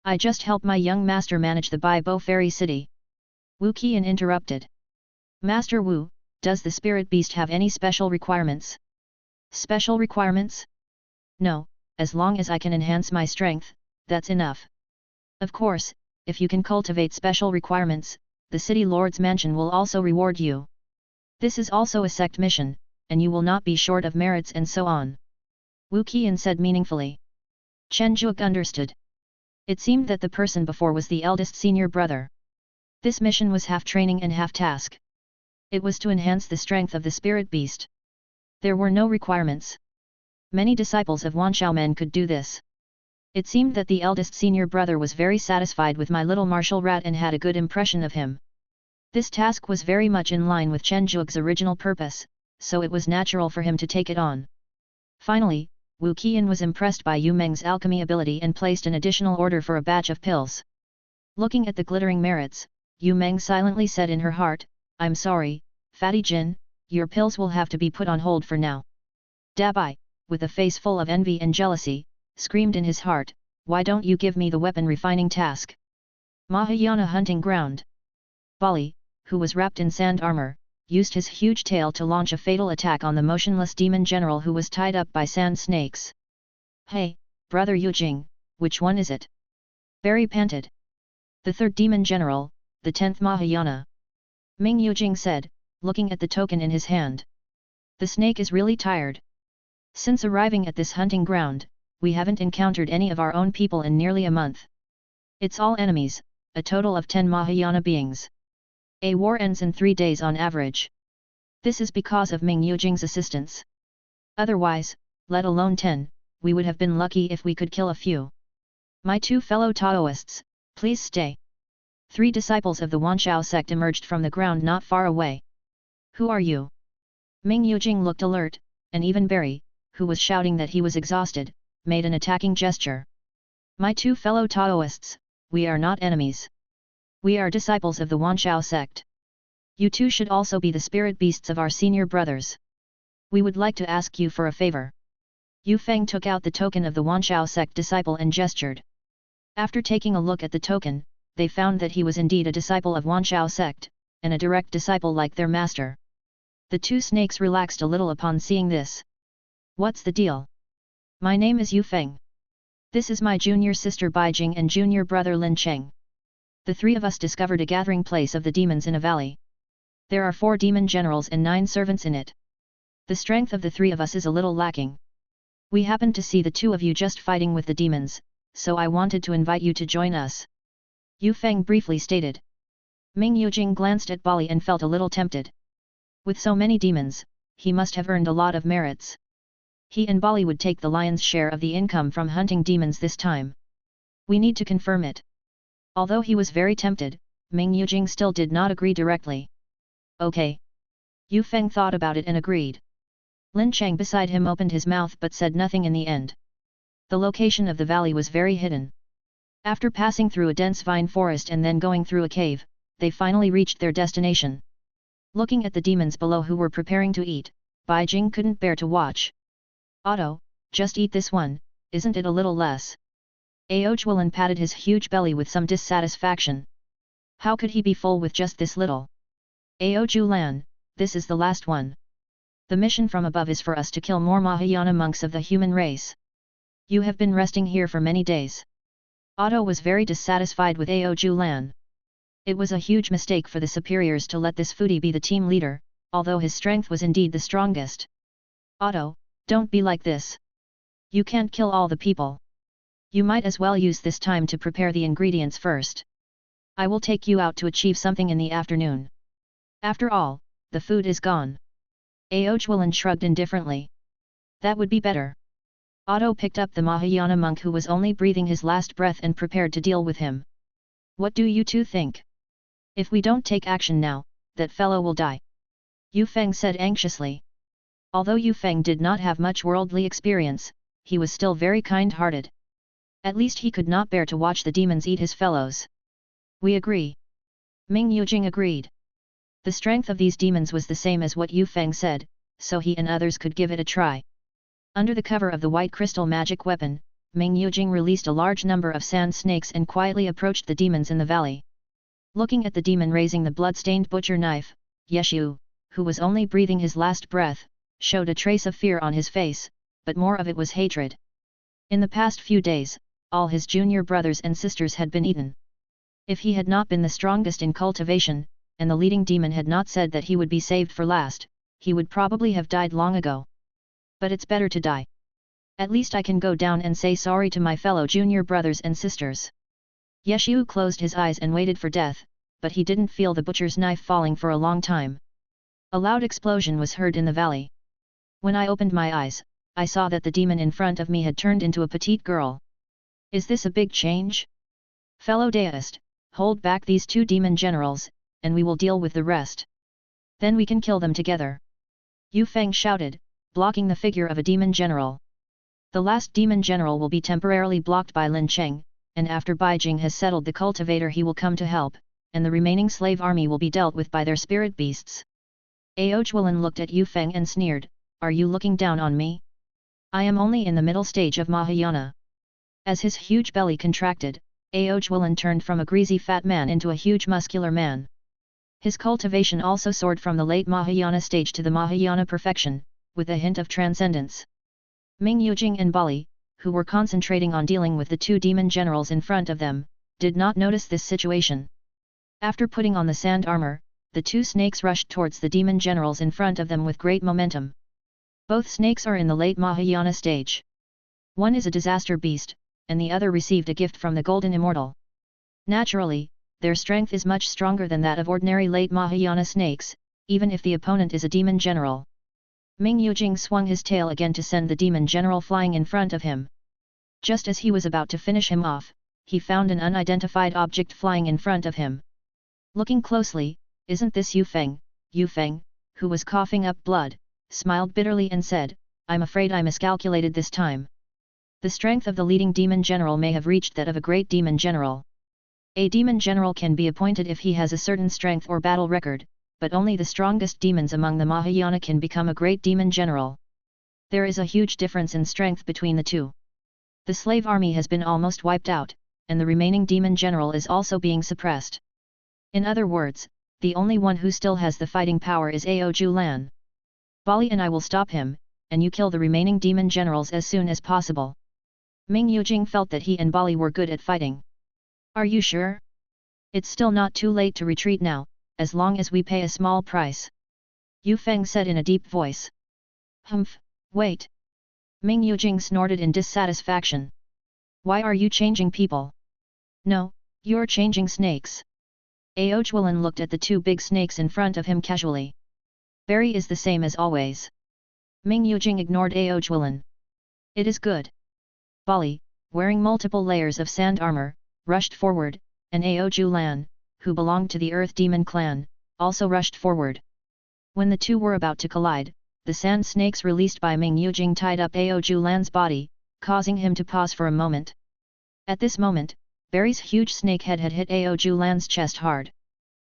I just help my young master manage the Bibo Fairy City." Wu Qian interrupted. "Master Wu, does the spirit beast have any special requirements?" "Special requirements? No, as long as I can enhance my strength, that's enough. Of course, if you can cultivate special requirements, the city lord's mansion will also reward you. This is also a sect mission, and you will not be short of merits and so on," Wu Qian said meaningfully. Chen Zhuge understood. It seemed that the person before was the eldest senior brother. This mission was half training and half task. It was to enhance the strength of the spirit beast. There were no requirements. Many disciples of Wanshao could do this. It seemed that the eldest senior brother was very satisfied with my little martial rat and had a good impression of him. This task was very much in line with Chen Zhuge's original purpose, so it was natural for him to take it on. Finally, Wu Qian was impressed by Yu Meng's alchemy ability and placed an additional order for a batch of pills. Looking at the glittering merits, Yu Meng silently said in her heart, "I'm sorry, Fatty Jin, your pills will have to be put on hold for now." Dabai, with a face full of envy and jealousy, screamed in his heart, "Why don't you give me the weapon refining task?" Mahayana hunting ground. Bali, who was wrapped in sand armor, used his huge tail to launch a fatal attack on the motionless demon general who was tied up by sand snakes. "Hey, brother Yujing, which one is it?" Barry panted. "The third demon general, the 10th Mahayana." Ming Yujing said, looking at the token in his hand. "The snake is really tired. Since arriving at this hunting ground, we haven't encountered any of our own people in nearly a month. It's all enemies, a total of 10 Mahayana beings. A war ends in 3 days on average. This is because of Ming Yujing's assistance. Otherwise, let alone 10, we would have been lucky if we could kill a few. My 2 fellow Taoists, please stay." 3 disciples of the Wanshao sect emerged from the ground not far away. "Who are you?" Ming Yujing looked alert, and even Barry, who was shouting that he was exhausted, made an attacking gesture. "My 2 fellow Taoists, we are not enemies. We are disciples of the Wanshao sect. You 2 should also be the spirit beasts of our senior brothers. We would like to ask you for a favor." Yu Feng took out the token of the Wanshao sect disciple and gestured. After taking a look at the token, they found that he was indeed a disciple of Wanshao sect, and a direct disciple like their master. The 2 snakes relaxed a little upon seeing this. "What's the deal? My name is Yu Feng. This is my junior sister Baijing and junior brother Lin Cheng. The 3 of us discovered a gathering place of the demons in a valley. There are 4 demon generals and 9 servants in it. The strength of the 3 of us is a little lacking. We happened to see the 2 of you just fighting with the demons, so I wanted to invite you to join us." Yu Feng briefly stated. Ming Yujing glanced at Bali and felt a little tempted. With so many demons, he must have earned a lot of merits. He and Bali would take the lion's share of the income from hunting demons this time. We need to confirm it. Although he was very tempted, Ming Yujing still did not agree directly. "Okay." Yu Feng thought about it and agreed. Lin Cheng beside him opened his mouth but said nothing in the end. The location of the valley was very hidden. After passing through a dense vine forest and then going through a cave, they finally reached their destination. Looking at the demons below who were preparing to eat, Baijing couldn't bear to watch. "Otto, just eat this one, isn't it a little less?" Aojuelan patted his huge belly with some dissatisfaction. How could he be full with just this little? "Aojuelan, this is the last one. The mission from above is for us to kill more Mahayana monks of the human race. You have been resting here for many days." Otto was very dissatisfied with Aojuelan. It was a huge mistake for the superiors to let this foodie be the team leader, although his strength was indeed the strongest. "Otto, don't be like this. You can't kill all the people. You might as well use this time to prepare the ingredients first. I will take you out to achieve something in the afternoon. After all, the food is gone." Aojuelan shrugged indifferently. "That would be better." Otto picked up the Mahayana monk who was only breathing his last breath and prepared to deal with him. "What do you 2 think? If we don't take action now, that fellow will die," Yu Feng said anxiously. Although Yu Feng did not have much worldly experience, he was still very kind-hearted. At least he could not bear to watch the demons eat his fellows. "We agree." Ming Yujing agreed. The strength of these demons was the same as what Yu Feng said, so he and others could give it a try. Under the cover of the white crystal magic weapon, Ming Yujing released a large number of sand snakes and quietly approached the demons in the valley. Looking at the demon raising the blood-stained butcher knife, Yeshu, who was only breathing his last breath, showed a trace of fear on his face, but more of it was hatred. In the past few days, all his junior brothers and sisters had been eaten. If he had not been the strongest in cultivation, and the leading demon had not said that he would be saved for last, he would probably have died long ago. But it's better to die. At least I can go down and say sorry to my fellow junior brothers and sisters. Yeshu closed his eyes and waited for death, but he didn't feel the butcher's knife falling for a long time. A loud explosion was heard in the valley. When I opened my eyes, I saw that the demon in front of me had turned into a petite girl. Is this a big change? Fellow deist, hold back these two demon generals, and we will deal with the rest. Then we can kill them together. Yu Feng shouted, blocking the figure of a demon general. The last demon general will be temporarily blocked by Lin Cheng, and after Beijing has settled the cultivator he will come to help, and the remaining slave army will be dealt with by their spirit beasts. Ao Zhuilin looked at Yu Feng and sneered, are you looking down on me? I am only in the middle stage of Mahayana. As his huge belly contracted, Ao Zhuilin turned from a greasy fat man into a huge muscular man. His cultivation also soared from the late Mahayana stage to the Mahayana perfection, with a hint of transcendence. Ming Yujing and Bali, who were concentrating on dealing with the two demon generals in front of them, did not notice this situation. After putting on the sand armor, the two snakes rushed towards the demon generals in front of them with great momentum. Both snakes are in the late Mahayana stage. One is a disaster beast, and the other received a gift from the golden immortal. Naturally, their strength is much stronger than that of ordinary late Mahayana snakes, even if the opponent is a demon general. Ming Yujing swung his tail again to send the demon general flying in front of him. Just as he was about to finish him off, he found an unidentified object flying in front of him. Looking closely, isn't this Yu Feng? Yu Feng, who was coughing up blood, smiled bitterly and said, I'm afraid I miscalculated this time. The strength of the leading demon general may have reached that of a great demon general. A demon general can be appointed if he has a certain strength or battle record, but only the strongest demons among the Mahayana can become a great demon general. There is a huge difference in strength between the two. The slave army has been almost wiped out, and the remaining demon general is also being suppressed. In other words, the only one who still has the fighting power is Ao Zhuilin. Bali and I will stop him, and you kill the remaining demon generals as soon as possible. Ming Yujing felt that he and Bali were good at fighting. Are you sure? It's still not too late to retreat now, as long as we pay a small price. Yu Feng said in a deep voice. Humph, wait. Ming Yujing snorted in dissatisfaction. Why are you changing people? No, you're changing snakes. Ao Zhuilin looked at the two big snakes in front of him casually. Barry is the same as always. Ming Yujing ignored Ao Zhuilin. It is good. Bali, wearing multiple layers of sand armor, rushed forward, and Ao Zhuilin, who belonged to the Earth Demon clan, also rushed forward. When the two were about to collide, the sand snakes released by Ming Yujing tied up Ao Zhuilin's body, causing him to pause for a moment. At this moment, Barry's huge snake head had hit Ao Zhuilin's chest hard.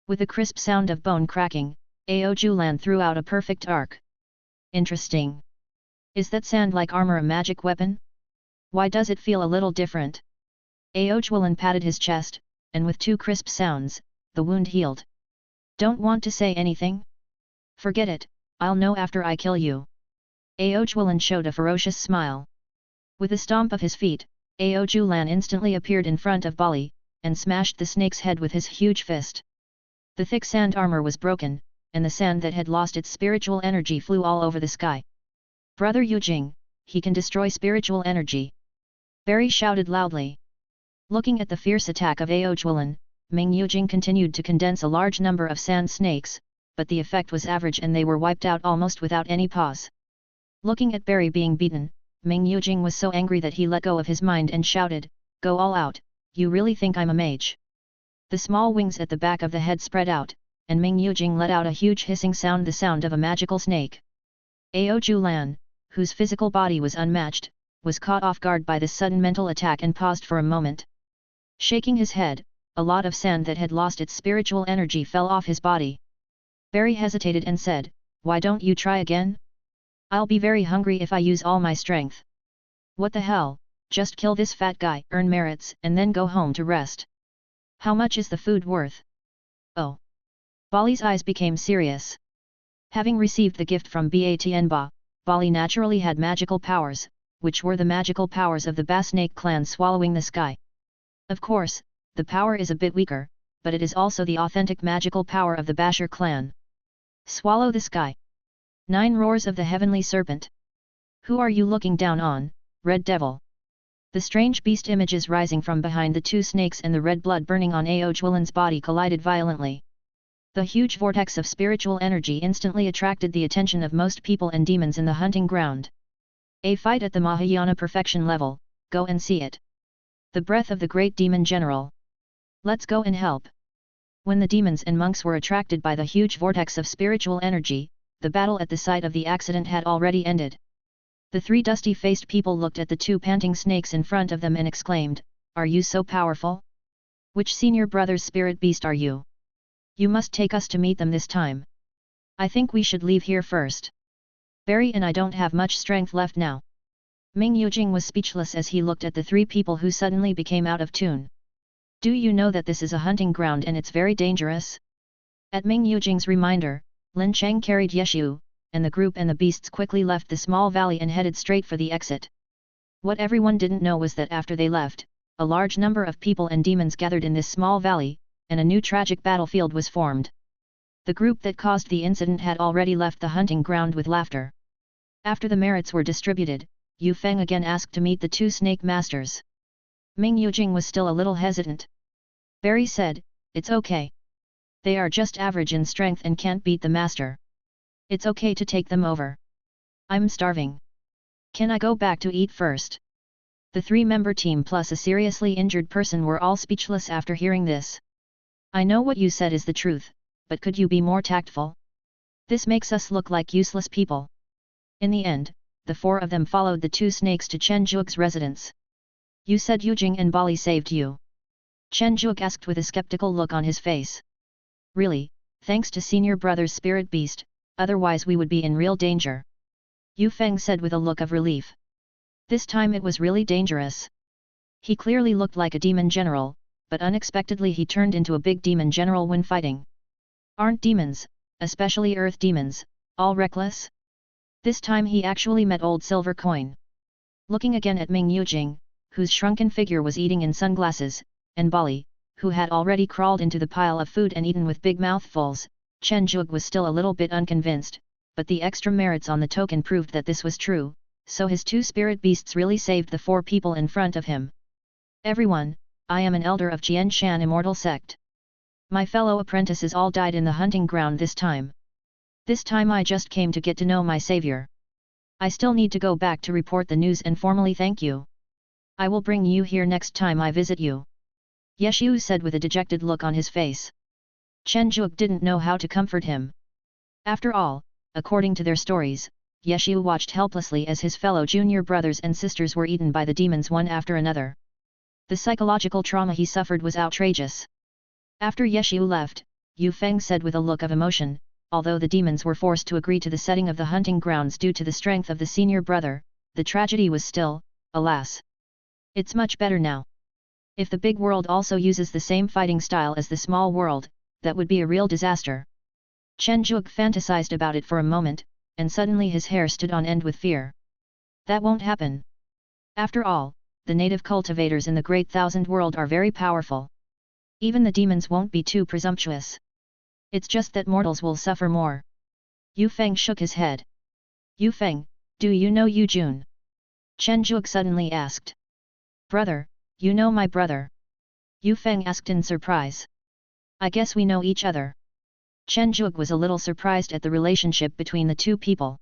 With a crisp sound of bone cracking, Ao Zhuilin threw out a perfect arc. Interesting. Is that sand-like armor a magic weapon? Why does it feel a little different? Ao Zhuilin patted his chest, and with two crisp sounds, the wound healed. Don't want to say anything? Forget it, I'll know after I kill you. Ao Zhuilin showed a ferocious smile. With a stomp of his feet, Ao Zhuilin instantly appeared in front of Bali, and smashed the snake's head with his huge fist. The thick sand armor was broken, and the sand that had lost its spiritual energy flew all over the sky. Brother Yujing, he can destroy spiritual energy. Barry shouted loudly. Looking at the fierce attack of Ao Zhuilin, Ming Yujing continued to condense a large number of sand snakes, but the effect was average and they were wiped out almost without any pause. Looking at Barry being beaten, Ming Yujing was so angry that he let go of his mind and shouted, Go all out, you really think I'm a mage? The small wings at the back of the head spread out, and Ming Yujing let out a huge hissing sound, the sound of a magical snake. Ao Zhuilin, whose physical body was unmatched, was caught off guard by this sudden mental attack and paused for a moment. Shaking his head, a lot of sand that had lost its spiritual energy fell off his body. Barry hesitated and said, Why don't you try again? I'll be very hungry if I use all my strength. What the hell, just kill this fat guy, earn merits, and then go home to rest. How much is the food worth? Oh. Bali's eyes became serious. Having received the gift from Batnba, Bali naturally had magical powers, which were the magical powers of the Basnake clan swallowing the sky. Of course, the power is a bit weaker, but it is also the authentic magical power of the Bashar clan. Swallow the sky. 9 roars of the heavenly serpent. Who are you looking down on, Red Devil. The strange beast images rising from behind the two snakes and the red blood burning on Aojwalin's body collided violently. The huge vortex of spiritual energy instantly attracted the attention of most people and demons in the hunting ground. A fight at the Mahayana perfection level, go and see it. The breath of the great demon general. Let's go and help. When the demons and monks were attracted by the huge vortex of spiritual energy, the battle at the site of the accident had already ended. The three dusty-faced people looked at the two panting snakes in front of them and exclaimed, "Are you so powerful? Which senior brother's spirit beast are you? You must take us to meet them this time. I think we should leave here first. Barry and I don't have much strength left now." Ming Yujing was speechless as he looked at the three people who suddenly became out of tune. "Do you know that this is a hunting ground and it's very dangerous?" At Ming Yujing's reminder, Lin Cheng carried Yeshu, and the group and the beasts quickly left the small valley and headed straight for the exit. What everyone didn't know was that after they left, a large number of people and demons gathered in this small valley, and a new tragic battlefield was formed. The group that caused the incident had already left the hunting ground with laughter. After the merits were distributed, Yu Feng again asked to meet the two snake masters. Ming Yujing was still a little hesitant. Barry said, "It's okay. They are just average in strength and can't beat the master. It's okay to take them over. I'm starving. Can I go back to eat first?" The three-member team plus a seriously injured person were all speechless after hearing this. "I know what you said is the truth, but could you be more tactful? This makes us look like useless people." In the end, the four of them followed the two snakes to Chen Zhuge's residence. "You said Yujing and Bali saved you?" Chen Zhuge asked with a skeptical look on his face. "Really, thanks to senior brother's spirit beast, otherwise we would be in real danger," Yu Feng said with a look of relief. This time it was really dangerous. He clearly looked like a demon general, but unexpectedly he turned into a big demon general when fighting. Aren't demons, especially earth demons, all reckless? This time he actually met Old Silver Coin. Looking again at Ming Yujing, whose shrunken figure was eating in sunglasses, and Bali, who had already crawled into the pile of food and eaten with big mouthfuls, Chen Zhuge was still a little bit unconvinced, but the extra merits on the token proved that this was true, so his two spirit beasts really saved the four people in front of him. "Everyone, I am an elder of Jianshan Immortal Sect. My fellow apprentices all died in the hunting ground this time. This time I just came to get to know my savior. I still need to go back to report the news and formally thank you. I will bring you here next time I visit you," Yeshu said with a dejected look on his face. Chen Zhuge didn't know how to comfort him. After all, according to their stories, Yeshu watched helplessly as his fellow junior brothers and sisters were eaten by the demons one after another. The psychological trauma he suffered was outrageous. After Yeshu left, Yu Feng said with a look of emotion, "Although the demons were forced to agree to the setting of the hunting grounds due to the strength of the senior brother, the tragedy was still, alas. It's much better now. If the big world also uses the same fighting style as the small world, that would be a real disaster." Chen Zhuge fantasized about it for a moment, and suddenly his hair stood on end with fear. That won't happen. After all, the native cultivators in the Great Thousand World are very powerful. Even the demons won't be too presumptuous. It's just that mortals will suffer more. Yu Feng shook his head. "Yu Feng, do you know Yu Jun?" Chen Zhuge suddenly asked. "Brother, you know my brother?" Yu Feng asked in surprise. "I guess we know each other." Chen Zhuge was a little surprised at the relationship between the two people.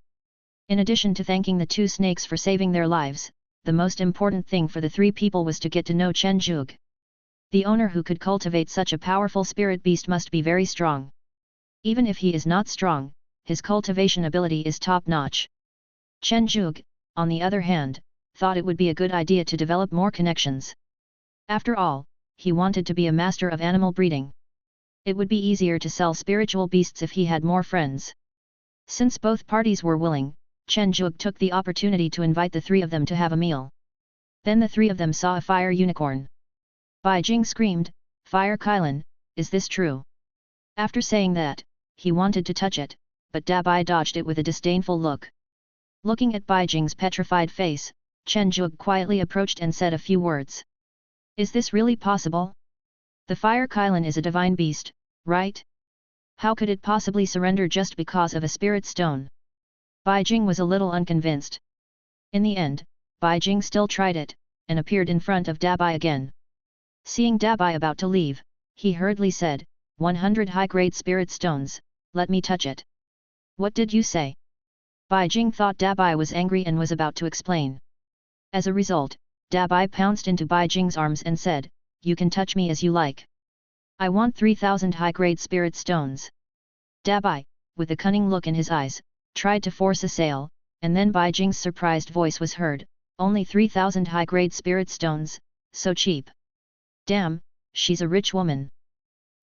In addition to thanking the two snakes for saving their lives, the most important thing for the three people was to get to know Chen Zhuge. The owner who could cultivate such a powerful spirit beast must be very strong. Even if he is not strong, his cultivation ability is top-notch. Chen Zhuge, on the other hand, thought it would be a good idea to develop more connections. After all, he wanted to be a master of animal breeding. It would be easier to sell spiritual beasts if he had more friends. Since both parties were willing, Chen Zhuge took the opportunity to invite the three of them to have a meal. Then the three of them saw a fire unicorn. Bai Jing screamed, "Fire Kailan, is this true?" After saying that, he wanted to touch it, but Dabai dodged it with a disdainful look. Looking at Bai Jing's petrified face, Chen Zhuge quietly approached and said a few words. "Is this really possible? The fire Kailan is a divine beast, right? How could it possibly surrender just because of a spirit stone?" Bai Jing was a little unconvinced. In the end, Bai Jing still tried it, and appeared in front of Dabai again. Seeing Dabai about to leave, he hurriedly said, 100 high-grade spirit stones, let me touch it. What did you say? Bai Jing thought Dabai was angry and was about to explain. As a result, Dabai pounced into Bai Jing's arms and said, you can touch me as you like. I want 3,000 high-grade spirit stones. Dabai, with a cunning look in his eyes, tried to force a sale, and then Bai Jing's surprised voice was heard, only 3,000 high-grade spirit stones, so cheap. Damn, she's a rich woman.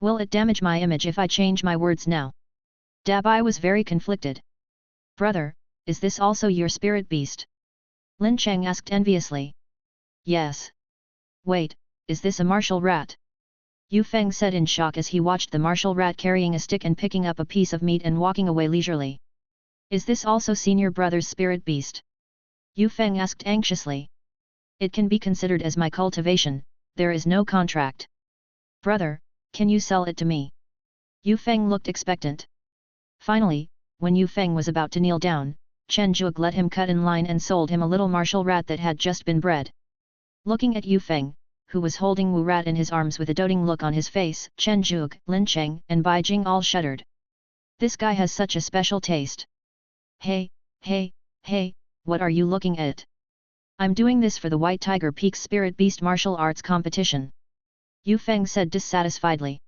Will it damage my image if I change my words now? Dabai was very conflicted. Brother, is this also your spirit beast? Lin Cheng asked enviously. Yes. Wait, is this a martial rat? Yu Feng said in shock as he watched the martial rat carrying a stick and picking up a piece of meat and walking away leisurely. Is this also senior brother's spirit beast? Yu Feng asked anxiously. It can be considered as my cultivation, there is no contract. Brother, can you sell it to me? Yu Feng looked expectant. Finally, when Yu Feng was about to kneel down, Chen Zhuge let him cut in line and sold him a little martial rat that had just been bred. Looking at Yu Feng, who was holding Wu Rat in his arms with a doting look on his face, Chen Zhuge, Lin Cheng and Bai Jing all shuddered. This guy has such a special taste. Hey, what are you looking at? I'm doing this for the White Tiger Peak's Spirit Beast Martial Arts Competition. Yu Feng said dissatisfiedly.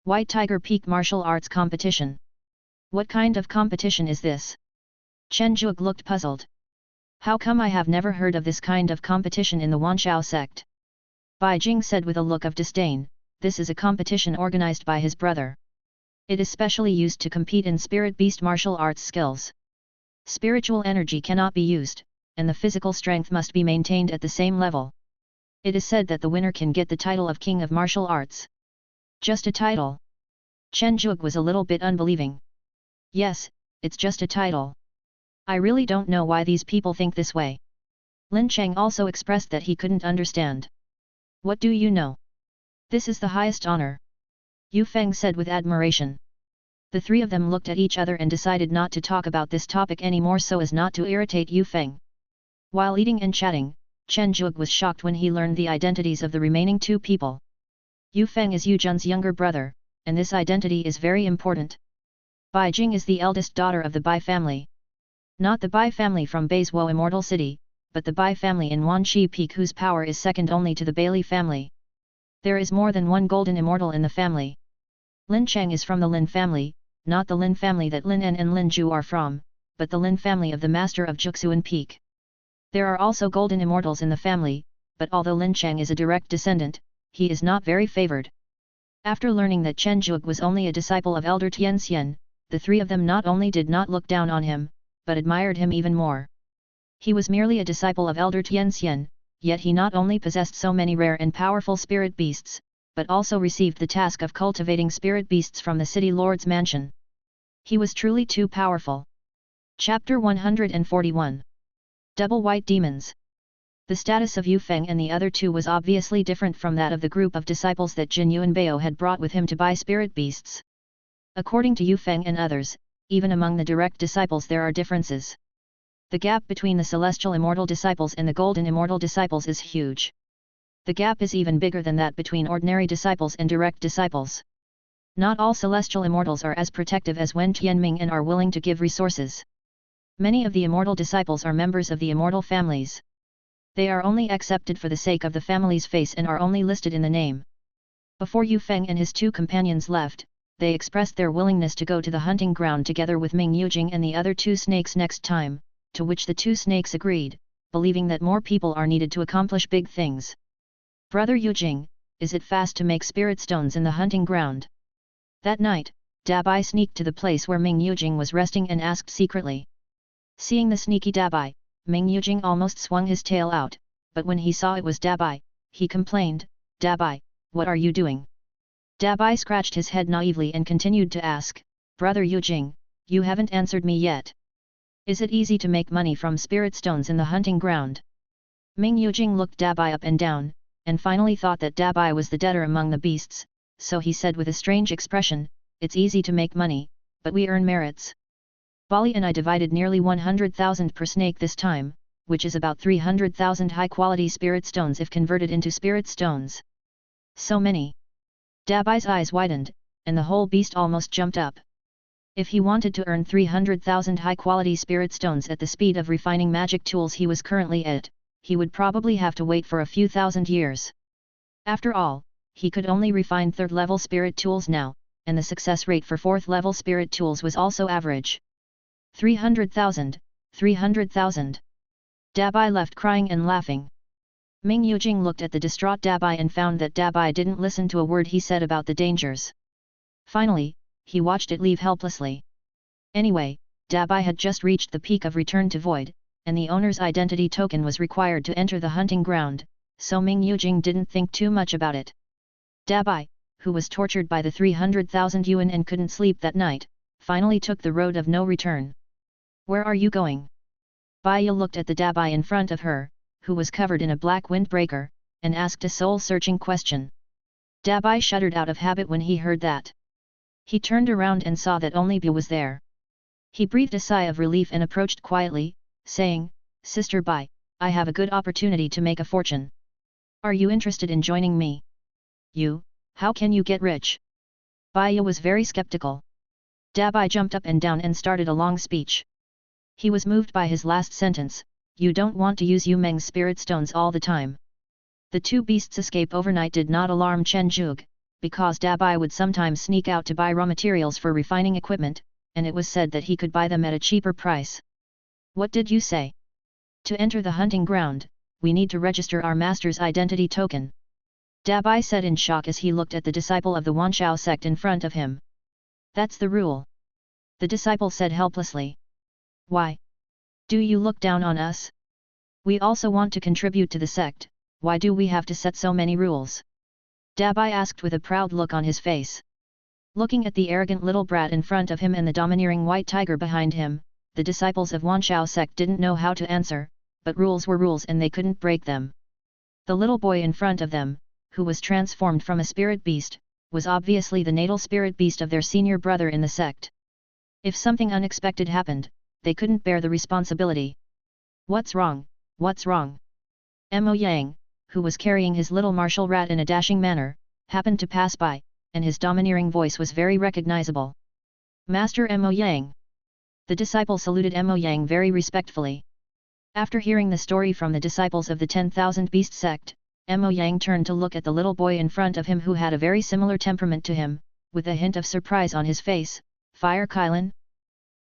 White Tiger Peak Martial Arts Competition? What kind of competition is this? Chen Zhuge looked puzzled. How come I have never heard of this kind of competition in the Wanshao sect? Bai Jing said with a look of disdain, this is a competition organized by his brother. It is specially used to compete in spirit beast martial arts skills. Spiritual energy cannot be used, and the physical strength must be maintained at the same level. It is said that the winner can get the title of King of Martial Arts. Just a title? Chen Zhuge was a little bit unbelieving. Yes, it's just a title. I really don't know why these people think this way. Lin Cheng also expressed that he couldn't understand. What do you know? This is the highest honor. Yu Feng said with admiration. The three of them looked at each other and decided not to talk about this topic anymore so as not to irritate Yu Feng. While eating and chatting, Chen Zhuge was shocked when he learned the identities of the remaining two people. Yu Feng is Yu Jun's younger brother, and this identity is very important. Bai Jing is the eldest daughter of the Bai family. Not the Bai family from Baizuo Immortal City, but the Bai family in Wanshi Peak whose power is second only to the Bailey family. There is more than one golden immortal in the family. Lin Cheng is from the Lin family, not the Lin family that Lin En and Lin Ju are from, but the Lin family of the master of Juxuan Peak. There are also golden immortals in the family, but although Lin Cheng is a direct descendant, he is not very favored. After learning that Chen Zhuge was only a disciple of Elder Tianxian, the three of them not only did not look down on him, but admired him even more. He was merely a disciple of Elder Tianxian, yet he not only possessed so many rare and powerful spirit beasts, but also received the task of cultivating spirit beasts from the city lord's mansion. He was truly too powerful. Chapter 141. Double White Demons. The status of Yu Feng and the other two was obviously different from that of the group of disciples that Jin Yuanbao had brought with him to buy spirit beasts. According to Yu Feng and others, even among the direct disciples there are differences. The gap between the celestial immortal disciples and the golden immortal disciples is huge. The gap is even bigger than that between ordinary disciples and direct disciples. Not all celestial immortals are as protective as Wen Tianming and are willing to give resources. Many of the immortal disciples are members of the immortal families. They are only accepted for the sake of the family's face and are only listed in the name. Before Yu Feng and his two companions left, they expressed their willingness to go to the hunting ground together with Ming Yujing and the other two snakes next time, to which the two snakes agreed, believing that more people are needed to accomplish big things. Brother Yujing, is it fast to make spirit stones in the hunting ground? That night, Dabai sneaked to the place where Ming Yujing was resting and asked secretly. Seeing the sneaky Dabai, Ming Yujing almost swung his tail out, but when he saw it was Dabai, he complained, Dabai, what are you doing? Dabai scratched his head naively and continued to ask, Brother Yujing, you haven't answered me yet. Is it easy to make money from spirit stones in the hunting ground? Ming Yujing looked Dabai up and down, and finally thought that Dabai was the debtor among the beasts, so he said with a strange expression, it's easy to make money, but we earn merits. Bali and I divided nearly 100,000 per snake this time, which is about 300,000 high-quality spirit stones if converted into spirit stones. So many. Dabai's eyes widened, and the whole beast almost jumped up. If he wanted to earn 300,000 high-quality spirit stones at the speed of refining magic tools he was currently at, he would probably have to wait for a few thousand years. After all, he could only refine third-level spirit tools now, and the success rate for fourth-level spirit tools was also average. 300,000, 300,000. Dabai left crying and laughing. Ming Yujing looked at the distraught Dabai and found that Dabai didn't listen to a word he said about the dangers. Finally, he watched it leave helplessly. Anyway, Dabai had just reached the peak of return to void, and the owner's identity token was required to enter the hunting ground, so Ming Yujing didn't think too much about it. Dabai, who was tortured by the 300,000 yuan and couldn't sleep that night, finally took the road of no return. Where are you going? Baya looked at the Dabai in front of her, who was covered in a black windbreaker, and asked a soul-searching question. Dabai shuddered out of habit when he heard that. He turned around and saw that only Bu was there. He breathed a sigh of relief and approached quietly, saying, "Sister Bai, I have a good opportunity to make a fortune. Are you interested in joining me?" "You? How can you get rich?" Baya was very skeptical. Dabai jumped up and down and started a long speech. He was moved by his last sentence, "You don't want to use Yu Meng's spirit stones all the time." The two beasts' escape overnight did not alarm Chen Zhuge, because Dabai would sometimes sneak out to buy raw materials for refining equipment, and it was said that he could buy them at a cheaper price. "What did you say?" "To enter the hunting ground, we need to register our master's identity token," Dabai said in shock as he looked at the disciple of the Wanshao sect in front of him. "That's the rule," the disciple said helplessly. "Why? Do you look down on us? We also want to contribute to the sect, why do we have to set so many rules?" Dabai asked with a proud look on his face. Looking at the arrogant little brat in front of him and the domineering white tiger behind him, the disciples of Wanshao sect didn't know how to answer, but rules were rules and they couldn't break them. The little boy in front of them, who was transformed from a spirit beast, was obviously the natal spirit beast of their senior brother in the sect. If something unexpected happened, they couldn't bear the responsibility. "What's wrong, what's wrong?" Mo Yang, who was carrying his little martial rat in a dashing manner, happened to pass by, and his domineering voice was very recognizable. "Master Mo Yang." The disciple saluted Mo Yang very respectfully. After hearing the story from the disciples of the 10,000 Beast sect, Mo Yang turned to look at the little boy in front of him who had a very similar temperament to him, with a hint of surprise on his face. "Fire Kailan?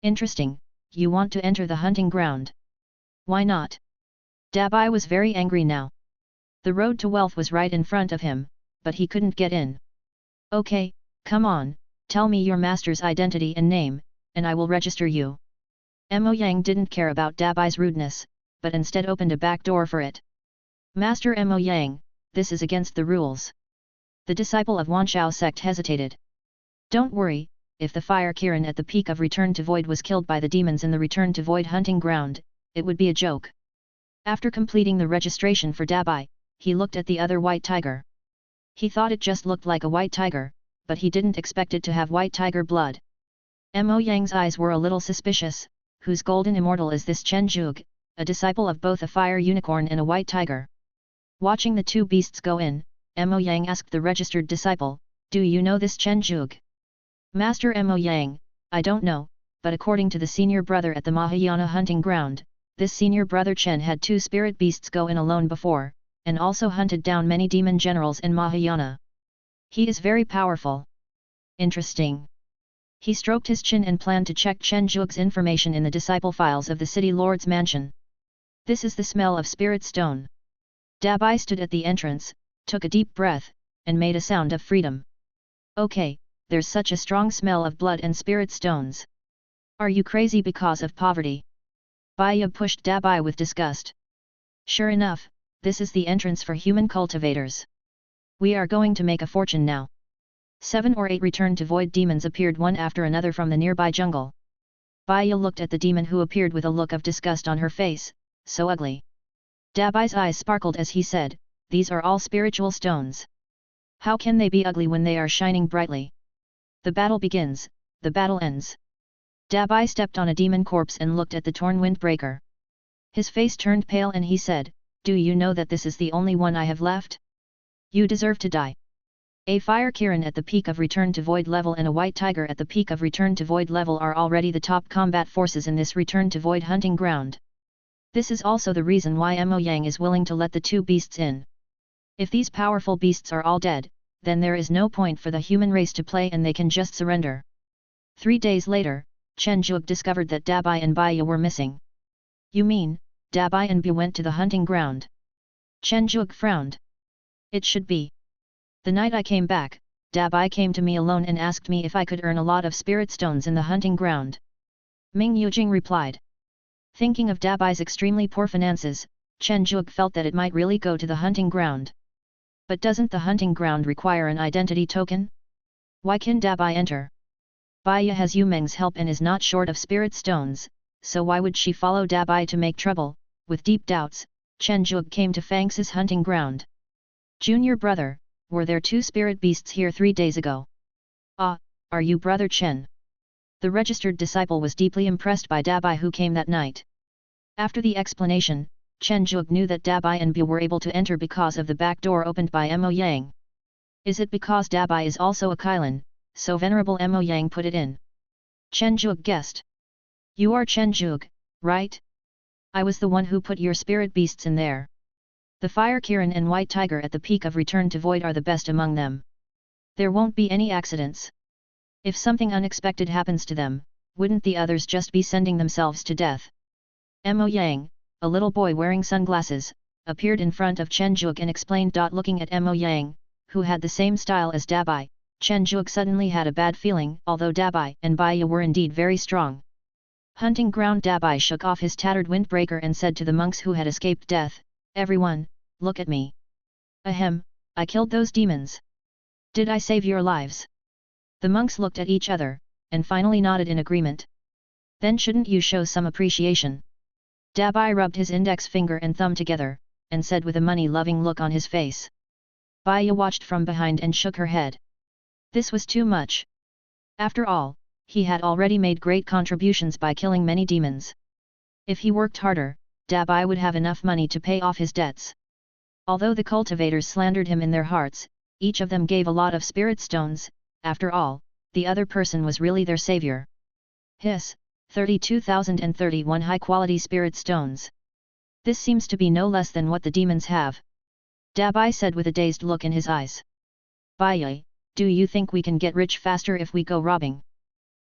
Interesting, you want to enter the hunting ground. Why not?" Dabai was very angry now. The road to wealth was right in front of him, but he couldn't get in. "Okay, come on, tell me your master's identity and name, and I will register you." Mo Yang didn't care about Dabai's rudeness, but instead opened a back door for it. "Master Mo Yang, this is against the rules." The disciple of Wanshao sect hesitated. "Don't worry, if the fire Kiran at the peak of Return to Void was killed by the demons in the Return to Void hunting ground, it would be a joke." After completing the registration for Dabai, he looked at the other white tiger. He thought it just looked like a white tiger, but he didn't expect it to have white tiger blood. Mo Yang's eyes were a little suspicious. Whose golden immortal is this Chen Zhuge, a disciple of both a fire unicorn and a white tiger? Watching the two beasts go in, Mo Yang asked the registered disciple, "Do you know this Chen Zhuge?" "Master Mo Yang, I don't know, but according to the senior brother at the Mahayana hunting ground, this senior brother Chen had two spirit beasts go in alone before, and also hunted down many demon generals in Mahayana. He is very powerful." "Interesting." He stroked his chin and planned to check Chen Zhuge's information in the disciple files of the city lord's mansion. "This is the smell of spirit stone." Dabai stood at the entrance, took a deep breath, and made a sound of freedom. "Okay, there's such a strong smell of blood and spirit stones. Are you crazy because of poverty?" Baya pushed Dabai with disgust. "Sure enough, this is the entrance for human cultivators. We are going to make a fortune now." 7 or 8 Return to Void demons appeared one after another from the nearby jungle. Baya looked at the demon who appeared with a look of disgust on her face, "So ugly." Dabai's eyes sparkled as he said, "These are all spiritual stones. How can they be ugly when they are shining brightly?" The battle begins, the battle ends. Dabai stepped on a demon corpse and looked at the torn windbreaker. His face turned pale and he said, "Do you know that this is the only one I have left? You deserve to die." A fire Kirin at the peak of return to void level and a white tiger at the peak of return to void level are already the top combat forces in this return to void hunting ground. This is also the reason why Mo Yang is willing to let the two beasts in. If these powerful beasts are all dead, then there is no point for the human race to play and they can just surrender. 3 days later, Chen Zhuge discovered that Dabai and Baiya were missing. "You mean, Dabai and Bu went to the hunting ground?" Chen Zhuge frowned. "It should be. The night I came back, Dabai came to me alone and asked me if I could earn a lot of spirit stones in the hunting ground." Ming Yujing replied. Thinking of Dabai's extremely poor finances, Chen Zhuge felt that it might really go to the hunting ground. But doesn't the hunting ground require an identity token? Why can Dabai enter? Baiya has Yu Meng's help and is not short of spirit stones, so why would she follow Dabai to make trouble? With deep doubts, Chen Zhuge came to Fang's hunting ground. "Junior brother, were there 2 spirit beasts here 3 days ago?" "Ah, are you brother Chen?" The registered disciple was deeply impressed by Dabai who came that night. After the explanation, Chen Zhuge knew that Dabai and Bu were able to enter because of the back door opened by Mo Yang. Is it because Dabai is also a Kailan, so Venerable Mo Yang put it in? Chen Zhuge guessed. "You are Chen Zhuge, right? I was the one who put your spirit beasts in there. The Fire Kirin and White Tiger at the peak of return to void are the best among them. There won't be any accidents. If something unexpected happens to them, wouldn't the others just be sending themselves to death?" Mo Yang, a little boy wearing sunglasses, appeared in front of Chen Zhuge and explained. Looking at Mo Yang, who had the same style as Dabai, Chen Zhuge suddenly had a bad feeling. Although Dabai and Baiya were indeed very strong. Hunting ground Dabai shook off his tattered windbreaker and said to the monks who had escaped death, "Everyone, look at me. Ahem, I killed those demons. Did I save your lives?" The monks looked at each other, and finally nodded in agreement. "Then shouldn't you show some appreciation?" Dabai rubbed his index finger and thumb together, and said with a money-loving look on his face. Baiya watched from behind and shook her head. This was too much. After all, he had already made great contributions by killing many demons. If he worked harder, Dabai would have enough money to pay off his debts. Although the cultivators slandered him in their hearts, each of them gave a lot of spirit stones. After all, the other person was really their savior. Hiss, 32,031 high-quality spirit stones. This seems to be no less than what the demons have. Dabai said with a dazed look in his eyes. Baiya, do you think we can get rich faster if we go robbing?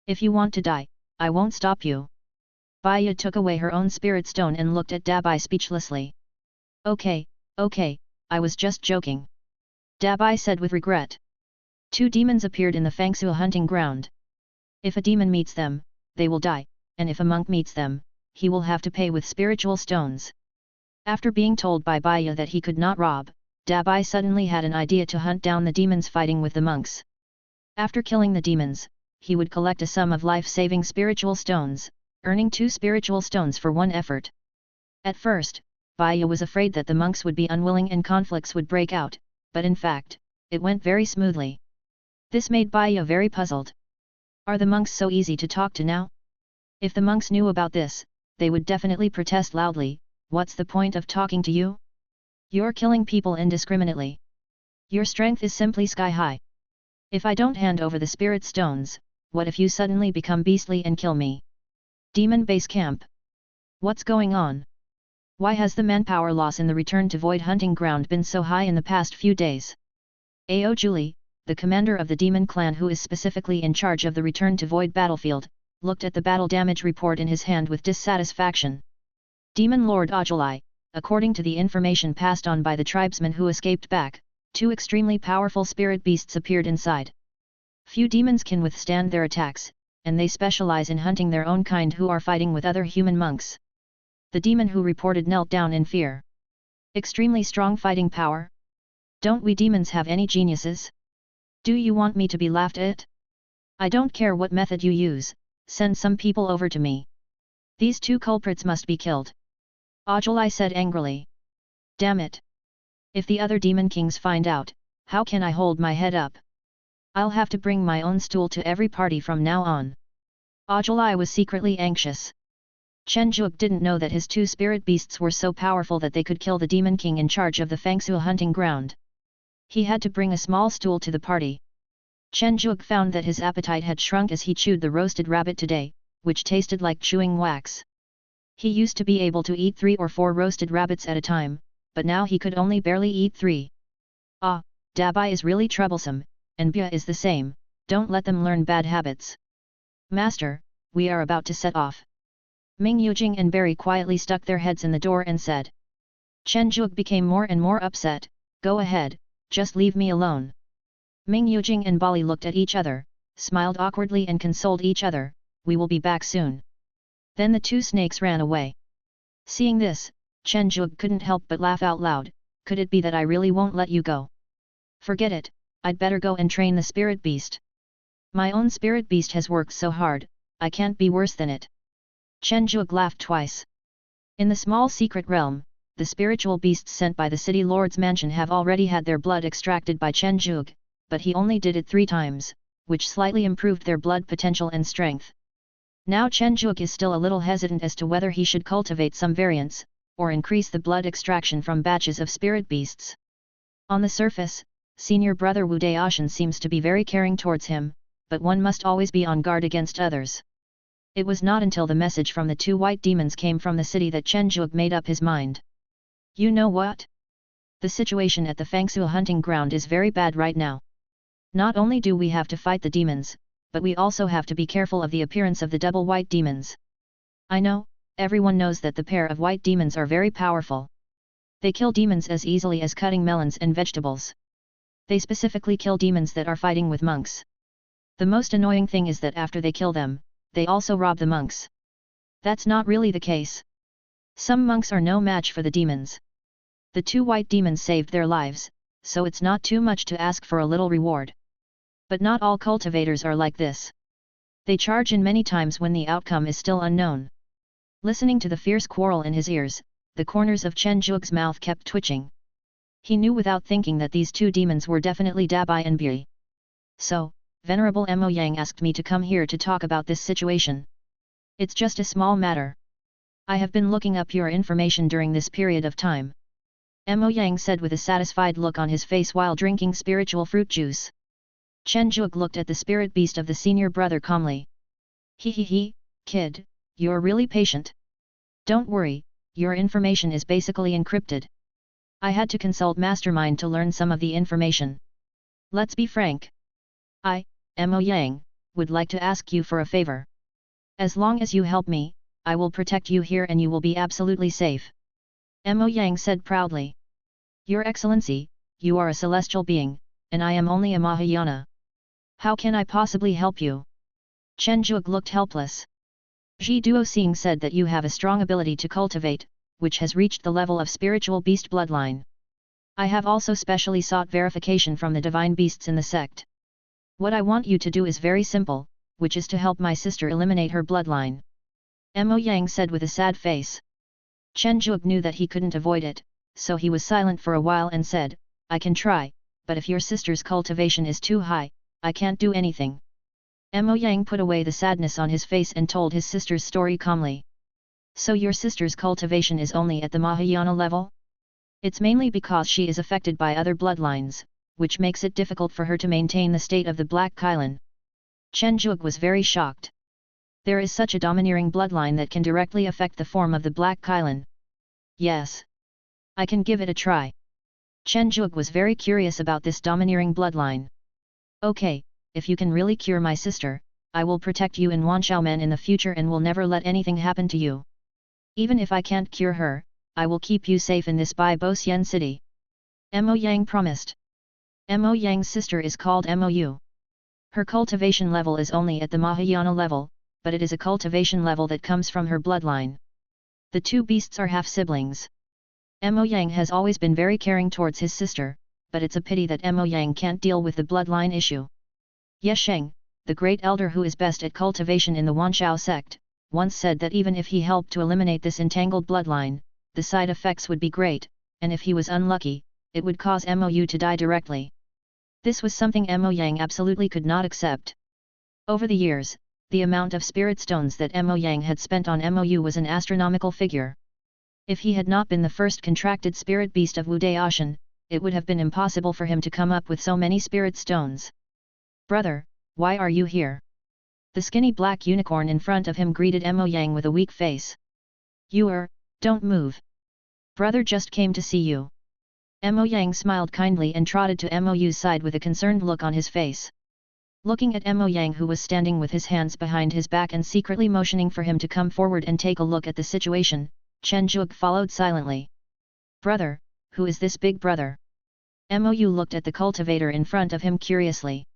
If you want to die, I won't stop you. Baiya took away her own spirit stone and looked at Dabai speechlessly. Okay, I was just joking. Dabai said with regret. 2 demons appeared in the Fangsu hunting ground. If a demon meets them, they will die, and if a monk meets them, he will have to pay with spiritual stones. After being told by Baiya that he could not rob, Dabai suddenly had an idea to hunt down the demons fighting with the monks. After killing the demons, he would collect a sum of life-saving spiritual stones, earning 2 spiritual stones for 1 effort. At first, Baiya was afraid that the monks would be unwilling and conflicts would break out, but in fact, it went very smoothly. This made Baiya very puzzled. Are the monks so easy to talk to now? If the monks knew about this, they would definitely protest loudly. What's the point of talking to you? You're killing people indiscriminately. Your strength is simply sky high. If I don't hand over the spirit stones, what if you suddenly become beastly and kill me? Demon Base Camp. What's going on? Why has the manpower loss in the return to void hunting ground been so high in the past few days? Ao Julie, the commander of the demon clan who is specifically in charge of the return to void battlefield, looked at the battle damage report in his hand with dissatisfaction. Demon Lord Ajulai, according to the information passed on by the tribesmen who escaped back, 2 extremely powerful spirit beasts appeared inside. Few demons can withstand their attacks, and they specialize in hunting their own kind who are fighting with other human monks. The demon who reported knelt down in fear. Extremely strong fighting power? Don't we demons have any geniuses? Do you want me to be laughed at? I don't care what method you use, send some people over to me. These 2 culprits must be killed. Ajulai said angrily. Damn it! If the other demon kings find out, how can I hold my head up? I'll have to bring my own stool to every party from now on. Ajulai was secretly anxious. Chen Zhuge didn't know that his two spirit beasts were so powerful that they could kill the Demon King in charge of the Fangsu hunting ground. He had to bring a small stool to the party. Chen Zhuge found that his appetite had shrunk as he chewed the roasted rabbit today, which tasted like chewing wax. He used to be able to eat 3 or 4 roasted rabbits at a time, but now he could only barely eat 3. Ah, Dabai is really troublesome, and Bia is the same, don't let them learn bad habits. Master, we are about to set off. Ming Yujing and Barry quietly stuck their heads in the door and said. Chen Zhuge became more and more upset, go ahead, just leave me alone. Ming Yujing and Bali looked at each other, smiled awkwardly and consoled each other, we will be back soon. Then the two snakes ran away. Seeing this, Chen Zhuge couldn't help but laugh out loud, could it be that I really won't let you go? Forget it, I'd better go and train the spirit beast. My own spirit beast has worked so hard, I can't be worse than it. Chen Zhuge laughed twice. In the small secret realm, the spiritual beasts sent by the city lord's mansion have already had their blood extracted by Chen Zhuge, but he only did it 3 times, which slightly improved their blood potential and strength. Now Chen Zhuge is still a little hesitant as to whether he should cultivate some variants, or increase the blood extraction from batches of spirit beasts. On the surface, senior brother Wu Daoshan seems to be very caring towards him, but one must always be on guard against others. It was not until the message from the 2 white demons came from the city that Chen Zhuge made up his mind. You know what? The situation at the Fangsu hunting ground is very bad right now. Not only do we have to fight the demons, but we also have to be careful of the appearance of the double white demons. I know, everyone knows that the pair of white demons are very powerful. They kill demons as easily as cutting melons and vegetables. They specifically kill demons that are fighting with monks. The most annoying thing is that after they kill them, they also rob the monks. That's not really the case. Some monks are no match for the demons. The 2 white demons saved their lives, so it's not too much to ask for a little reward. But not all cultivators are like this. They charge in many times when the outcome is still unknown. Listening to the fierce quarrel in his ears, the corners of Chen Zhuge's mouth kept twitching. He knew without thinking that these 2 demons were definitely Dabai and Bui. So, Venerable Mo Yang asked me to come here to talk about this situation. It's just a small matter. I have been looking up your information during this period of time. Mo Yang said with a satisfied look on his face while drinking spiritual fruit juice. Chen Zhuge looked at the spirit beast of the senior brother calmly. He, kid, you're really patient. Don't worry, your information is basically encrypted. I had to consult Mastermind to learn some of the information. Let's be frank. I, Mo Yang, would like to ask you for a favor. As long as you help me, I will protect you here and you will be absolutely safe. Mo Yang said proudly. Your Excellency, you are a celestial being, and I am only a Mahayana. How can I possibly help you? Chen Zhuge looked helpless. Ji Duosing said that you have a strong ability to cultivate, which has reached the level of spiritual beast bloodline. I have also specially sought verification from the divine beasts in the sect. What I want you to do is very simple, which is to help my sister eliminate her bloodline. Mo Yang said with a sad face. Chen Zhuge knew that he couldn't avoid it, so he was silent for a while and said, I can try, but if your sister's cultivation is too high, I can't do anything. Mo Yang put away the sadness on his face and told his sister's story calmly. So your sister's cultivation is only at the Mahayana level? It's mainly because she is affected by other bloodlines, which makes it difficult for her to maintain the state of the Black Kailan. Chen Zhuge was very shocked. There is such a domineering bloodline that can directly affect the form of the Black Kailan. Yes. I can give it a try. Chen Zhuge was very curious about this domineering bloodline. Okay, if you can really cure my sister, I will protect you in Wanchaomen in the future and will never let anything happen to you. Even if I can't cure her, I will keep you safe in this Bai Bo Xian city. Mo Yang promised. Mo Yang's sister is called Mou. Her cultivation level is only at the Mahayana level, but it is a cultivation level that comes from her bloodline. The 2 beasts are half-siblings. Mo Yang has always been very caring towards his sister, but it's a pity that Mo Yang can't deal with the bloodline issue. Ye Sheng, the great elder who is best at cultivation in the Wanchao sect, once said that even if he helped to eliminate this entangled bloodline, the side effects would be great, and if he was unlucky, it would cause Mou to die directly. This was something Mo Yang absolutely could not accept. Over the years, The amount of spirit stones that Mo Yang had spent on Mou was an astronomical figure. If he had not been the first contracted spirit beast of Wu Daoshan, it would have been impossible for him to come up with so many spirit stones. "Brother, why are you here?" The skinny black unicorn in front of him greeted Mo Yang with a weak face. Don't move. Brother just came to see you." Mo Yang smiled kindly and trotted to Mou's side with a concerned look on his face. Looking at Mo Yang, who was standing with his hands behind his back and secretly motioning for him to come forward and take a look at the situation, Chen Zhuge followed silently. "Brother, who is this big brother?" Mou looked at the cultivator in front of him curiously.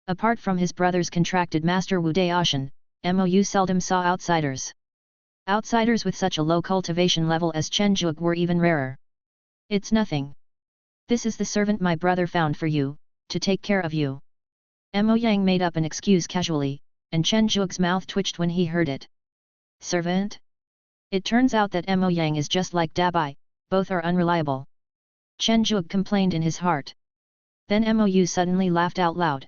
Apart from his brother's contracted master Wu Daoshan, Mou seldom saw outsiders. Outsiders with such a low cultivation level as Chen Zhuge were even rarer. "It's nothing. This is the servant my brother found for you, to take care of you." Mo Yang made up an excuse casually, and Chen Zhuge's mouth twitched when he heard it. "Servant?" It turns out that Mo Yang is just like Dabai, both are unreliable. Chen Zhuge complained in his heart. Then Mou suddenly laughed out loud.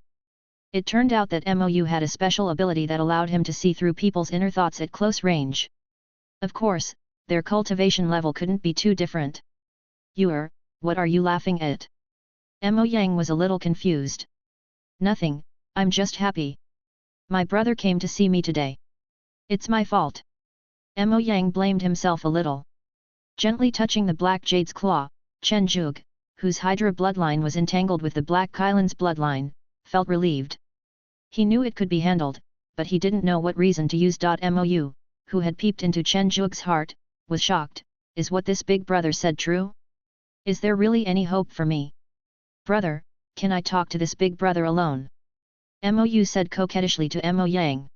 It turned out that Mou had a special ability that allowed him to see through people's inner thoughts at close range. Of course, their cultivation level couldn't be too different. What are you laughing at?" Mo Yang was a little confused. "Nothing, I'm just happy. My brother came to see me today. It's my fault." Mo Yang blamed himself a little. Gently touching the black jade's claw, Chen Zhuge, whose Hydra bloodline was entangled with the Black Kylan's bloodline, felt relieved. He knew it could be handled, but he didn't know what reason to use. Mou, who had peeped into Chen Zhuge's heart, was shocked. "Is what this big brother said true? Is there really any hope for me? Brother, can I talk to this big brother alone?" Mou said coquettishly to Mo Yang.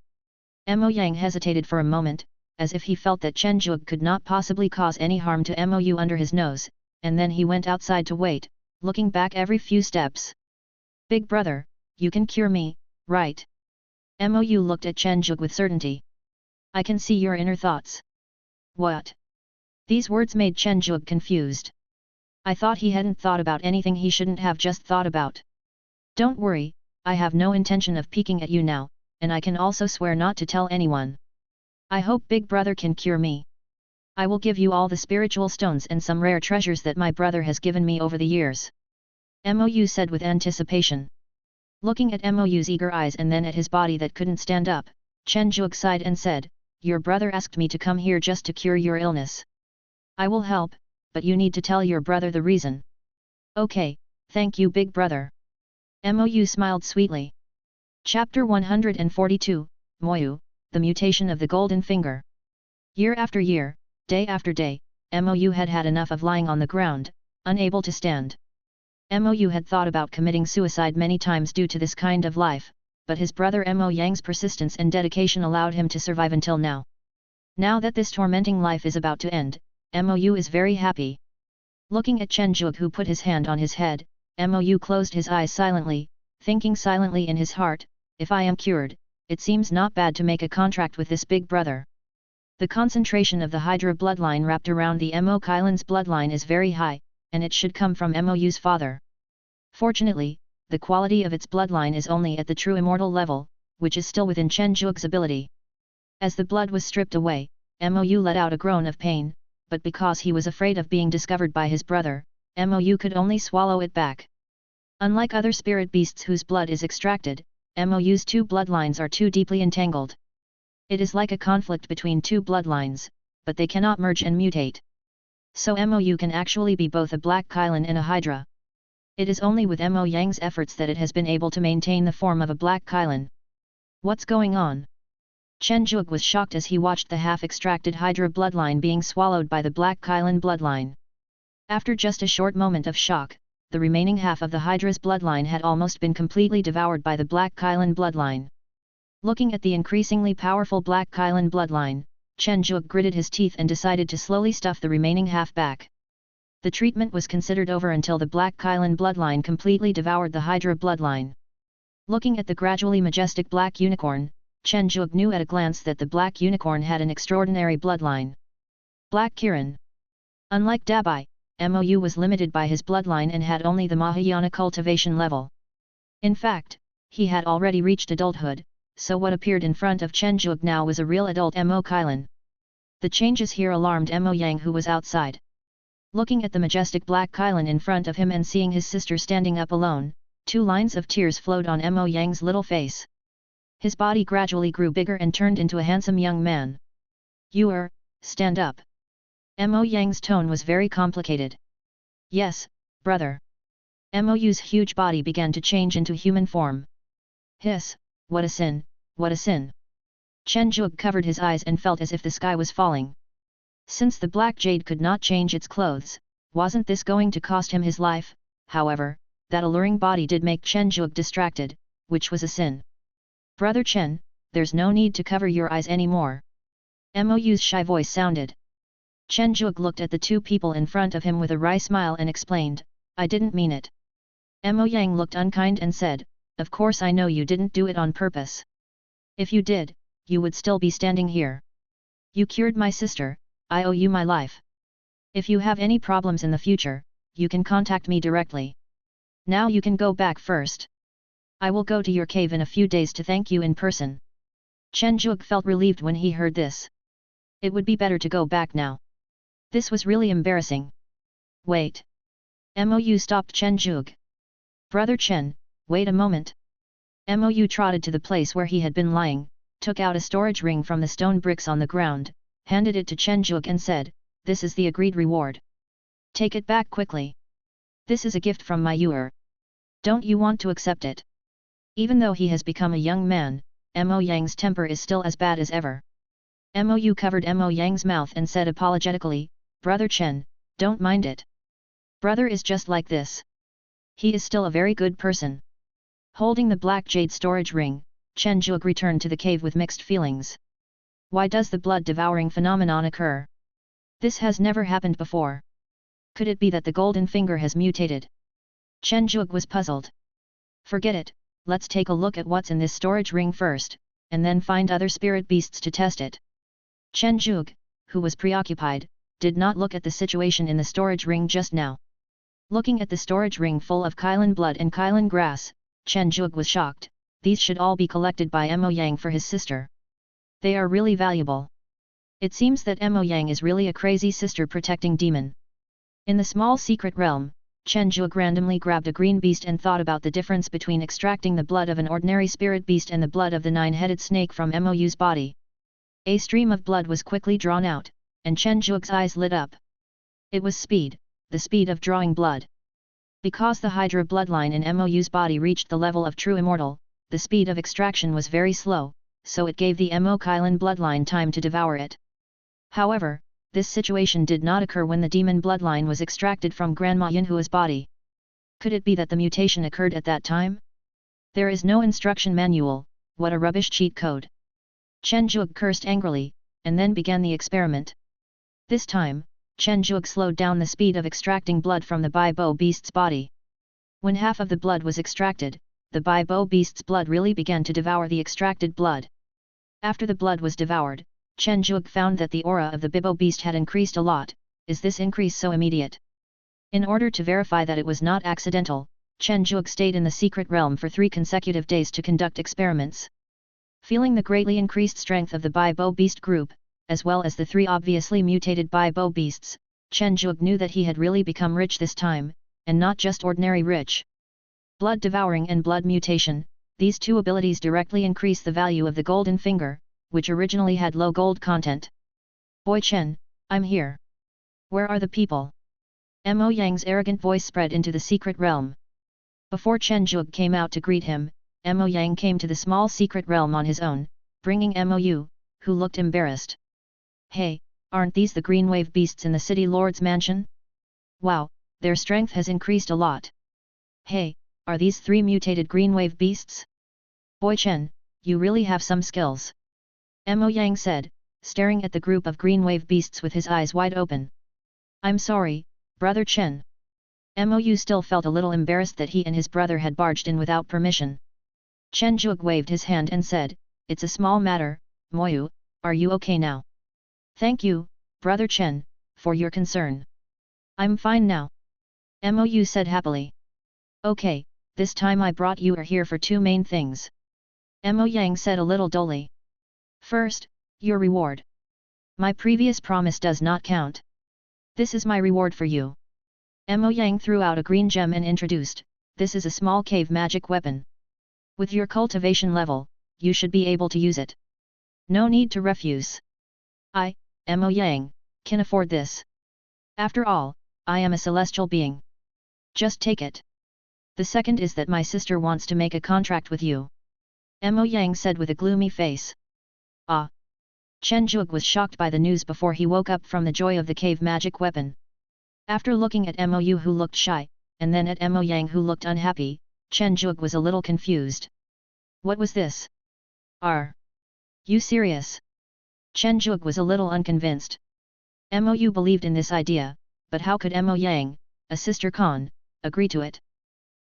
Mo Yang hesitated for a moment, as if he felt that Chen Zhuge could not possibly cause any harm to Mou under his nose, and then he went outside to wait, looking back every few steps. "Big brother, you can cure me, right?" Mou looked at Chen Zhuge with certainty. "I can see your inner thoughts." "What?" These words made Chen Zhuge confused. I thought he hadn't thought about anything he shouldn't have just thought about. "Don't worry, I have no intention of peeking at you now, and I can also swear not to tell anyone. I hope big brother can cure me. I will give you all the spiritual stones and some rare treasures that my brother has given me over the years." Mou said with anticipation. Looking at Mou's eager eyes and then at his body that couldn't stand up, Chen Zhuge sighed and said, "Your brother asked me to come here just to cure your illness. I will help, but you need to tell your brother the reason." "Okay, thank you big brother." Mou smiled sweetly. Chapter 142, Moyu, the mutation of the golden finger. Year after year, day after day, Mou had had enough of lying on the ground, unable to stand. Mou had thought about committing suicide many times due to this kind of life, but his brother Mo Yang's persistence and dedication allowed him to survive until now. Now that this tormenting life is about to end, Mou is very happy. Looking at Chen Zhuge, who put his hand on his head, Mou closed his eyes silently, thinking silently in his heart, "If I am cured, it seems not bad to make a contract with this big brother." The concentration of the Hydra bloodline wrapped around the Mo Kylan's bloodline is very high, and it should come from Mou's father. Fortunately, the quality of its bloodline is only at the true immortal level, which is still within Chen Zhuge's ability. As the blood was stripped away, Mou let out a groan of pain, but because he was afraid of being discovered by his brother, Mou could only swallow it back. Unlike other spirit beasts whose blood is extracted, Mou's two bloodlines are too deeply entangled. It is like a conflict between two bloodlines, but they cannot merge and mutate. So Mou can actually be both a Black Kylan and a Hydra. It is only with Mo Yang's efforts that it has been able to maintain the form of a Black Kylan. What's going on? Chen Zhuge was shocked as he watched the half-extracted Hydra bloodline being swallowed by the Black Kylan bloodline. After just a short moment of shock, the remaining half of the Hydra's bloodline had almost been completely devoured by the Black Kylan bloodline. Looking at the increasingly powerful Black Kylan bloodline, Chen Zhuge gritted his teeth and decided to slowly stuff the remaining half back. The treatment was considered over until the Black Kylan bloodline completely devoured the Hydra bloodline. Looking at the gradually majestic Black Unicorn, Chen Zhuge knew at a glance that the Black Unicorn had an extraordinary bloodline. Black Kiran. Unlike Dabai, Mou was limited by his bloodline and had only the Mahayana cultivation level. In fact, he had already reached adulthood, so what appeared in front of Chen Juog now was a real adult Mo Kailan. The changes here alarmed Mo Yang, who was outside. Looking at the majestic black Kailan in front of him and seeing his sister standing up alone, 2 lines of tears flowed on Mo Yang's little face. His body gradually grew bigger and turned into a handsome young man. Stand up. Mo Yang's tone was very complicated. Yes, brother. Mou's huge body began to change into human form. Hiss, what a sin, what a sin. Chen Juog covered his eyes and felt as if the sky was falling. Since the black jade could not change its clothes, wasn't this going to cost him his life? However, that alluring body did make Chen Juog distracted, which was a sin. Brother Chen, there's no need to cover your eyes anymore. Mou's shy voice sounded. Chen Juog looked at the 2 people in front of him with a wry smile and explained, I didn't mean it. Mo Yang looked unkind and said, of course I know you didn't do it on purpose. If you did, you would still be standing here. You cured my sister, I owe you my life. If you have any problems in the future, you can contact me directly. Now you can go back first. I will go to your cave in a few days to thank you in person. Chen Juog felt relieved when he heard this. It would be better to go back now. This was really embarrassing. Wait. Mou stopped Chen Juog. Brother Chen, wait a moment. Mou trotted to the place where he had been lying, took out a storage ring from the stone bricks on the ground, handed it to Chen Juog and said, this is the agreed reward. Take it back quickly. This is a gift from my Yuer. Don't you want to accept it? Even though he has become a young man, Mo Yang's temper is still as bad as ever. Mou covered Mo Yang's mouth and said apologetically, Brother Chen, don't mind it. Brother is just like this. He is still a very good person. Holding the black jade storage ring, Chen Juog returned to the cave with mixed feelings. Why does the blood-devouring phenomenon occur? This has never happened before. Could it be that the golden finger has mutated? Chen Juog was puzzled. Forget it, let's take a look at what's in this storage ring first, and then find other spirit beasts to test it. Chen Juog, who was preoccupied, did not look at the situation in the storage ring just now. Looking at the storage ring full of Kailan blood and Kailan grass, Chen Juog was shocked. These should all be collected by Mo Yang for his sister. They are really valuable. It seems that Mo Yang is really a crazy sister protecting demon. In the small secret realm, Chen Juog randomly grabbed a green beast and thought about the difference between extracting the blood of an ordinary spirit beast and the blood of the 9-headed snake from Mou's body. A stream of blood was quickly drawn out, and Chen Juog's eyes lit up. It was speed, the speed of drawing blood. Because the Hydra bloodline in Mou's body reached the level of true immortal, the speed of extraction was very slow, so it gave the Mo Kailan bloodline time to devour it. However, this situation did not occur when the demon bloodline was extracted from Grandma Yinhua's body. Could it be that the mutation occurred at that time? There is no instruction manual, what a rubbish cheat code. Chen Juog cursed angrily, and then began the experiment. This time, Chen Juog slowed down the speed of extracting blood from the Bai-Bo beast's body. When half of the blood was extracted, the Bai-Bo beast's blood really began to devour the extracted blood. After the blood was devoured, Chen Juog found that the aura of the Bibo beast had increased a lot. Is this increase so immediate? In order to verify that it was not accidental, Chen Juog stayed in the secret realm for 3 consecutive days to conduct experiments. Feeling the greatly increased strength of the Bai-Bo beast group, as well as the 3 obviously mutated Bai-Bo beasts, Chen Juog knew that he had really become rich this time, and not just ordinary rich. Blood devouring and blood mutation, these 2 abilities directly increase the value of the golden finger, which originally had low gold content. Boy Chen, I'm here. Where are the people? Mo Yang's arrogant voice spread into the secret realm. Before Chen Juog came out to greet him, Mo Yang came to the small secret realm on his own, bringing Mou, who looked embarrassed. Hey, aren't these the green wave beasts in the city lord's mansion? Wow, their strength has increased a lot. Hey, are these 3 mutated green wave beasts? Boy Chen, you really have some skills. Mo Yang said, staring at the group of green wave beasts with his eyes wide open. I'm sorry, Brother Chen. Mou still felt a little embarrassed that he and his brother had barged in without permission. Chen Juog waved his hand and said, it's a small matter. Moyu, are you okay now? Thank you, Brother Chen, for your concern. I'm fine now. Mou said happily. Okay, this time I brought you here for 2 main things. Mo Yang said a little dully. First, your reward. My previous promise does not count. This is my reward for you. Mo Yang threw out a green gem and introduced, this is a small cave magic weapon. With your cultivation level, you should be able to use it. No need to refuse. I, Mo Yang, can afford this. After all, I am a celestial being. Just take it. The second is that my sister wants to make a contract with you. Mo Yang said with a gloomy face. Ah! Chen Zhuge was shocked by the news before he woke up from the joy of the cave magic weapon. After looking at Mo Yu who looked shy, and then at Mo Yang who looked unhappy, Chen Zhuge was a little confused. What was this? Are you serious? Chen Zhuge was a little unconvinced. Mo Yu believed in this idea, but how could Mo Yang, a sister Khan, agree to it?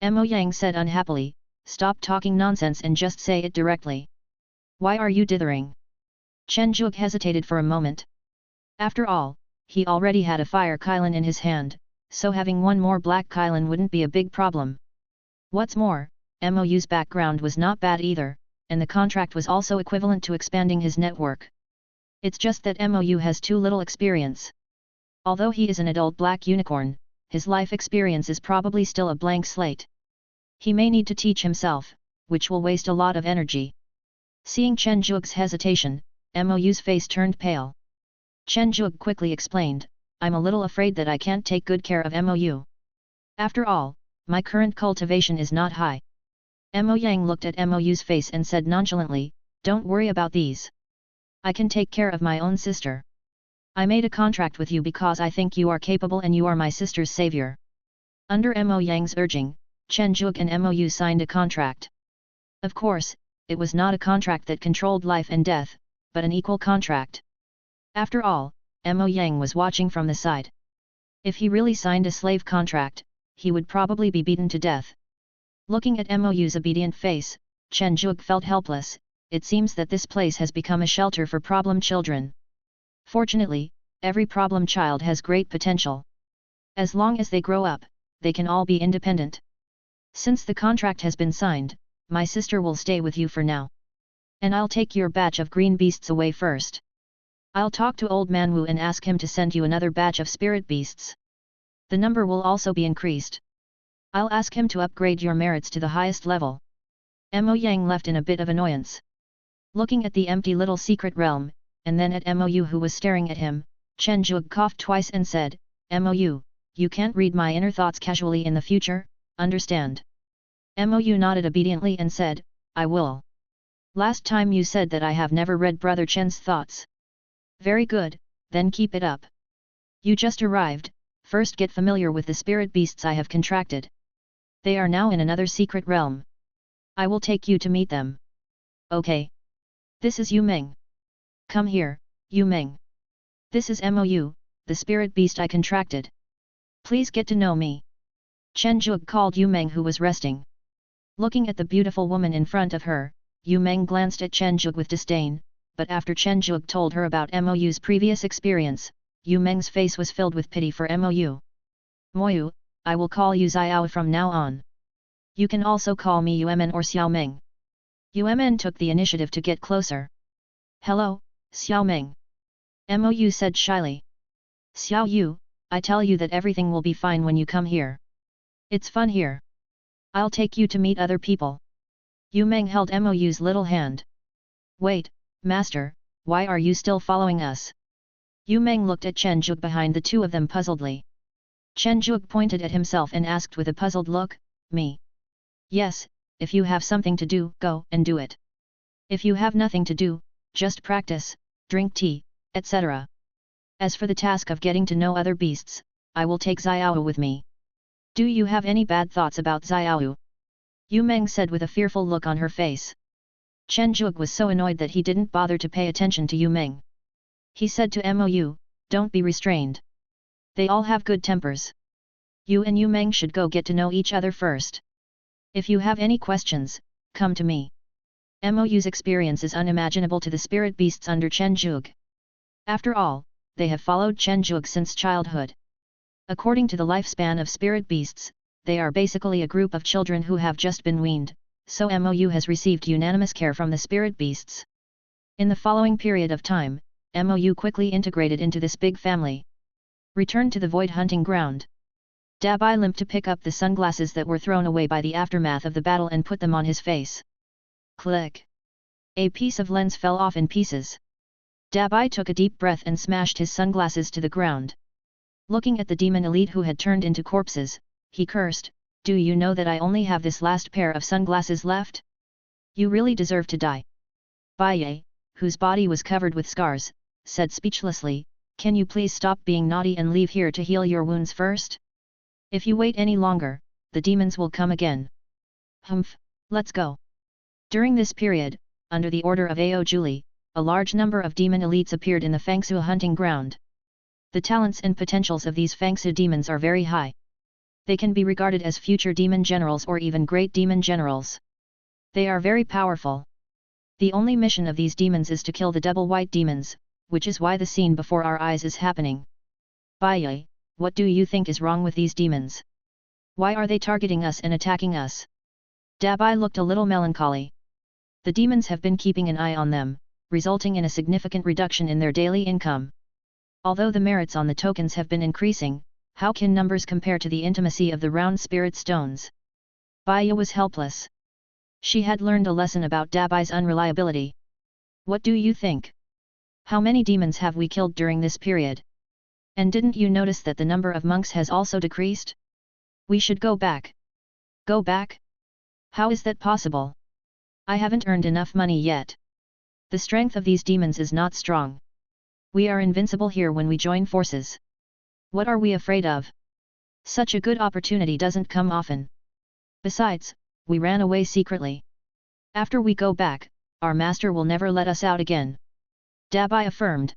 Mo Yang said unhappily, stop talking nonsense and just say it directly. Why are you dithering? Chen Zhuge hesitated for a moment. After all, he already had a fire Kylin in his hand, so having one more black Kylin wouldn't be a big problem. What's more, Mo Yu's background was not bad either, and the contract was also equivalent to expanding his network. It's just that Mo Yu has too little experience. Although he is an adult black unicorn, his life experience is probably still a blank slate. He may need to teach himself, which will waste a lot of energy. Seeing Chen Zhuge's hesitation, Mo Yu's face turned pale. Chen Zhuge quickly explained, I'm a little afraid that I can't take good care of Mo Yu. After all, my current cultivation is not high. Mo Yang looked at Mo Yu's face and said nonchalantly, don't worry about these. I can take care of my own sister. I made a contract with you because I think you are capable and you are my sister's savior. Under Mo Yang's urging, Chen Zhuge and Mo Yu signed a contract. Of course, it was not a contract that controlled life and death, but an equal contract. After all, Mo Yang was watching from the side. If he really signed a slave contract, he would probably be beaten to death. Looking at Mo Yu's obedient face, Chen Zhuge felt helpless. It seems that this place has become a shelter for problem children. Fortunately, every problem child has great potential. As long as they grow up, they can all be independent. Since the contract has been signed, my sister will stay with you for now. And I'll take your batch of green beasts away first. I'll talk to Old Man Wu and ask him to send you another batch of spirit beasts. The number will also be increased. I'll ask him to upgrade your merits to the highest level. Mo Yang left in a bit of annoyance. Looking at the empty little secret realm, and then at Mo Yu who was staring at him, Chen Zhuge coughed twice and said, Mo Yu, you can't read my inner thoughts casually in the future, understand? Mo Yu nodded obediently and said, I will. Last time you said that I have never read Brother Chen's thoughts. Very good, then keep it up. You just arrived, first get familiar with the spirit beasts I have contracted. They are now in another secret realm. I will take you to meet them. Okay. This is Yu Meng. Come here, Yu Meng. This is Mo Yu, the spirit beast I contracted. Please get to know me. Chen Zhuge called Yu Meng who was resting. Looking at the beautiful woman in front of her, Yu Meng glanced at Chen Zhuge with disdain, but after Chen Zhuge told her about Mo Yu's previous experience, Yu Meng's face was filled with pity for Mo Yu. Mo Yu, I will call you Xiao from now on. You can also call me Yuemen or Xiao Meng. Yuemen took the initiative to get closer. Hello, Xiao Meng. Mo Yu said shyly. Xiao Yu, I tell you that everything will be fine when you come here. It's fun here. I'll take you to meet other people. Yu Meng held Mo Yu's little hand. Wait, Master, why are you still following us? Yu Meng looked at Chen Zhuge behind the two of them puzzledly. Chen Zhuge pointed at himself and asked with a puzzled look, me? Yes, if you have something to do, go and do it. If you have nothing to do, just practice, drink tea, etc. As for the task of getting to know other beasts, I will take Xiao with me. Do you have any bad thoughts about Xiao? Yu Meng said with a fearful look on her face. Chen Zhuge was so annoyed that he didn't bother to pay attention to Yu Meng. He said to Mo Yu, don't be restrained. They all have good tempers. You and Yu Meng should go get to know each other first. If you have any questions, come to me. Mo Yu's experience is unimaginable to the spirit beasts under Chen Zhuge. After all, they have followed Chen Zhuge since childhood. According to the lifespan of spirit beasts, they are basically a group of children who have just been weaned, so Mou has received unanimous care from the spirit beasts. In the following period of time, Mou quickly integrated into this big family. Returned to the void hunting ground. Dabai limped to pick up the sunglasses that were thrown away by the aftermath of the battle and put them on his face. Click! A piece of lens fell off in pieces. Dabai took a deep breath and smashed his sunglasses to the ground. Looking at the demon elite who had turned into corpses, he cursed, "Do you know that I only have this last pair of sunglasses left? You really deserve to die." Baiye, whose body was covered with scars, said speechlessly, "Can you please stop being naughty and leave here to heal your wounds first? If you wait any longer, the demons will come again." "Humph, let's go." During this period, under the order of Ao Julie, a large number of demon elites appeared in the Fangsu hunting ground. The talents and potentials of these Fangsu demons are very high. They can be regarded as future demon generals or even great demon generals. They are very powerful. The only mission of these demons is to kill the double white demons, which is why the scene before our eyes is happening. Baiye, what do you think is wrong with these demons? Why are they targeting us and attacking us? Dabai looked a little melancholy. The demons have been keeping an eye on them, resulting in a significant reduction in their daily income. Although the merits on the tokens have been increasing, how can numbers compare to the intimacy of the round spirit stones? Baiye was helpless. She had learned a lesson about Dabai's unreliability. What do you think? How many demons have we killed during this period? And didn't you notice that the number of monks has also decreased? We should go back. Go back? How is that possible? I haven't earned enough money yet. The strength of these demons is not strong. We are invincible here when we join forces. What are we afraid of? Such a good opportunity doesn't come often. Besides, we ran away secretly. After we go back, our master will never let us out again. Dabai affirmed.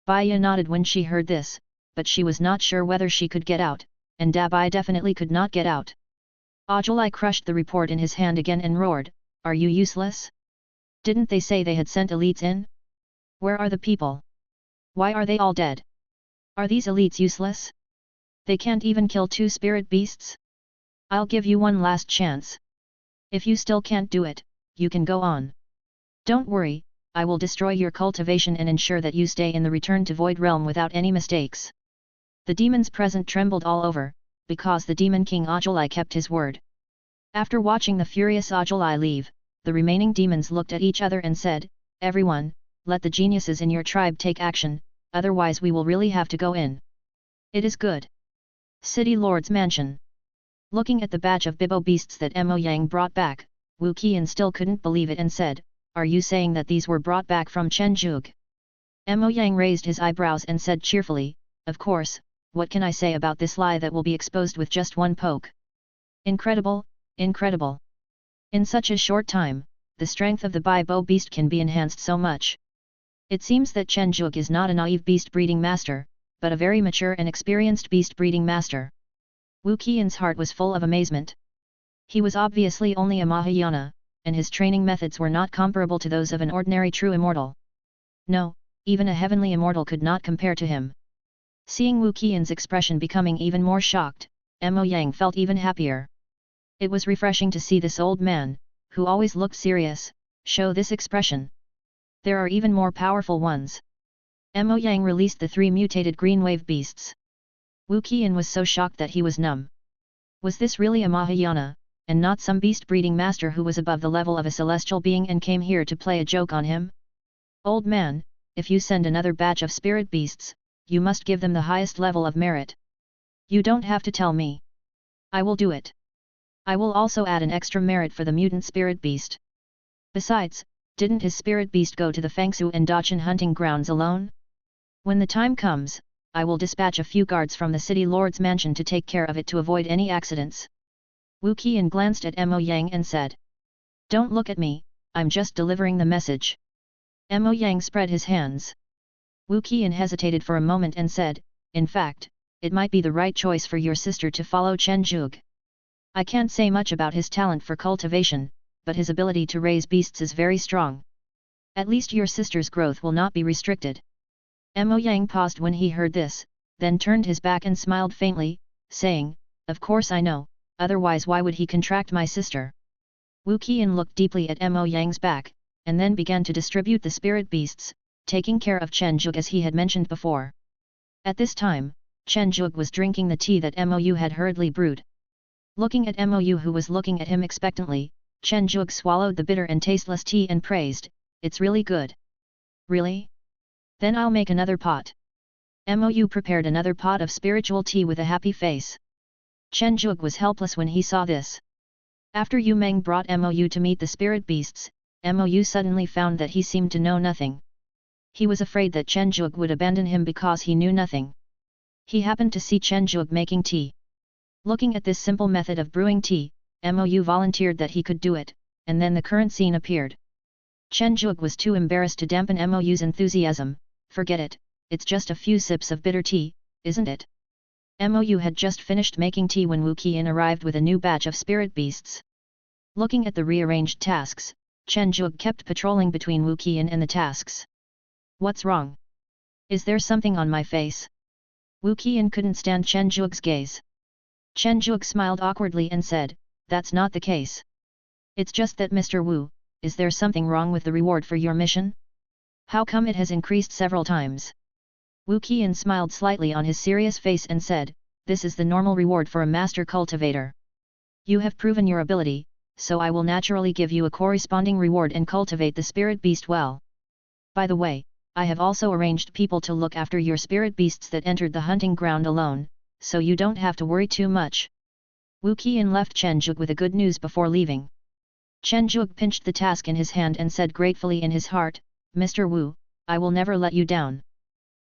Baiye nodded when she heard this, but she was not sure whether she could get out, and Dabai definitely could not get out. Ajulai crushed the report in his hand again and roared, "Are you useless? Didn't they say they had sent elites in? Where are the people? Why are they all dead? Are these elites useless? They can't even kill 2 spirit beasts? I'll give you one last chance. If you still can't do it, you can go on. Don't worry, I will destroy your cultivation and ensure that you stay in the return to void realm without any mistakes." The demons present trembled all over, because the demon king Ajulai kept his word. After watching the furious Ajulai leave, the remaining demons looked at each other and said, "Everyone, let the geniuses in your tribe take action, otherwise we will really have to go in." "It is good." City Lord's Mansion. Looking at the batch of Bibo beasts that Mo Yang brought back, Wu Qian still couldn't believe it and said, "Are you saying that these were brought back from Chenjuk?" Mo Yang raised his eyebrows and said cheerfully, "Of course, what can I say about this lie that will be exposed with just one poke? Incredible, incredible. In such a short time, the strength of the Bibo beast can be enhanced so much. It seems that Chenjuk is not a naive beast breeding master, but a very mature and experienced beast breeding master." Wu Qian's heart was full of amazement. He was obviously only a Mahayana, and his training methods were not comparable to those of an ordinary true immortal. No, even a heavenly immortal could not compare to him. Seeing Wu Qian's expression becoming even more shocked, Mo Yang felt even happier. It was refreshing to see this old man, who always looked serious, show this expression. There are even more powerful ones. Mo Yang released the 3 mutated green wave beasts. Wu Qian was so shocked that he was numb. Was this really a Mahayana, and not some beast breeding master who was above the level of a celestial being and came here to play a joke on him? "Old man, if you send another batch of spirit beasts, you must give them the highest level of merit. You don't have to tell me. I will do it. I will also add an extra merit for the mutant spirit beast." Besides, didn't his spirit beast go to the Fangsu and Dachin hunting grounds alone? "When the time comes, I will dispatch a few guards from the city lord's mansion to take care of it to avoid any accidents." Wu Qian glanced at Mo Yang and said, "Don't look at me, I'm just delivering the message." Mo Yang spread his hands. Wu Qian hesitated for a moment and said, "In fact, it might be the right choice for your sister to follow Chen Zhug. I can't say much about his talent for cultivation, but his ability to raise beasts is very strong. At least your sister's growth will not be restricted." Mo Yang paused when he heard this, then turned his back and smiled faintly, saying, "Of course I know, otherwise why would he contract my sister?" Wu Qian looked deeply at Mo Yang's back, and then began to distribute the spirit beasts, taking care of Chen Zhuge as he had mentioned before. At this time, Chen Zhuge was drinking the tea that Mou had hurriedly brewed. Looking at Mou who was looking at him expectantly, Chen Zhuge swallowed the bitter and tasteless tea and praised, "It's really good." "Really? Then I'll make another pot." Mou prepared another pot of spiritual tea with a happy face. Chen Zhuge was helpless when he saw this. After Yu Meng brought Mou to meet the spirit beasts, Mou suddenly found that he seemed to know nothing. He was afraid that Chen Zhuge would abandon him because he knew nothing. He happened to see Chen Zhuge making tea. Looking at this simple method of brewing tea, Mou volunteered that he could do it, and then the current scene appeared. Chen Zhuge was too embarrassed to dampen Mou's enthusiasm. "Forget it, it's just a few sips of bitter tea, isn't it?" Mou had just finished making tea when Wu Qian arrived with a new batch of spirit beasts. Looking at the rearranged tasks, Chen Zhuge kept patrolling between Wu Qian and the tasks. "What's wrong? Is there something on my face?" Wu Qian couldn't stand Chen Zhuge's gaze. Chen Zhuge smiled awkwardly and said, "That's not the case. It's just that Mr. Wu, is there something wrong with the reward for your mission? How come it has increased several times?" Wu Qian smiled slightly on his serious face and said, "This is the normal reward for a master cultivator. You have proven your ability, so I will naturally give you a corresponding reward and cultivate the spirit beast well. By the way, I have also arranged people to look after your spirit beasts that entered the hunting ground alone, so you don't have to worry too much." Wu Qian left Chen Zhuge with a good news before leaving. Chen Zhuge pinched the task in his hand and said gratefully in his heart, "Mr. Wu, I will never let you down."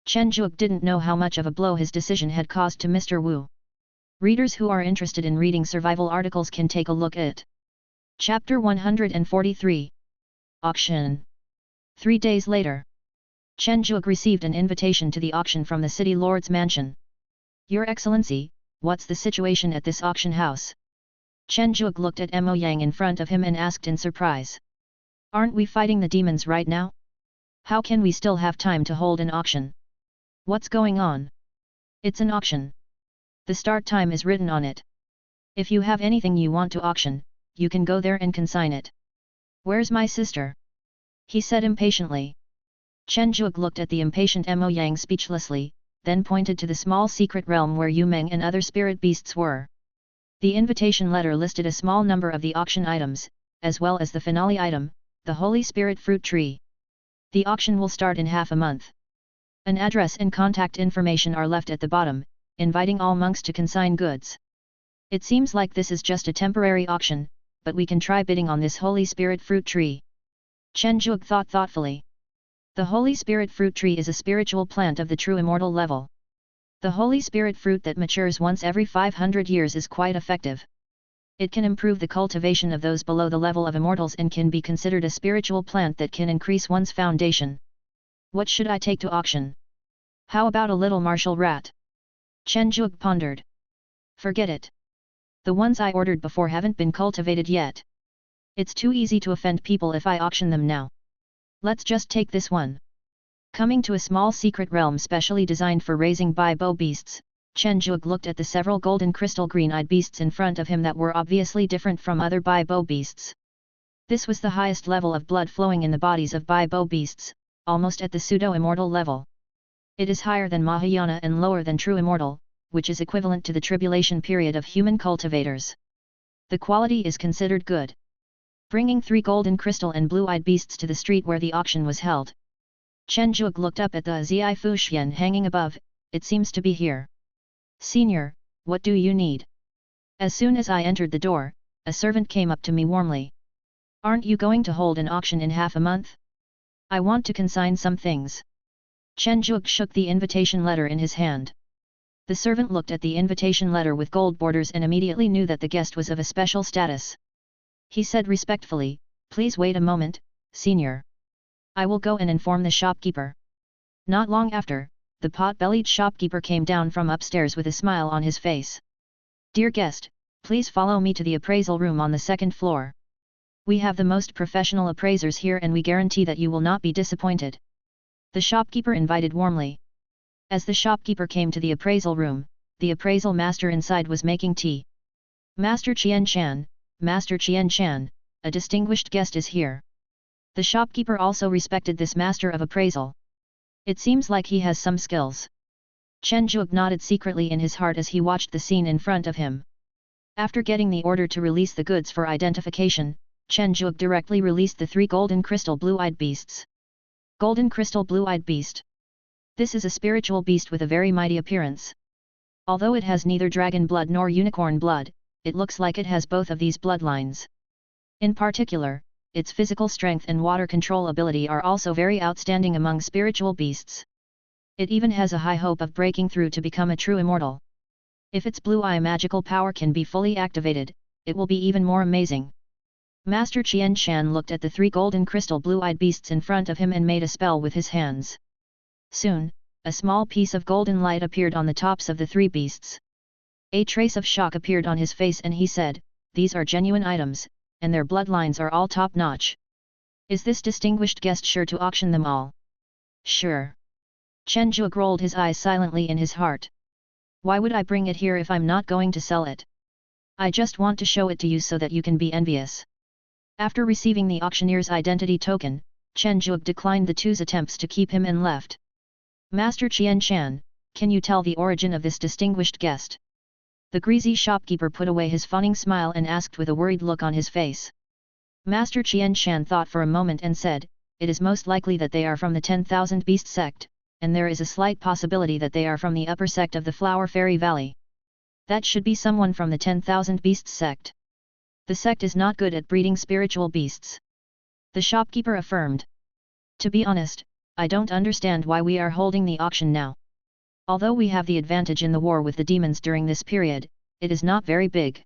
Chen Zhuge didn't know how much of a blow his decision had caused to Mr. Wu. Readers who are interested in reading survival articles can take a look at Chapter 143. Auction. 3 days later, Chen Zhuge received an invitation to the auction from the city lord's mansion. "Your Excellency, what's the situation at this auction house?" Chen Zhuge looked at Mo Yang in front of him and asked in surprise. "Aren't we fighting the demons right now? How can we still have time to hold an auction? What's going on?" "It's an auction. The start time is written on it. If you have anything you want to auction, you can go there and consign it." "Where's my sister?" he said impatiently. Chen Zhuge looked at the impatient Mo Yang speechlessly, then pointed to the small secret realm where Yu Meng and other spirit beasts were. The invitation letter listed a small number of the auction items, as well as the finale item, the Holy Spirit Fruit Tree. "The auction will start in half a month. An address and contact information are left at the bottom, inviting all monks to consign goods. It seems like this is just a temporary auction, but we can try bidding on this Holy Spirit Fruit Tree." Chen Zhuge thought thoughtfully. The Holy Spirit Fruit Tree is a spiritual plant of the true immortal level. The Holy Spirit fruit that matures once every 500 years is quite effective. It can improve the cultivation of those below the level of immortals and can be considered a spiritual plant that can increase one's foundation. What should I take to auction? How about a little martial rat? Chen Zhuge pondered. Forget it. The ones I ordered before haven't been cultivated yet. It's too easy to offend people if I auction them now. Let's just take this one. Coming to a small secret realm specially designed for raising Bai-Bo beasts, Chen Zhuge looked at the several golden crystal green-eyed beasts in front of him that were obviously different from other Bai-Bo beasts. This was the highest level of blood flowing in the bodies of Bai-Bo beasts, almost at the pseudo-immortal level. It is higher than Mahayana and lower than true immortal, which is equivalent to the tribulation period of human cultivators. The quality is considered good. Bringing 3 golden crystal and blue-eyed beasts to the street where the auction was held. Chen Zhuge looked up at the Ziai Fuxian hanging above. "It seems to be here." "Senior, what do you need?" As soon as I entered the door, a servant came up to me warmly. "Aren't you going to hold an auction in half a month? I want to consign some things." Chen Zhuge shook the invitation letter in his hand. The servant looked at the invitation letter with gold borders and immediately knew that the guest was of a special status. He said respectfully, "Please wait a moment, senior. I will go and inform the shopkeeper." Not long after, the pot-bellied shopkeeper came down from upstairs with a smile on his face. "Dear guest, please follow me to the appraisal room on the 2nd floor. We have the most professional appraisers here and we guarantee that you will not be disappointed." The shopkeeper invited warmly. As the shopkeeper came to the appraisal room, the appraisal master inside was making tea. "Master Qian Chan, Master Qian Chan, a distinguished guest is here. The shopkeeper also respected this master of appraisal. It seems like he has some skills. Chen Zhuge nodded secretly in his heart as he watched the scene in front of him. After getting the order to release the goods for identification, Chen Zhuge directly released the 3 golden crystal blue-eyed beasts. Golden crystal blue-eyed beast. This is a spiritual beast with a very mighty appearance. Although it has neither dragon blood nor unicorn blood, it looks like it has both of these bloodlines. In particular, its physical strength and water control ability are also very outstanding among spiritual beasts. It even has a high hope of breaking through to become a true immortal. If its blue eye magical power can be fully activated, it will be even more amazing. Master Qian Shan looked at the 3 golden crystal blue-eyed beasts in front of him and made a spell with his hands. Soon, a small piece of golden light appeared on the tops of the 3 beasts. A trace of shock appeared on his face and he said, "These are genuine items, and their bloodlines are all top-notch. Is this distinguished guest sure to auction them all?" "Sure." Chen Zhuge rolled his eyes silently in his heart. "Why would I bring it here if I'm not going to sell it? I just want to show it to you so that you can be envious." After receiving the auctioneer's identity token, Chen Zhuge declined the 2's attempts to keep him and left. "Master Qian Shan, can you tell the origin of this distinguished guest?" The greasy shopkeeper put away his fawning smile and asked with a worried look on his face. Master Qian Shan thought for a moment and said, "It is most likely that they are from the 10,000 Beast sect, and there is a slight possibility that they are from the upper sect of the Flower Fairy Valley. That should be someone from the 10,000 Beasts sect. The sect is not good at breeding spiritual beasts." The shopkeeper affirmed. "To be honest, I don't understand why we are holding the auction now. Although we have the advantage in the war with the demons during this period, it is not very big."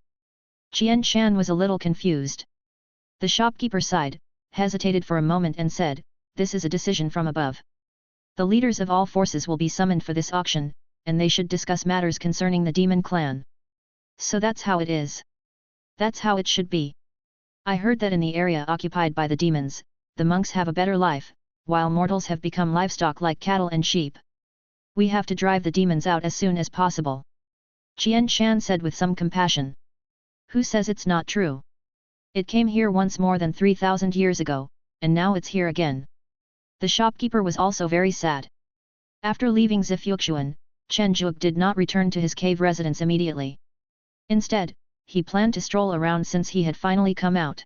Qian Shan was a little confused. The shopkeeper sighed, hesitated for a moment and said, "This is a decision from above. The leaders of all forces will be summoned for this auction, and they should discuss matters concerning the demon clan. So that's how it is. That's how it should be. I heard that in the area occupied by the demons, the monks have a better life, while mortals have become livestock like cattle and sheep. We have to drive the demons out as soon as possible." Qian Shan said with some compassion. "Who says it's not true? It came here once more than 3,000 years ago, and now it's here again." The shopkeeper was also very sad. After leaving Zifuxuan, Chen Zhuge did not return to his cave residence immediately. Instead, he planned to stroll around since he had finally come out.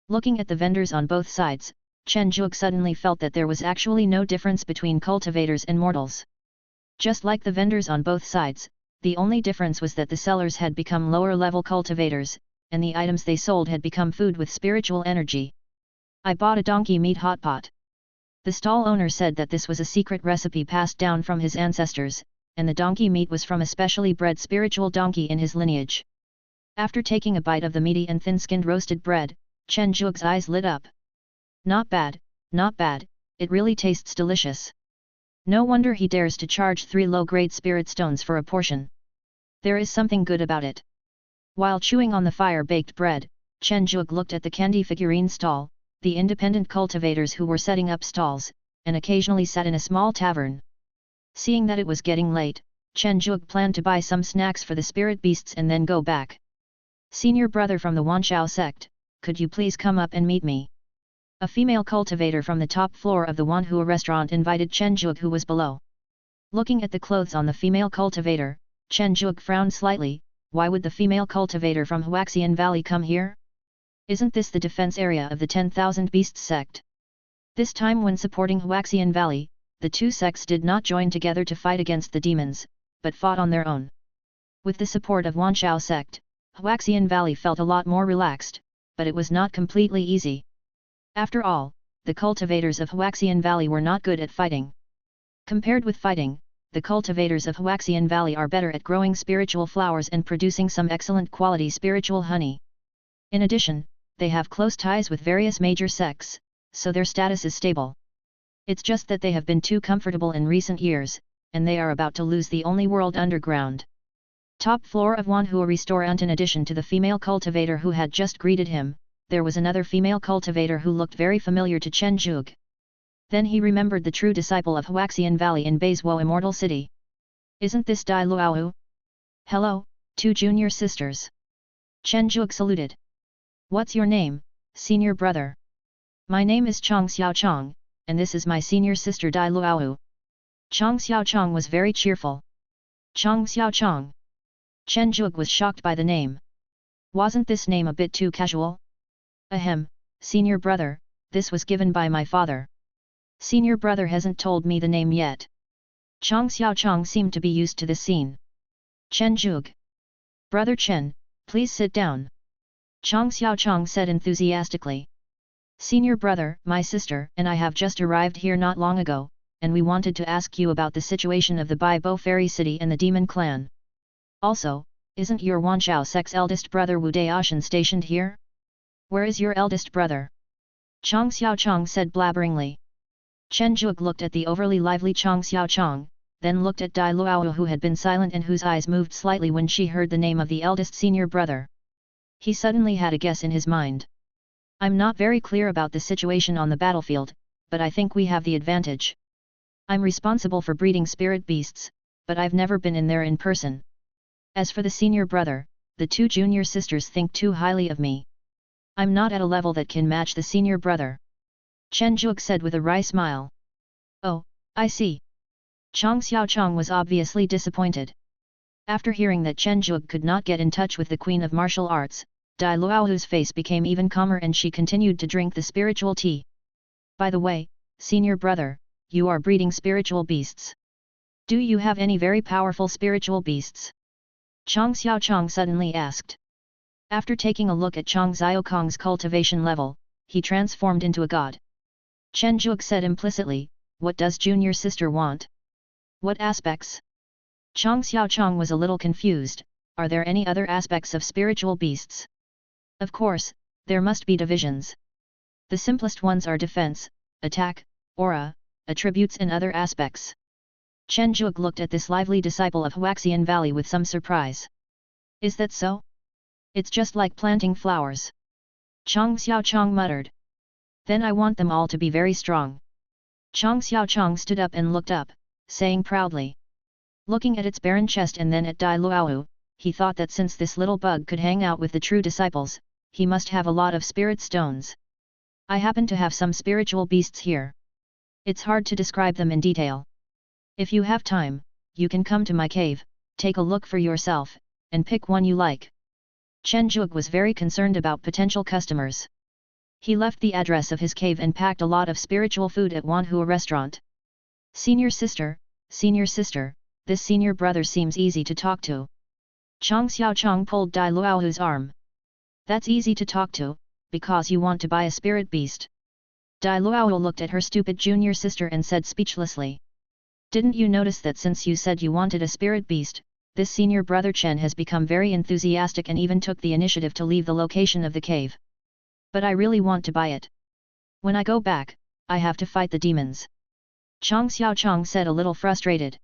Looking at the vendors on both sides, Chen Zhuge suddenly felt that there was actually no difference between cultivators and mortals. Just like the vendors on both sides, the only difference was that the sellers had become lower-level cultivators, and the items they sold had become food with spiritual energy. "I bought a donkey meat hot pot." The stall owner said that this was a secret recipe passed down from his ancestors, and the donkey meat was from a specially bred spiritual donkey in his lineage. After taking a bite of the meaty and thin-skinned roasted bread, Chen Zhuge's eyes lit up. Not bad, it really tastes delicious. No wonder he dares to charge 3 low-grade spirit stones for a portion. There is something good about it. While chewing on the fire-baked bread, Chen Zhuge looked at the candy figurine stall, the independent cultivators who were setting up stalls, and occasionally sat in a small tavern. Seeing that it was getting late, Chen Zhuge planned to buy some snacks for the spirit beasts and then go back. "Senior brother from the Wanshao sect, could you please come up and meet me?" A female cultivator from the top floor of the Wanhua restaurant invited Chen Zhuge, who was below. Looking at the clothes on the female cultivator, Chen Zhuge frowned slightly. Why would the female cultivator from Huaxian Valley come here? Isn't this the defense area of the 10,000 Beasts sect? This time when supporting Huaxian Valley, the 2 sects did not join together to fight against the demons, but fought on their own. With the support of Wanshao sect, Huaxian Valley felt a lot more relaxed, but it was not completely easy. After all, the cultivators of Huaxian Valley were not good at fighting. Compared with fighting, the cultivators of Huaxian Valley are better at growing spiritual flowers and producing some excellent quality spiritual honey. In addition, they have close ties with various major sects, so their status is stable. It's just that they have been too comfortable in recent years, and they are about to lose the only world underground. Top floor of Wanhua restaurant. In addition to the female cultivator who had just greeted him, there was another female cultivator who looked very familiar to Chen Zhuge. Then he remembered the true disciple of Huaxian Valley in Beizuo Immortal City. "Isn't this Dai Luowu?" "Hello, 2 junior sisters." Chen Zhuge saluted. "What's your name, senior brother. My name is Chong Xiao Chong, and this is my senior sister Dai Luowu. Chong Xiao Chong was very cheerful. Chong Xiao Chong. Chen Zhuge was shocked by the name. Wasn't this name a bit too casual? Ahem, senior brother, this was given by my father. Senior brother hasn't told me the name yet. Chong Xiao Chong seemed to be used to this scene. Chen Zhuge. Brother Chen, please sit down. Chong Xiao Chong said enthusiastically. Senior brother, my sister and I have just arrived here not long ago, and we wanted to ask you about the situation of the Bai Bo Fairy City and the Demon Clan. Also, isn't your Wanchao Sec's eldest brother Wu Daoshan stationed here? Where is your eldest brother? Chong Xiao Chong said blabberingly. Chen Zhuge looked at the overly lively Chong Xiao Chong, then looked at Dai Luowu who had been silent and whose eyes moved slightly when she heard the name of the eldest senior brother. He suddenly had a guess in his mind. I'm not very clear about the situation on the battlefield, but I think we have the advantage. I'm responsible for breeding spirit beasts, but I've never been in there in person. As for the senior brother, the two junior sisters think too highly of me. I'm not at a level that can match the senior brother. Chen Zhuge said with a wry smile. Oh, I see. Chong Xiao Chong was obviously disappointed. After hearing that Chen Zhuge could not get in touch with the Queen of Martial Arts, Dai Luowu's face became even calmer and she continued to drink the spiritual tea. By the way, senior brother, you are breeding spiritual beasts. Do you have any very powerful spiritual beasts? Chong Xiao Chong suddenly asked. After taking a look at Chong Xiaokong's cultivation level, he transformed into a god. Chen Zhuge said implicitly, what does junior sister want? What aspects? Chong Xiao Chong was a little confused, are there any other aspects of spiritual beasts? Of course, there must be divisions. The simplest ones are defense, attack, aura, attributes and other aspects. Chen Zhuge looked at this lively disciple of Huaxian Valley with some surprise. Is that so? It's just like planting flowers. Chong Xiao Chong muttered. Then I want them all to be very strong. Chong Xiao Chong stood up and looked up, saying proudly. Looking at its barren chest and then at Dai Luowu, he thought that since this little bug could hang out with the true disciples, he must have a lot of spirit stones. I happen to have some spiritual beasts here. It's hard to describe them in detail. If you have time, you can come to my cave, take a look for yourself, and pick one you like. Chen Zhuge was very concerned about potential customers. He left the address of his cave and packed a lot of spiritual food at Wanhua restaurant. Senior sister, this senior brother seems easy to talk to. Chong Xiao Chong pulled Dai Luowu's arm. That's easy to talk to, because you want to buy a spirit beast. Dai Luowu looked at her stupid junior sister and said speechlessly. Didn't you notice that since you said you wanted a spirit beast, this senior brother Chen has become very enthusiastic and even took the initiative to leave the location of the cave. But I really want to buy it. When I go back, I have to fight the demons. Chong Xiao Chong said a little frustrated.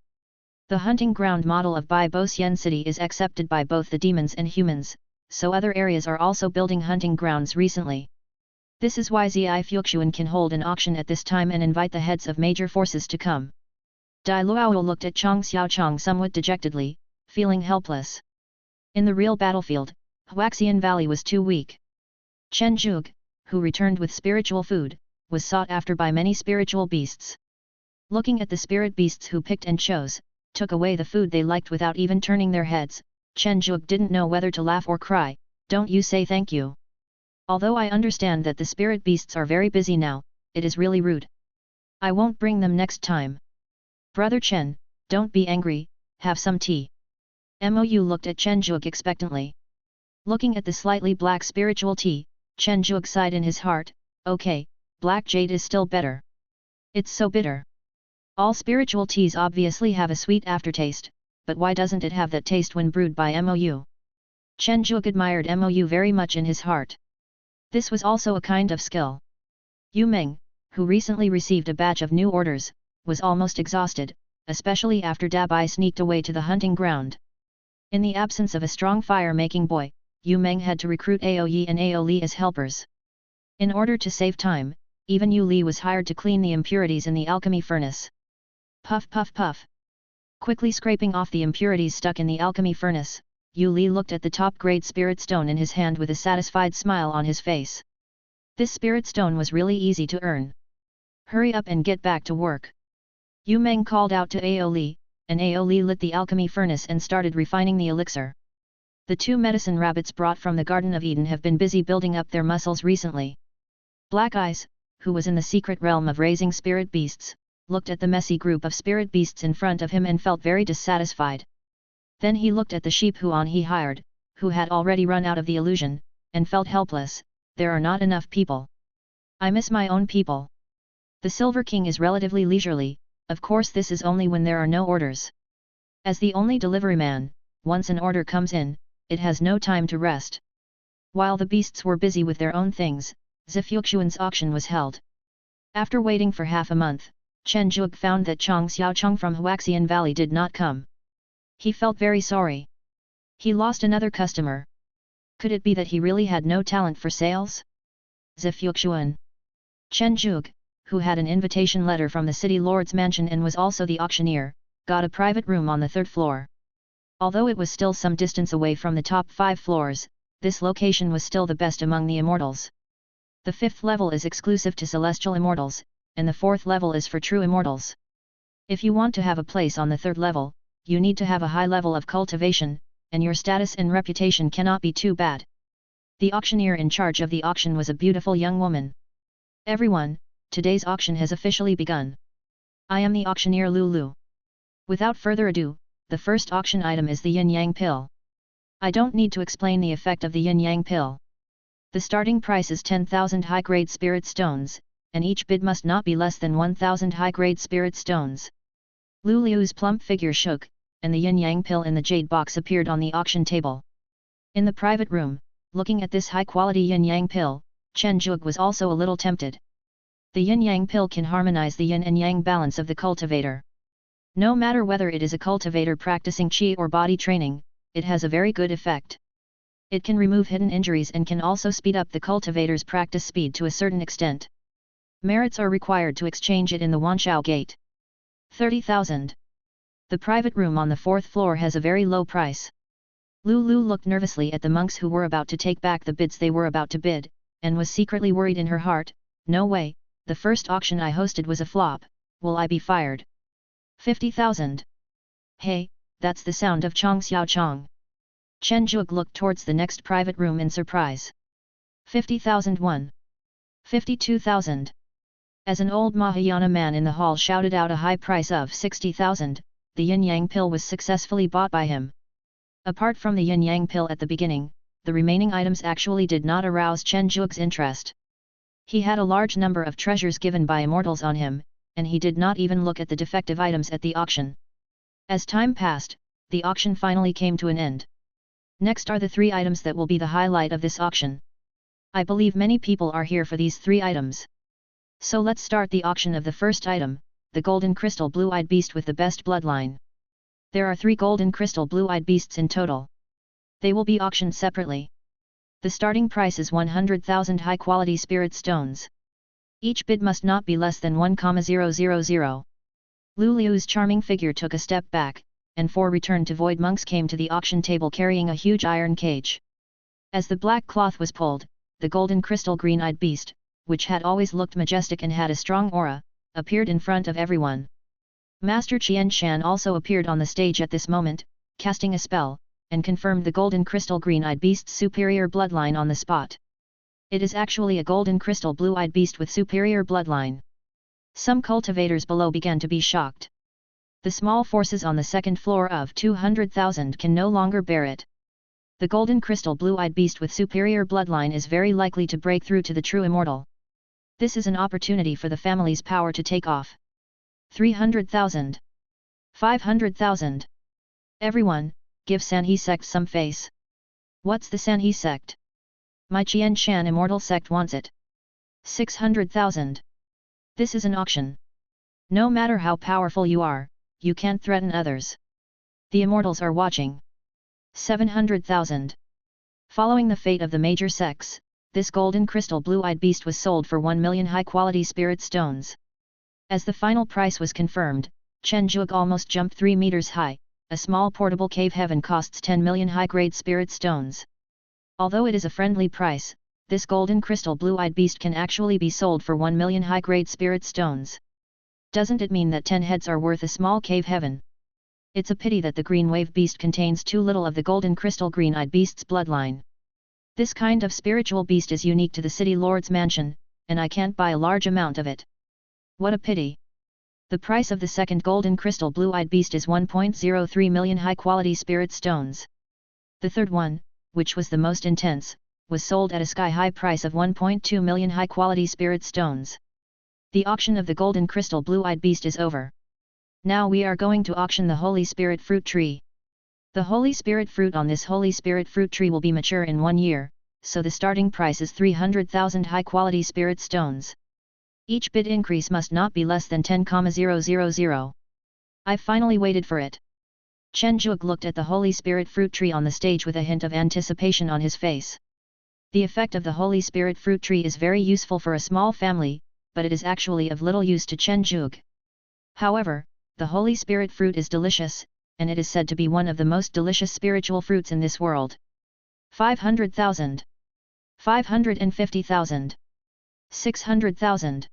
The hunting ground model of Bai Bo Xian City is accepted by both the demons and humans, so other areas are also building hunting grounds recently. This is why Zi Fuxuan can hold an auction at this time and invite the heads of major forces to come. Dai Luowu looked at Chong Xiao Chong somewhat dejectedly, feeling helpless. In the real battlefield, Huaxian Valley was too weak. Chen Zhuge, who returned with spiritual food, was sought after by many spiritual beasts. Looking at the spirit beasts who picked and chose, took away the food they liked without even turning their heads, Chen Zhuge didn't know whether to laugh or cry. Don't you say thank you. Although I understand that the spirit beasts are very busy now, it is really rude. I won't bring them next time. Brother Chen, don't be angry, have some tea. Mou looked at Chen Zhuge expectantly. Looking at the slightly black spiritual tea, Chen Zhuge sighed in his heart, okay, black jade is still better. It's so bitter. All spiritual teas obviously have a sweet aftertaste, but why doesn't it have that taste when brewed by Mou? Chen Zhuge admired Mou very much in his heart. This was also a kind of skill. Yu Meng, who recently received a batch of new orders, was almost exhausted, especially after Dabai sneaked away to the hunting ground. In the absence of a strong fire-making boy, Yu Meng had to recruit Ao Yi and Ao Li as helpers. In order to save time, even Yu Li was hired to clean the impurities in the alchemy furnace. Puff puff puff. Quickly scraping off the impurities stuck in the alchemy furnace, Yu Li looked at the top-grade spirit stone in his hand with a satisfied smile on his face. This spirit stone was really easy to earn. Hurry up and get back to work. Yu Meng called out to Aoli, and Aoli lit the alchemy furnace and started refining the elixir. The two medicine rabbits brought from the Garden of Eden have been busy building up their muscles recently. Black Eyes, who was in the secret realm of raising spirit beasts, looked at the messy group of spirit beasts in front of him and felt very dissatisfied. Then he looked at the sheep Huan he hired, who had already run out of the illusion, and felt helpless. There are not enough people. I miss my own people. The Silver King is relatively leisurely, of course this is only when there are no orders. As the only delivery man, once an order comes in, it has no time to rest. While the beasts were busy with their own things, Zifuxuan's auction was held. After waiting for half a month, Chen Zhuge found that Chong Xiaocheng from Huaxian Valley did not come. He felt very sorry. He lost another customer. Could it be that he really had no talent for sales? Zifuxuan. Chen Zhuge, who had an invitation letter from the city lord's mansion and was also the auctioneer, got a private room on the third floor. Although it was still some distance away from the top 5 floors, this location was still the best among the immortals. The 5th level is exclusive to celestial immortals, and the 4th level is for true immortals. If you want to have a place on the 3rd level, you need to have a high level of cultivation, and your status and reputation cannot be too bad. The auctioneer in charge of the auction was a beautiful young woman. Everyone, today's auction has officially begun. I am the auctioneer Lulu. Without further ado, the first auction item is the yin-yang pill. I don't need to explain the effect of the yin-yang pill. The starting price is 10,000 high-grade spirit stones, and each bid must not be less than 1,000 high-grade spirit stones. Lulu's plump figure shook, and the yin-yang pill in the jade box appeared on the auction table. In the private room, looking at this high-quality yin-yang pill, Chen Zhuge was also a little tempted. The yin-yang pill can harmonize the yin and yang balance of the cultivator. No matter whether it is a cultivator practicing qi or body training, it has a very good effect. It can remove hidden injuries and can also speed up the cultivator's practice speed to a certain extent. Merits are required to exchange it in the Wanshao Gate. 30,000. The private room on the 4th floor has a very low price. Lulu looked nervously at the monks who were about to take back the bids they were about to bid, and was secretly worried in her heart. No way, the first auction I hosted was a flop, will I be fired? 50,000. Hey, that's the sound of Chong Xiaocheng. Chen Zhuge looked towards the next private room in surprise. 50,001. 52,000. As an old Mahayana man in the hall shouted out a high price of 60,000, the yin-yang pill was successfully bought by him. Apart from the yin-yang pill at the beginning, the remaining items actually did not arouse Chen Zhuge's interest. He had a large number of treasures given by immortals on him, and he did not even look at the defective items at the auction. As time passed, the auction finally came to an end. Next are the 3 items that will be the highlight of this auction. I believe many people are here for these 3 items. So let's start the auction of the first item, the golden crystal blue-eyed beast with the best bloodline. There are 3 golden crystal blue-eyed beasts in total. They will be auctioned separately. The starting price is 100,000 high-quality spirit stones. Each bid must not be less than 1,000. Lulu's charming figure took a step back, and 4 returned to void monks came to the auction table carrying a huge iron cage. As the black cloth was pulled, the golden crystal green-eyed beast, which had always looked majestic and had a strong aura, appeared in front of everyone. Master Qian Shan also appeared on the stage at this moment, casting a spell, and confirmed the golden crystal green-eyed beast's superior bloodline on the spot. It is actually a golden crystal blue-eyed beast with superior bloodline. Some cultivators below began to be shocked. The small forces on the 2nd floor of 200,000 can no longer bear it. The golden crystal blue-eyed beast with superior bloodline is very likely to break through to the true immortal. This is an opportunity for the family's power to take off. 300,000. 500,000. Everyone, give Sanhe sect some face. What's the Sanhe sect? My Qian Shan immortal sect wants it. 600,000. This is an auction. No matter how powerful you are, you can't threaten others. The immortals are watching. 700,000. Following the fate of the major sects, this golden crystal blue-eyed beast was sold for 1 million high-quality spirit stones. As the final price was confirmed, Chen Zhuge almost jumped 3 meters high. A small portable cave heaven costs 10 million high-grade spirit stones. Although it is a friendly price, this golden crystal blue-eyed beast can actually be sold for 1 million high-grade spirit stones. Doesn't it mean that 10 heads are worth a small cave heaven? It's a pity that the green wave beast contains too little of the golden crystal green-eyed beast's bloodline. This kind of spiritual beast is unique to the city lord's mansion, and I can't buy a large amount of it. What a pity. The price of the second golden crystal blue-eyed beast is 1.03 million high-quality spirit stones. The third one, which was the most intense, was sold at a sky-high price of 1.2 million high-quality spirit stones. The auction of the golden crystal blue-eyed beast is over. Now we are going to auction the Holy Spirit fruit tree. The Holy Spirit fruit on this Holy Spirit fruit tree will be mature in 1 year, so the starting price is 300,000 high-quality spirit stones. Each bid increase must not be less than 10,000. I finally waited for it. Chen Zhuge looked at the Holy Spirit fruit tree on the stage with a hint of anticipation on his face. The effect of the Holy Spirit fruit tree is very useful for a small family, but it is actually of little use to Chen Zhuge. However, the Holy Spirit fruit is delicious, and it is said to be one of the most delicious spiritual fruits in this world. 500,000. 550,000. 600,000.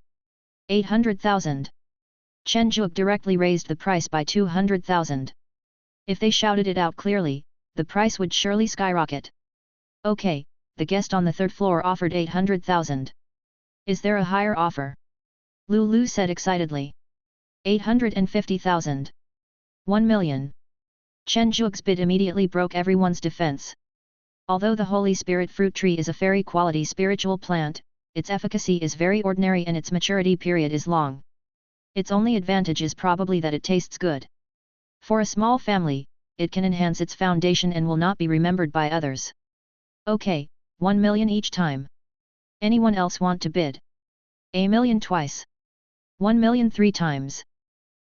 800,000. Chen Zhuge directly raised the price by 200,000. If they shouted it out clearly, the price would surely skyrocket. Okay, the guest on the third floor offered 800,000. Is there a higher offer? Lulu said excitedly. 850,000. 1 million. Chen Zhuge's bid immediately broke everyone's defense. Although the Holy Spirit fruit tree is a fairy quality spiritual plant, its efficacy is very ordinary and its maturity period is long. Its only advantage is probably that it tastes good. For a small family, it can enhance its foundation and will not be remembered by others. Okay, 1 million each time. Anyone else want to bid? A million twice. 1 million 3 times.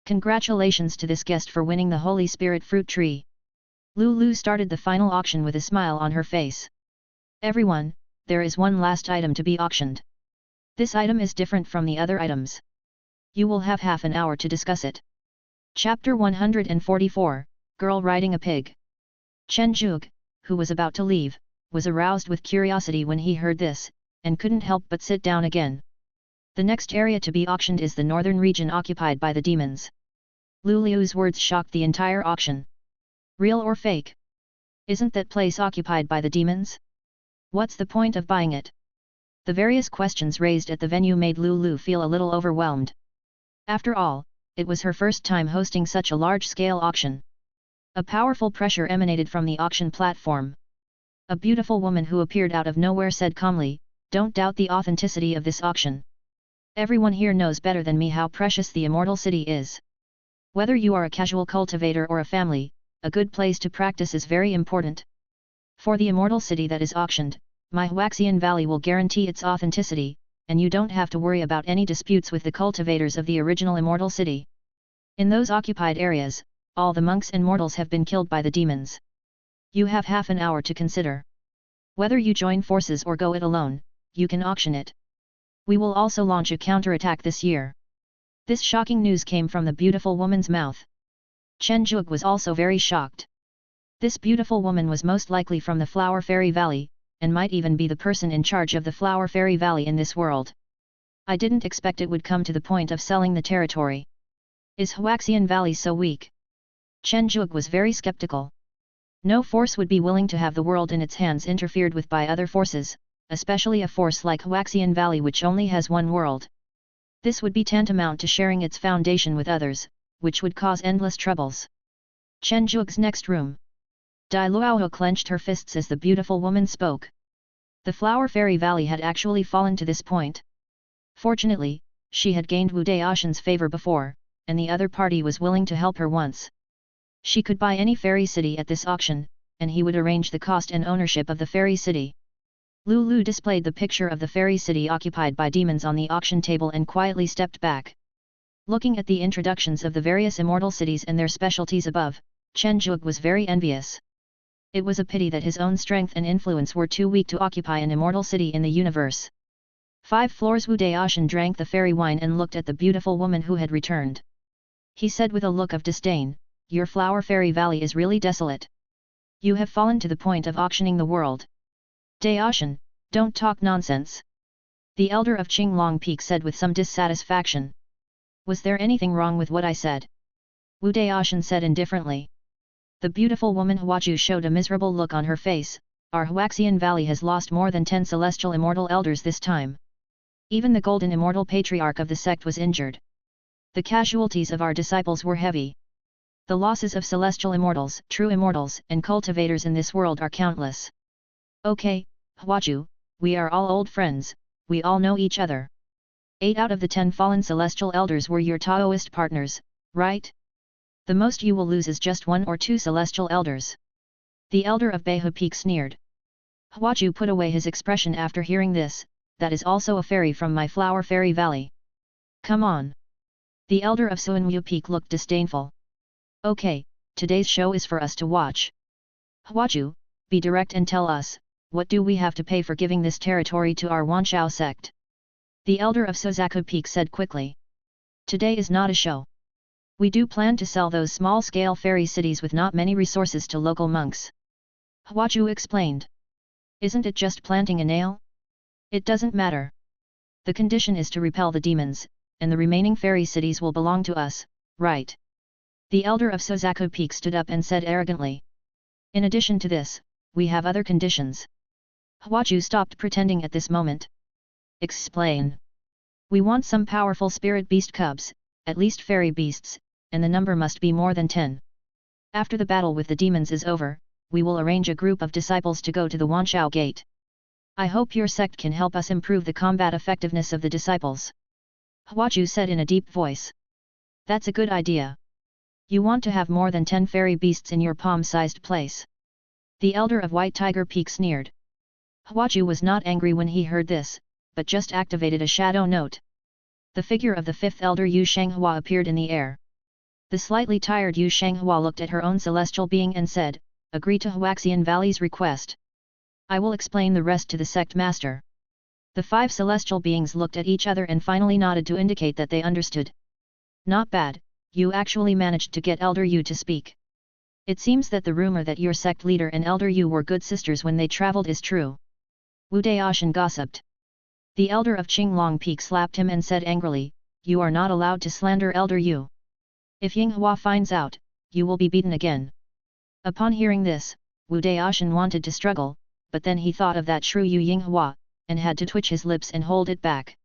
Congratulations to this guest for winning the Holy Spirit fruit tree. Lulu started the final auction with a smile on her face. Everyone, there is one last item to be auctioned. This item is different from the other items. You will have half an hour to discuss it. Chapter 144, Girl Riding a Pig. Chen Zhuge, who was about to leave, was aroused with curiosity when he heard this, and couldn't help but sit down again. The next area to be auctioned is the northern region occupied by the demons. Lulu's words shocked the entire auction. Real or fake? Isn't that place occupied by the demons? What's the point of buying it? The various questions raised at the venue made Lulu feel a little overwhelmed. After all, it was her first time hosting such a large-scale auction. A powerful pressure emanated from the auction platform. A beautiful woman who appeared out of nowhere said calmly, "Don't doubt the authenticity of this auction. Everyone here knows better than me how precious the immortal city is. Whether you are a casual cultivator or a family, a good place to practice is very important. For the immortal city that is auctioned, my Huaxian Valley will guarantee its authenticity, and you don't have to worry about any disputes with the cultivators of the original immortal city. In those occupied areas, all the monks and mortals have been killed by the demons. You have half an hour to consider. Whether you join forces or go it alone, you can auction it. We will also launch a counterattack this year." This shocking news came from the beautiful woman's mouth. Chen Zhuge was also very shocked. This beautiful woman was most likely from the Flower Fairy Valley, and might even be the person in charge of the Flower Fairy Valley in this world. I didn't expect it would come to the point of selling the territory. Is Huaxian Valley so weak? Chen Zhuge was very skeptical. No force would be willing to have the world in its hands interfered with by other forces, especially a force like Huaxian Valley which only has one world. This would be tantamount to sharing its foundation with others, which would cause endless troubles. Chen Zhuge's next room. Dai Luoho clenched her fists as the beautiful woman spoke. The Flower Fairy Valley had actually fallen to this point. Fortunately, she had gained Wu Daoshan's favor before, and the other party was willing to help her once. She could buy any fairy city at this auction, and he would arrange the cost and ownership of the fairy city. Lulu displayed the picture of the fairy city occupied by demons on the auction table and quietly stepped back. Looking at the introductions of the various immortal cities and their specialties above, Chen Zhuge was very envious. It was a pity that his own strength and influence were too weak to occupy an immortal city in the universe. 5 floors. Wu Daoshan drank the fairy wine and looked at the beautiful woman who had returned. He said with a look of disdain, "Your Flower Fairy Valley is really desolate. You have fallen to the point of auctioning the world. Daoshan, Don't talk nonsense. The elder of Qinglong Peak said with some dissatisfaction. Was there anything wrong with what I said? Wu Daoshan said indifferently. The beautiful woman Huaju showed a miserable look on her face. Our Huaxian Valley has lost more than 10 celestial immortal elders this time. Even the golden immortal patriarch of the sect was injured. The casualties of our disciples were heavy. The losses of celestial immortals, true immortals, and cultivators in this world are countless. Okay, Huaju, we are all old friends, we all know each other. 8 out of the 10 fallen celestial elders were your Taoist partners, right? The most you will lose is just 1 or 2 celestial elders. The elder of Beihu Peak sneered. Huaju put away his expression after hearing this. That is also a fairy from my Flower Fairy Valley. Come on. The elder of Suanwu Peak looked disdainful. Okay, today's show is for us to watch. Huaju, be direct and tell us, what do we have to pay for giving this territory to our Wanshao sect? The elder of Sozaku Peak said quickly. Today is not a show. We do plan to sell those small-scale fairy cities with not many resources to local monks. Huaju explained. Isn't it just planting a nail? It doesn't matter. The condition is to repel the demons, and the remaining fairy cities will belong to us, right? The elder of Sozaku Peak stood up and said arrogantly. In addition to this, we have other conditions. Huaju stopped pretending at this moment. Explain. We want some powerful spirit beast cubs, at least fairy beasts, and the number must be more than 10. After the battle with the demons is over, we will arrange a group of disciples to go to the Wanshao Gate. I hope your sect can help us improve the combat effectiveness of the disciples. Huaju said in a deep voice. That's a good idea. You want to have more than 10 fairy beasts in your palm-sized place. The elder of White Tiger Peak sneered. Huaju was not angry when he heard this, but just activated a shadow note. The figure of the 5th elder Yu Shanghua appeared in the air. The slightly tired Yu Shanghua looked at her own celestial being and said, agree to Huaxian Valley's request. I will explain the rest to the sect master. The 5 celestial beings looked at each other and finally nodded to indicate that they understood. Not bad, you actually managed to get Elder Yu to speak. It seems that the rumor that your sect leader and Elder Yu were good sisters when they traveled is true. Wu Daoshan gossiped. The elder of Qinglong Peak slapped him and said angrily, you are not allowed to slander Elder Yu. If Yinghua finds out, you will be beaten again. Upon hearing this, Wu Daoshan wanted to struggle, but then he thought of that shrew Yu Yinghua, and had to twitch his lips and hold it back.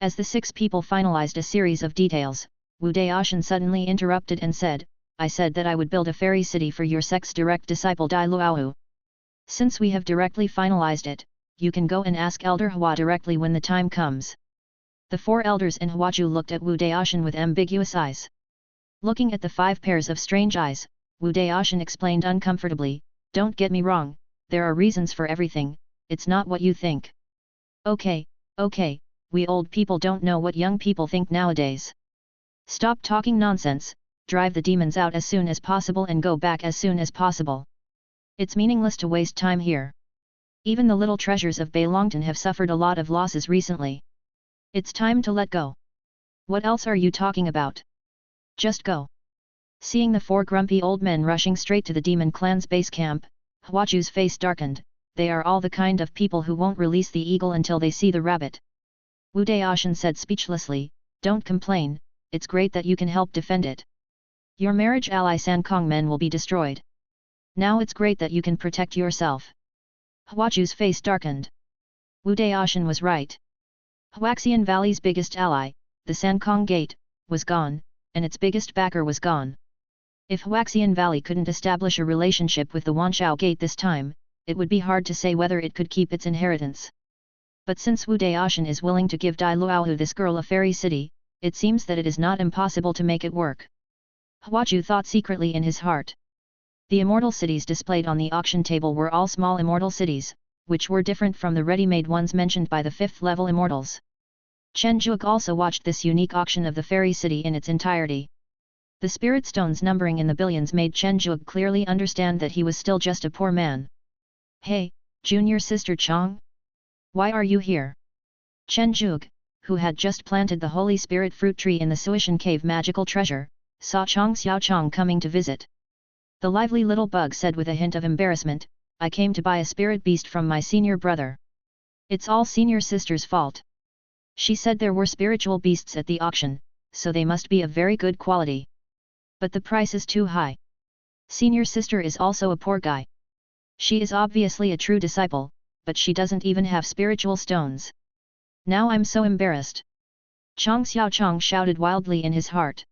As the 6 people finalized a series of details, Wu Daoshan suddenly interrupted and said, I said that I would build a fairy city for your sect's direct disciple Dai Luowu. Since we have directly finalized it, you can go and ask Elder Hua directly when the time comes. The 4 elders and Huaju looked at Wu Daoshan with ambiguous eyes. Looking at the 5 pairs of strange eyes, Wu Daoshan explained uncomfortably, don't get me wrong, there are reasons for everything, it's not what you think. Okay, we old people don't know what young people think nowadays. Stop talking nonsense, drive the demons out as soon as possible and go back as soon as possible. It's meaningless to waste time here. Even the little treasures of Beilongtan have suffered a lot of losses recently. It's time to let go. What else are you talking about? Just go. Seeing the 4 grumpy old men rushing straight to the demon clan's base camp, Huaju's face darkened. They are all the kind of people who won't release the eagle until they see the rabbit. Wu Daoshan said speechlessly, don't complain, it's great that you can help defend it. Your marriage ally Sankong men will be destroyed. Now it's great that you can protect yourself. Huaju's face darkened. Wu Daoshan was right. Huaxian Valley's biggest ally, the Sankong Gate, was gone, and its biggest backer was gone. If Huaxian Valley couldn't establish a relationship with the Wanshao Gate this time, it would be hard to say whether it could keep its inheritance. But since Wu Daoshan is willing to give Dai Luowu this girl a fairy city, it seems that it is not impossible to make it work. Huaju thought secretly in his heart. The immortal cities displayed on the auction table were all small immortal cities, which were different from the ready-made ones mentioned by the 5th level immortals. Chen Zhuge also watched this unique auction of the fairy city in its entirety. The spirit stones numbering in the billions made Chen Zhuge clearly understand that he was still just a poor man. Hey, junior sister Chang? Why are you here? Chen Zhuge, who had just planted the holy spirit fruit tree in the Suishan cave magical treasure, saw Chang Xiaochang coming to visit. The lively little bug said with a hint of embarrassment, I came to buy a spirit beast from my senior brother. It's all senior sister's fault. She said there were spiritual beasts at the auction, so they must be of very good quality. But the price is too high. Senior sister is also a poor guy. She is obviously a true disciple, but she doesn't even have spiritual stones. Now I'm so embarrassed. Chang Xiaochang shouted wildly in his heart.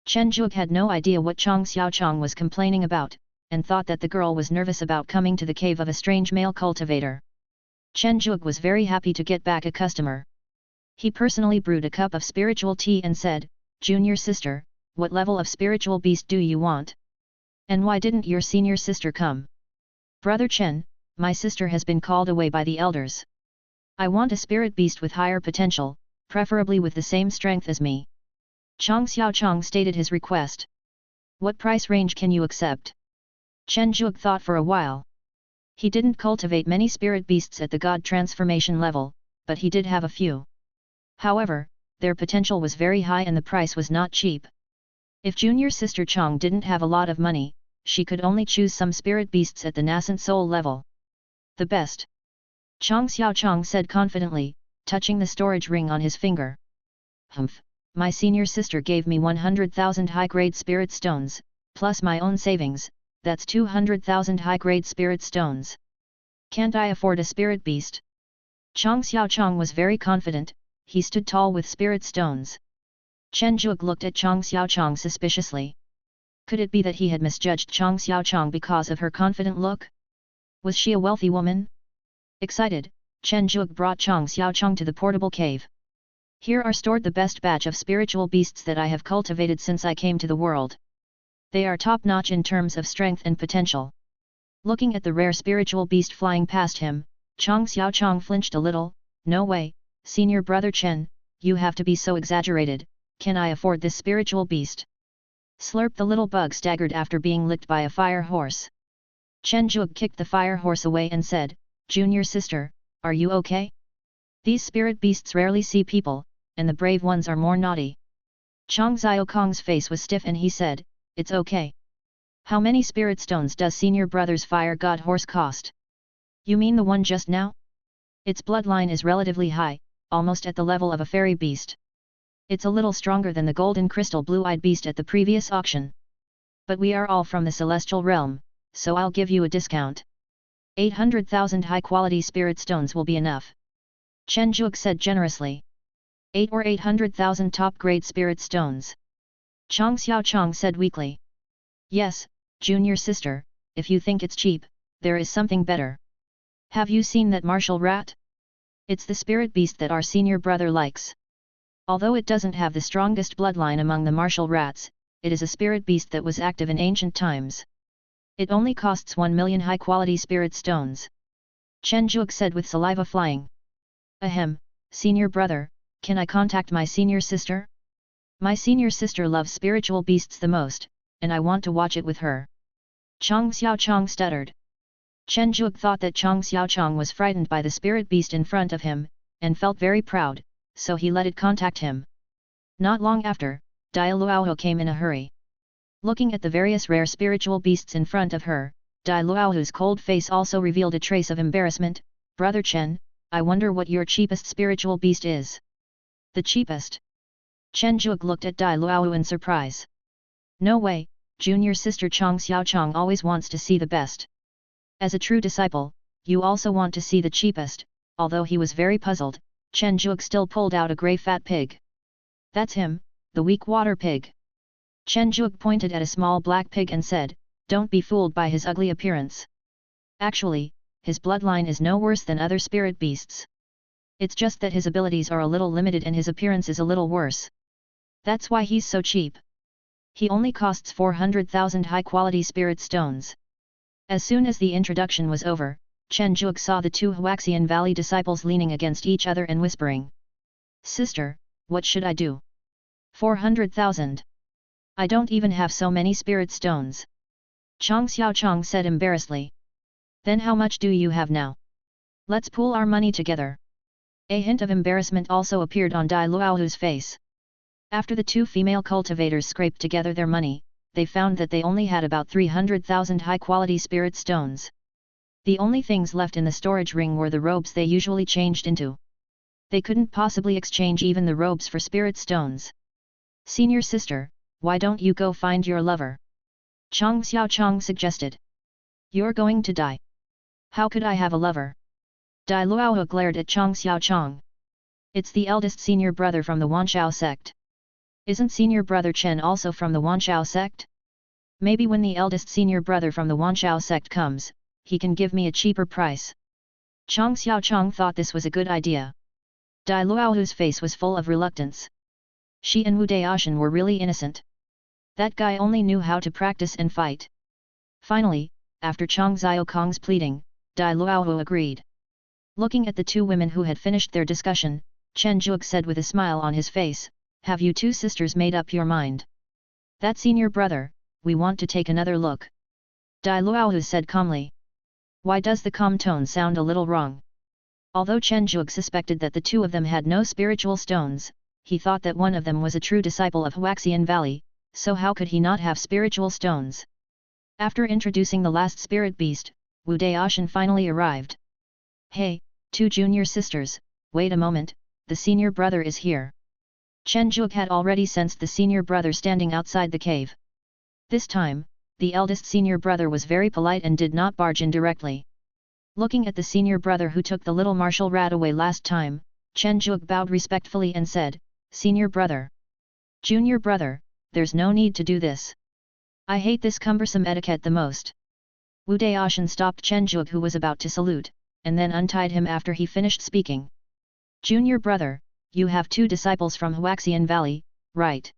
Chen Zhuge had no idea what Chang Xiaochang was complaining about, and thought that the girl was nervous about coming to the cave of a strange male cultivator. Chen Zhuge was very happy to get back a customer. He personally brewed a cup of spiritual tea and said, "Junior sister, what level of spiritual beast do you want? And why didn't your senior sister come?" "Brother Chen, my sister has been called away by the elders. I want a spirit beast with higher potential, preferably with the same strength as me." Chang Xiaochang stated his request. "What price range can you accept?" Chen Zhuge thought for a while. He didn't cultivate many spirit beasts at the god transformation level, but he did have a few. However, their potential was very high and the price was not cheap. If junior sister Chang didn't have a lot of money, she could only choose some spirit beasts at the nascent soul level. "The best," Chang Xiaochang said confidently, touching the storage ring on his finger. "Humph, my senior sister gave me 100,000 high-grade spirit stones, plus my own savings, that's 200,000 high-grade spirit stones. Can't I afford a spirit beast?" Chang Xiaochang was very confident, he stood tall with spirit stones. Chen Zhuge looked at Chang Xiaochang suspiciously. Could it be that he had misjudged Chang Xiaochang because of her confident look? Was she a wealthy woman? Excited, Chen Zhuge brought Chang Xiaochang to the portable cave. "Here are stored the best batch of spiritual beasts that I have cultivated since I came to the world. They are top-notch in terms of strength and potential." Looking at the rare spiritual beast flying past him, Chang Xiaochang flinched a little. "No way, senior brother Chen, you have to be so exaggerated, can I afford this spiritual beast?" Slurp, the little bug staggered after being licked by a fire horse. Chen Zhuge kicked the fire horse away and said, "Junior sister, are you okay? These spirit beasts rarely see people, and the brave ones are more naughty." Chang Xiaokong's face was stiff and he said, "It's okay. How many spirit stones does senior brother's fire god horse cost?" "You mean the one just now? Its bloodline is relatively high, almost at the level of a fairy beast. It's a little stronger than the golden crystal blue-eyed beast at the previous auction. But we are all from the celestial realm, so I'll give you a discount. 800,000 high-quality spirit stones will be enough." Chen Zhuge said generously. 8 or 800,000 top-grade spirit stones. Chang Xiaochang said weakly. "Yes, junior sister, if you think it's cheap, there is something better. Have you seen that martial rat? It's the spirit beast that our senior brother likes. Although it doesn't have the strongest bloodline among the martial rats, it is a spirit beast that was active in ancient times. It only costs 1 million high-quality spirit stones." Chen Zhuge said with saliva flying. "Ahem, senior brother, can I contact my senior sister? My senior sister loves spiritual beasts the most, and I want to watch it with her." Chang Xiaochang stuttered. Chen Zhuge thought that Chang Xiaochang was frightened by the spirit beast in front of him, and felt very proud, so he let it contact him. Not long after, Dai Luohu came in a hurry. Looking at the various rare spiritual beasts in front of her, Dai Luohu's cold face also revealed a trace of embarrassment. "Brother Chen, I wonder what your cheapest spiritual beast is." "The cheapest?" Chen Zhuge looked at Dai Luohu in surprise. "No way, junior sister Chang Xiaochang always wants to see the best. As a true disciple, you also want to see the cheapest." Although he was very puzzled, Chen Zhuge still pulled out a grey fat pig. "That's him, the weak water pig." Chen Zhuge pointed at a small black pig and said, "Don't be fooled by his ugly appearance. Actually, his bloodline is no worse than other spirit beasts. It's just that his abilities are a little limited and his appearance is a little worse. That's why he's so cheap. He only costs 400,000 high-quality spirit stones." As soon as the introduction was over, Chen Zhuge saw the two Huaxian Valley disciples leaning against each other and whispering. "Sister, what should I do? 400,000. I don't even have so many spirit stones." Chang Xiaochang said embarrassedly. "Then how much do you have now? Let's pool our money together." A hint of embarrassment also appeared on Dai Luohu's face. After the two female cultivators scraped together their money, they found that they only had about 300,000 high-quality spirit stones. The only things left in the storage ring were the robes they usually changed into. They couldn't possibly exchange even the robes for spirit stones. Senior sister, why don't you go find your lover? Chang Xiaochang suggested. You're going to die. How could I have a lover? Dai Luohu glared at Chang Xiaochang. It's the eldest senior brother from the Wanshao sect. Isn't senior brother Chen also from the Wanshao sect? Maybe when the eldest senior brother from the Wanshao sect comes, he can give me a cheaper price. Chang Xiaochang thought this was a good idea. Dai Luohu's face was full of reluctance. She and Wu Daoshan were really innocent. That guy only knew how to practice and fight. Finally, after Chang Xiaokong's pleading, Dai Luohu agreed. Looking at the two women who had finished their discussion, Chen Zhuge said with a smile on his face, "Have you two sisters made up your mind?" "That senior brother, we want to take another look." Dai Luohu said calmly. Why does the calm tone sound a little wrong? Although Chen Zhuge suspected that the two of them had no spiritual stones, he thought that one of them was a true disciple of Huaxian Valley, so how could he not have spiritual stones? After introducing the last spirit beast, Wu Daoshan finally arrived. "Hey, two junior sisters, wait a moment, the senior brother is here." Chen Zhuge had already sensed the senior brother standing outside the cave. This time, the eldest senior brother was very polite and did not barge in directly. Looking at the senior brother who took the little martial rat away last time, Chen Zhuge bowed respectfully and said, "Senior brother. Junior brother, there's no need to do this. I hate this cumbersome etiquette the most." Wu Daoshan stopped Chen Zhuge who was about to salute, and then untied him after he finished speaking. "Junior brother, you have two disciples from Huaxian Valley, right?"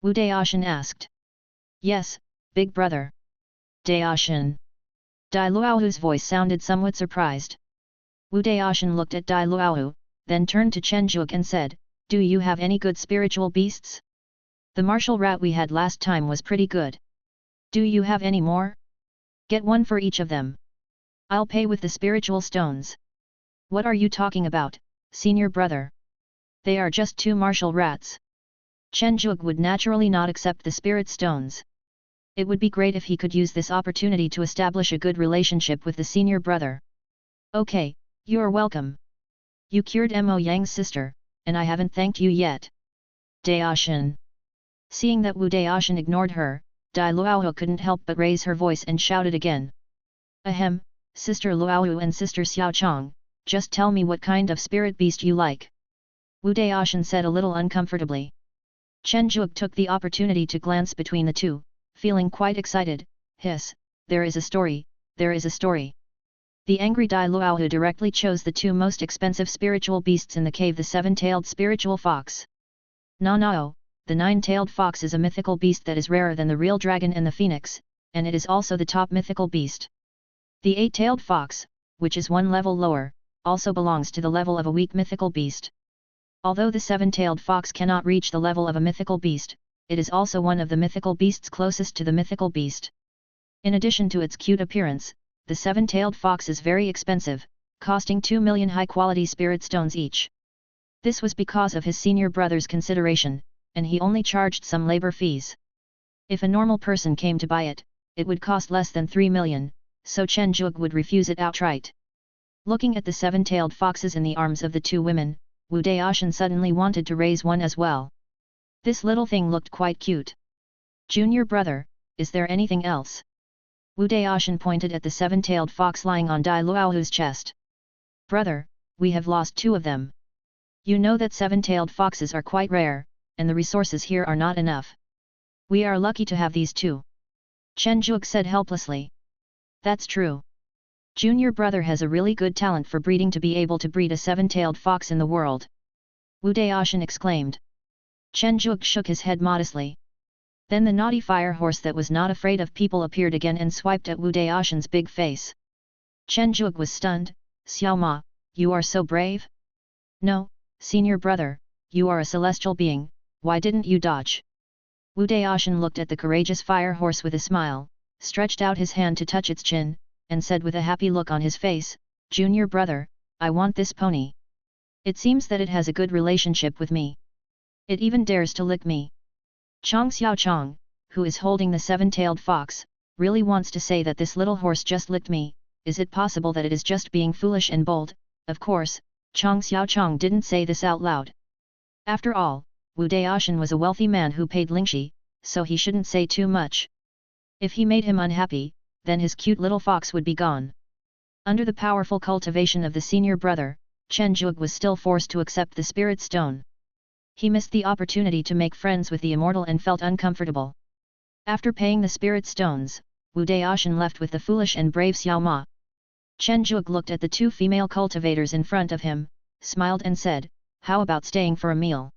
Wu Daoshan asked. "Yes, big brother." "Daoshan." Dai Luohu's voice sounded somewhat surprised. Wu Daoshan looked at Dai Luohu, then turned to Chen Zhuge and said, "Do you have any good spiritual beasts? The martial rat we had last time was pretty good. Do you have any more? Get one for each of them. I'll pay with the spiritual stones." "What are you talking about, senior brother? They are just two martial rats." Chen Zhuge would naturally not accept the spirit stones. It would be great if he could use this opportunity to establish a good relationship with the senior brother. "Okay, you're welcome. You cured Mo Yang's sister, and I haven't thanked you yet." Daoshan. Seeing that Wu Daoshan ignored her, Dai Luohu couldn't help but raise her voice and shouted again. "Ahem, Sister Luohu and Sister Xiaochang, just tell me what kind of spirit beast you like." Wu Daoshan said a little uncomfortably. Chen Zhuge took the opportunity to glance between the two, feeling quite excited. "Hiss, there is a story, there is a story." The angry Dai Luohu directly chose the two most expensive spiritual beasts in the cave, the seven-tailed spiritual fox. "No, the nine-tailed fox is a mythical beast that is rarer than the real dragon and the phoenix, and it is also the top mythical beast. The eight-tailed fox, which is one level lower, also belongs to the level of a weak mythical beast. Although the seven-tailed fox cannot reach the level of a mythical beast, it is also one of the mythical beasts closest to the mythical beast. In addition to its cute appearance, the seven-tailed fox is very expensive, costing 2 million high-quality spirit stones each. This was because of his senior brother's consideration, and he only charged some labor fees. If a normal person came to buy it, it would cost less than 3 million, so Chen Zhuge would refuse it outright. Looking at the seven-tailed foxes in the arms of the two women, Wu Daoshan suddenly wanted to raise one as well. This little thing looked quite cute. "Junior brother, is there anything else?" Wu Daoshan pointed at the seven-tailed fox lying on Dai Luohu's chest. "Brother, we have lost two of them. You know that seven-tailed foxes are quite rare, and the resources here are not enough. We are lucky to have these two." Chen Zhuge said helplessly. "That's true. Junior brother has a really good talent for breeding to be able to breed a seven-tailed fox in the world." Wu Daoshan exclaimed. Chen Zhuge shook his head modestly. Then the naughty fire horse that was not afraid of people appeared again and swiped at Wu Daoshan's big face. Chen Zhuge was stunned. "Xiao Ma, you are so brave?" "No, senior brother, you are a celestial being, why didn't you dodge?" Wu Daoshan looked at the courageous fire horse with a smile, stretched out his hand to touch its chin, and said with a happy look on his face, "Junior brother, I want this pony. It seems that it has a good relationship with me. It even dares to lick me." Chang Xiaochang, who is holding the seven-tailed fox, really wants to say that this little horse just licked me, is it possible that it is just being foolish and bold? Of course, Chong Xiaochong didn't say this out loud. After all, Wu Daoshan was a wealthy man who paid Lingxi, so he shouldn't say too much. If he made him unhappy, then his cute little fox would be gone. Under the powerful cultivation of the senior brother, Chen Zhuge was still forced to accept the spirit stone. He missed the opportunity to make friends with the immortal and felt uncomfortable. After paying the spirit stones, Wu Daoshan left with the foolish and brave Xiao Ma. Chen Zhuge looked at the two female cultivators in front of him, smiled and said, "How about staying for a meal?"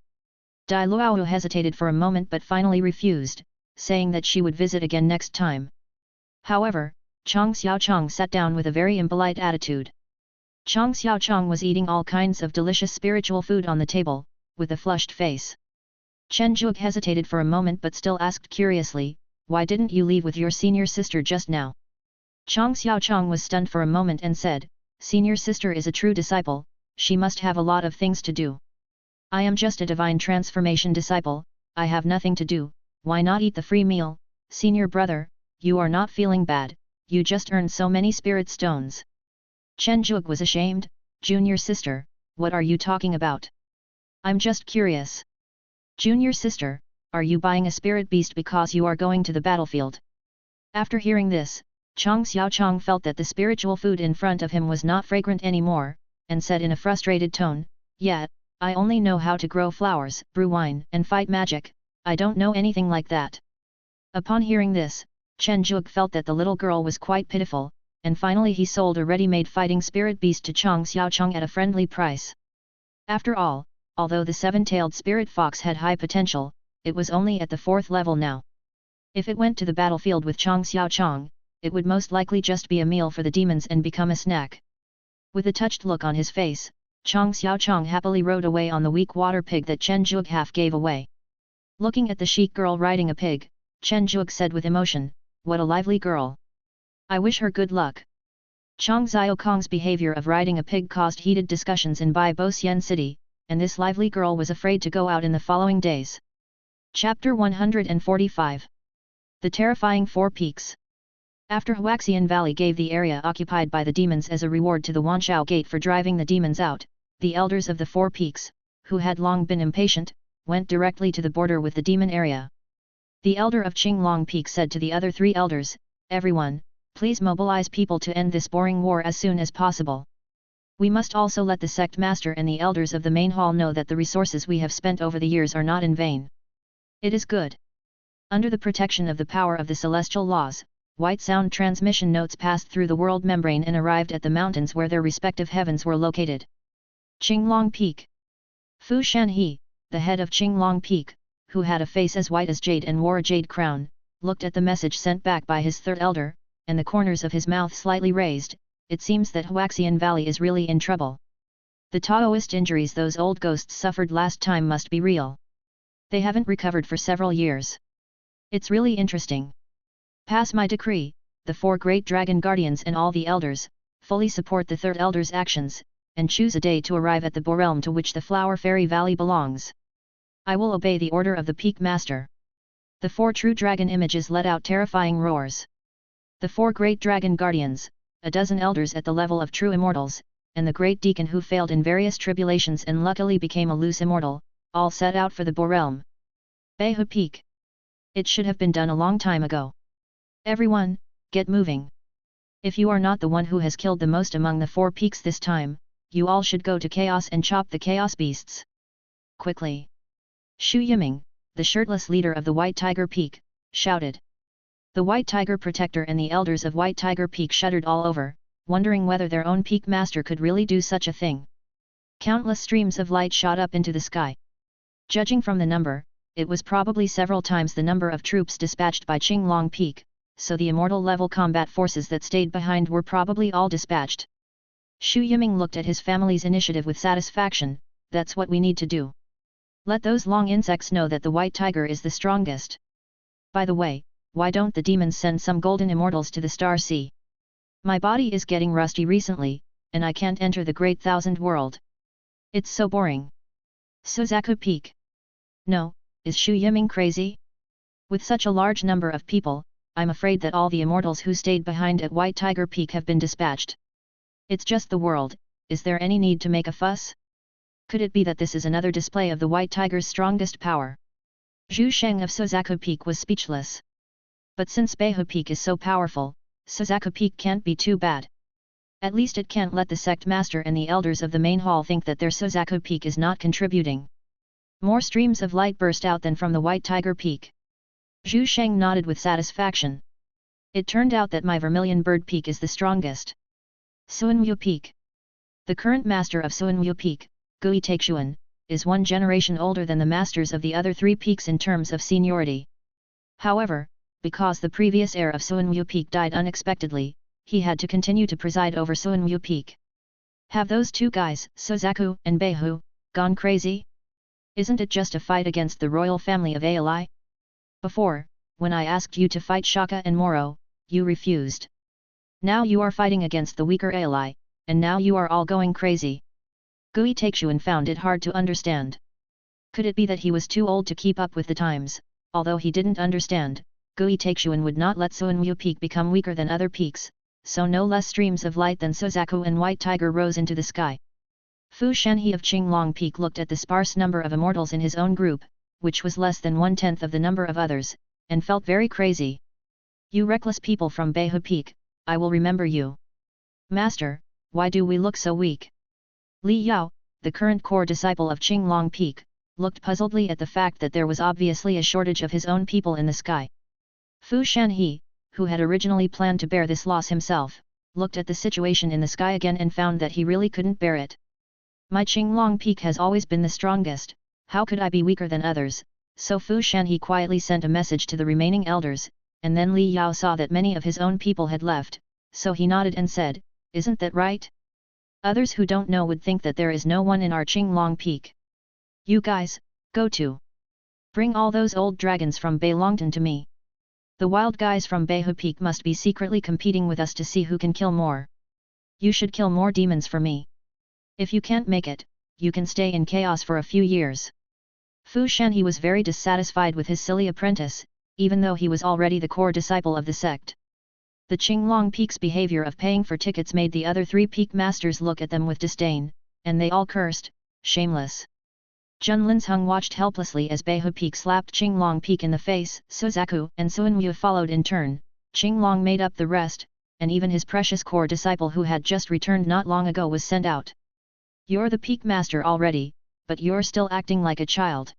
Dai Luowu hesitated for a moment but finally refused, saying that she would visit again next time. However, Chong Xiaochong sat down with a very impolite attitude. Chong Xiaochong was eating all kinds of delicious spiritual food on the table, with a flushed face. Chen Zhuge hesitated for a moment but still asked curiously, "Why didn't you leave with your senior sister just now?" Chong Xiaochong was stunned for a moment and said, "Senior sister is a true disciple, she must have a lot of things to do. I am just a divine transformation disciple, I have nothing to do, why not eat the free meal? Senior brother, you are not feeling bad, you just earned so many spirit stones." Chen Zhuge was ashamed. "Junior sister, what are you talking about? I'm just curious." "Junior sister, are you buying a spirit beast because you are going to the battlefield?" After hearing this, Chong Xiaochong felt that the spiritual food in front of him was not fragrant anymore, and said in a frustrated tone, "Yeah, I only know how to grow flowers, brew wine and fight magic, I don't know anything like that." Upon hearing this, Chen Zhuge felt that the little girl was quite pitiful, and finally he sold a ready-made fighting spirit beast to Chong Xiaochong at a friendly price. After all, although the seven-tailed spirit fox had high potential, it was only at the 4th level now. If it went to the battlefield with Chong Xiaochong, it would most likely just be a meal for the demons and become a snack. With a touched look on his face, Chong Xiaochong happily rode away on the weak water pig that Chen Zhuge half gave away. Looking at the chic girl riding a pig, Chen Zhuge said with emotion, "What a lively girl. I wish her good luck." Chong Xiaokong's behavior of riding a pig caused heated discussions in Bai Bo Xian City, and this lively girl was afraid to go out in the following days. Chapter 145. The Terrifying Four Peaks. After Huaxian Valley gave the area occupied by the demons as a reward to the Wanshao Gate for driving the demons out, the elders of the Four Peaks, who had long been impatient, went directly to the border with the demon area. The elder of Qinglong Peak said to the other 3 elders, "Everyone, please mobilize people to end this boring war as soon as possible. We must also let the sect master and the elders of the main hall know that the resources we have spent over the years are not in vain. It is good." Under the protection of the power of the celestial laws, white sound transmission notes passed through the world membrane and arrived at the mountains where their respective heavens were located. Qinglong Peak. Fu Shanhe, the head of Qinglong Peak, who had a face as white as jade and wore a jade crown, looked at the message sent back by his 3rd elder, and the corners of his mouth slightly raised. It seems that Huaxian Valley is really in trouble. The Taoist injuries those old ghosts suffered last time must be real. They haven't recovered for several years. It's really interesting. Pass my decree, the 4 great dragon guardians and all the elders, fully support the 3rd elder's actions, and choose a day to arrive at the Borealm to which the Flower Fairy Valley belongs. I will obey the order of the Peak Master. The 4 true dragon images let out terrifying roars. The 4 great dragon guardians, a dozen elders at the level of true immortals, and the great deacon who failed in various tribulations and luckily became a loose immortal, all set out for the Borealm. Beihu Peak. It should have been done a long time ago. Everyone, get moving. If you are not the one who has killed the most among the 4 peaks this time, you all should go to Chaos and chop the Chaos beasts. Quickly. Xu Yiming, the shirtless leader of the White Tiger Peak, shouted. The White Tiger Protector and the elders of White Tiger Peak shuddered all over, wondering whether their own peak master could really do such a thing. Countless streams of light shot up into the sky. Judging from the number, it was probably several times the number of troops dispatched by Qinglong Peak, so the immortal level combat forces that stayed behind were probably all dispatched. Xu Yiming looked at his family's initiative with satisfaction. That's what we need to do. Let those long insects know that the White Tiger is the strongest. By the way, why don't the demons send some golden immortals to the Star Sea? My body is getting rusty recently, and I can't enter the Great Thousand World. It's so boring. Suzaku Peak. No, is Xu Yiming crazy? With such a large number of people, I'm afraid that all the immortals who stayed behind at White Tiger Peak have been dispatched. It's just the world, is there any need to make a fuss? Could it be that this is another display of the White Tiger's strongest power? Zhu Sheng of Suzaku Peak was speechless. But since Beihu Peak is so powerful, Suzaku Peak can't be too bad. At least it can't let the sect master and the elders of the main hall think that their Suzaku Peak is not contributing. More streams of light burst out than from the White Tiger Peak. Zhu Sheng nodded with satisfaction. It turned out that my Vermilion Bird Peak is the strongest. Suanwu Peak. The current master of Suanwu Peak, Gui Taixuan, is one generation older than the masters of the other three peaks in terms of seniority. However, because the previous heir of Suanwu Peak died unexpectedly, he had to continue to preside over Suanwu Peak. Have those two guys, Suzaku and Beihu, gone crazy? Isn't it just a fight against the royal family of Ali? Before, when I asked you to fight Shaka and Moro, you refused. Now you are fighting against the weaker Ali, and now you are all going crazy. Gui Taixuan found it hard to understand. Could it be that he was too old to keep up with the times? Although he didn't understand, Gui Taixuan would not let Suanwu Peak become weaker than other peaks, so no less streams of light than Suzaku and White Tiger rose into the sky. Fu Shanhe of Qinglong Peak looked at the sparse number of immortals in his own group, which was less than 1/10 of the number of others, and felt very crazy. You reckless people from Beihu Peak, I will remember you. Master, why do we look so weak? Li Yao, the current core disciple of Qinglong Peak, looked puzzledly at the fact that there was obviously a shortage of his own people in the sky. Fu Shanhe, who had originally planned to bear this loss himself, looked at the situation in the sky again and found that he really couldn't bear it. My Qinglong Peak has always been the strongest, how could I be weaker than others? So Fu Shanhe quietly sent a message to the remaining elders, and then Li Yao saw that many of his own people had left, so he nodded and said, isn't that right? Others who don't know would think that there is no one in our Qinglong Peak. You guys, go to. Bring all those old dragons from Beilongtan to me. The wild guys from Beihu Peak must be secretly competing with us to see who can kill more. You should kill more demons for me. If you can't make it, you can stay in chaos for a few years. Fu Shanhe was very dissatisfied with his silly apprentice, even though he was already the core disciple of the sect. The Qinglong Peak's behavior of paying for tickets made the other three peak masters look at them with disdain, and they all cursed, shameless. Jun Linzheng watched helplessly as Beihu Peak slapped Qinglong Peak in the face, Suzaku and Suanwu followed in turn, Qinglong made up the rest, and even his precious core disciple who had just returned not long ago was sent out. You're the peak master already, but you're still acting like a child.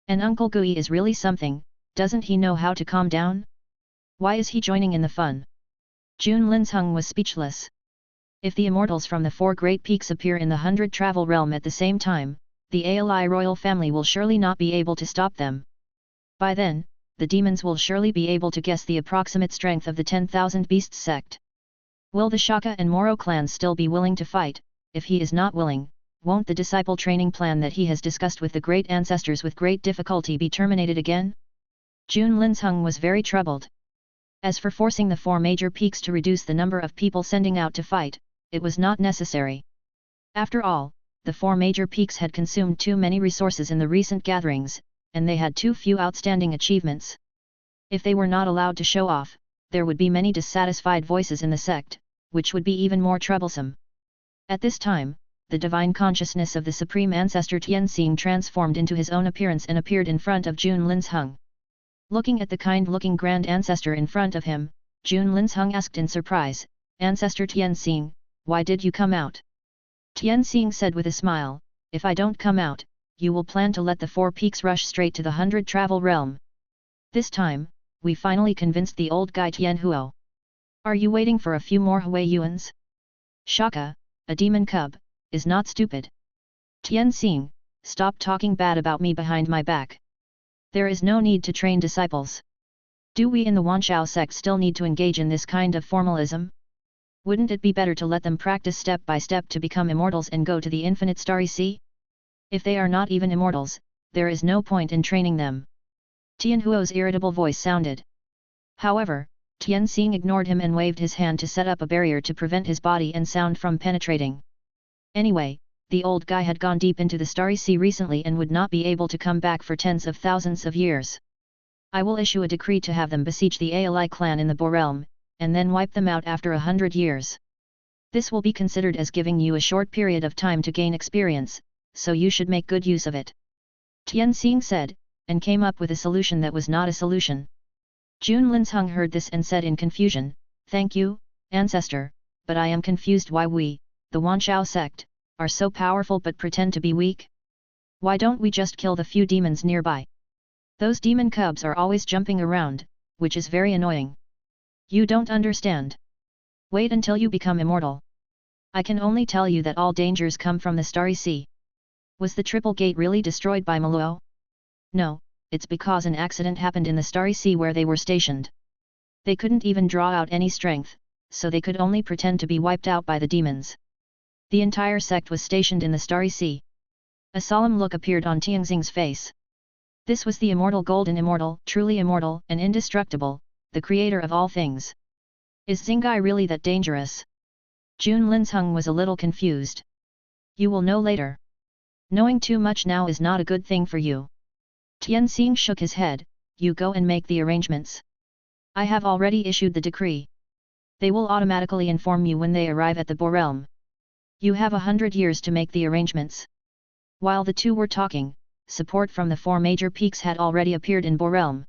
And Uncle Gui is really something, doesn't he know how to calm down? Why is he joining in the fun? Jun Linzheng was speechless. If the immortals from the four great peaks appear in the 100 travel realm at the same time, the Ali royal family will surely not be able to stop them. By then, the demons will surely be able to guess the approximate strength of the 10,000 Beasts sect. Will the Shaka and Moro clans still be willing to fight? If he is not willing, won't the disciple training plan that he has discussed with the great ancestors with great difficulty be terminated again? Jun Linzheng was very troubled. As for forcing the four major peaks to reduce the number of people sending out to fight, it was not necessary. After all, the four major peaks had consumed too many resources in the recent gatherings, and they had too few outstanding achievements. If they were not allowed to show off, there would be many dissatisfied voices in the sect, which would be even more troublesome. At this time, the divine consciousness of the supreme ancestor Tianxing transformed into his own appearance and appeared in front of Jun Linzheng. Looking at the kind-looking grand ancestor in front of him, Jun Linzheng asked in surprise, Ancestor Tianxing, why did you come out? Tianxing said with a smile, if I don't come out, you will plan to let the four peaks rush straight to the 100 travel realm. This time, we finally convinced the old guy Tianhuo. Are you waiting for a few more Huayuans? Shaka, a demon cub, is not stupid. Tianxing, stop talking bad about me behind my back. There is no need to train disciples. Do we in the Wanshao sect still need to engage in this kind of formalism? Wouldn't it be better to let them practice step by step to become immortals and go to the infinite starry sea? If they are not even immortals, there is no point in training them. Tianhuo's irritable voice sounded. However, Tianxing ignored him and waved his hand to set up a barrier to prevent his body and sound from penetrating. Anyway, the old guy had gone deep into the starry sea recently and would not be able to come back for tens of thousands of years. I will issue a decree to have them besiege the Ali clan in the Bo realm, and then wipe them out after 100 years. This will be considered as giving you a short period of time to gain experience, so you should make good use of it. Tianxing said, and came up with a solution that was not a solution. Jun Linzheng heard this and said in confusion, "Thank you, ancestor, but I am confused why we, the Wanshao sect, are so powerful but pretend to be weak? Why don't we just kill the few demons nearby? Those demon cubs are always jumping around, which is very annoying. You don't understand. Wait until you become immortal. I can only tell you that all dangers come from the Starry Sea." Was the Triple Gate really destroyed by Maluo? No, it's because an accident happened in the Starry Sea where they were stationed. They couldn't even draw out any strength, so they could only pretend to be wiped out by the demons. The entire sect was stationed in the Starry Sea. A solemn look appeared on Tianxing's face. This was the immortal golden immortal, truly immortal and indestructible, the creator of all things. Is Xingai really that dangerous? Jun Linzheng was a little confused. You will know later. Knowing too much now is not a good thing for you. Tianxing shook his head, you go and make the arrangements. I have already issued the decree. They will automatically inform you when they arrive at the Bo realm. You have 100 years to make the arrangements. While the two were talking, support from the 4 major peaks had already appeared in Bo realm.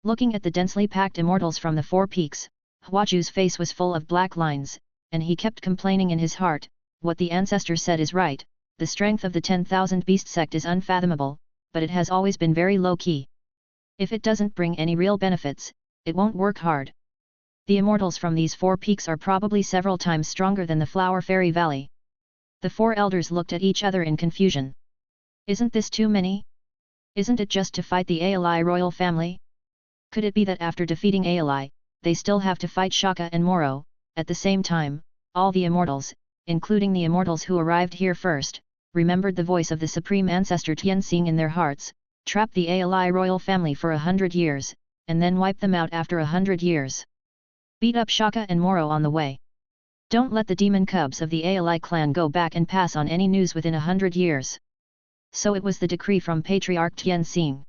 Looking at the densely packed immortals from the 4 peaks, Huaju's face was full of black lines, and he kept complaining in his heart, what the ancestor said is right, the strength of the 10,000 beast sect is unfathomable, but it has always been very low-key. If it doesn't bring any real benefits, it won't work hard. The immortals from these 4 peaks are probably several times stronger than the Flower Fairy Valley. The 4 elders looked at each other in confusion. Isn't this too many? Isn't it just to fight the Ali royal family? Could it be that after defeating Ali, they still have to fight Shaka and Moro? At the same time, all the immortals, including the immortals who arrived here first, remembered the voice of the supreme ancestor Tianxing in their hearts, trap the Ali royal family for 100 years, and then wipe them out after 100 years. Beat up Shaka and Moro on the way. Don't let the demon cubs of the Ali clan go back and pass on any news within 100 years. So it was the decree from Patriarch Tianxing.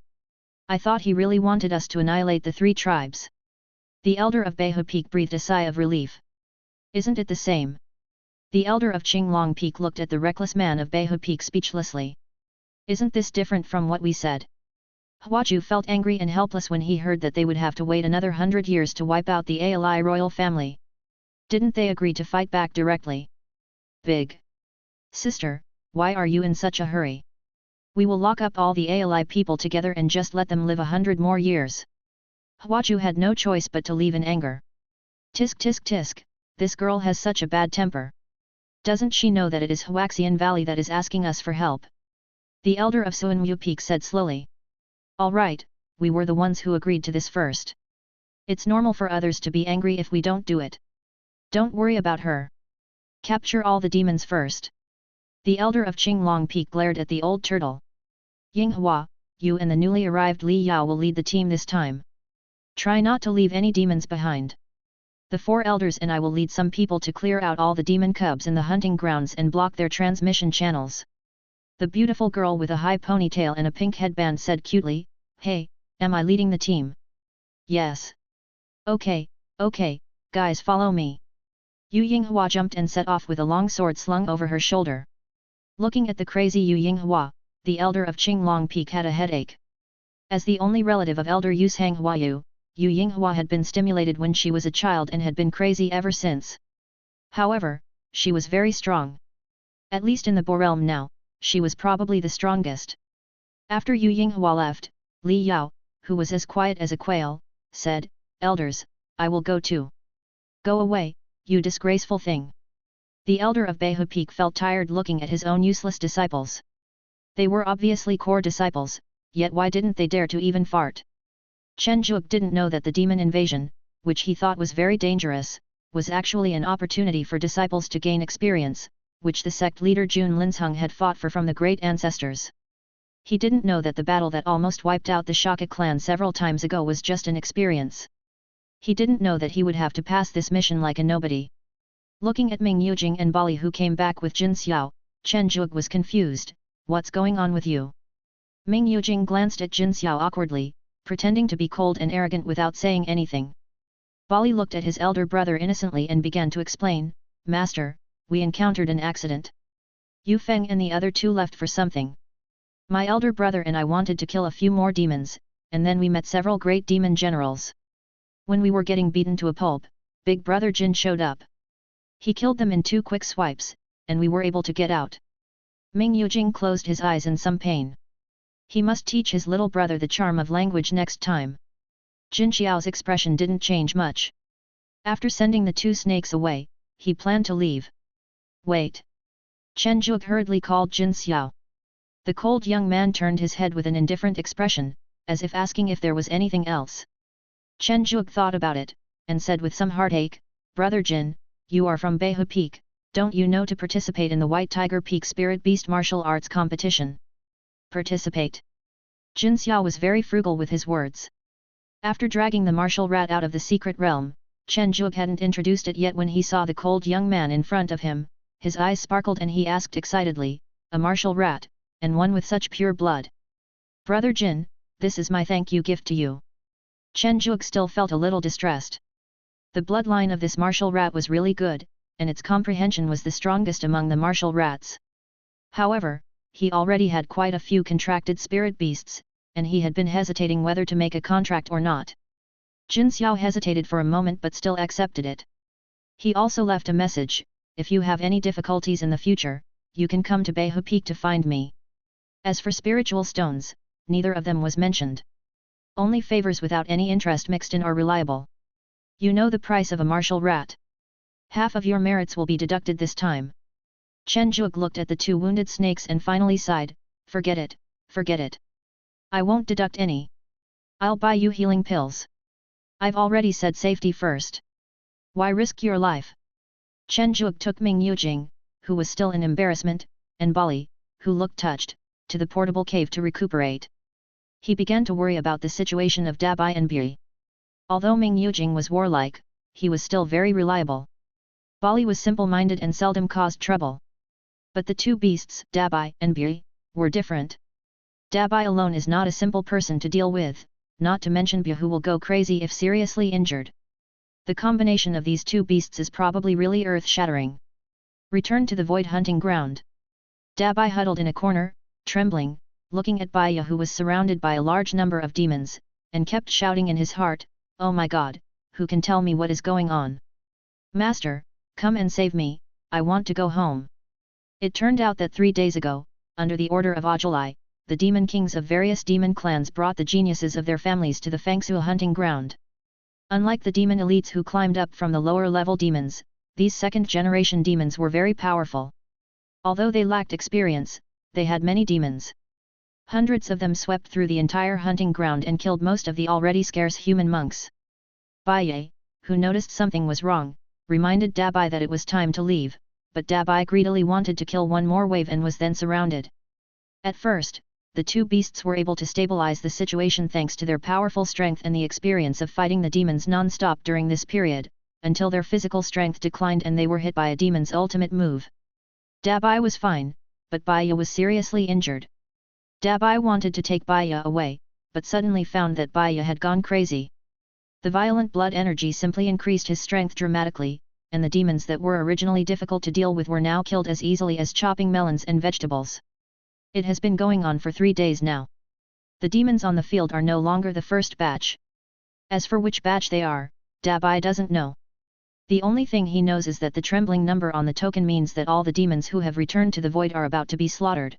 I thought he really wanted us to annihilate the 3 tribes. The elder of Beihu Peak breathed a sigh of relief. Isn't it the same? The elder of Qinglong Peak looked at the reckless man of Beihu Peak speechlessly. Isn't this different from what we said? Huaju felt angry and helpless when he heard that they would have to wait another 100 years to wipe out the Ali royal family. Didn't they agree to fight back directly? Big sister, why are you in such a hurry? We will lock up all the Ali people together and just let them live 100 more years. Huaju had no choice but to leave in anger. Tisk tisk tisk, this girl has such a bad temper. Doesn't she know that it is Huaxian Valley that is asking us for help? The elder of Suanmu Peak said slowly. All right, we were the ones who agreed to this first. It's normal for others to be angry if we don't do it. Don't worry about her. Capture all the demons first. The elder of Qinglong Peak glared at the old turtle. Yinghua, you and the newly arrived Li Yao will lead the team this time. Try not to leave any demons behind. The 4 elders and I will lead some people to clear out all the demon cubs in the hunting grounds and block their transmission channels. The beautiful girl with a high ponytail and a pink headband said cutely, Hey, am I leading the team? Yes. Okay, guys follow me. Yu Yinghua jumped and set off with a long sword slung over her shoulder. Looking at the crazy Yu Yinghua, the elder of Qinglong Peak had a headache. As the only relative of elder Yusang Huayu, Yu Yinghua had been stimulated when she was a child and had been crazy ever since. However, she was very strong. At least in the Bo realm now, she was probably the strongest. After Yu Yinghua left, Li Yao, who was as quiet as a quail, said, Elders, I will go too. Go away, you disgraceful thing. The elder of Beihu Peak felt tired looking at his own useless disciples. They were obviously core disciples, yet why didn't they dare to even fart? Chen Zhuge didn't know that the demon invasion, which he thought was very dangerous, was actually an opportunity for disciples to gain experience, which the sect leader Jun Linzheng had fought for from the great ancestors. He didn't know that the battle that almost wiped out the Shaka clan several times ago was just an experience. He didn't know that he would have to pass this mission like a nobody. Looking at Ming Yujing and Bali who came back with Jin Xiao, Chen Zhuge was confused, what's going on with you? Ming Yujing glanced at Jin Xiao awkwardly, pretending to be cold and arrogant without saying anything. Bali looked at his elder brother innocently and began to explain, "Master, we encountered an accident. Yu Feng and the other two left for something. My elder brother and I wanted to kill a few more demons, and then we met several great demon generals. When we were getting beaten to a pulp, Big Brother Jin showed up. He killed them in 2 quick swipes, and we were able to get out." Ming Yujing closed his eyes in some pain. He must teach his little brother the charm of language next time. Jin Xiao's expression didn't change much. After sending the 2 snakes away, he planned to leave. "Wait!" Chen Zhuge hurriedly called Jin Xiao. The cold young man turned his head with an indifferent expression, as if asking if there was anything else. Chen Zhuge thought about it, and said with some heartache, "Brother Jin, you are from Beihu Peak, don't you know to participate in the White Tiger Peak Spirit Beast Martial Arts Competition?" Participate? Jin Xiao was very frugal with his words. After dragging the martial rat out of the secret realm, Chen Zhuge hadn't introduced it yet when he saw the cold young man in front of him. His eyes sparkled and he asked excitedly, "A martial rat, and one with such pure blood? Brother Jin, this is my thank you gift to you." Chen Zhuge still felt a little distressed. The bloodline of this martial rat was really good, and its comprehension was the strongest among the martial rats. However, he already had quite a few contracted spirit beasts, and he had been hesitating whether to make a contract or not. Jin Xiao hesitated for a moment but still accepted it. He also left a message, "If you have any difficulties in the future, you can come to Beihu Peak to find me." As for spiritual stones, neither of them was mentioned. Only favors without any interest mixed in are reliable. You know the price of a martial rat. Half of your merits will be deducted this time. Chen Zhuge looked at the 2 wounded snakes and finally sighed, "Forget it, forget it. I won't deduct any. I'll buy you healing pills. I've already said safety first. Why risk your life?" Chen Zhuge took Ming Yujing, who was still in embarrassment, and Bali, who looked touched, to the portable cave to recuperate. He began to worry about the situation of Dabai and Bui. Although Ming Yujing was warlike, he was still very reliable. Bali was simple-minded and seldom caused trouble. But the 2 beasts, Dabai and Bui, were different. Dabai alone is not a simple person to deal with, not to mention Bui who will go crazy if seriously injured. The combination of these 2 beasts is probably really earth-shattering. Return to the void hunting ground. Dabai huddled in a corner, trembling, looking at Baiya who was surrounded by a large number of demons, and kept shouting in his heart, "Oh my god, who can tell me what is going on? Master, come and save me, I want to go home." It turned out that 3 days ago, under the order of Ajulai, the demon kings of various demon clans brought the geniuses of their families to the Fangsu hunting ground. Unlike the demon elites who climbed up from the lower-level demons, these second-generation demons were very powerful. Although they lacked experience, they had many demons. Hundreds of them swept through the entire hunting ground and killed most of the already scarce human monks. Baiye, who noticed something was wrong, reminded Dabai that it was time to leave, but Dabai greedily wanted to kill one more wave and was then surrounded. At first, the 2 beasts were able to stabilize the situation thanks to their powerful strength and the experience of fighting the demons non-stop during this period, until their physical strength declined and they were hit by a demon's ultimate move. Dabai was fine, but Baiya was seriously injured. Dabai wanted to take Baiya away, but suddenly found that Baiya had gone crazy. The violent blood energy simply increased his strength dramatically, and the demons that were originally difficult to deal with were now killed as easily as chopping melons and vegetables. It has been going on for 3 days now. The demons on the field are no longer the first batch. As for which batch they are, Dabai doesn't know. The only thing he knows is that the trembling number on the token means that all the demons who have returned to the void are about to be slaughtered.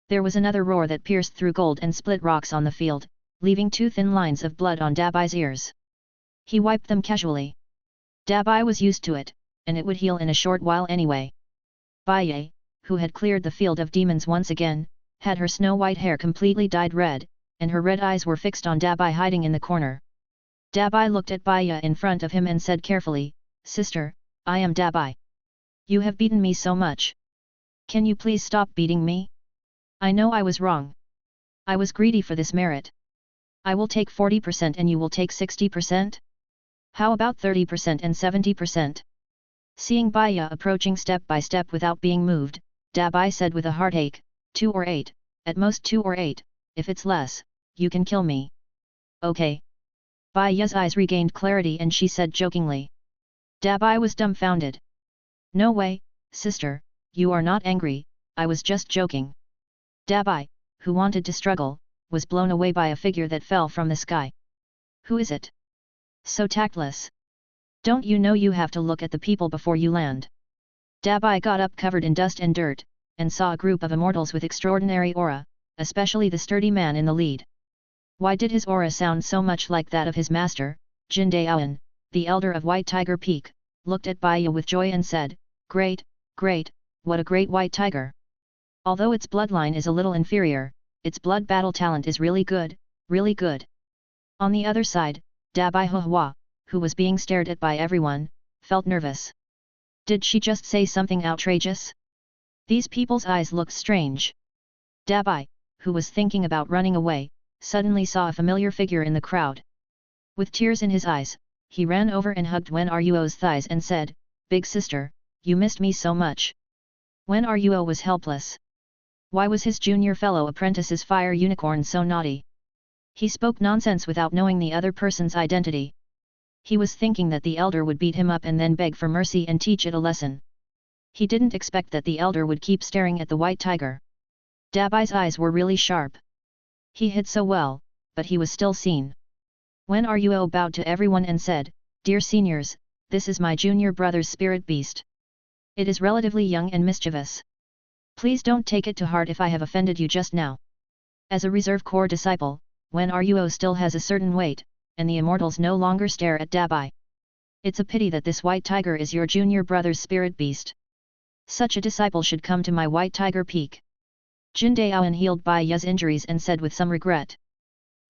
There was another roar that pierced through gold and split rocks on the field, leaving 2 thin lines of blood on Dabai's ears. He wiped them casually. Dabai was used to it, and it would heal in a short while anyway. Baiye, who had cleared the field of demons once again, had her snow-white hair completely dyed red, and her red eyes were fixed on Dabai hiding in the corner. Dabai looked at Baiya in front of him and said carefully, "Sister, I am Dabai. You have beaten me so much. Can you please stop beating me? I know I was wrong. I was greedy for this merit. I will take 40% and you will take 60%? How about 30% and 70%? Seeing Baiya approaching step by step without being moved, Dabai said with a heartache, 2 or 8, at most 2 or 8, if it's less, you can kill me. okay. Bai Ya's eyes regained clarity and she said jokingly. Dabai was dumbfounded. No way, sister, you are not angry, I was just joking. Dabai, who wanted to struggle, was blown away by a figure that fell from the sky. Who is it? So tactless. Don't you know you have to look at the people before you land? Dabai got up covered in dust and dirt, and saw a group of immortals with extraordinary aura, especially the sturdy man in the lead. Why did his aura sound so much like that of his master? Jin Daoan, the elder of White Tiger Peak, looked at Bai Ya with joy and said, Great, great, what a great white tiger! Although its bloodline is a little inferior, its blood battle talent is really good, really good. On the other side, Dabai Hua, who was being stared at by everyone, felt nervous. Did she just say something outrageous? These people's eyes looked strange. Dabai, who was thinking about running away, suddenly saw a familiar figure in the crowd. With tears in his eyes, he ran over and hugged Wen Ruo's thighs and said, Big sister, you missed me so much. Wen Ruo was helpless. Why was his junior fellow apprentice's fire unicorn so naughty? He spoke nonsense without knowing the other person's identity. He was thinking that the elder would beat him up and then beg for mercy and teach it a lesson. He didn't expect that the elder would keep staring at the white tiger. Dabai's eyes were really sharp. He hid so well, but he was still seen. Wen Ruo bowed to everyone and said, Dear seniors, this is my junior brother's spirit beast. It is relatively young and mischievous. Please don't take it to heart if I have offended you just now. As a reserve corps disciple, Wen Ruo still has a certain weight, and the immortals no longer stare at Dabai. It's a pity that this white tiger is your junior brother's spirit beast. Such a disciple should come to my White Tiger Peak. Jin Daoan healed Bai Ya's injuries and said with some regret.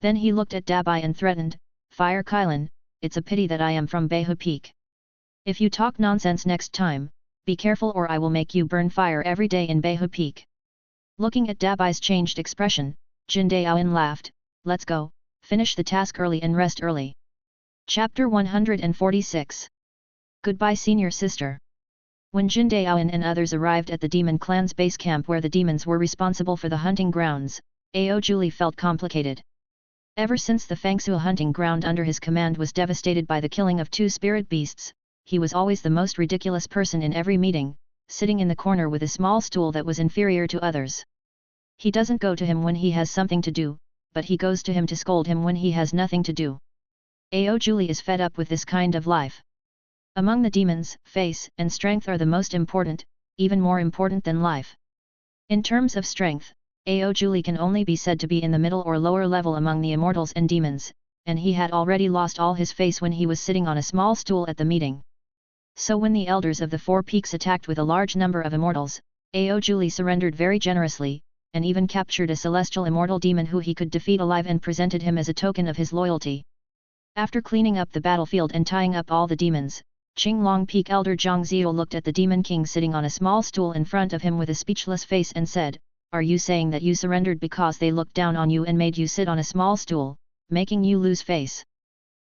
Then he looked at Dabai and threatened, Fire Kylan, it's a pity that I am from Beihu Peak. If you talk nonsense next time, be careful or I will make you burn fire every day in Beihu Peak. Looking at Dabai's changed expression, Jin Daoan laughed, Let's go, finish the task early and rest early. Chapter 146. Goodbye senior sister. When Jin Daoan and others arrived at the demon clan's base camp where the demons were responsible for the hunting grounds, Ao Julie felt complicated. Ever since the Fangsu hunting ground under his command was devastated by the killing of 2 spirit beasts, he was always the most ridiculous person in every meeting, sitting in the corner with a small stool that was inferior to others. He doesn't go to him when he has something to do, but he goes to him to scold him when he has nothing to do. Ao Julie is fed up with this kind of life. Among the demons, face and strength are the most important, even more important than life. In terms of strength, Ao Julie can only be said to be in the middle or lower level among the immortals and demons, and he had already lost all his face when he was sitting on a small stool at the meeting. So when the elders of the 4 peaks attacked with a large number of immortals, Ao Julie surrendered very generously, and even captured a celestial immortal demon who he could defeat alive and presented him as a token of his loyalty. After cleaning up the battlefield and tying up all the demons, Qinglong Peak Elder Zhang Ziyo looked at the Demon King sitting on a small stool in front of him with a speechless face and said, Are you saying that you surrendered because they looked down on you and made you sit on a small stool, making you lose face?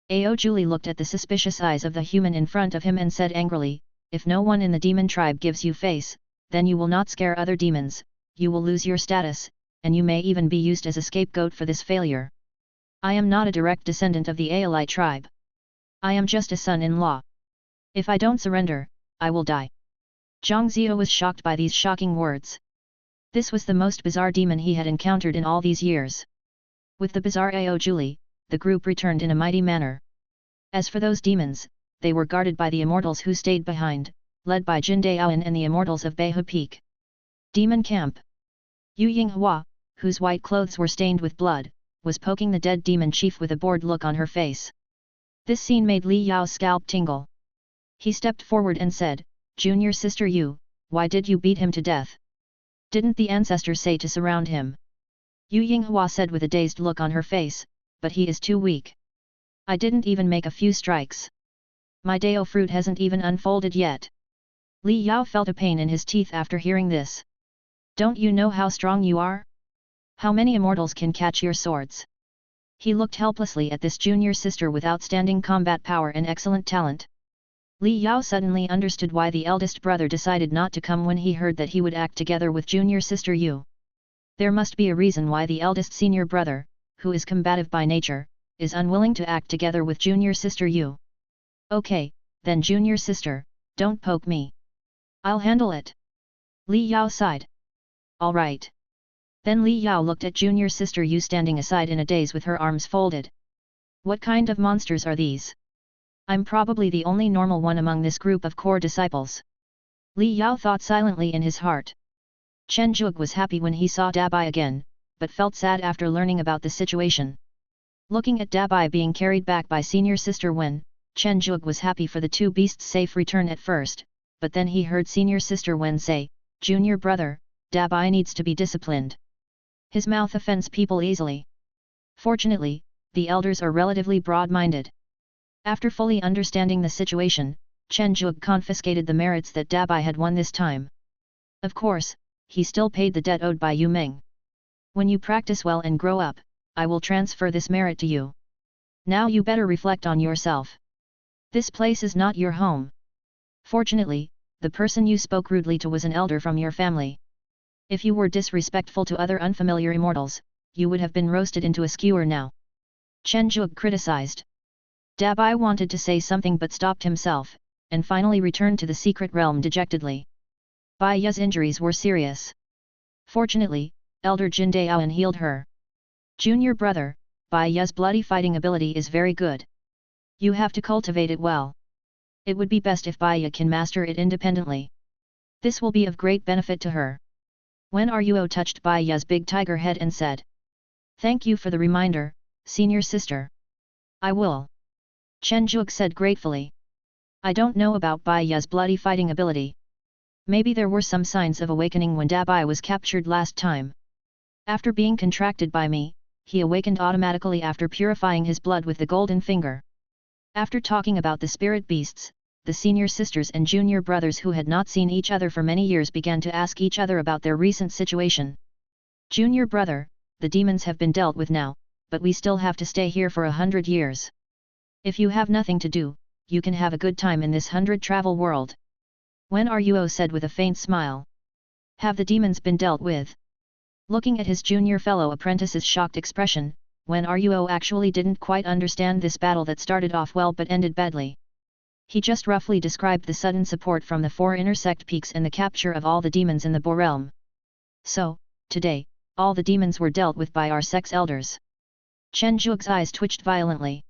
Ao Julie looked at the suspicious eyes of the human in front of him and said angrily, If no one in the demon tribe gives you face, then you will not scare other demons, you will lose your status, and you may even be used as a scapegoat for this failure. I am not a direct descendant of the Aolite tribe. I am just a son-in-law. If I don't surrender, I will die. Zhang Ziyo was shocked by these shocking words. This was the most bizarre demon he had encountered in all these years. With the bizarre Ao Julie, the group returned in a mighty manner. As for those demons, they were guarded by the immortals who stayed behind, led by Jin Daoan and the immortals of Beihu Peak. Demon Camp. Yu Yinghua, whose white clothes were stained with blood, was poking the dead demon chief with a bored look on her face. This scene made Li Yao's scalp tingle. He stepped forward and said, Junior sister Yu, why did you beat him to death? Didn't the ancestor say to surround him? Yu Yinghua said with a dazed look on her face, but he is too weak. I didn't even make a few strikes. My Dao fruit hasn't even unfolded yet. Li Yao felt a pain in his teeth after hearing this. Don't you know how strong you are? How many immortals can catch your swords? He looked helplessly at this junior sister with outstanding combat power and excellent talent. Li Yao suddenly understood why the eldest brother decided not to come when he heard that he would act together with junior sister Yu. There must be a reason why the eldest senior brother, who is combative by nature, is unwilling to act together with junior sister Yu. Okay, then junior sister, don't poke me. I'll handle it. Li Yao sighed. Alright. Then Li Yao looked at junior sister Yu standing aside in a daze with her arms folded. What kind of monsters are these? I'm probably the only normal one among this group of core disciples. Li Yao thought silently in his heart. Chen Zhuge was happy when he saw Dabai again, but felt sad after learning about the situation. Looking at Dabai being carried back by senior sister Wen, Chen Zhuge was happy for the two beasts' safe return at first, but then he heard senior sister Wen say, "Junior brother, Dabai needs to be disciplined. His mouth offends people easily." Fortunately, the elders are relatively broad-minded. After fully understanding the situation, Chen Zhuge confiscated the merits that Dabai had won this time. Of course, he still paid the debt owed by Yu Meng. When you practice well and grow up, I will transfer this merit to you. Now you better reflect on yourself. This place is not your home. Fortunately, the person you spoke rudely to was an elder from your family. If you were disrespectful to other unfamiliar immortals, you would have been roasted into a skewer now. Chen Zhuge criticized. Dabai wanted to say something but stopped himself, and finally returned to the secret realm dejectedly. Bai Ya's injuries were serious. Fortunately, Elder Jin Daoan healed her. Junior brother, Bai Ya's bloody fighting ability is very good. You have to cultivate it well. It would be best if Bai Ya can master it independently. This will be of great benefit to her. Wen Ruo touched Bai Ya's big tiger head and said, "Thank you for the reminder, senior sister. I will." Chen Zhuge said gratefully. I don't know about Bai Ya's bloody fighting ability. Maybe there were some signs of awakening when Dabai was captured last time. After being contracted by me, he awakened automatically after purifying his blood with the golden finger. After talking about the spirit beasts, the senior sisters and junior brothers who had not seen each other for many years began to ask each other about their recent situation. Junior brother, the demons have been dealt with now, but we still have to stay here for 100 years. If you have nothing to do, you can have a good time in this 100 travel world. Wen Ruo said with a faint smile. Have the demons been dealt with? Looking at his junior fellow apprentice's shocked expression, Wen Ruo actually didn't quite understand this battle that started off well but ended badly. He just roughly described the sudden support from the 4 intersect peaks and the capture of all the demons in the Bo realm. So, today, all the demons were dealt with by our sex elders. Chen Zhuge's eyes twitched violently.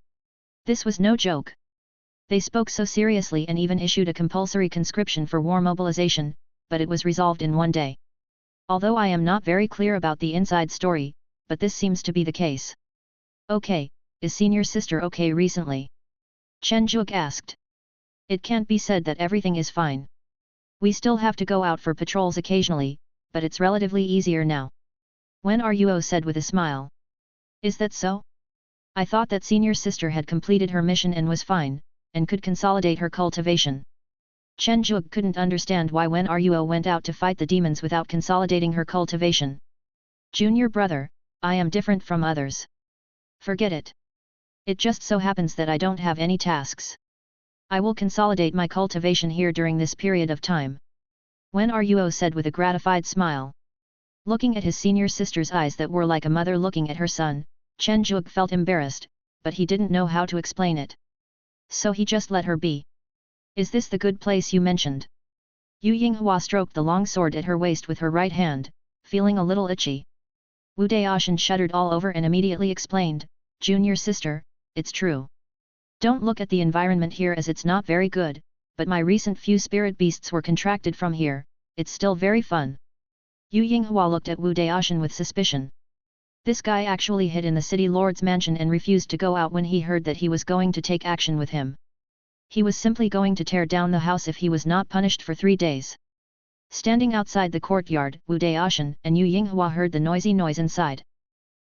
This was no joke. They spoke so seriously and even issued a compulsory conscription for war mobilization, but it was resolved in one day. Although I am not very clear about the inside story, but this seems to be the case. Okay, is senior sister okay recently? Chen Zhuge asked. It can't be said that everything is fine. We still have to go out for patrols occasionally, but it's relatively easier now. Wen Ruo said with a smile. Is that so? I thought that senior sister had completed her mission and was fine, and could consolidate her cultivation. Chen Zhuge couldn't understand why Wen Ruo went out to fight the demons without consolidating her cultivation. Junior brother, I am different from others. Forget it. It just so happens that I don't have any tasks. I will consolidate my cultivation here during this period of time. Wen Ruo said with a gratified smile. Looking at his senior sister's eyes that were like a mother looking at her son, Chen Zhuge felt embarrassed, but he didn't know how to explain it. So he just let her be. Is this the good place you mentioned? Yu Yinghua stroked the long sword at her waist with her right hand, feeling a little itchy. Wu Daoshan shuddered all over and immediately explained, Junior sister, it's true. Don't look at the environment here as it's not very good, but my recent few spirit beasts were contracted from here, it's still very fun. Yu Yinghua looked at Wu Daoshan with suspicion. This guy actually hid in the city lord's mansion and refused to go out when he heard that he was going to take action with him. He was simply going to tear down the house if he was not punished for 3 days. Standing outside the courtyard, Wu Daoshan and Yu Yinghua heard the noisy noise inside.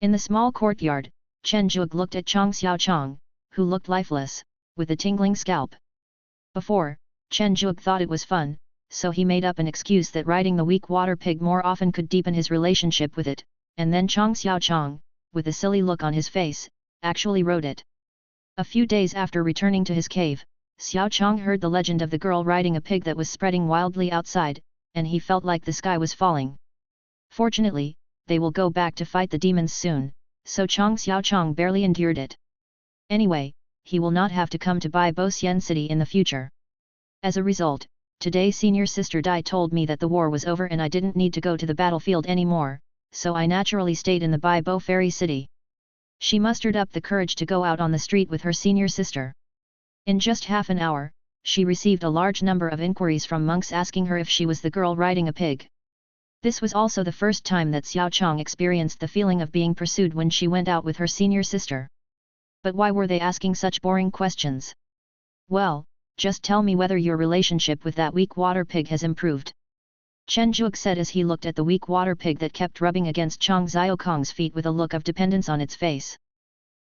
In the small courtyard, Chen Zhuge looked at Chong Xiaochong, who looked lifeless, with a tingling scalp. Before, Chen Zhuge thought it was fun, so he made up an excuse that riding the weak water pig more often could deepen his relationship with it. And then Chong Xiaochong, with a silly look on his face, actually rode it. A few days after returning to his cave, Xiaochong heard the legend of the girl riding a pig that was spreading wildly outside, and he felt like the sky was falling. Fortunately, they will go back to fight the demons soon, so Chong Xiaochong barely endured it. Anyway, he will not have to come to Bai Bo Xian City in the future. As a result, today senior sister Dai told me that the war was over and I didn't need to go to the battlefield anymore, so I naturally stayed in the Bai Bo Fairy City. She mustered up the courage to go out on the street with her senior sister. In just half an hour, she received a large number of inquiries from monks asking her if she was the girl riding a pig. This was also the first time that Xiao Chong experienced the feeling of being pursued when she went out with her senior sister. But why were they asking such boring questions? Well, just tell me whether your relationship with that weak water pig has improved. Chen Zhuge said as he looked at the weak water pig that kept rubbing against Chong Xiaokong's feet with a look of dependence on its face.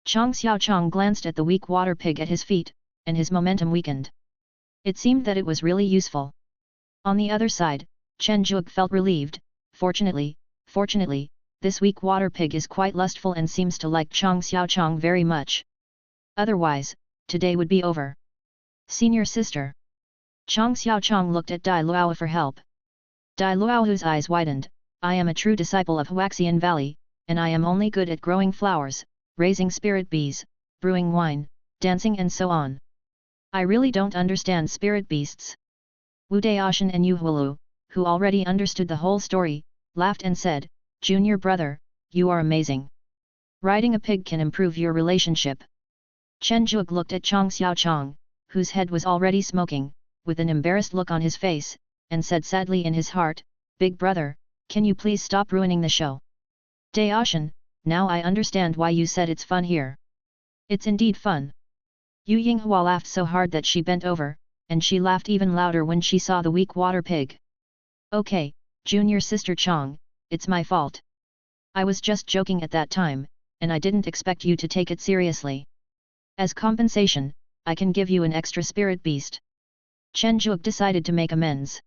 Chong Xiaochong glanced at the weak water pig at his feet, and his momentum weakened. It seemed that it was really useful. On the other side, Chen Zhuge felt relieved. Fortunately, this weak water pig is quite lustful and seems to like Chong Xiaochong very much. Otherwise, today would be over. Senior sister. Chong Xiaochong looked at Dai Luo for help. Dai Luo's eyes widened. I am a true disciple of Huaxian Valley, and I am only good at growing flowers, raising spirit bees, brewing wine, dancing and so on. I really don't understand spirit beasts. Wu Daoshan and Yu Huolu, who already understood the whole story, laughed and said, Junior brother, you are amazing. Riding a pig can improve your relationship. Chen Zhuge looked at Chong Xiaochong, whose head was already smoking, with an embarrassed look on his face, and said sadly in his heart, Big brother, can you please stop ruining the show? Daoshan, now I understand why you said it's fun here. It's indeed fun. Yu Yinghua laughed so hard that she bent over, and she laughed even louder when she saw the weak water pig. Okay, junior sister Chong, it's my fault. I was just joking at that time, and I didn't expect you to take it seriously. As compensation, I can give you an extra spirit beast. Chen Zhuge decided to make amends.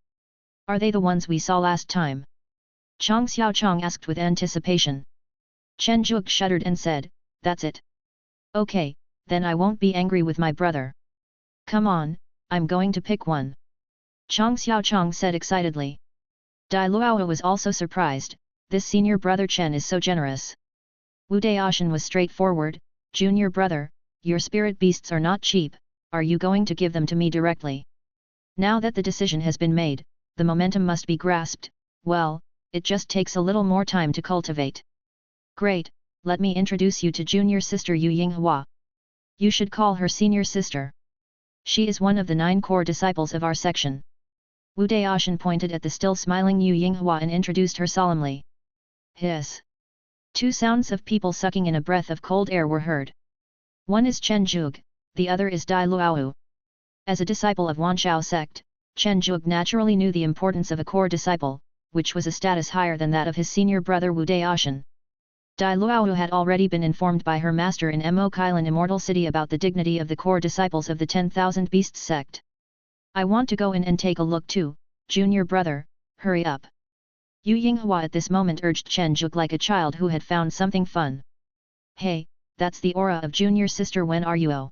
Are they the ones we saw last time? Chong Xiaochong asked with anticipation. Chen Zhuge shuddered and said, that's it. Okay, then I won't be angry with my brother. Come on, I'm going to pick one. Chong Xiaochong said excitedly. Dai Luo was also surprised, this senior brother Chen is so generous. Wu Daoshan was straightforward, Junior brother, your spirit beasts are not cheap, are you going to give them to me directly? Now that the decision has been made, the momentum must be grasped, well, it just takes a little more time to cultivate. Great, let me introduce you to junior sister Yu Yinghua. You should call her senior sister. She is one of the 9 core disciples of our section. Wu Daoshan pointed at the still smiling Yu Yinghua and introduced her solemnly. Hiss. 2 sounds of people sucking in a breath of cold air were heard. One is Chen Zhuge, the other is Dai Luo. As a disciple of Wanshao sect, Chen Zhuge naturally knew the importance of a core disciple, which was a status higher than that of his senior brother Wu Daoshan. Dai Luo had already been informed by her master in Mo Kailan Immortal City about the dignity of the core disciples of the 10,000 Beasts sect. I want to go in and take a look too, junior brother, hurry up. Yu Yinghua at this moment urged Chen Zhuge like a child who had found something fun. Hey, that's the aura of junior sister Wen Ruo.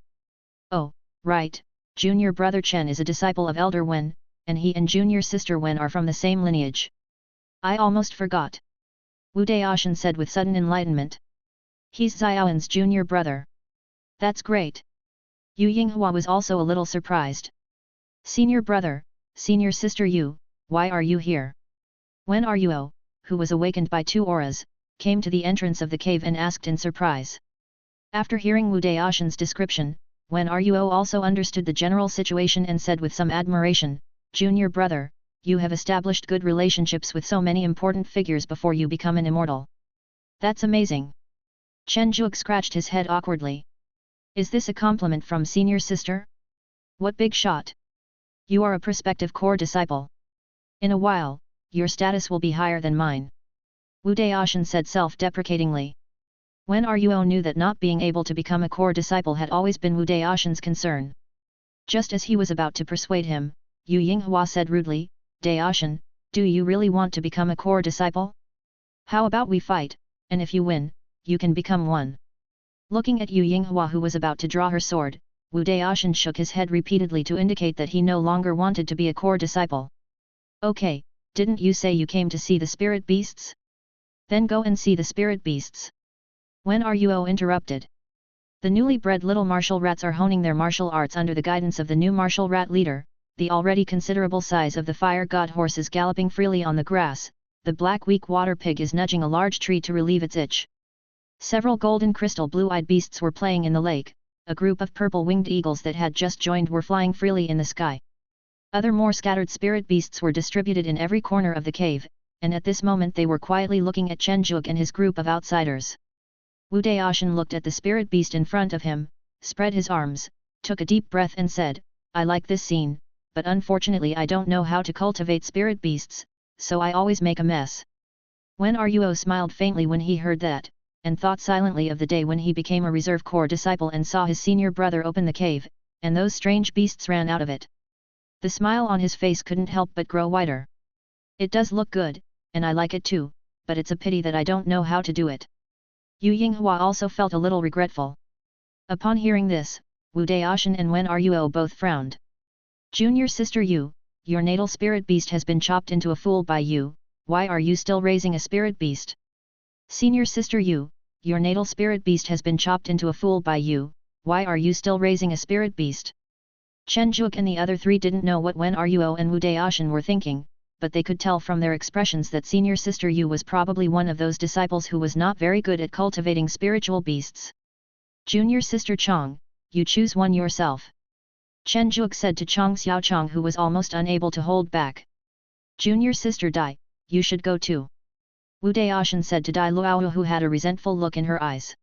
Oh, right, junior brother Chen is a disciple of elder Wen, and he and junior sister Wen are from the same lineage. I almost forgot. Wu Daoshan said with sudden enlightenment. He's Xiaoan's junior brother. That's great. Yu Yinghua was also a little surprised. Senior brother, senior sister Yu, why are you here? Wen Ruo, who was awakened by 2 auras, came to the entrance of the cave and asked in surprise. After hearing Wu Daoshan's description, Wen Ruo also understood the general situation and said with some admiration, Junior brother, you have established good relationships with so many important figures before you become an immortal. That's amazing. Chen Zhuge scratched his head awkwardly. Is this a compliment from senior sister? What big shot! You are a prospective core disciple. In a while, your status will be higher than mine. Wu Daoshan said self-deprecatingly. Wen Ruo knew that not being able to become a core disciple had always been Wu Daoshan's concern. Just as he was about to persuade him, Yu Yinghua said rudely, Daoshan, do you really want to become a core disciple? How about we fight, and if you win, you can become one. Looking at Yu Yinghua who was about to draw her sword, Wu Daoshan shook his head repeatedly to indicate that he no longer wanted to be a core disciple. Okay, didn't you say you came to see the spirit beasts? Then go and see the spirit beasts. Wen Ruo interrupted. The newly bred little martial rats are honing their martial arts under the guidance of the new martial rat leader. The already considerable size of the fire god horse is galloping freely on the grass, the black weak water pig is nudging a large tree to relieve its itch. Several golden crystal blue-eyed beasts were playing in the lake, a group of purple-winged eagles that had just joined were flying freely in the sky. Other more scattered spirit beasts were distributed in every corner of the cave, and at this moment they were quietly looking at Chen Zhuge and his group of outsiders. Wu Daoshan looked at the spirit beast in front of him, spread his arms, took a deep breath and said, "I like this scene, but unfortunately I don't know how to cultivate spirit beasts, so I always make a mess." Wen Ruo smiled faintly when he heard that, and thought silently of the day when he became a reserve corps disciple and saw his senior brother open the cave, and those strange beasts ran out of it. The smile on his face couldn't help but grow wider. "It does look good, and I like it too, but it's a pity that I don't know how to do it." Yu Yinghua also felt a little regretful. Upon hearing this, Wu Daoshan and Wen Ruo both frowned. "Junior sister Yu, your natal spirit beast has been chopped into a fool by you, why are you still raising a spirit beast? Senior sister Yu, your natal spirit beast has been chopped into a fool by you, why are you still raising a spirit beast?" Chen Zhuge and the other three didn't know what Wen Ruo and Wu Daoshan were thinking, but they could tell from their expressions that senior sister Yu was probably one of those disciples who was not very good at cultivating spiritual beasts. "Junior sister Chang, you choose one yourself," Chen Zhuge said to Chang Xiaochang, who was almost unable to hold back. "Junior sister Dai, you should go too," Wu Daoshan said to Dai Luohu, who had a resentful look in her eyes.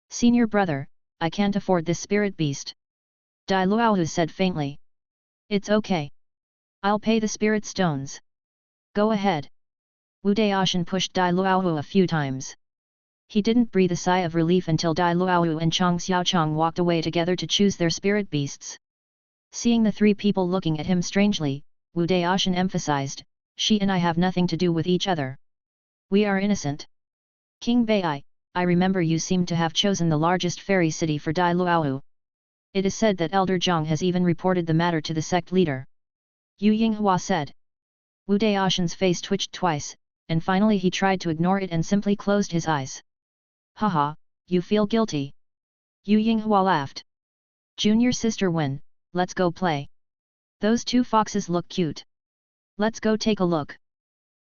"Senior brother, I can't afford this spirit beast," Dai Luohu said faintly. "It's okay. I'll pay the spirit stones. Go ahead." Wu Daoshan pushed Dai Luohu a few times. He didn't breathe a sigh of relief until Dai Luohu and Chang Xiaochang walked away together to choose their spirit beasts. Seeing the three people looking at him strangely, Wu Daoshan emphasized, "She and I have nothing to do with each other. We are innocent." "King Bai, I remember you seem to have chosen the largest fairy city for Dai Luohu. It is said that Elder Zhang has even reported the matter to the sect leader," Yu Yinghua said. Wu Daoshan's face twitched twice, and finally he tried to ignore it and simply closed his eyes. "Haha, you feel guilty?" Yu Yinghua laughed. "Junior sister Wen, let's go play. Those two foxes look cute. Let's go take a look."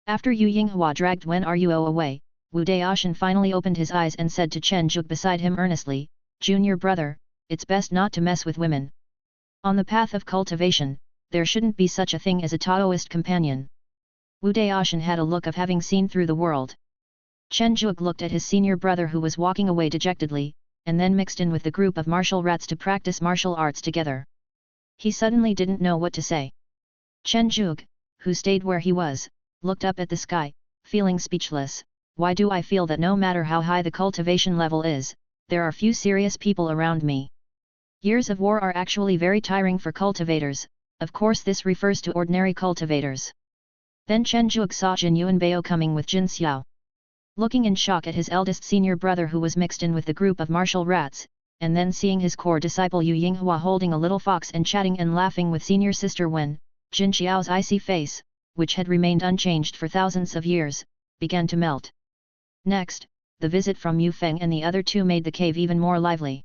After Yu Yinghua dragged Wen Ruo away, Wu Daoshan finally opened his eyes and said to Chen Zhuge beside him earnestly, "Junior brother, it's best not to mess with women. On the path of cultivation, there shouldn't be such a thing as a Taoist companion." Wu Daoshan had a look of having seen through the world. Chen Zhuge looked at his senior brother who was walking away dejectedly, and then mixed in with the group of martial rats to practice martial arts together. He suddenly didn't know what to say. Chen Zhuge, who stayed where he was, looked up at the sky, feeling speechless. "Why do I feel that no matter how high the cultivation level is, there are few serious people around me? Years of war are actually very tiring for cultivators, of course this refers to ordinary cultivators." Then Chen Zhuge saw Jin Yuanbao coming with Jin Xiao. Looking in shock at his eldest senior brother who was mixed in with the group of martial rats, and then seeing his core disciple Yu Yinghua holding a little fox and chatting and laughing with senior sister Wen, Jin Xiao's icy face, which had remained unchanged for thousands of years, began to melt. Next, the visit from Yu Feng and the other two made the cave even more lively.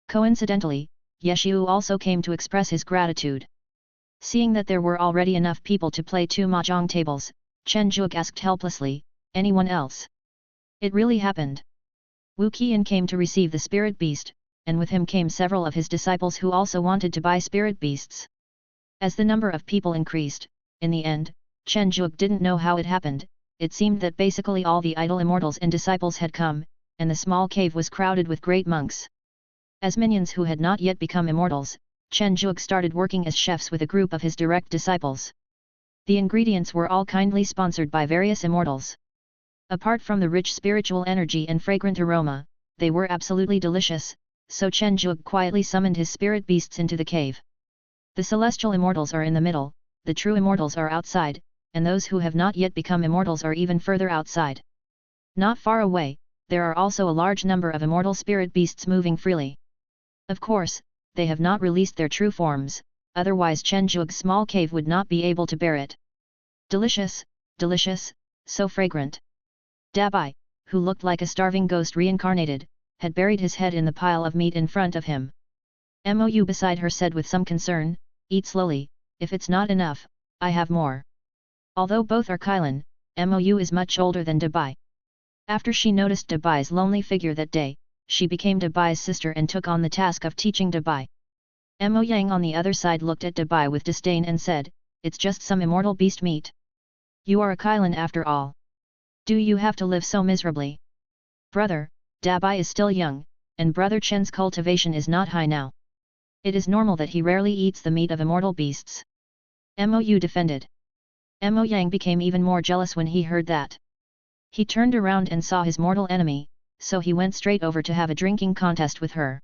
Coincidentally, Yeshu also came to express his gratitude. Seeing that there were already enough people to play 2 mahjong tables, Chen Zhuge asked helplessly, "Anyone else?" It really happened. Wu Qian came to receive the spirit beast, and with him came several of his disciples who also wanted to buy spirit beasts. As the number of people increased, in the end, Chen Zhuge didn't know how it happened. It seemed that basically all the idle immortals and disciples had come, and the small cave was crowded with great monks. As minions who had not yet become immortals, Chen Zhuge started working as chefs with a group of his direct disciples. The ingredients were all kindly sponsored by various immortals. Apart from the rich spiritual energy and fragrant aroma, they were absolutely delicious, so Chen Zhuge quietly summoned his spirit beasts into the cave. The celestial immortals are in the middle, the true immortals are outside, and those who have not yet become immortals are even further outside. Not far away, there are also a large number of immortal spirit beasts moving freely. Of course, they have not released their true forms, otherwise Chen Zhuge's small cave would not be able to bear it. Delicious, delicious, so fragrant. Dabai, who looked like a starving ghost reincarnated, had buried his head in the pile of meat in front of him. Mou beside her said with some concern, "Eat slowly, if it's not enough, I have more." Although both are Kailan, Mou is much older than Dabai. After she noticed Dabai's lonely figure that day, she became Dabai's sister and took on the task of teaching Dabai. Mo Yang on the other side looked at Dabai with disdain and said, "It's just some immortal beast meat. You are a Kailan after all. Do you have to live so miserably?" "Brother, Dabai is still young, and Brother Chen's cultivation is not high now. It is normal that he rarely eats the meat of immortal beasts." Mou defended. Mo Yang became even more jealous when he heard that. He turned around and saw his mortal enemy, so he went straight over to have a drinking contest with her.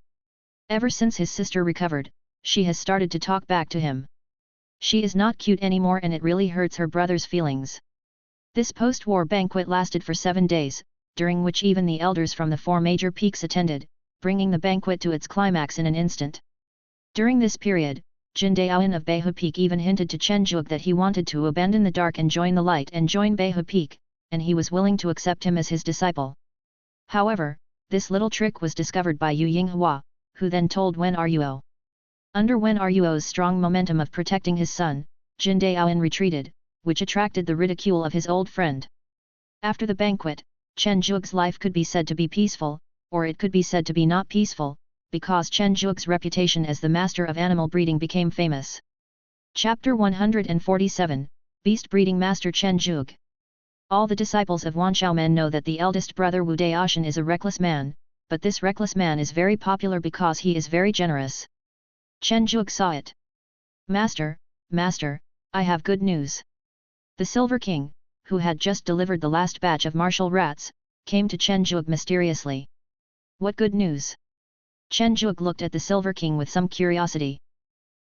Ever since his sister recovered, she has started to talk back to him. She is not cute anymore and it really hurts her brother's feelings. This post-war banquet lasted for 7 days, during which even the elders from the 4 major peaks attended, bringing the banquet to its climax in an instant. During this period, Jin Daoyin of Beihu Peak even hinted to Chen Zhuge that he wanted to abandon the dark and join the light and join Beihu Peak, and he was willing to accept him as his disciple. However, this little trick was discovered by Yu Yinghua, who then told Wen Ruo. Under Wen Ruo's strong momentum of protecting his son, Jin Daoyin retreated, which attracted the ridicule of his old friend. After the banquet, Chen Zhuge's life could be said to be peaceful, or it could be said to be not peaceful, because Chen Zhuge's reputation as the master of animal breeding became famous. Chapter 147, Beast Breeding Master Chen Zhuge. All the disciples of Wan Xiaomen know that the eldest brother Wu Daoshan is a reckless man, but this reckless man is very popular because he is very generous. Chen Zhuge saw it. "Master, Master, I have good news." The Silver King, who had just delivered the last batch of martial rats, came to Chen Zhuge mysteriously. "What good news?" Chen Zhuge looked at the Silver King with some curiosity.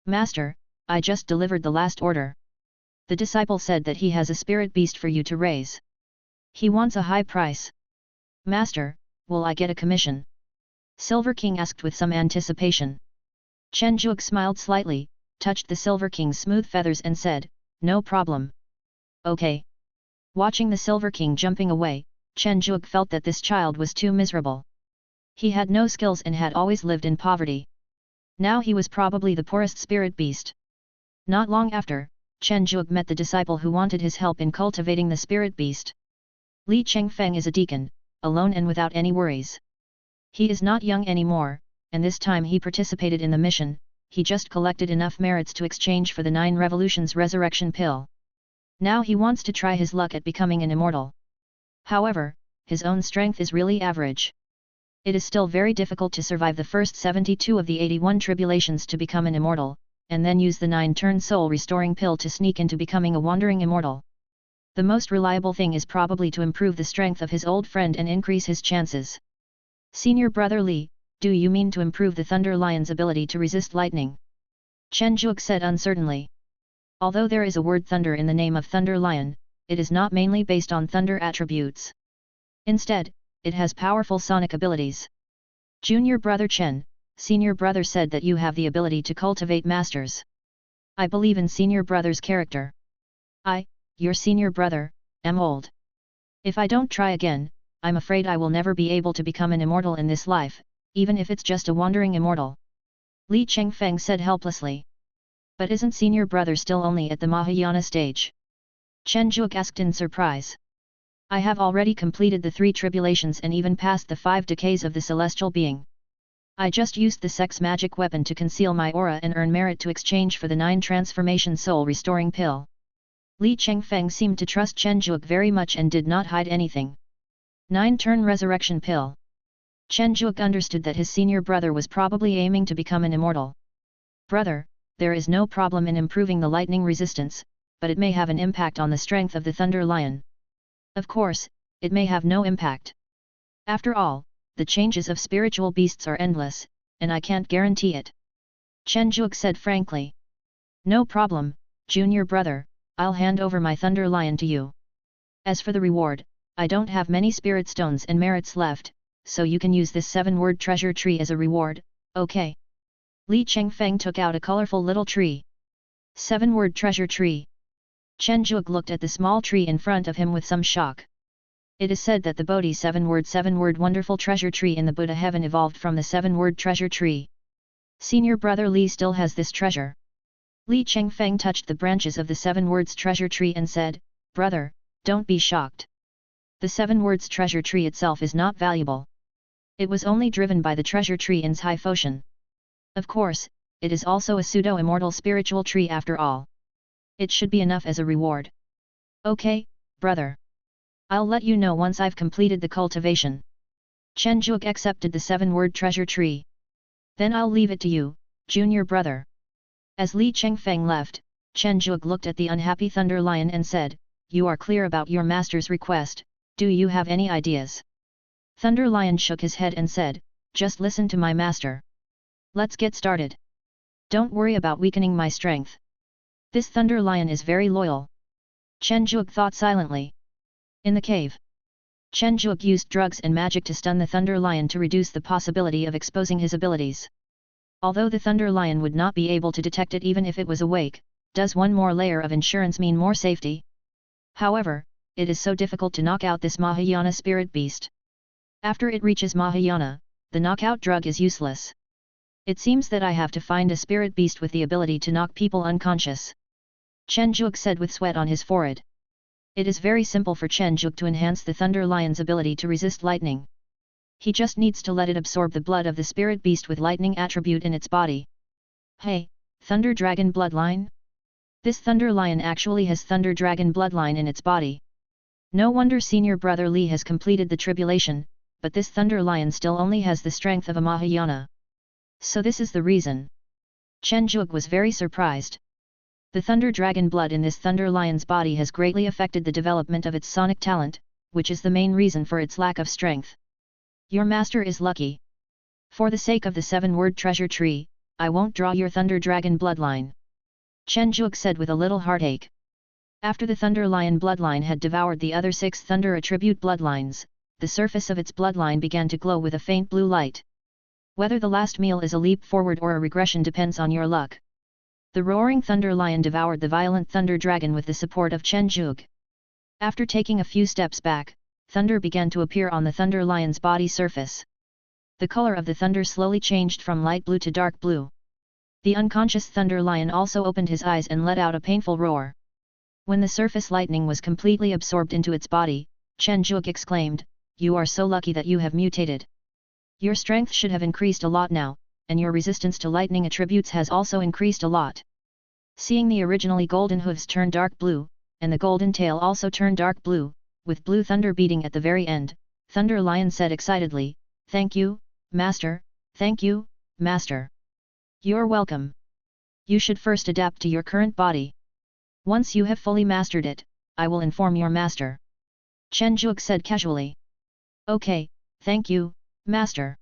"Master, I just delivered the last order. The disciple said that he has a spirit beast for you to raise. He wants a high price." "Master, will I get a commission?" Silver King asked with some anticipation. Chen Zhuge smiled slightly, touched the Silver King's smooth feathers and said, "No problem." "Okay." Watching the Silver King jumping away, Chen Zhuge felt that this child was too miserable. He had no skills and had always lived in poverty. Now he was probably the poorest spirit beast. Not long after, Chen Zhuge met the disciple who wanted his help in cultivating the spirit beast. Li Chengfeng is a deacon, alone and without any worries. He is not young anymore, and this time he participated in the mission. He just collected enough merits to exchange for the 9 revolutions resurrection pill. Now he wants to try his luck at becoming an immortal. However, his own strength is really average. It is still very difficult to survive the first 72 of the 81 tribulations to become an immortal, and then use the 9-turn soul restoring pill to sneak into becoming a wandering immortal. The most reliable thing is probably to improve the strength of his old friend and increase his chances. "Senior brother Li, do you mean to improve the Thunder Lion's ability to resist lightning?" Chen Zhuge said uncertainly. Although there is a word thunder in the name of Thunder Lion, it is not mainly based on thunder attributes. Instead, it has powerful sonic abilities. "Junior brother Chen, senior brother said that you have the ability to cultivate masters. I believe in senior brother's character. I, your senior brother, am old. If I don't try again, I'm afraid I will never be able to become an immortal in this life, even if it's just a wandering immortal." Li Chengfeng said helplessly. "But isn't senior brother still only at the Mahayana stage?" Chen Zhuge asked in surprise. "I have already completed the 3 tribulations and even passed the 5 decays of the celestial being. I just used the sex magic weapon to conceal my aura and earn merit to exchange for the 9 transformation soul restoring pill." Li Chengfeng seemed to trust Chen Zhuge very much and did not hide anything. 9-turn resurrection pill. Chen Zhuge understood that his senior brother was probably aiming to become an immortal. "Brother, there is no problem in improving the lightning resistance, but it may have an impact on the strength of the Thunder Lion." "Of course, it may have no impact. After all, the changes of spiritual beasts are endless, and I can't guarantee it." Chen Zhuge said frankly. "No problem, junior brother, I'll hand over my Thunder Lion to you. As for the reward, I don't have many spirit stones and merits left, so you can use this 7-word treasure tree as a reward, okay?" Li Chengfeng took out a colorful little tree. 7-word treasure tree. Chen Zhuge looked at the small tree in front of him with some shock. It is said that the Bodhi seven-word wonderful treasure tree in the Buddha heaven evolved from the seven-word treasure tree. Senior brother Li still has this treasure. Li Chengfeng touched the branches of the seven words treasure tree and said, "Brother, don't be shocked. The seven words treasure tree itself is not valuable. It was only driven by the treasure tree in Cai Foshan. Of course, it is also a pseudo-immortal spiritual tree after all. It should be enough as a reward. Okay, brother. I'll let you know once I've completed the cultivation." Chen Zhuge accepted the seven-word treasure tree. "Then I'll leave it to you, junior brother." As Li Chengfeng left, Chen Zhuge looked at the unhappy Thunder Lion and said, "You are clear about your master's request, do you have any ideas?" Thunder Lion shook his head and said, "Just listen to my master. Let's get started. Don't worry about weakening my strength. This Thunder Lion is very loyal." Chen Zhuge thought silently. In the cave, Chen Zhuge used drugs and magic to stun the Thunder Lion to reduce the possibility of exposing his abilities. Although the Thunder Lion would not be able to detect it even if it was awake, does one more layer of insurance mean more safety? However, it is so difficult to knock out this Mahayana spirit beast. After it reaches Mahayana, the knockout drug is useless. It seems that I have to find a spirit beast with the ability to knock people unconscious. Chen Zhuge said with sweat on his forehead. It is very simple for Chen Zhuge to enhance the Thunder Lion's ability to resist lightning. He just needs to let it absorb the blood of the spirit beast with lightning attribute in its body. Hey, Thunder Dragon bloodline? This Thunder Lion actually has Thunder Dragon bloodline in its body. No wonder senior brother Li has completed the tribulation, but this Thunder Lion still only has the strength of a Mahayana. So this is the reason. Chen Zhuge was very surprised. The Thunder Dragon blood in this Thunder Lion's body has greatly affected the development of its sonic talent, which is the main reason for its lack of strength. Your master is lucky. For the sake of the seven-word treasure tree, I won't draw your Thunder Dragon bloodline. Chen Zhuge said with a little heartache. After the Thunder Lion bloodline had devoured the other 6 Thunder attribute bloodlines, the surface of its bloodline began to glow with a faint blue light. Whether the last meal is a leap forward or a regression depends on your luck. The roaring Thunder Lion devoured the violent Thunder Dragon with the support of Chen Zhuge. After taking a few steps back, thunder began to appear on the Thunder Lion's body surface. The color of the thunder slowly changed from light blue to dark blue. The unconscious Thunder Lion also opened his eyes and let out a painful roar. When the surface lightning was completely absorbed into its body, Chen Zhuge exclaimed, "You are so lucky that you have mutated. Your strength should have increased a lot now, and your resistance to lightning attributes has also increased a lot." Seeing the originally golden hooves turn dark blue, and the golden tail also turn dark blue, with blue thunder beating at the very end, Thunder Lion said excitedly, "Thank you, Master, thank you, Master. You're welcome. You should first adapt to your current body. Once you have fully mastered it, I will inform your master." Chen Zhuge said casually. "Okay, thank you, Master."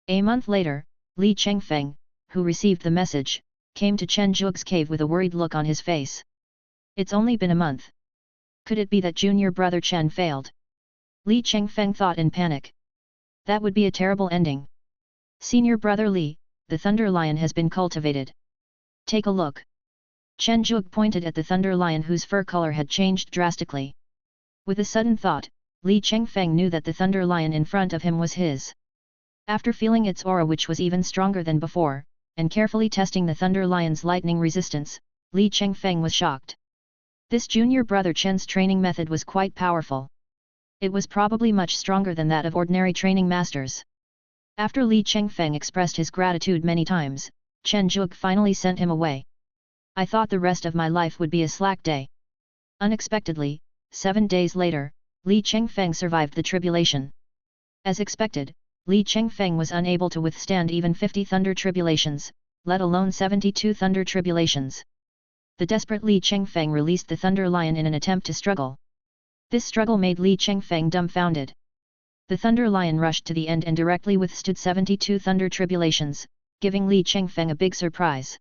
A month later, Li Chengfeng, who received the message, came to Chen Zhuge's cave with a worried look on his face. It's only been a month. Could it be that junior brother Chen failed? Li Chengfeng thought in panic. That would be a terrible ending. Senior brother Li, the Thunder Lion has been cultivated. Take a look. Chen Zhuge pointed at the Thunder Lion whose fur color had changed drastically. With a sudden thought, Li Chengfeng knew that the Thunder Lion in front of him was his. After feeling its aura which was even stronger than before, and carefully testing the Thunder Lion's lightning resistance, Li Chengfeng was shocked. This junior brother Chen's training method was quite powerful. It was probably much stronger than that of ordinary training masters. After Li Chengfeng expressed his gratitude many times, Chen Zhuge finally sent him away. I thought the rest of my life would be a slack day. Unexpectedly, 7 days later, Li Chengfeng survived the tribulation. As expected, Li Chengfeng was unable to withstand even 50 thunder tribulations, let alone 72 thunder tribulations. The desperate Li Chengfeng released the Thunder Lion in an attempt to struggle. This struggle made Li Chengfeng dumbfounded. The Thunder Lion rushed to the end and directly withstood 72 thunder tribulations, giving Li Chengfeng a big surprise.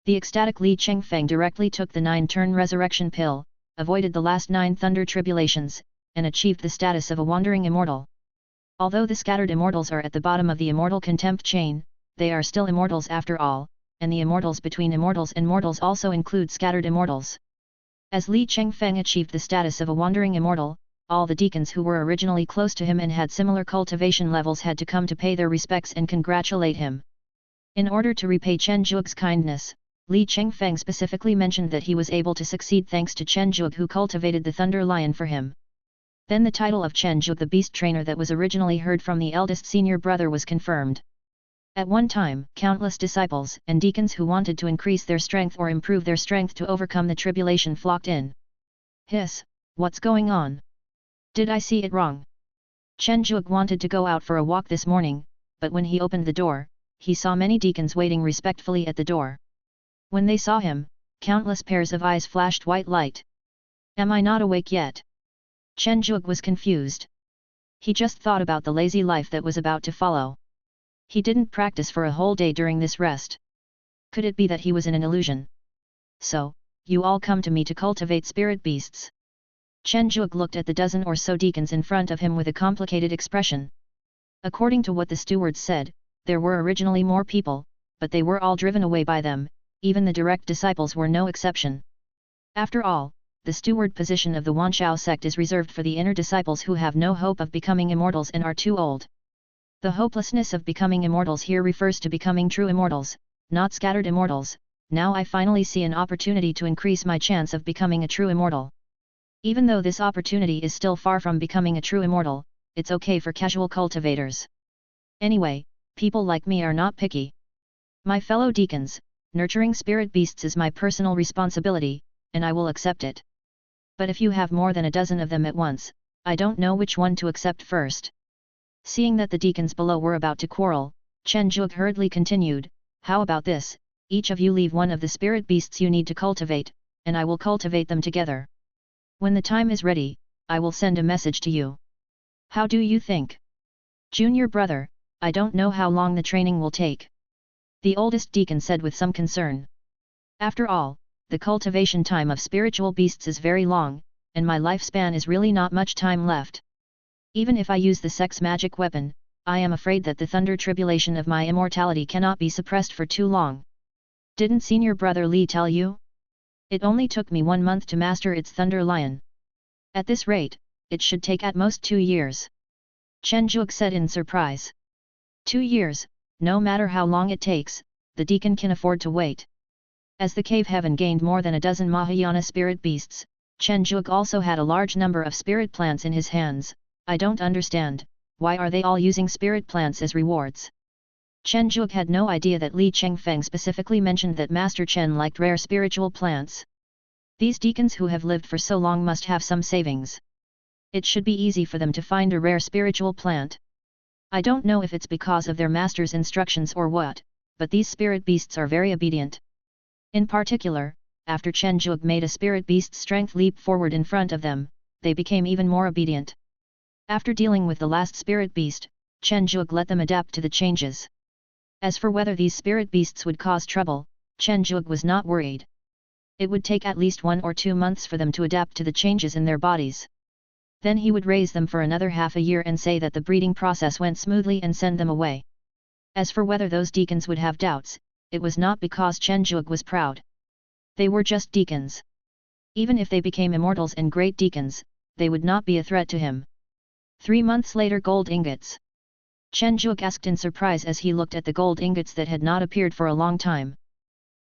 The ecstatic Li Chengfeng directly took the 9-turn resurrection pill, avoided the last 9 thunder tribulations, and achieved the status of a wandering immortal. Although the scattered immortals are at the bottom of the immortal contempt chain, they are still immortals after all, and the immortals between immortals and mortals also include scattered immortals. As Li Chengfeng achieved the status of a wandering immortal, all the deacons who were originally close to him and had similar cultivation levels had to come to pay their respects and congratulate him. In order to repay Chen Zhuge's kindness, Li Chengfeng specifically mentioned that he was able to succeed thanks to Chen Zhuge who cultivated the Thunder Lion for him. Then the title of Chen Zhuge the beast trainer that was originally heard from the eldest senior brother was confirmed. At one time, countless disciples and deacons who wanted to increase their strength or improve their strength to overcome the tribulation flocked in. Hiss, what's going on? Did I see it wrong? Chen Zhuge wanted to go out for a walk this morning, but when he opened the door, he saw many deacons waiting respectfully at the door. When they saw him, countless pairs of eyes flashed white light. Am I not awake yet? Chen Zhuge was confused. He just thought about the lazy life that was about to follow. He didn't practice for a whole day during this rest. Could it be that he was in an illusion? So, you all come to me to cultivate spirit beasts. Chen Zhuge looked at the dozen or so deacons in front of him with a complicated expression. According to what the stewards said, there were originally more people, but they were all driven away by them, even the direct disciples were no exception. After all, the steward position of the Wanshao sect is reserved for the inner disciples who have no hope of becoming immortals and are too old. The hopelessness of becoming immortals here refers to becoming true immortals, not scattered immortals. Now I finally see an opportunity to increase my chance of becoming a true immortal. Even though this opportunity is still far from becoming a true immortal, it's okay for casual cultivators. Anyway, people like me are not picky. My fellow deacons, nurturing spirit beasts is my personal responsibility, and I will accept it. But if you have more than a dozen of them at once, I don't know which one to accept first. Seeing that the deacons below were about to quarrel, Chen Zhuge hurriedly continued, how about this, each of you leave one of the spirit beasts you need to cultivate, and I will cultivate them together. When the time is ready, I will send a message to you. How do you think? Junior brother, I don't know how long the training will take. The oldest deacon said with some concern. After all, the cultivation time of spiritual beasts is very long, and my lifespan is really not much time left. Even if I use the sex magic weapon, I am afraid that the thunder tribulation of my immortality cannot be suppressed for too long. Didn't senior brother Li tell you? It only took me 1 month to master its Thunder Lion. At this rate, it should take at most 2 years. Chen Zhuge said in surprise. 2 years, no matter how long it takes, the deacon can afford to wait. As the cave heaven gained more than a dozen Mahayana spirit beasts, Chen Zhuge also had a large number of spirit plants in his hands. I don't understand, why are they all using spirit plants as rewards? Chen Zhuge had no idea that Li Chengfeng specifically mentioned that Master Chen liked rare spiritual plants. These deacons who have lived for so long must have some savings. It should be easy for them to find a rare spiritual plant. I don't know if it's because of their master's instructions or what, but these spirit beasts are very obedient. In particular, after Chen Zhuge made a spirit beast's strength leap forward in front of them, they became even more obedient. After dealing with the last spirit beast, Chen Zhuge let them adapt to the changes. As for whether these spirit beasts would cause trouble, Chen Zhuge was not worried. It would take at least 1 or 2 months for them to adapt to the changes in their bodies. Then he would raise them for another half a year and say that the breeding process went smoothly and send them away. As for whether those deacons would have doubts, it was not because Chen Zhuge was proud. They were just deacons. Even if they became immortals and great deacons, they would not be a threat to him. 3 months later, gold ingots. Chen Zhuge asked in surprise as he looked at the gold ingots that had not appeared for a long time.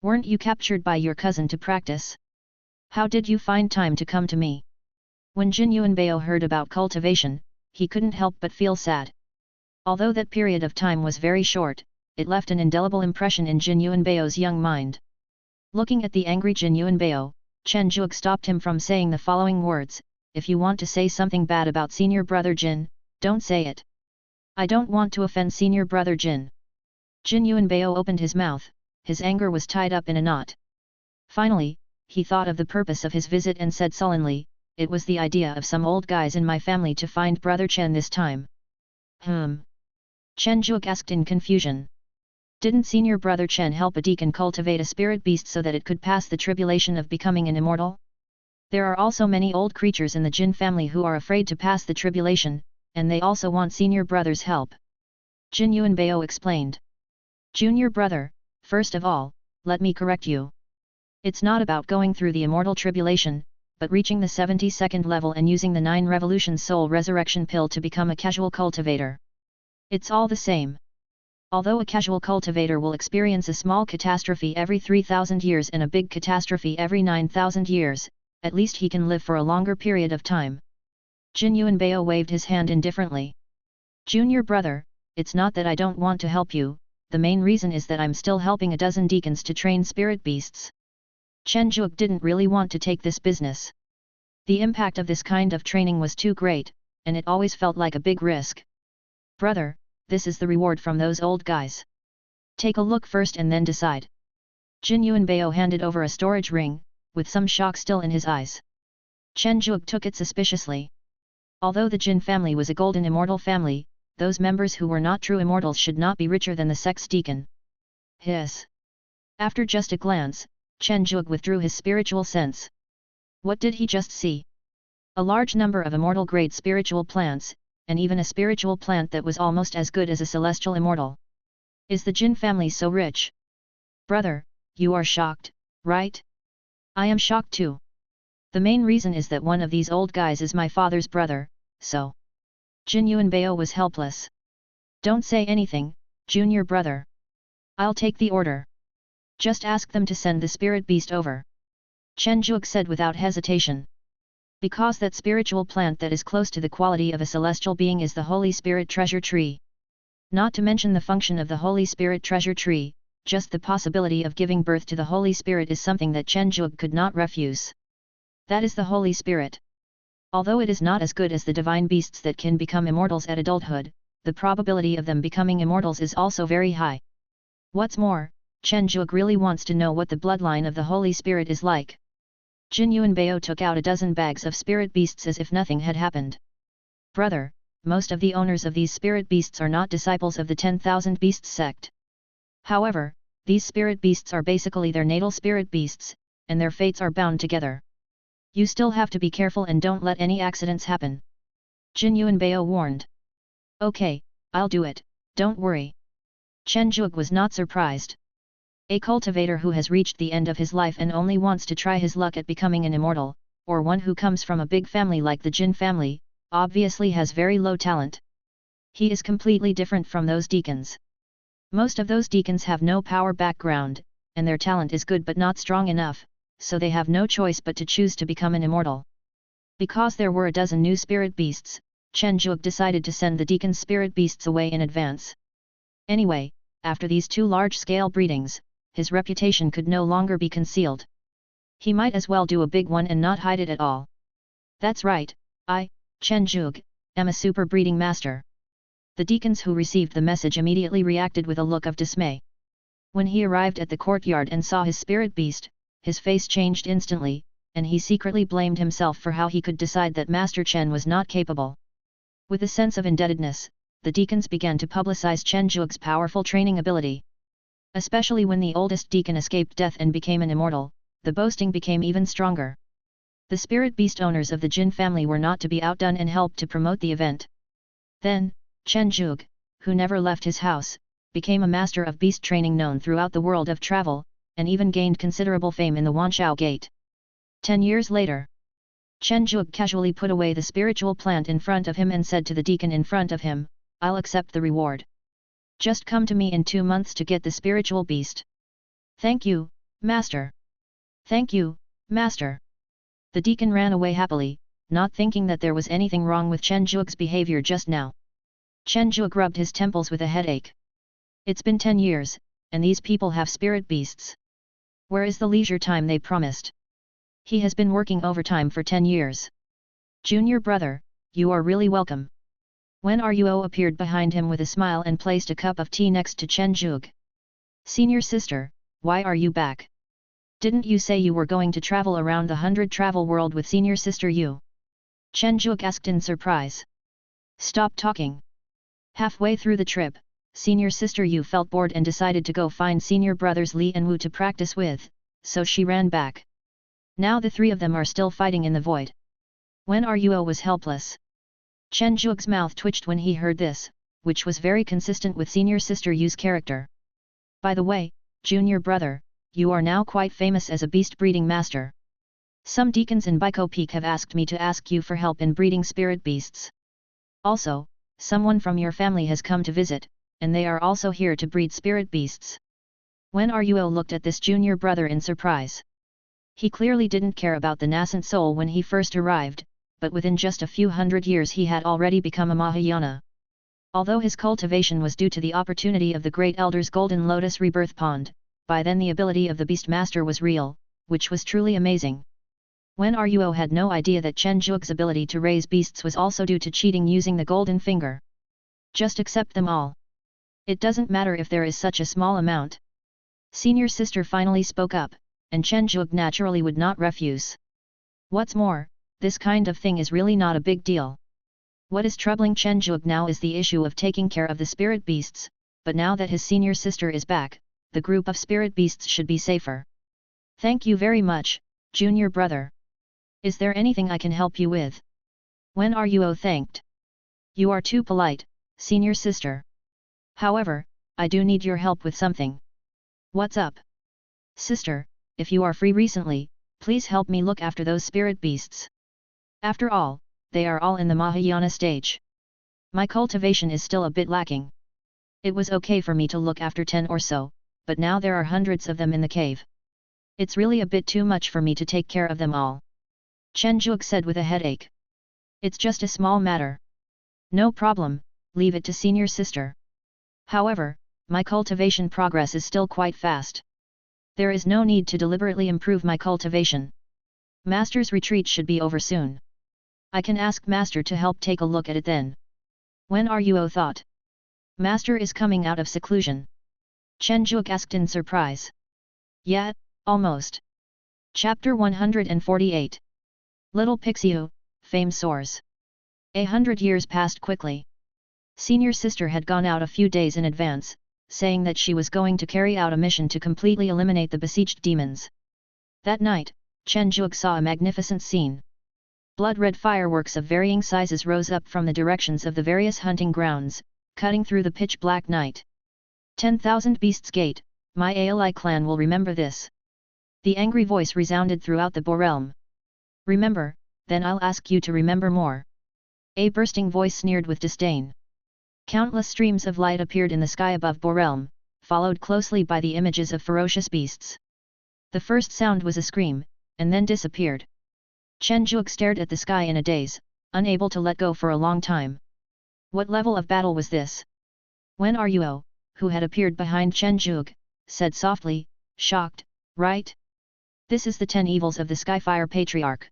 Weren't you captured by your cousin to practice? How did you find time to come to me? When Jin Yuanbao heard about cultivation, he couldn't help but feel sad. Although that period of time was very short, it left an indelible impression in Jin Yuanbao's young mind. Looking at the angry Jin Yuanbao, Chen Zhuge stopped him from saying the following words, if you want to say something bad about senior brother Jin, don't say it. I don't want to offend senior brother Jin. Jin Yuanbao opened his mouth, his anger was tied up in a knot. Finally, he thought of the purpose of his visit and said sullenly, it was the idea of some old guys in my family to find brother Chen this time. Chen Zhuge asked in confusion. Didn't senior brother Chen help a deacon cultivate a spirit beast so that it could pass the tribulation of becoming an immortal? There are also many old creatures in the Jin family who are afraid to pass the tribulation, and they also want senior brother's help. Jin Yuanbao explained. Junior brother, first of all, let me correct you. It's not about going through the immortal tribulation, but reaching the 72nd level and using the 9 Revolution Soul Resurrection Pill to become a casual cultivator. It's all the same. Although a casual cultivator will experience a small catastrophe every 3,000 years and a big catastrophe every 9,000 years, at least he can live for a longer period of time. Jin Yuanbao waved his hand indifferently. Junior brother, it's not that I don't want to help you, the main reason is that I'm still helping a dozen deacons to train spirit beasts. Chen Zhuge didn't really want to take this business. The impact of this kind of training was too great, and it always felt like a big risk. Brother, this is the reward from those old guys. Take a look first and then decide. Jin Yuanbao handed over a storage ring, with some shock still in his eyes. Chen Zhuge took it suspiciously. Although the Jin family was a golden immortal family, those members who were not true immortals should not be richer than the sex deacon. Hiss. After just a glance, Chen Zhuge withdrew his spiritual sense. What did he just see? A large number of immortal-grade spiritual plants, and even a spiritual plant that was almost as good as a celestial immortal. Is the Jin family so rich? Brother, you are shocked, right? I am shocked too. The main reason is that one of these old guys is my father's brother, so... Jin Yuanbao was helpless. Don't say anything, junior brother. I'll take the order. Just ask them to send the spirit beast over. Chen Zhuge said without hesitation. Because that spiritual plant that is close to the quality of a celestial being is the Holy Spirit Treasure Tree. Not to mention the function of the Holy Spirit Treasure Tree, just the possibility of giving birth to the Holy Spirit is something that Chen Zhuge could not refuse. That is the Holy Spirit. Although it is not as good as the divine beasts that can become immortals at adulthood, the probability of them becoming immortals is also very high. What's more, Chen Zhuge really wants to know what the bloodline of the Holy Spirit is like. Jin Yuanbao took out a dozen bags of spirit beasts as if nothing had happened. Brother, most of the owners of these spirit beasts are not disciples of the 10,000 Beasts sect. However, these spirit beasts are basically their natal spirit beasts, and their fates are bound together. You still have to be careful and don't let any accidents happen. Jin Yuanbao warned. Okay, I'll do it, don't worry. Chen Zhuge was not surprised. A cultivator who has reached the end of his life and only wants to try his luck at becoming an immortal, or one who comes from a big family like the Jin family, obviously has very low talent. He is completely different from those deacons. Most of those deacons have no power background, and their talent is good but not strong enough, so they have no choice but to choose to become an immortal. Because there were a dozen new spirit beasts, Chen Zhuge decided to send the deacon's spirit beasts away in advance. Anyway, after these 2 large-scale breedings, his reputation could no longer be concealed. He might as well do a big one and not hide it at all. That's right, I, Chen Zhuge, am a super breeding master. The deacons who received the message immediately reacted with a look of dismay. When he arrived at the courtyard and saw his spirit beast, his face changed instantly, and he secretly blamed himself for how he could decide that Master Chen was not capable. With a sense of indebtedness, the deacons began to publicize Chen Zhuge's powerful training ability. Especially when the oldest deacon escaped death and became an immortal, the boasting became even stronger. The spirit beast owners of the Jin family were not to be outdone and helped to promote the event. Then, Chen Zhuge, who never left his house, became a master of beast training known throughout the world of travel, and even gained considerable fame in the Wanshao Gate. 10 years later, Chen Zhuge casually put away the spiritual plant in front of him and said to the deacon in front of him, I'll accept the reward. Just come to me in 2 months to get the spiritual beast. Thank you, master. Thank you, master. The deacon ran away happily, not thinking that there was anything wrong with Chen Zhuge's behavior just now. Chen Zhuge rubbed his temples with a headache. It's been 10 years, and these people have spirit beasts. Where is the leisure time they promised? He has been working overtime for 10 years. Junior brother, you are really welcome. Wen Ruo appeared behind him with a smile and placed a cup of tea next to Chen Zhuge. Senior sister, why are you back? Didn't you say you were going to travel around the 100 travel world with senior sister Yu? Chen Zhuge asked in surprise. Stop talking. Halfway through the trip, senior sister Yu felt bored and decided to go find senior brothers Li and Wu to practice with, so she ran back. Now the 3 of them are still fighting in the void. Wen Ruo was helpless. Chen Zhuge's mouth twitched when he heard this, which was very consistent with senior sister Yu's character. By the way, junior brother, you are now quite famous as a beast breeding master. Some deacons in Baiko Peak have asked me to ask you for help in breeding spirit beasts. Also, someone from your family has come to visit, and they are also here to breed spirit beasts. Wen Ruo looked at this junior brother in surprise. He clearly didn't care about the nascent soul when he first arrived, but within just a few hundred years he had already become a Mahayana. Although his cultivation was due to the opportunity of the Great Elder's Golden Lotus Rebirth Pond, by then the ability of the Beast Master was real, which was truly amazing. Wen Ruo had no idea that Chen Zhuge's ability to raise beasts was also due to cheating using the golden finger. Just accept them all. It doesn't matter if there is such a small amount. Senior sister finally spoke up, and Chen Zhuge naturally would not refuse. What's more, this kind of thing is really not a big deal. What is troubling Chen Zhuge now is the issue of taking care of the spirit beasts, but now that his senior sister is back, the group of spirit beasts should be safer. Thank you very much, junior brother. Is there anything I can help you with? Wen Ruo thanked. You are too polite, senior sister. However, I do need your help with something. What's up? Sister, if you are free recently, please help me look after those spirit beasts. After all, they are all in the Mahayana stage. My cultivation is still a bit lacking. It was okay for me to look after 10 or so, but now there are hundreds of them in the cave. It's really a bit too much for me to take care of them all. Chen Zhuge said with a headache. It's just a small matter. No problem, leave it to senior sister. However, my cultivation progress is still quite fast. There is no need to deliberately improve my cultivation. Master's retreat should be over soon. I can ask Master to help take a look at it then. Wen Ruo thought. Master is coming out of seclusion. Chen Zhuge asked in surprise. Yeah, almost. Chapter 148. Little Pixiu, fame soars. 100 years passed quickly. Senior sister had gone out a few days in advance, saying that she was going to carry out a mission to completely eliminate the besieged demons. That night, Chen Zhuge saw a magnificent scene. Blood-red fireworks of varying sizes rose up from the directions of the various hunting grounds, cutting through the pitch-black night. 10,000 Beasts Gate, my Ali clan will remember this. The angry voice resounded throughout the Borealm. Remember, then I'll ask you to remember more. A bursting voice sneered with disdain. Countless streams of light appeared in the sky above Borealm, followed closely by the images of ferocious beasts. The first sound was a scream, and then disappeared. Chen Zhuge stared at the sky in a daze, unable to let go for a long time. What level of battle was this? Wen Ruo, who had appeared behind Chen Zhuge, said softly, shocked, right? This is the 10 evils of the Skyfire Patriarch.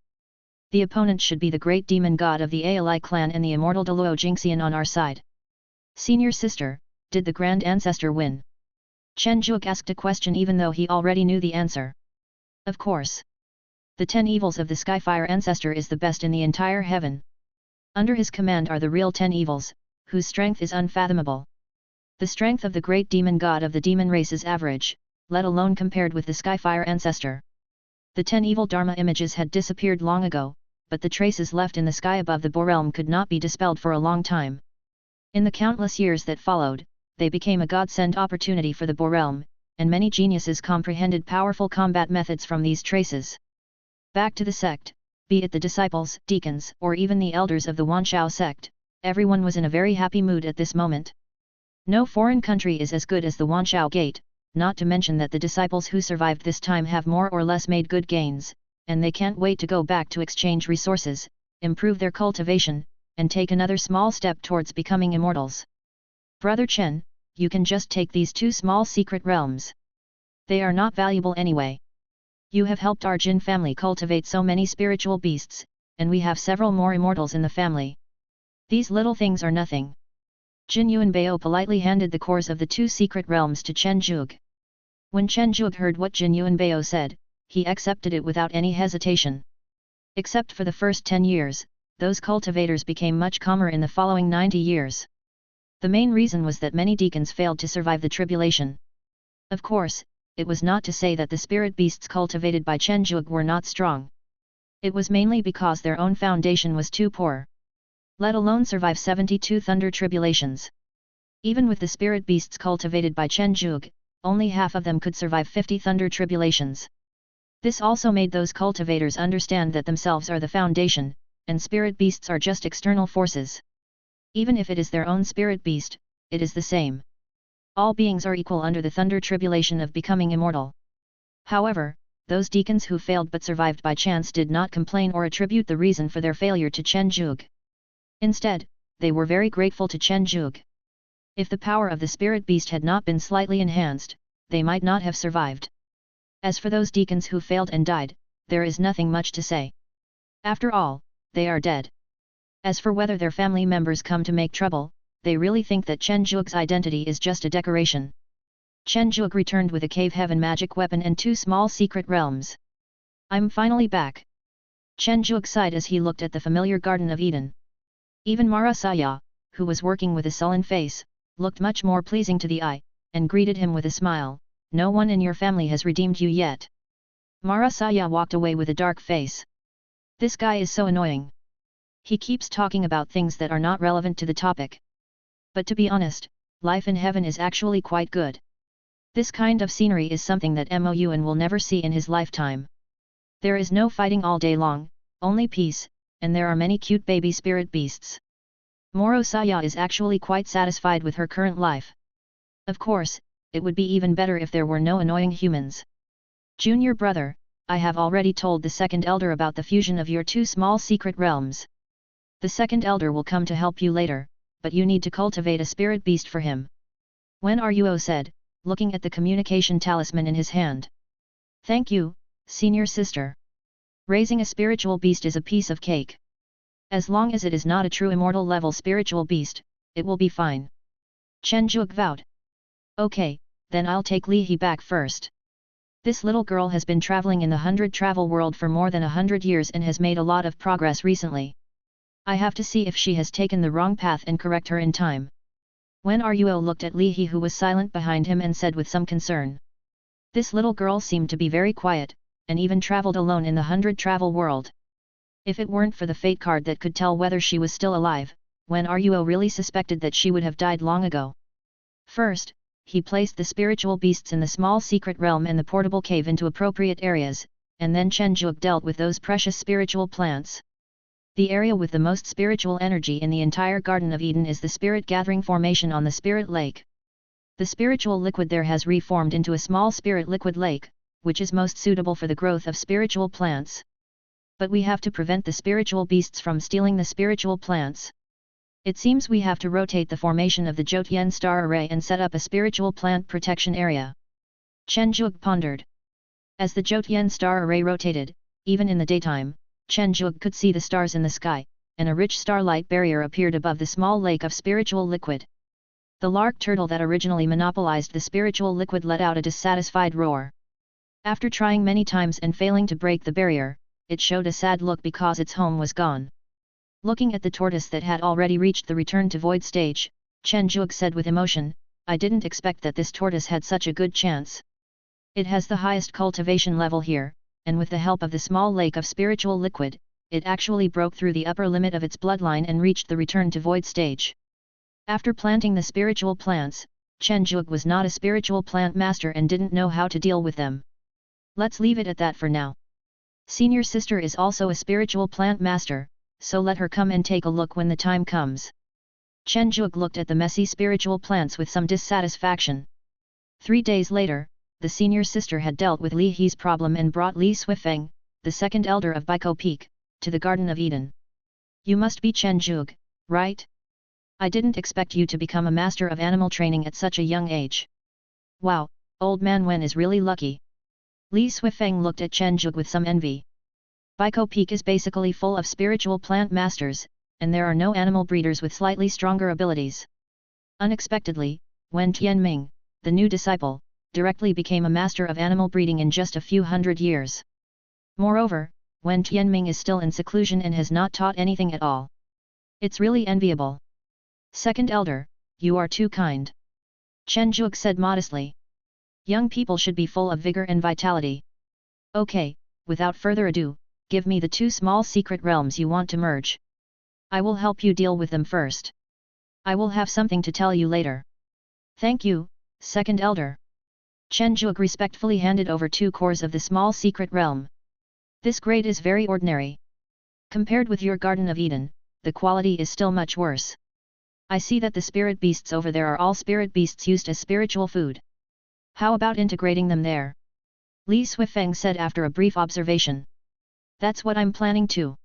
The opponent should be the great demon god of the Ali clan and the immortal Deluo Jingxian on our side. Senior sister, did the Grand Ancestor win? Chen Zhuge asked a question even though he already knew the answer. Of course. The 10 evils of the Skyfire Ancestor is the best in the entire heaven. Under his command are the real 10 evils, whose strength is unfathomable. The strength of the great demon god of the demon race is average, let alone compared with the Skyfire Ancestor. The 10 evil Dharma images had disappeared long ago, but the traces left in the sky above the Borealm could not be dispelled for a long time. In the countless years that followed, they became a godsend opportunity for the Borealm, and many geniuses comprehended powerful combat methods from these traces. Back to the sect, be it the disciples, deacons, or even the elders of the Wanshao sect, everyone was in a very happy mood at this moment. No foreign country is as good as the Wanshao Gate, not to mention that the disciples who survived this time have more or less made good gains, and they can't wait to go back to exchange resources, improve their cultivation, and take another small step towards becoming immortals. Brother Chen, you can just take these 2 small secret realms. They are not valuable anyway. You have helped our Jin family cultivate so many spiritual beasts, and we have several more immortals in the family. These little things are nothing. Jin Yuanbao politely handed the cores of the 2 secret realms to Chen Zhuge. When Chen Zhuge heard what Jin Yuanbao said, he accepted it without any hesitation. Except for the first 10 years, those cultivators became much calmer in the following 90 years. The main reason was that many deacons failed to survive the tribulation. Of course, it was not to say that the spirit beasts cultivated by Chen Zhuge were not strong. It was mainly because their own foundation was too poor. Let alone survive 72 thunder tribulations. Even with the spirit beasts cultivated by Chen Zhuge, only half of them could survive 50 thunder tribulations. This also made those cultivators understand that themselves are the foundation, and spirit beasts are just external forces. Even if it is their own spirit beast, it is the same. All beings are equal under the thunder tribulation of becoming immortal. However, those deacons who failed but survived by chance did not complain or attribute the reason for their failure to Chen Zhuge. Instead, they were very grateful to Chen Zhuge. If the power of the spirit beast had not been slightly enhanced, they might not have survived. As for those deacons who failed and died, there is nothing much to say. After all, they are dead. As for whether their family members come to make trouble, they really think that Chen Zhuge's identity is just a decoration. Chen Zhuge returned with a cave heaven magic weapon and 2 small secret realms. I'm finally back. Chen Zhuge sighed as he looked at the familiar Garden of Eden. Even Mara Saya, who was working with a sullen face, looked much more pleasing to the eye, and greeted him with a smile. No one in your family has redeemed you yet. Mara Saya walked away with a dark face. This guy is so annoying. He keeps talking about things that are not relevant to the topic. But to be honest, life in heaven is actually quite good. This kind of scenery is something that Moun will never see in his lifetime. There is no fighting all day long, only peace, and there are many cute baby spirit beasts. Moro Saya is actually quite satisfied with her current life. Of course, it would be even better if there were no annoying humans. Junior brother, I have already told the second elder about the fusion of your 2 small secret realms. The second elder will come to help you later, but you need to cultivate a spirit beast for him. Wen Ruo said, looking at the communication talisman in his hand. Thank you, senior sister. Raising a spiritual beast is a piece of cake. As long as it is not a true immortal level spiritual beast, it will be fine. Chen Zhuge vowed. Okay, then I'll take Li He back first. This little girl has been traveling in the 100 travel world for more than 100 years and has made a lot of progress recently. I have to see if she has taken the wrong path and correct her in time. Wen Ruo looked at Li He, who was silent behind him, and said with some concern. This little girl seemed to be very quiet, and even travelled alone in the 100 travel world. If it weren't for the fate card that could tell whether she was still alive, Wen Ruo really suspected that she would have died long ago. First, he placed the spiritual beasts in the small secret realm and the portable cave into appropriate areas, and then Chen Zhuge dealt with those precious spiritual plants. The area with the most spiritual energy in the entire Garden of Eden is the Spirit Gathering Formation on the Spirit Lake. The spiritual liquid there has reformed into a small spirit liquid lake, which is most suitable for the growth of spiritual plants. But we have to prevent the spiritual beasts from stealing the spiritual plants. It seems we have to rotate the formation of the Jotien star array and set up a spiritual plant protection area. Chen Zhuge pondered. As the Jotien star array rotated, even in the daytime, Chen Zhuge could see the stars in the sky, and a rich starlight barrier appeared above the small lake of spiritual liquid. The lark turtle that originally monopolized the spiritual liquid let out a dissatisfied roar. After trying many times and failing to break the barrier, it showed a sad look because its home was gone. Looking at the tortoise that had already reached the return to void stage, Chen Zhuge said with emotion, I didn't expect that this tortoise had such a good chance. It has the highest cultivation level here, and with the help of the small lake of spiritual liquid, it actually broke through the upper limit of its bloodline and reached the return to void stage. After planting the spiritual plants, Chen Zhuge was not a spiritual plant master and didn't know how to deal with them. Let's leave it at that for now. Senior sister is also a spiritual plant master, so let her come and take a look when the time comes. Chen Zhuge looked at the messy spiritual plants with some dissatisfaction. 3 days later, the senior sister had dealt with Li He's problem and brought Li Suifeng, the second elder of Baikou Peak, to the Garden of Eden. You must be Chen Zhuge, right? I didn't expect you to become a master of animal training at such a young age. Wow, old man Wen is really lucky. Li Suifeng looked at Chen Zhuge with some envy. Baikou Peak is basically full of spiritual plant masters, and there are no animal breeders with slightly stronger abilities. Unexpectedly, Wen Tianming, the new disciple, directly became a master of animal breeding in just a few hundred years. Moreover, Wen Tianming is still in seclusion and has not taught anything at all. It's really enviable. Second elder, you are too kind. Chen Zhuge said modestly. Young people should be full of vigor and vitality. Okay, without further ado, give me the 2 small secret realms you want to merge. I will help you deal with them first. I will have something to tell you later. Thank you, second elder. Chen Zhuge respectfully handed over 2 cores of the small secret realm. This grade is very ordinary. Compared with your Garden of Eden, the quality is still much worse. I see that the spirit beasts over there are all spirit beasts used as spiritual food. How about integrating them there? Li Suifeng said after a brief observation. That's what I'm planning to.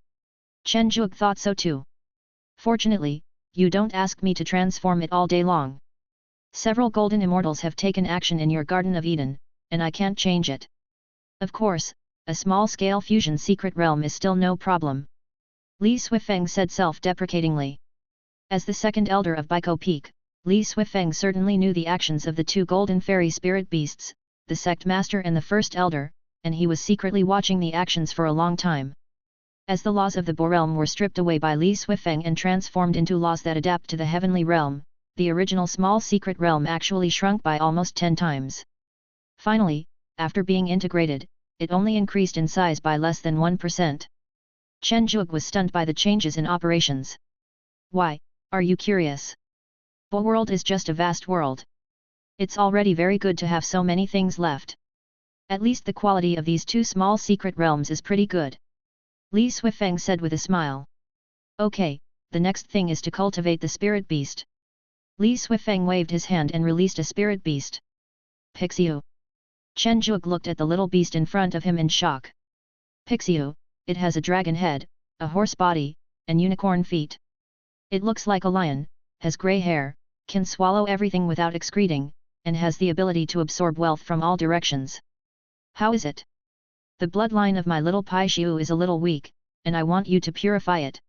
Chen Zhuge thought so too. Fortunately, you don't ask me to transform it all day long. Several golden immortals have taken action in your Garden of Eden, and I can't change it. Of course, a small-scale fusion secret realm is still no problem. Li Suifeng said self-deprecatingly. As the second elder of Baiko Peak, Li Suifeng certainly knew the actions of the 2 golden fairy spirit beasts, the sect master and the first elder, and he was secretly watching the actions for a long time. As the laws of the Bo realm were stripped away by Li Suifeng and transformed into laws that adapt to the heavenly realm, the original small secret realm actually shrunk by almost 10 times. Finally, after being integrated, it only increased in size by less than 1%. Chen Zhuge was stunned by the changes in operations. Why, are you curious? Bo world is just a vast world. It's already very good to have so many things left. At least the quality of these 2 small secret realms is pretty good. Li Suifeng said with a smile. Okay, the next thing is to cultivate the spirit beast. Li Suifeng waved his hand and released a spirit beast. Pixiu. Chen Zhuge looked at the little beast in front of him in shock. Pixiu, it has a dragon head, a horse body, and unicorn feet. It looks like a lion, has grey hair, can swallow everything without excreting, and has the ability to absorb wealth from all directions. How is it? The bloodline of my little Pixiu is a little weak, and I want you to purify it.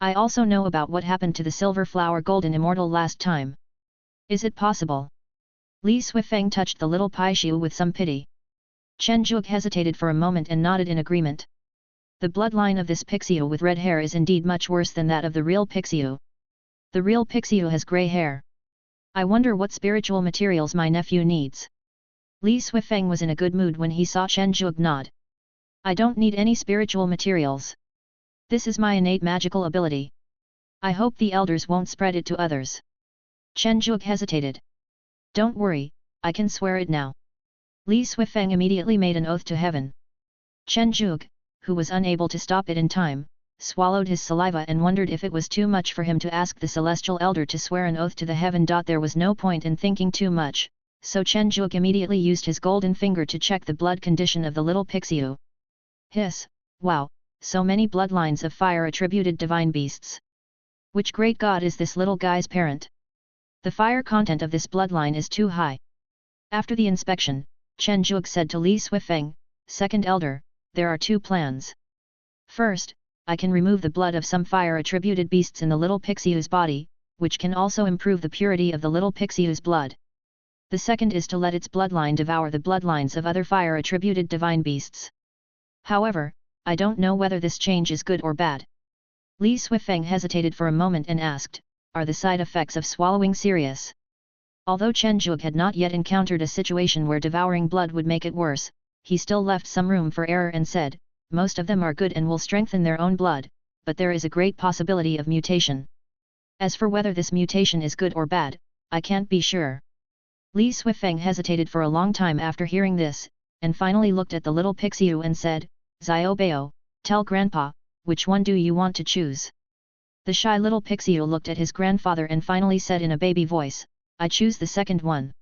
I also know about what happened to the silver flower golden immortal last time. Is it possible? Li Suifeng touched the little Pixiu with some pity. Chen Zhuge hesitated for a moment and nodded in agreement. The bloodline of this Pixiu with red hair is indeed much worse than that of the real Pixiu. The real Pixiu has grey hair. I wonder what spiritual materials my nephew needs. Li Suifeng was in a good mood when he saw Chen Zhuge nod. I don't need any spiritual materials. This is my innate magical ability. I hope the elders won't spread it to others. Chen Zhuge hesitated. Don't worry, I can swear it now. Li Suifeng immediately made an oath to heaven. Chen Zhuge, who was unable to stop it in time, swallowed his saliva and wondered if it was too much for him to ask the celestial elder to swear an oath to the heaven. There was no point in thinking too much, so Chen Zhuge immediately used his golden finger to check the blood condition of the little Pixiu. Hiss, wow, so many bloodlines of fire-attributed divine beasts. Which great god is this little guy's parent? The fire content of this bloodline is too high. After the inspection, Chen Zhuge said to Li Suifeng, second elder, there are 2 plans. First, I can remove the blood of some fire-attributed beasts in the little Pixiu's body, which can also improve the purity of the little Pixiu's blood. The second is to let its bloodline devour the bloodlines of other fire-attributed divine beasts. However, I don't know whether this change is good or bad. Li Suifeng hesitated for a moment and asked, are the side effects of swallowing serious? Although Chen Zhuge had not yet encountered a situation where devouring blood would make it worse, he still left some room for error and said, most of them are good and will strengthen their own blood, but there is a great possibility of mutation. As for whether this mutation is good or bad, I can't be sure. Li Suifeng hesitated for a long time after hearing this, and finally looked at the little Pixiu and said, Xiaobao, tell grandpa, which one do you want to choose? The shy little Pixiu looked at his grandfather and finally said in a baby voice, I choose the second one.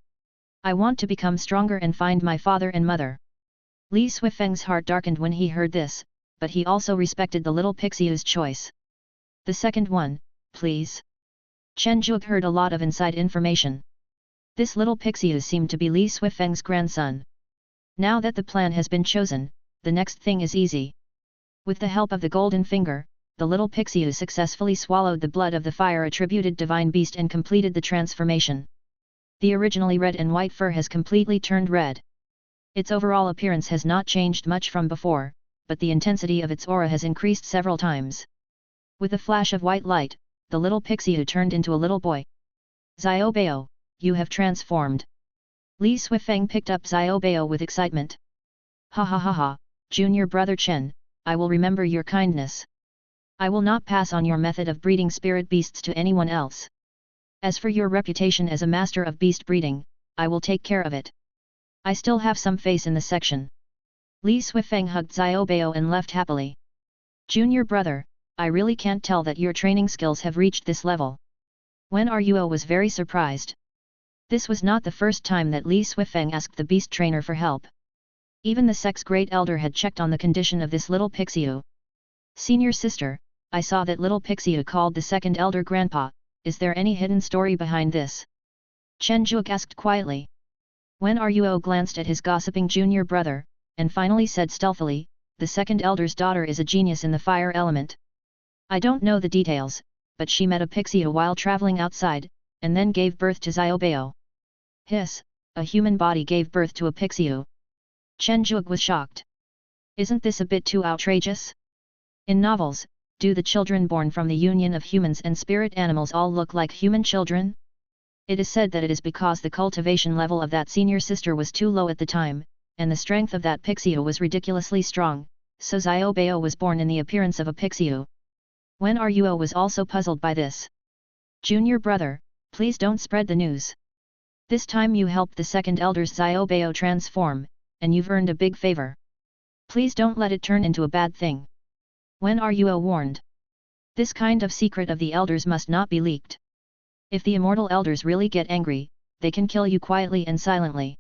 I want to become stronger and find my father and mother. Li Suifeng's heart darkened when he heard this, but he also respected the little Pixiu's choice. The second one, please. Chen Zhuge heard a lot of inside information. This little Pixiu seemed to be Li Suifeng's grandson. Now that the plan has been chosen, the next thing is easy. With the help of the golden finger, the little Pixiu successfully swallowed the blood of the fire-attributed divine beast and completed the transformation. The originally red and white fur has completely turned red. Its overall appearance has not changed much from before, but the intensity of its aura has increased several times. With a flash of white light, the little Pixiu turned into a little boy. Xiaobao, you have transformed. Li Suifeng picked up Xiaobao with excitement. Ha ha ha ha, junior brother Chen, I will remember your kindness. I will not pass on your method of breeding spirit beasts to anyone else. As for your reputation as a master of beast breeding, I will take care of it. I still have some face in the section. Li Suifeng hugged Xiaobao and left happily. Junior brother, I really can't tell that your training skills have reached this level. Wen Ruo was very surprised. This was not the first time that Li Suifeng asked the beast trainer for help. Even the sect's great elder had checked on the condition of this little Pixiu. Senior sister, I saw that little Pixiu called the second elder grandpa, is there any hidden story behind this? Chen Zhuge asked quietly. Wen Ruo glanced at his gossiping junior brother, and finally said stealthily, the second elder's daughter is a genius in the fire element. I don't know the details, but she met a Pixiu while traveling outside, and then gave birth to Xiaobao. Hiss, a human body gave birth to a Pixiu. Chen Zhuge was shocked. Isn't this a bit too outrageous? In novels, do the children born from the union of humans and spirit animals all look like human children? It is said that it is because the cultivation level of that senior sister was too low at the time, and the strength of that Pixiu was ridiculously strong, so Xiaobao was born in the appearance of a Pixiu. Wen Ruo was also puzzled by this. Junior brother, please don't spread the news. This time you helped the second elder's Xiaobao transform, and you've earned a big favor. Please don't let it turn into a bad thing. Wen Ruo warned. This kind of secret of the elders must not be leaked. If the immortal elders really get angry, they can kill you quietly and silently.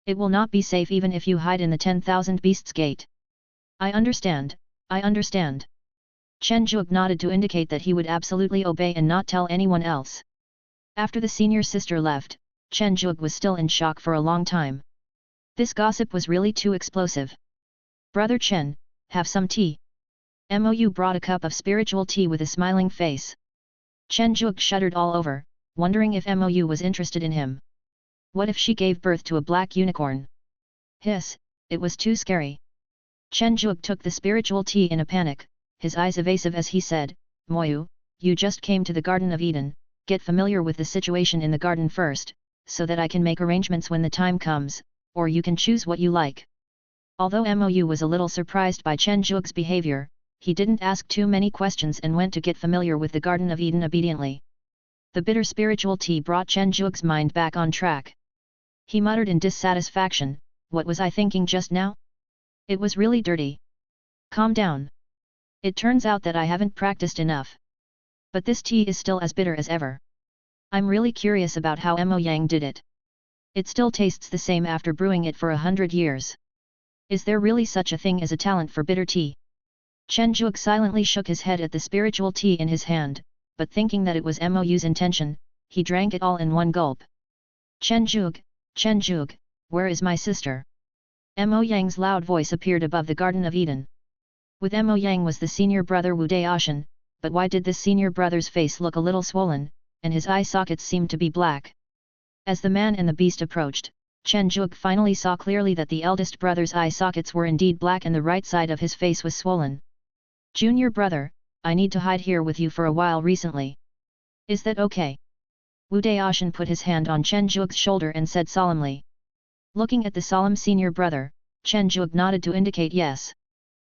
It will not be safe even if you hide in the 10,000 Beasts Gate. I understand, I understand. Chen Zhuge nodded to indicate that he would absolutely obey and not tell anyone else. After the senior sister left, Chen Zhuge was still in shock for a long time. This gossip was really too explosive. Brother Chen, have some tea. Mou brought a cup of spiritual tea with a smiling face. Chen Zhuge shuddered all over, wondering if Mou was interested in him. What if she gave birth to a black unicorn? Hiss, it was too scary. Chen Zhuge took the spiritual tea in a panic, his eyes evasive as he said, Moyu, you just came to the Garden of Eden, get familiar with the situation in the garden first, so that I can make arrangements when the time comes, or you can choose what you like. Although Mou was a little surprised by Chen Zhuge's behavior, he didn't ask too many questions and went to get familiar with the Garden of Eden obediently. The bitter spiritual tea brought Chen Zhuge's mind back on track. He muttered in dissatisfaction, what was I thinking just now? It was really dirty. Calm down. It turns out that I haven't practiced enough. But this tea is still as bitter as ever. I'm really curious about how Mo Yang did it. It still tastes the same after brewing it for 100 years. Is there really such a thing as a talent for bitter tea? Chen Zhuge silently shook his head at the spiritual tea in his hand, but thinking that it was Mou's intention, he drank it all in one gulp. Chen Zhuge, where is my sister? Mo Yang's loud voice appeared above the Garden of Eden. With Mo Yang was the senior brother Wu Daoshan, but why did this senior brother's face look a little swollen, and his eye sockets seemed to be black? As the man and the beast approached, Chen Zhuge finally saw clearly that the eldest brother's eye sockets were indeed black and the right side of his face was swollen. Junior brother, I need to hide here with you for a while recently. Is that okay? Wu Daoshan put his hand on Chen Zhuge's shoulder and said solemnly. Looking at the solemn senior brother, Chen Zhuge nodded to indicate yes.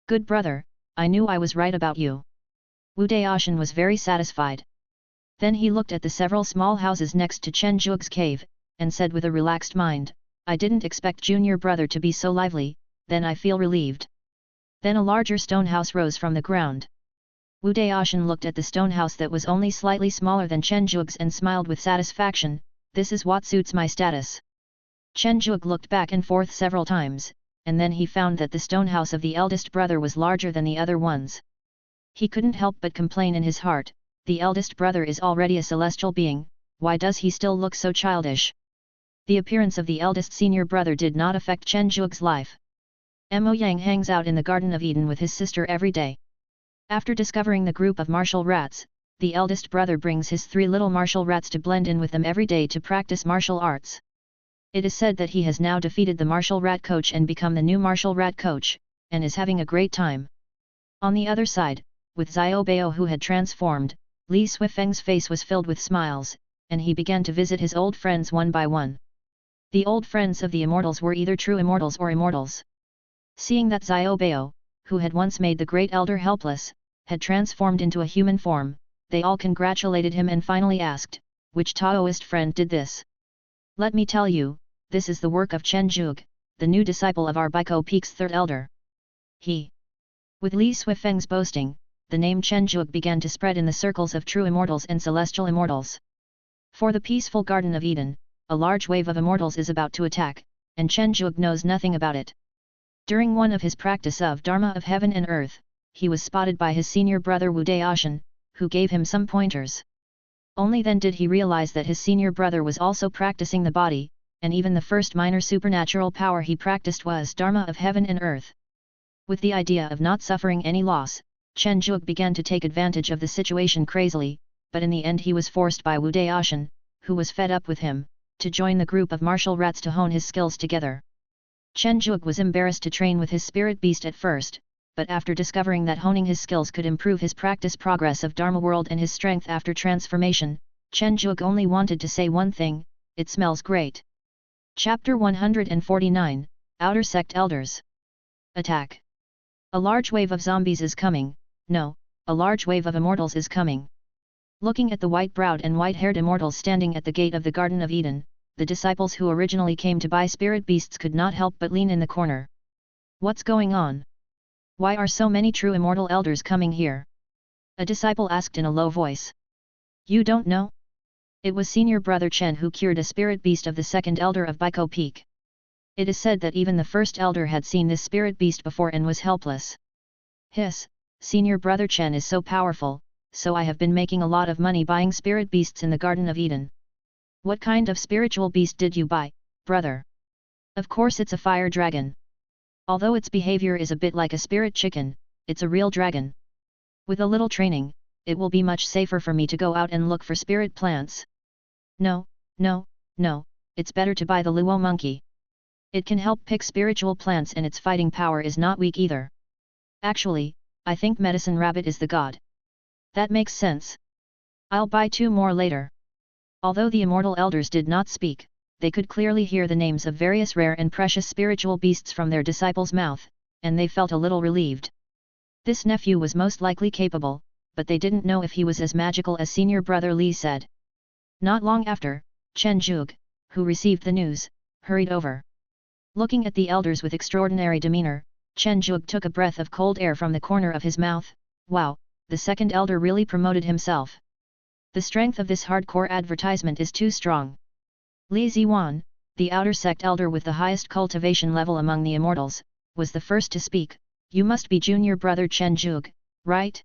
Good brother, I knew I was right about you. Wu Daoshan was very satisfied. Then he looked at the several small houses next to Chen Zhuge's cave, and said with a relaxed mind, I didn't expect junior brother to be so lively, then I feel relieved. Then a larger stone house rose from the ground. Wu Daoshan looked at the stone house that was only slightly smaller than Chen Zhuge's and smiled with satisfaction, this is what suits my status. Chen Zhuge looked back and forth several times, and then he found that the stone house of the eldest brother was larger than the other ones. He couldn't help but complain in his heart, the eldest brother is already a celestial being, why does he still look so childish? The appearance of the eldest senior brother did not affect Chen Zhuge's life. Mo Yang hangs out in the Garden of Eden with his sister every day. After discovering the group of martial rats, the eldest brother brings his 3 little martial rats to blend in with them every day to practice martial arts. It is said that he has now defeated the martial rat coach and become the new martial rat coach, and is having a great time. On the other side, with Xiaobao who had transformed, Li Suifeng's face was filled with smiles, and he began to visit his old friends one by one. The old friends of the immortals were either true immortals or immortals. Seeing that Xiaobao, who had once made the great elder helpless, had transformed into a human form, they all congratulated him and finally asked, which Taoist friend did this? Let me tell you, this is the work of Chen Zhuge, the new disciple of our Baiko Peak's third elder. He. With Li Suifeng's boasting, the name Chen Zhuge began to spread in the circles of true immortals and celestial immortals. For the peaceful Garden of Eden, a large wave of immortals is about to attack, and Chen Zhuge knows nothing about it. During one of his practice of Dharma of Heaven and Earth, he was spotted by his senior brother Wu Daoshan, who gave him some pointers. Only then did he realize that his senior brother was also practicing the body, and even the first minor supernatural power he practiced was Dharma of Heaven and Earth. With the idea of not suffering any loss, Chen Zhuge began to take advantage of the situation crazily, but in the end he was forced by Wu Daoshan, who was fed up with him, to join the group of martial rats to hone his skills together. Chen Zhuge was embarrassed to train with his spirit beast at first, but after discovering that honing his skills could improve his practice progress of Dharma world and his strength after transformation, Chen Zhuge only wanted to say one thing: it smells great. Chapter 149, Outer Sect Elders. Attack. A large wave of zombies is coming, no, a large wave of immortals is coming. Looking at the white-browed and white-haired immortals standing at the gate of the Garden of Eden, the disciples who originally came to buy spirit beasts could not help but lean in the corner. What's going on? Why are so many true immortal elders coming here? A disciple asked in a low voice. You don't know? It was senior brother Chen who cured a spirit beast of the second elder of Baiko Peak. It is said that even the first elder had seen this spirit beast before and was helpless. Hiss, senior brother Chen is so powerful, so I have been making a lot of money buying spirit beasts in the Garden of Eden. What kind of spiritual beast did you buy, brother? Of course it's a fire dragon. Although its behavior is a bit like a spirit chicken, it's a real dragon. With a little training, it will be much safer for me to go out and look for spirit plants. No, it's better to buy the Luo monkey. It can help pick spiritual plants and its fighting power is not weak either. Actually, I think medicine rabbit is the god. That makes sense. I'll buy 2 more later. Although the immortal elders did not speak, they could clearly hear the names of various rare and precious spiritual beasts from their disciples' mouth, and they felt a little relieved. This nephew was most likely capable, but they didn't know if he was as magical as senior brother Li said. Not long after, Chen Zhuge, who received the news, hurried over. Looking at the elders with extraordinary demeanor, Chen Zhuge took a breath of cold air from the corner of his mouth. Wow, the second elder really promoted himself. The strength of this hardcore advertisement is too strong. Li Ziwan, the outer sect elder with the highest cultivation level among the immortals, was the first to speak. You must be junior brother Chen Zhuge, right?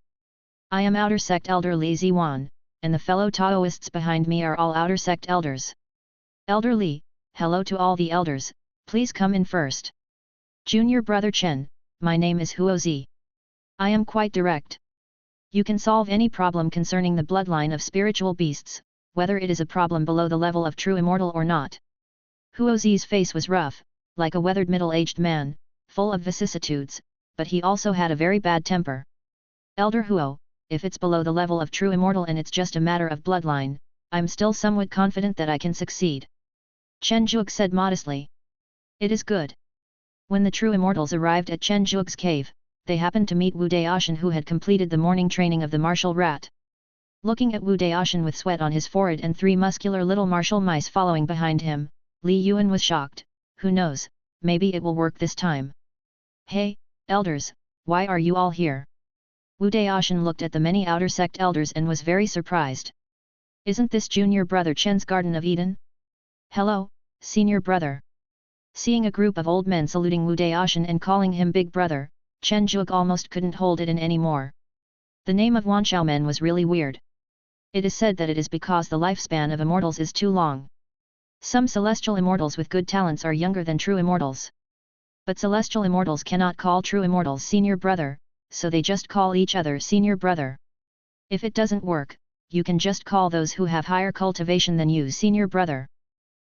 I am outer sect elder Li Ziwan, and the fellow Taoists behind me are all outer sect elders. Elder Li, hello to all the elders, please come in first. Junior brother Chen, my name is Huozi. I am quite direct. You can solve any problem concerning the bloodline of spiritual beasts, whether it is a problem below the level of true immortal or not. Huozi's face was rough, like a weathered middle-aged man, full of vicissitudes, but he also had a very bad temper. Elder Huo, if it's below the level of true immortal and it's just a matter of bloodline, I'm still somewhat confident that I can succeed. Chen Zhuge said modestly. It is good. When the true immortals arrived at Chen Zhuge's cave, they happened to meet Wu Daoshan who had completed the morning training of the martial rat. Looking at Wu Daoshan with sweat on his forehead and 3 muscular little martial mice following behind him, Li Yuan was shocked. Who knows, maybe it will work this time. Hey, elders, why are you all here? Wu Daoshan looked at the many outer sect elders and was very surprised. Isn't this junior brother Chen's Garden of Eden? Hello, senior brother. Seeing a group of old men saluting Wu Daoshan and calling him big brother, Chen Zhuge almost couldn't hold it in anymore. The name of Wanxiaomen was really weird. It is said that it is because the lifespan of immortals is too long. Some celestial immortals with good talents are younger than true immortals. But celestial immortals cannot call true immortals senior brother, so they just call each other senior brother. If it doesn't work, you can just call those who have higher cultivation than you senior brother.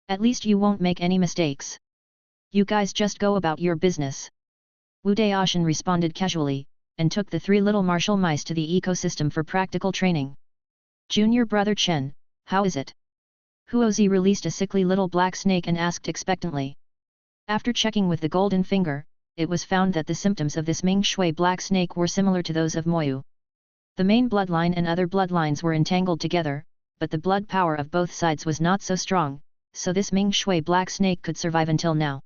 At least you won't make any mistakes. You guys just go about your business. Wu Daoshan responded casually, and took the 3 little martial mice to the ecosystem for practical training. Junior brother Chen, how is it? Huozi released a sickly little black snake and asked expectantly. After checking with the golden finger, it was found that the symptoms of this Ming Shui black snake were similar to those of Moyu. The main bloodline and other bloodlines were entangled together, but the blood power of both sides was not so strong, so this Ming Shui black snake could survive until now.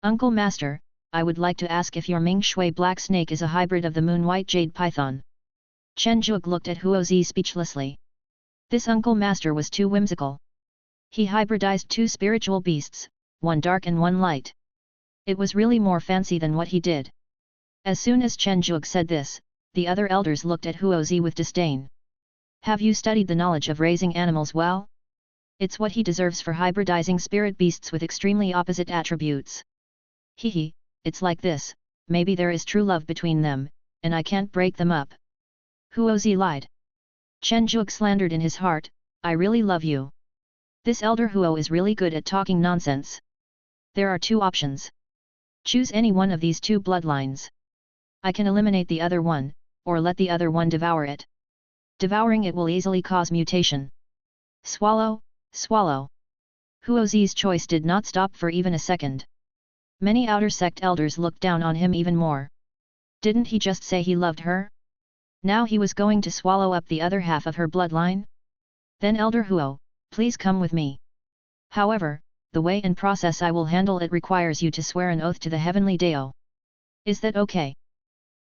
Uncle Master, I would like to ask if your Ming Shui black snake is a hybrid of the moon white jade python. Chen Zhuge looked at Huozi speechlessly. This Uncle Master was too whimsical. He hybridized two spiritual beasts, one dark and one light. It was really more fancy than what he did. As soon as Chen Zhuge said this, the other elders looked at Huozi with disdain. Have you studied the knowledge of raising animals well? It's what he deserves for hybridizing spirit beasts with extremely opposite attributes. Hehe, it's like this, maybe there is true love between them, and I can't break them up. Huozi lied. Chen Zhuge slandered in his heart, I really love you. This elder Huo is really good at talking nonsense. There are two options. Choose any one of these two bloodlines. I can eliminate the other one, or let the other one devour it. Devouring it will easily cause mutation. Swallow, swallow. Huozi's choice did not stop for even a second. Many outer sect elders looked down on him even more. Didn't he just say he loved her? Now he was going to swallow up the other half of her bloodline? Then Elder Huo, please come with me. However, the way and process I will handle it requires you to swear an oath to the heavenly Dao. Is that okay?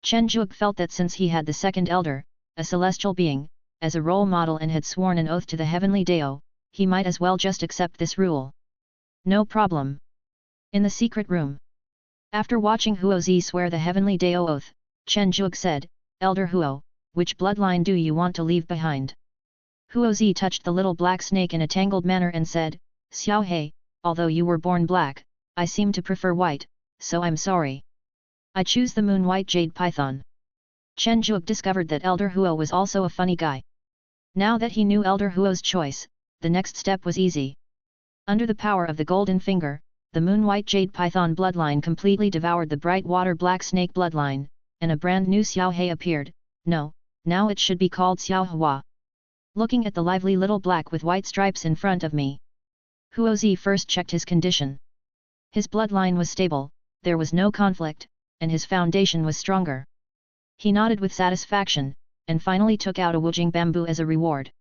Chen Zhuge felt that since he had the second elder, a celestial being, as a role model and had sworn an oath to the heavenly Dao, he might as well just accept this rule. No problem. In the secret room. After watching Huozi swear the heavenly Dao oath, Chen Zhuge said, Elder Huo, which bloodline do you want to leave behind? Huozi touched the little black snake in a tangled manner and said, Xiao He, although you were born black, I seem to prefer white, so I'm sorry. I choose the moon white jade python. Chen Zhuge discovered that Elder Huo was also a funny guy. Now that he knew Elder Huo's choice, the next step was easy. Under the power of the golden finger, the moon white jade python bloodline completely devoured the bright water black snake bloodline, and a brand new Xiao He appeared. No, now it should be called Xiao Hua. Looking at the lively little black with white stripes in front of me. Huozi first checked his condition. His bloodline was stable, there was no conflict, and his foundation was stronger. He nodded with satisfaction, and finally took out a Wujing bamboo as a reward.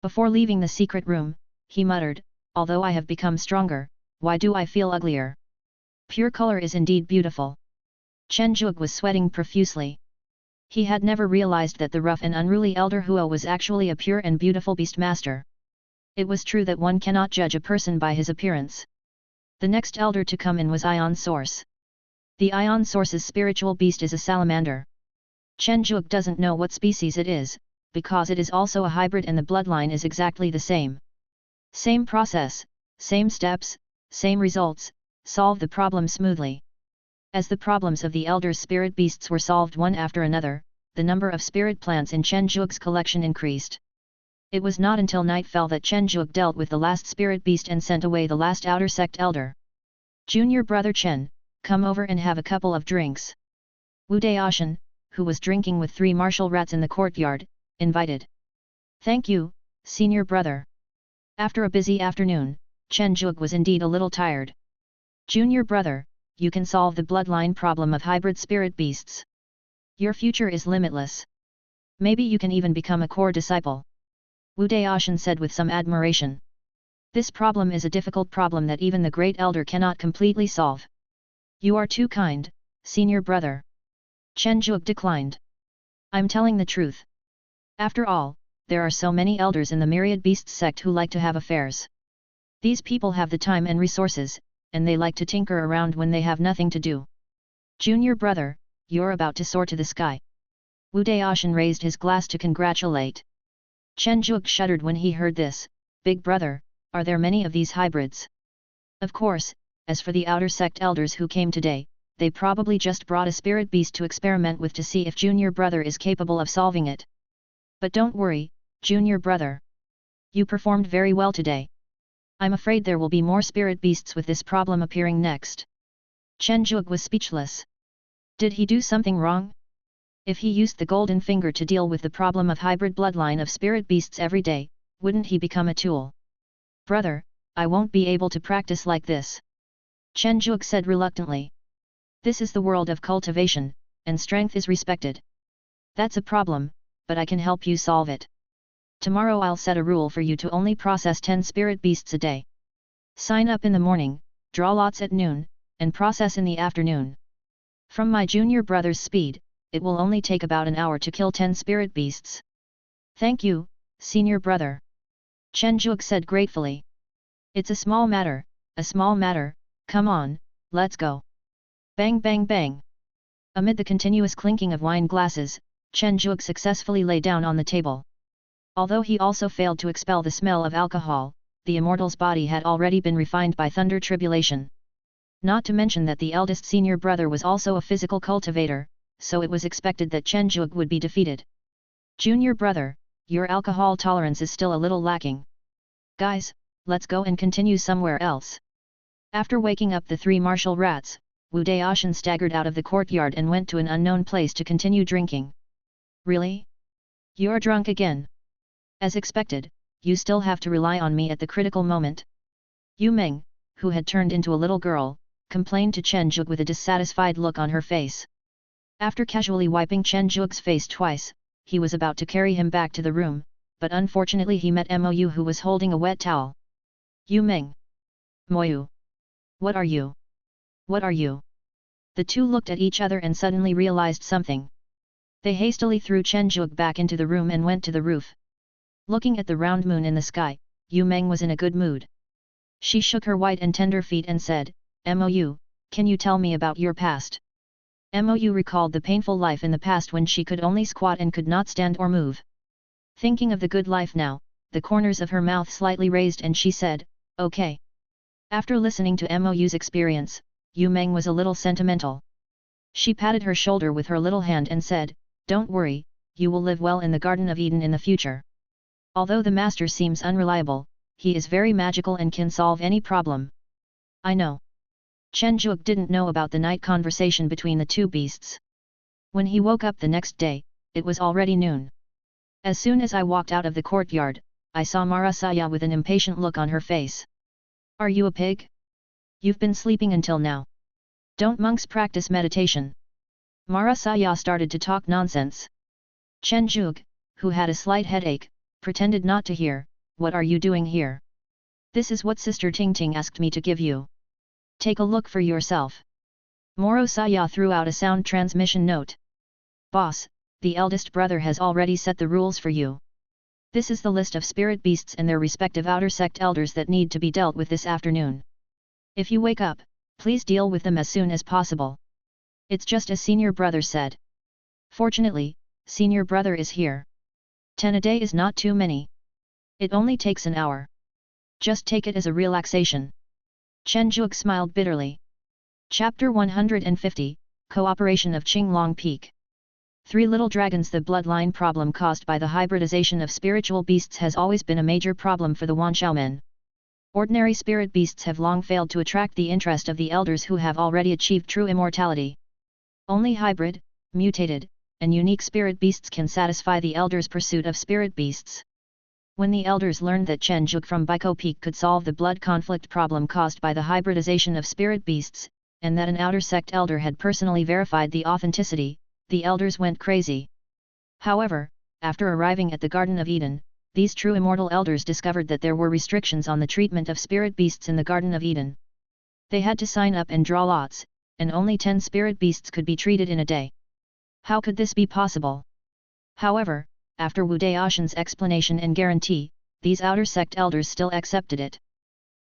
Before leaving the secret room, he muttered, although I have become stronger, why do I feel uglier? Pure color is indeed beautiful. Chen Zhuge was sweating profusely. He had never realized that the rough and unruly Elder Huo was actually a pure and beautiful beastmaster. It was true that one cannot judge a person by his appearance. The next elder to come in was Ion Source. The Ion Source's spiritual beast is a salamander. Chen Zhuge doesn't know what species it is, because it is also a hybrid and the bloodline is exactly the same. Same process, same steps, same results, solve the problem smoothly. As the problems of the elder's spirit beasts were solved one after another, the number of spirit plants in Chen Zhuge's collection increased. It was not until night fell that Chen Zhuge dealt with the last spirit beast and sent away the last outer sect elder. Junior brother Chen, come over and have a couple of drinks. Wu Daoshan, who was drinking with 3 martial rats in the courtyard, invited. Thank you, senior brother. After a busy afternoon, Chen Zhuge was indeed a little tired. Junior brother, you can solve the bloodline problem of hybrid spirit beasts. Your future is limitless. Maybe you can even become a core disciple. Wu Daoshan said with some admiration. This problem is a difficult problem that even the great elder cannot completely solve. You are too kind, senior brother. Chen Zhuge declined. I'm telling the truth. After all, there are so many elders in the myriad beasts sect who like to have affairs. These people have the time and resources, and they like to tinker around when they have nothing to do. Junior brother, you're about to soar to the sky. Wu Daoshan raised his glass to congratulate. Chen Zhuge shuddered when he heard this. Big brother, are there many of these hybrids? Of course, as for the outer sect elders who came today, they probably just brought a spirit beast to experiment with to see if junior brother is capable of solving it. But don't worry, junior brother. You performed very well today. I'm afraid there will be more spirit beasts with this problem appearing next. Chen Zhuge was speechless. Did he do something wrong? If he used the golden finger to deal with the problem of hybrid bloodline of spirit beasts every day, wouldn't he become a tool? Brother, I won't be able to practice like this. Chen Zhuge said reluctantly. This is the world of cultivation, and strength is respected. That's a problem, but I can help you solve it. Tomorrow I'll set a rule for you to only process 10 spirit beasts a day. Sign up in the morning, draw lots at noon, and process in the afternoon. From my junior brother's speed, it will only take about an hour to kill 10 spirit beasts. Thank you, senior brother. Chen Zhuge said gratefully. It's a small matter, come on, let's go. Bang bang bang. Amid the continuous clinking of wine glasses, Chen Zhuge successfully lay down on the table. Although he also failed to expel the smell of alcohol, the immortal's body had already been refined by thunder tribulation. Not to mention that the eldest senior brother was also a physical cultivator, so it was expected that Chen Zhuge would be defeated. Junior brother, your alcohol tolerance is still a little lacking. Guys, let's go and continue somewhere else. After waking up the three martial rats, Wu Daoshan staggered out of the courtyard and went to an unknown place to continue drinking. Really? You're drunk again? As expected, you still have to rely on me at the critical moment. Yu Meng, who had turned into a little girl, complained to Chen Zhuge with a dissatisfied look on her face. After casually wiping Chen Zhuge's face twice, he was about to carry him back to the room, but unfortunately he met Mou who was holding a wet towel. Yu Meng. Moyu. What are you? What are you? The two looked at each other and suddenly realized something. They hastily threw Chen Zhuge back into the room and went to the roof. Looking at the round moon in the sky, Yu Meng was in a good mood. She shook her white and tender feet and said, Mou, can you tell me about your past? Mou recalled the painful life in the past when she could only squat and could not stand or move. Thinking of the good life now, the corners of her mouth slightly raised and she said, okay. After listening to Mou's experience, Yu Meng was a little sentimental. She patted her shoulder with her little hand and said, don't worry, you will live well in the Garden of Eden in the future. Although the master seems unreliable, he is very magical and can solve any problem. I know. Chen Zhuge didn't know about the night conversation between the two beasts. When he woke up the next day, it was already noon. As soon as I walked out of the courtyard, I saw Marasaya with an impatient look on her face. Are you a pig? You've been sleeping until now. Don't monks practice meditation? Marasaya started to talk nonsense. Chen Zhuge, who had a slight headache, pretended not to hear. What are you doing here? This is what Sister Tingting asked me to give you. Take a look for yourself. Marasaya threw out a sound transmission note. Boss, the eldest brother has already set the rules for you. This is the list of spirit beasts and their respective outer sect elders that need to be dealt with this afternoon. If you wake up, please deal with them as soon as possible. It's just as senior brother said. Fortunately, senior brother is here. 10 a day is not too many. It only takes an hour. Just take it as a relaxation. Chen Zhuge smiled bitterly. Chapter 150, Cooperation of Qinglong Peak. Three little dragons. The bloodline problem caused by the hybridization of spiritual beasts has always been a major problem for the Wanxiaomen. Ordinary spirit beasts have long failed to attract the interest of the elders who have already achieved true immortality. Only hybrid, mutated, and unique spirit beasts can satisfy the elders' pursuit of spirit beasts. When the elders learned that Chen Zhuge from Baikou Peak could solve the blood conflict problem caused by the hybridization of spirit beasts, and that an outer sect elder had personally verified the authenticity, the elders went crazy. However, after arriving at the Garden of Eden, these true immortal elders discovered that there were restrictions on the treatment of spirit beasts in the Garden of Eden. They had to sign up and draw lots, and only 10 spirit beasts could be treated in a day. How could this be possible? However, after Wu Daoshan's explanation and guarantee, these outer sect elders still accepted it.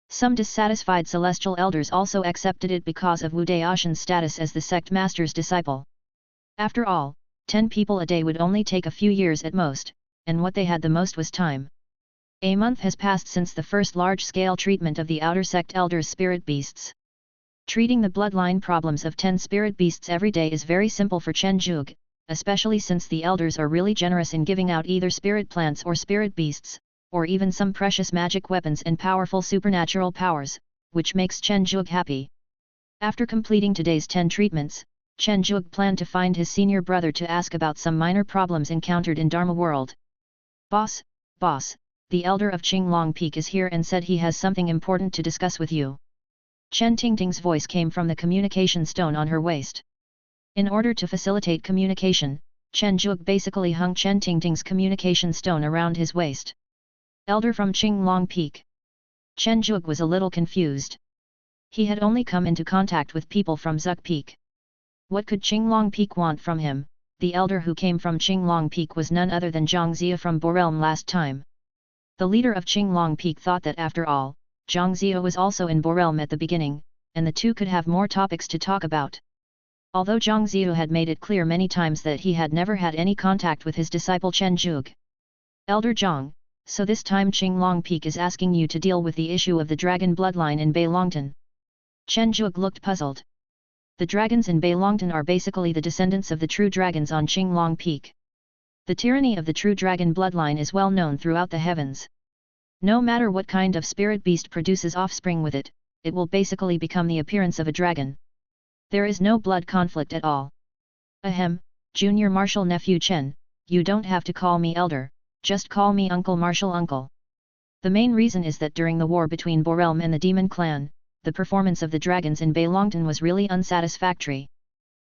Some dissatisfied celestial elders also accepted it because of Wu Daoshan's status as the sect master's disciple. After all, 10 people a day would only take a few years at most, and what they had the most was time. A month has passed since the first large-scale treatment of the outer sect elders' spirit beasts. Treating the bloodline problems of 10 spirit beasts every day is very simple for Chen Zhuge, especially since the elders are really generous in giving out either spirit plants or spirit beasts, or even some precious magic weapons and powerful supernatural powers, which makes Chen Zhuge happy. After completing today's 10 treatments, Chen Zhuge planned to find his senior brother to ask about some minor problems encountered in Dharma world. Boss, the elder of Qinglong Peak is here and said he has something important to discuss with you. Chen Tingting's voice came from the communication stone on her waist. In order to facilitate communication, Chen Zhuge basically hung Chen Tingting's communication stone around his waist. Elder from Qinglong Peak. Chen Zhuge was a little confused. He had only come into contact with people from Zuk Peak. What could Qinglong Peak want from him? The elder who came from Qinglong Peak was none other than Zhang Zia from Borelm last time. The leader of Qinglong Peak thought that after all, Zhang Zia was also in Borelm at the beginning, and the two could have more topics to talk about. Although Zhang Zia had made it clear many times that he had never had any contact with his disciple Chen Zhuge. Elder Zhang, so this time Qinglong Peak is asking you to deal with the issue of the dragon bloodline in Beilongtan. Chen Zhuge looked puzzled. The dragons in Beilongtan are basically the descendants of the true dragons on Qinglong Peak. The tyranny of the true dragon bloodline is well known throughout the heavens. No matter what kind of spirit beast produces offspring with it, it will basically become the appearance of a dragon. There is no blood conflict at all. Ahem, Junior Marshal Nephew Chen, you don't have to call me elder, just call me Uncle Marshal Uncle. The main reason is that during the war between Borelm and the Demon Clan, the performance of the dragons in Beilongtan was really unsatisfactory.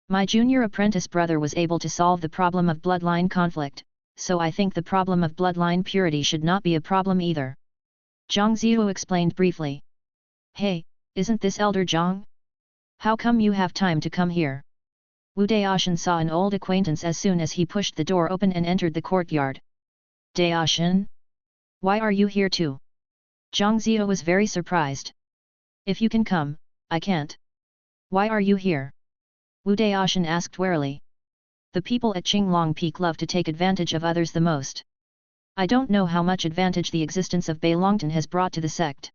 My junior apprentice brother was able to solve the problem of bloodline conflict, so I think the problem of bloodline purity should not be a problem either. Zhang Ziyu explained briefly. Hey, isn't this Elder Zhang? How come you have time to come here? Wu Daoshan saw an old acquaintance as soon as he pushed the door open and entered the courtyard. Daoshan? Why are you here too? Zhang Ziyu was very surprised. If you can come, I can't. Why are you here? Wu Daoshan asked warily. The people at Qinglong Peak love to take advantage of others the most. I don't know how much advantage the existence of Beilongtan has brought to the sect.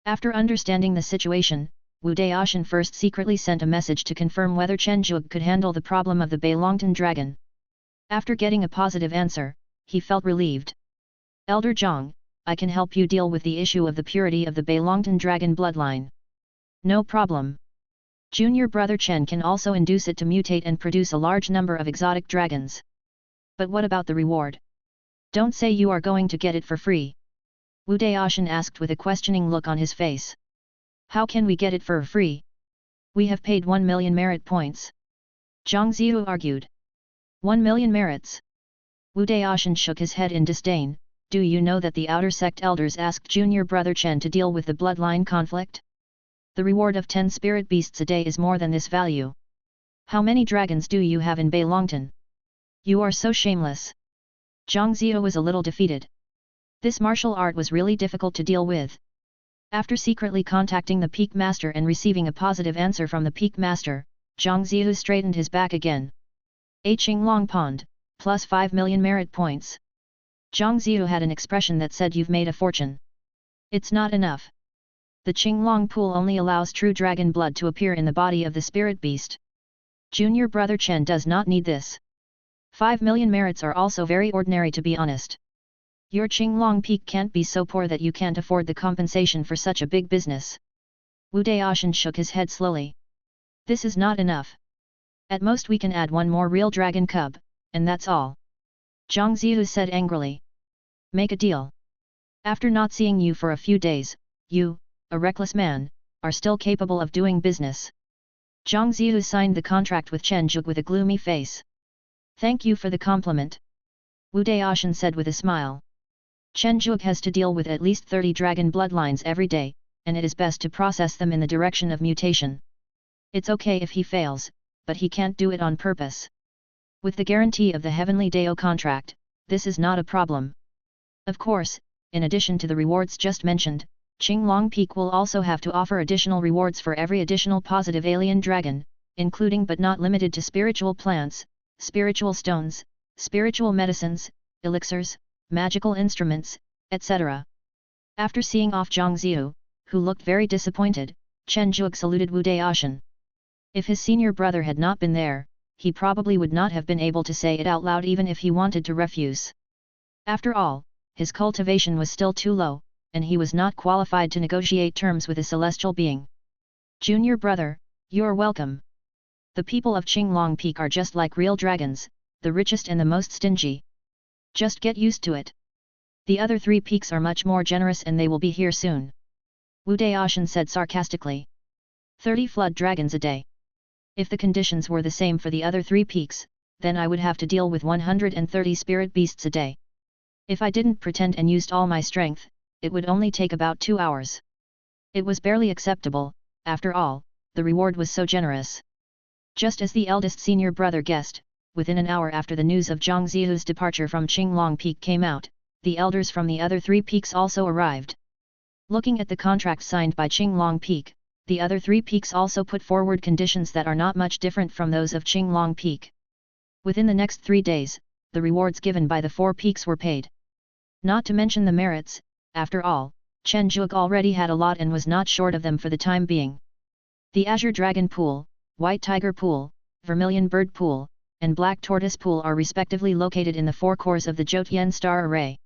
After understanding the situation, Wu Daoshan first secretly sent a message to confirm whether Chen Zhuge could handle the problem of the Beilongtan dragon. After getting a positive answer, he felt relieved. Elder Zhang, I can help you deal with the issue of the purity of the Beilongtan dragon bloodline. No problem. Junior brother Chen can also induce it to mutate and produce a large number of exotic dragons. But what about the reward? Don't say you are going to get it for free. Wu Daoshan asked with a questioning look on his face. How can we get it for free? We have paid 1 million merit points. Zhang Ziyu argued. 1 million merits. Wu Daoshan shook his head in disdain. Do you know that the outer sect elders asked junior brother Chen to deal with the bloodline conflict? The reward of 10 spirit beasts a day is more than this value. How many dragons do you have in Beilongtan? You are so shameless. Zhang Ziyu was a little defeated. This martial art was really difficult to deal with. After secretly contacting the Peak Master and receiving a positive answer from the Peak Master, Zhang Ziyu straightened his back again. A Qinglong Pond, plus 5 million merit points. Zhang Ziyu had an expression that said you've made a fortune. It's not enough. The Qinglong pool only allows true dragon blood to appear in the body of the spirit beast. Junior brother Chen does not need this. 5 million merits are also very ordinary, to be honest. Your Qinglong Peak can't be so poor that you can't afford the compensation for such a big business. Wu Daoshan shook his head slowly. This is not enough. At most we can add one more real dragon cub, and that's all. Zhang Ziyu said angrily. Make a deal. After not seeing you for a few days, you, a reckless man, are still capable of doing business. Zhang Ziyu signed the contract with Chen Zhuge with a gloomy face. Thank you for the compliment. Wu Daoshan said with a smile. Chen Zhuge has to deal with at least 30 dragon bloodlines every day, and it is best to process them in the direction of mutation. It's okay if he fails, but he can't do it on purpose. With the guarantee of the Heavenly Dao contract, this is not a problem. Of course, in addition to the rewards just mentioned, Qinglong Peak will also have to offer additional rewards for every additional positive alien dragon, including but not limited to spiritual plants, spiritual stones, spiritual medicines, elixirs, magical instruments, etc. After seeing off Zhang Ziyu, who looked very disappointed, Chen Zhuge saluted Wu Daoshan. If his senior brother had not been there, he probably would not have been able to say it out loud even if he wanted to refuse. After all, his cultivation was still too low, and he was not qualified to negotiate terms with a celestial being. Junior brother, you're welcome. The people of Qinglong Peak are just like real dragons, the richest and the most stingy. Just get used to it. The other 3 peaks are much more generous and they will be here soon. Wu Daoshan said sarcastically. 30 flood dragons a day. If the conditions were the same for the other 3 peaks, then I would have to deal with 130 spirit beasts a day. If I didn't pretend and used all my strength, it would only take about 2 hours. It was barely acceptable, after all, the reward was so generous. Just as the eldest senior brother guessed, within an hour after the news of Zhang Zihu's departure from Qinglong Peak came out, the elders from the other 3 peaks also arrived. Looking at the contract signed by Qinglong Peak, the other 3 peaks also put forward conditions that are not much different from those of Qinglong Peak. Within the next 3 days, the rewards given by the 4 peaks were paid. Not to mention the merits, after all, Chen Zhuge already had a lot and was not short of them for the time being. The Azure Dragon Pool, White Tiger Pool, Vermilion Bird Pool, and Black Tortoise Pool are respectively located in the 4 cores of the Zhoutian star array.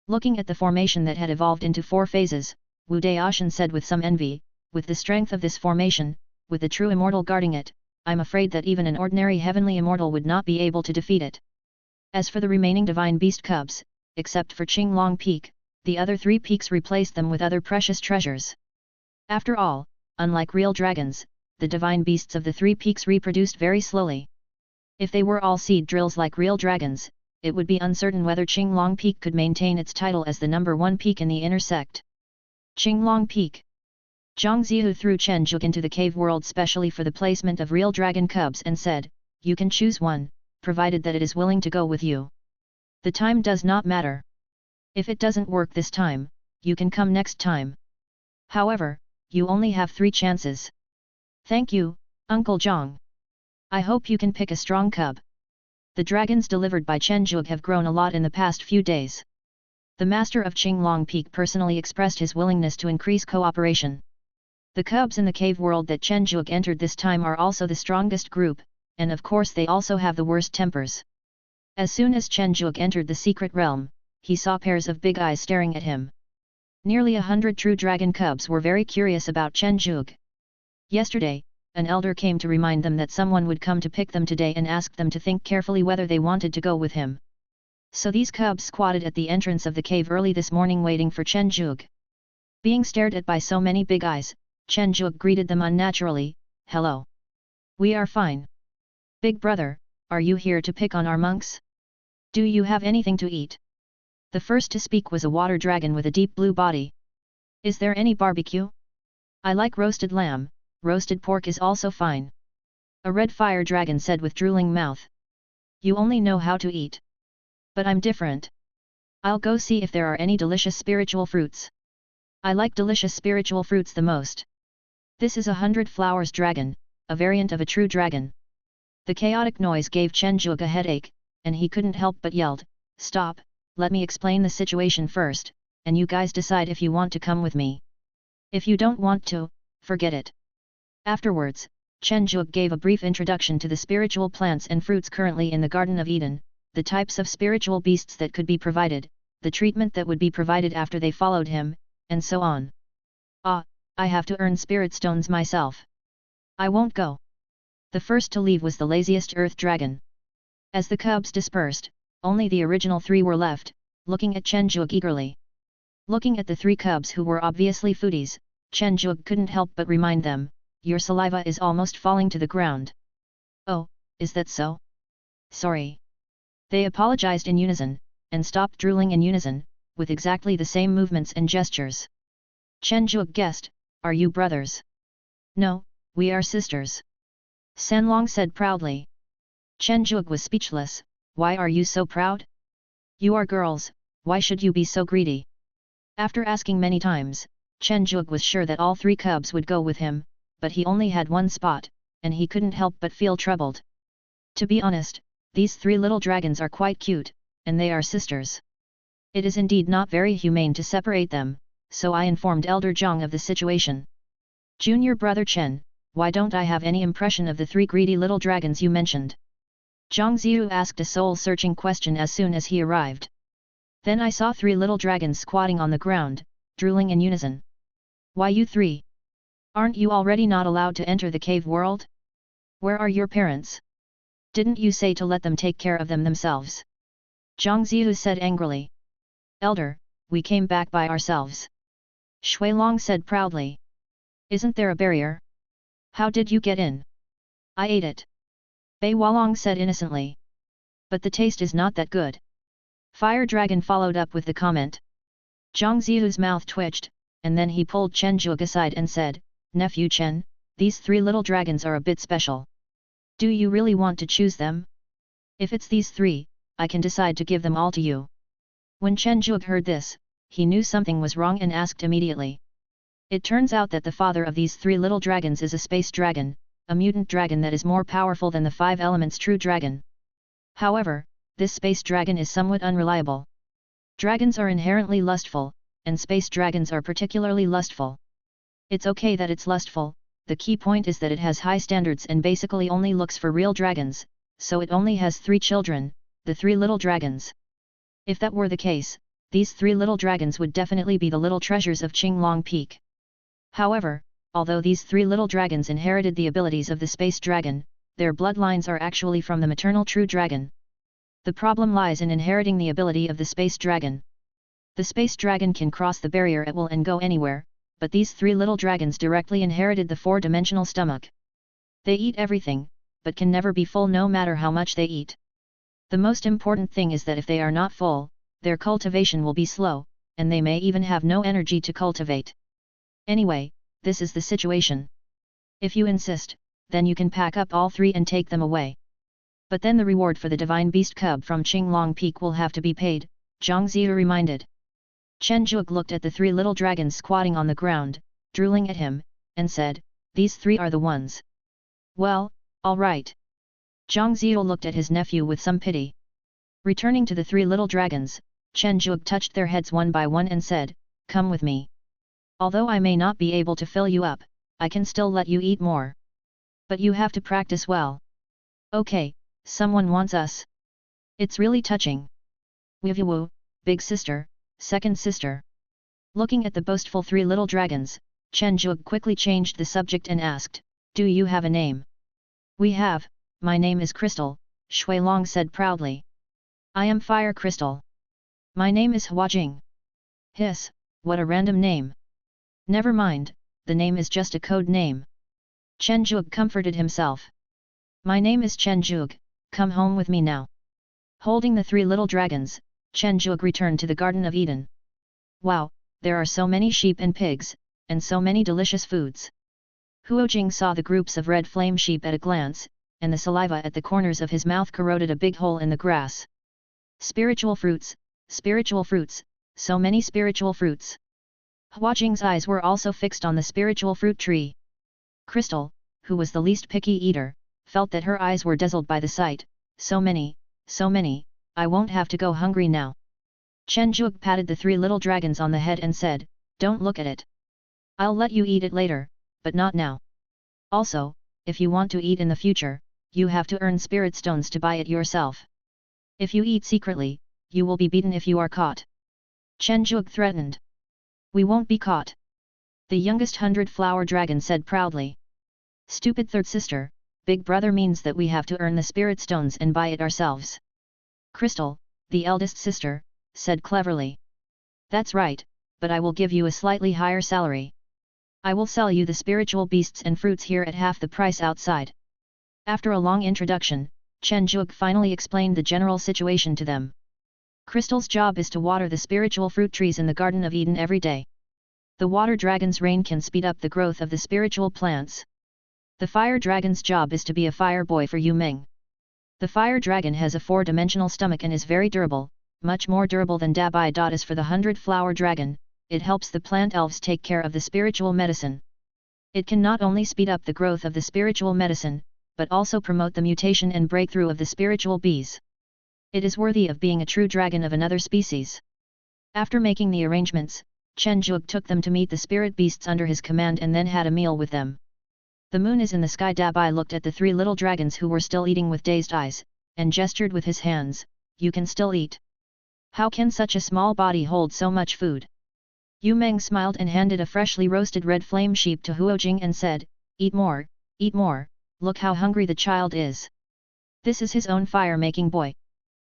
Looking at the formation that had evolved into 4 phases, Wu Daoshan said with some envy, with the strength of this formation, with the true immortal guarding it, I'm afraid that even an ordinary heavenly immortal would not be able to defeat it. As for the remaining divine beast cubs, except for Qinglong Peak, the other 3 peaks replaced them with other precious treasures. After all, unlike real dragons, the divine beasts of the 3 peaks reproduced very slowly. If they were all seed drills like real dragons, it would be uncertain whether Qinglong Peak could maintain its title as the number 1 peak in the inner sect. Qinglong Peak. Zhang Zihu threw Chen Zhuge into the cave world specially for the placement of real dragon cubs and said, you can choose one, provided that it is willing to go with you. The time does not matter. If it doesn't work this time, you can come next time. However, you only have 3 chances. Thank you, Uncle Zhang. I hope you can pick a strong cub. The dragons delivered by Chen Zhuge have grown a lot in the past few days. The master of Qinglong Peak personally expressed his willingness to increase cooperation. The cubs in the cave world that Chen Zhuge entered this time are also the strongest group, and of course they also have the worst tempers. As soon as Chen Zhuge entered the secret realm, he saw pairs of big eyes staring at him. Nearly 100 true dragon cubs were very curious about Chen Zhuge. Yesterday, an elder came to remind them that someone would come to pick them today and asked them to think carefully whether they wanted to go with him. So these cubs squatted at the entrance of the cave early this morning waiting for Chen Zhuge. Being stared at by so many big eyes, Chen Zhuge greeted them unnaturally, hello. We are fine. Big brother, are you here to pick on our monks? Do you have anything to eat? The first to speak was a water dragon with a deep blue body. Is there any barbecue? I like roasted lamb, roasted pork is also fine. A red fire dragon said with drooling mouth. You only know how to eat. But I'm different. I'll go see if there are any delicious spiritual fruits. I like delicious spiritual fruits the most. This is a 100 flowers dragon, a variant of a true dragon. The chaotic noise gave Chen Zhuge a headache, and he couldn't help but yelled, stop, let me explain the situation first, and you guys decide if you want to come with me. If you don't want to, forget it. Afterwards, Chen Zhuge gave a brief introduction to the spiritual plants and fruits currently in the Garden of Eden, the types of spiritual beasts that could be provided, the treatment that would be provided after they followed him, and so on. Ah, I have to earn spirit stones myself. I won't go. The first to leave was the laziest earth dragon. As the cubs dispersed, only the original 3 were left, looking at Chen Zhuge eagerly. Looking at the 3 cubs who were obviously foodies, Chen Zhuge couldn't help but remind them, your saliva is almost falling to the ground. Oh, is that so? Sorry. They apologized in unison, and stopped drooling in unison, with exactly the same movements and gestures. Chen Zhuge guessed, are you brothers? No, we are sisters. Sanlong said proudly. Chen Zhuge was speechless, why are you so proud? You are girls, why should you be so greedy? After asking many times, Chen Zhuge was sure that all 3 cubs would go with him, but he only had one spot, and he couldn't help but feel troubled. To be honest, these 3 little dragons are quite cute, and they are sisters. It is indeed not very humane to separate them, so I informed Elder Zhang of the situation. Junior brother Chen, why don't I have any impression of the 3 greedy little dragons you mentioned? Zhang Ziyu asked a soul-searching question as soon as he arrived. Then I saw 3 little dragons squatting on the ground, drooling in unison. Why you 3? Aren't you already not allowed to enter the cave world? Where are your parents? Didn't you say to let them take care of them themselves? Zhang Ziyu said angrily. Elder, we came back by ourselves. Shuilong said proudly. Isn't there a barrier? How did you get in? I ate it. Bei Walong said innocently. But the taste is not that good. Fire Dragon followed up with the comment. Zhang Zihu's mouth twitched, and then he pulled Chen Zhuge aside and said, "Nephew Chen, these 3 little dragons are a bit special. Do you really want to choose them? If it's these 3, I can decide to give them all to you." When Chen Zhuge heard this, he knew something was wrong and asked immediately. It turns out that the father of these 3 little dragons is a space dragon, a mutant dragon that is more powerful than the 5 elements true dragon. However, this space dragon is somewhat unreliable. Dragons are inherently lustful, and space dragons are particularly lustful. It's okay that it's lustful, the key point is that it has high standards and basically only looks for real dragons, so it only has 3 children, the 3 little dragons. If that were the case, these 3 little dragons would definitely be the little treasures of Qinglong Peak. However, although these 3 little dragons inherited the abilities of the space dragon, their bloodlines are actually from the maternal true dragon. The problem lies in inheriting the ability of the space dragon. The space dragon can cross the barrier at will and go anywhere, but these 3 little dragons directly inherited the 4-dimensional stomach. They eat everything, but can never be full no matter how much they eat. The most important thing is that if they are not full, their cultivation will be slow, and they may even have no energy to cultivate. Anyway, this is the situation. If you insist, then you can pack up all 3 and take them away. But then the reward for the divine beast cub from Qinglong Peak will have to be paid, Zhang Ziyu reminded. Chen Zhuge looked at the 3 little dragons squatting on the ground, drooling at him, and said, "These 3 are the ones." "Well, all right." Zhang Ziyu looked at his nephew with some pity. Returning to the 3 little dragons, Chen Zhuge touched their heads one by one and said, "Come with me. Although I may not be able to fill you up, I can still let you eat more. But you have to practice well. Okay, someone wants us. It's really touching. Wivu, big sister, second sister." Looking at the boastful 3 little dragons, Chen Zhuge quickly changed the subject and asked, "Do you have a name?" "We have, my name is Crystal," Shui Long said proudly. "I am Fire Crystal. My name is Huajing." "Hiss, what a random name." "Never mind, the name is just a code name." Chen Zhuge comforted himself. "My name is Chen Zhuge, come home with me now." Holding the 3 little dragons, Chen Zhuge returned to the Garden of Eden. Wow, there are so many sheep and pigs, and so many delicious foods. Huojing saw the groups of red flame sheep at a glance, and the saliva at the corners of his mouth corroded a big hole in the grass. Spiritual fruits, so many spiritual fruits. Huojing's eyes were also fixed on the spiritual fruit tree. Crystal, who was the least picky eater, felt that her eyes were dazzled by the sight. So many, I won't have to go hungry now." Chen Zhuge patted the 3 little dragons on the head and said, "Don't look at it. I'll let you eat it later, but not now. Also, if you want to eat in the future, you have to earn spirit stones to buy it yourself. If you eat secretly, you will be beaten if you are caught." Chen Zhuge threatened. "We won't be caught." The youngest 100-flower dragon said proudly. "Stupid third sister, big brother means that we have to earn the spirit stones and buy it ourselves." Crystal, the eldest sister, said cleverly. "That's right, but I will give you a slightly higher salary. I will sell you the spiritual beasts and fruits here at half the price outside." After a long introduction, Chen Zhuge finally explained the general situation to them. Crystal's job is to water the spiritual fruit trees in the Garden of Eden every day. The water dragon's rain can speed up the growth of the spiritual plants. The fire dragon's job is to be a fire boy for Yu Meng. The fire dragon has a 4-dimensional stomach and is very durable, much more durable than Dabai Dot is for the 100-flower dragon. It helps the plant elves take care of the spiritual medicine. It can not only speed up the growth of the spiritual medicine, but also promote the mutation and breakthrough of the spiritual bees. It is worthy of being a true dragon of another species. After making the arrangements, Chen Zhuge took them to meet the spirit beasts under his command and then had a meal with them. "The moon is in the sky." Dabai looked at the 3 little dragons who were still eating with dazed eyes, and gestured with his hands, "You can still eat. How can such a small body hold so much food?" Yu Meng smiled and handed a freshly roasted red flame sheep to Huojing and said, eat more, look how hungry the child is." This is his own fire-making boy.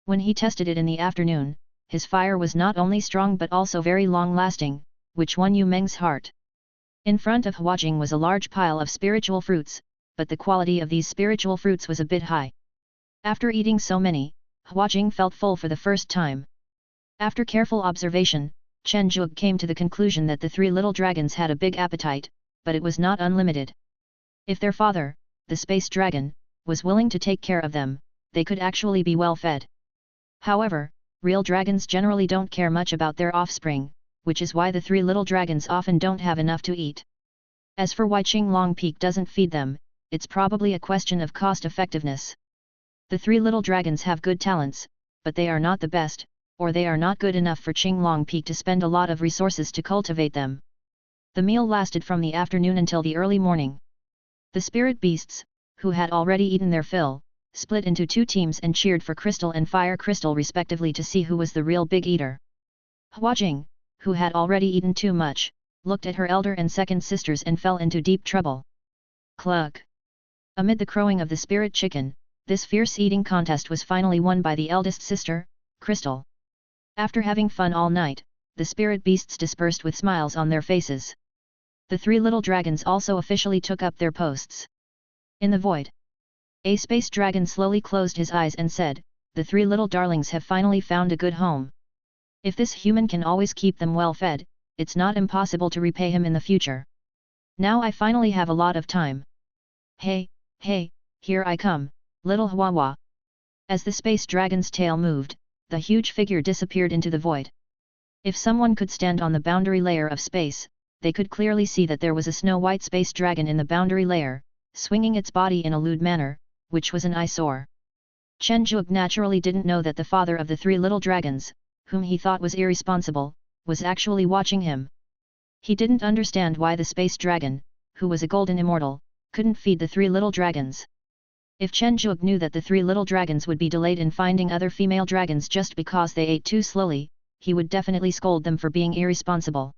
When he tested it in the afternoon, his fire was not only strong but also very long-lasting, which won Yu Meng's heart. In front of Huojing was a large pile of spiritual fruits, but the quality of these spiritual fruits was a bit high. After eating so many, Huojing felt full for the first time. After careful observation, Chen Zhuge came to the conclusion that the three little dragons had a big appetite, but it was not unlimited. If their father, the space dragon, was willing to take care of them, they could actually be well fed. However, real dragons generally don't care much about their offspring, which is why the three little dragons often don't have enough to eat. As for why Qinglong Peak doesn't feed them, it's probably a question of cost effectiveness. The three little dragons have good talents, but they are not the best, or they are not good enough for Qinglong Peak to spend a lot of resources to cultivate them. The meal lasted from the afternoon until the early morning. The spirit beasts, who had already eaten their fill, split into two teams and cheered for Crystal and Fire Crystal respectively to see who was the real big eater. Huajing, who had already eaten too much, looked at her elder and second sisters and fell into deep trouble. Cluck! Amid the crowing of the spirit chicken, this fierce eating contest was finally won by the eldest sister, Crystal. After having fun all night, the spirit beasts dispersed with smiles on their faces. The three little dragons also officially took up their posts. In the void, a space dragon slowly closed his eyes and said, "The three little darlings have finally found a good home. If this human can always keep them well fed, it's not impossible to repay him in the future. Now I finally have a lot of time. Hey, here I come, little Huahua." As the space dragon's tail moved, the huge figure disappeared into the void. If someone could stand on the boundary layer of space, they could clearly see that there was a snow-white space dragon in the boundary layer, swinging its body in a lewd manner, which was an eyesore. Chen Zhuge naturally didn't know that the father of the three little dragons, whom he thought was irresponsible, was actually watching him. He didn't understand why the space dragon, who was a golden immortal, couldn't feed the three little dragons. If Chen Zhuge knew that the three little dragons would be delayed in finding other female dragons just because they ate too slowly, he would definitely scold them for being irresponsible.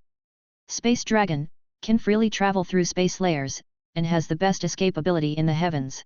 Space dragon can freely travel through space layers, and has the best escape ability in the heavens.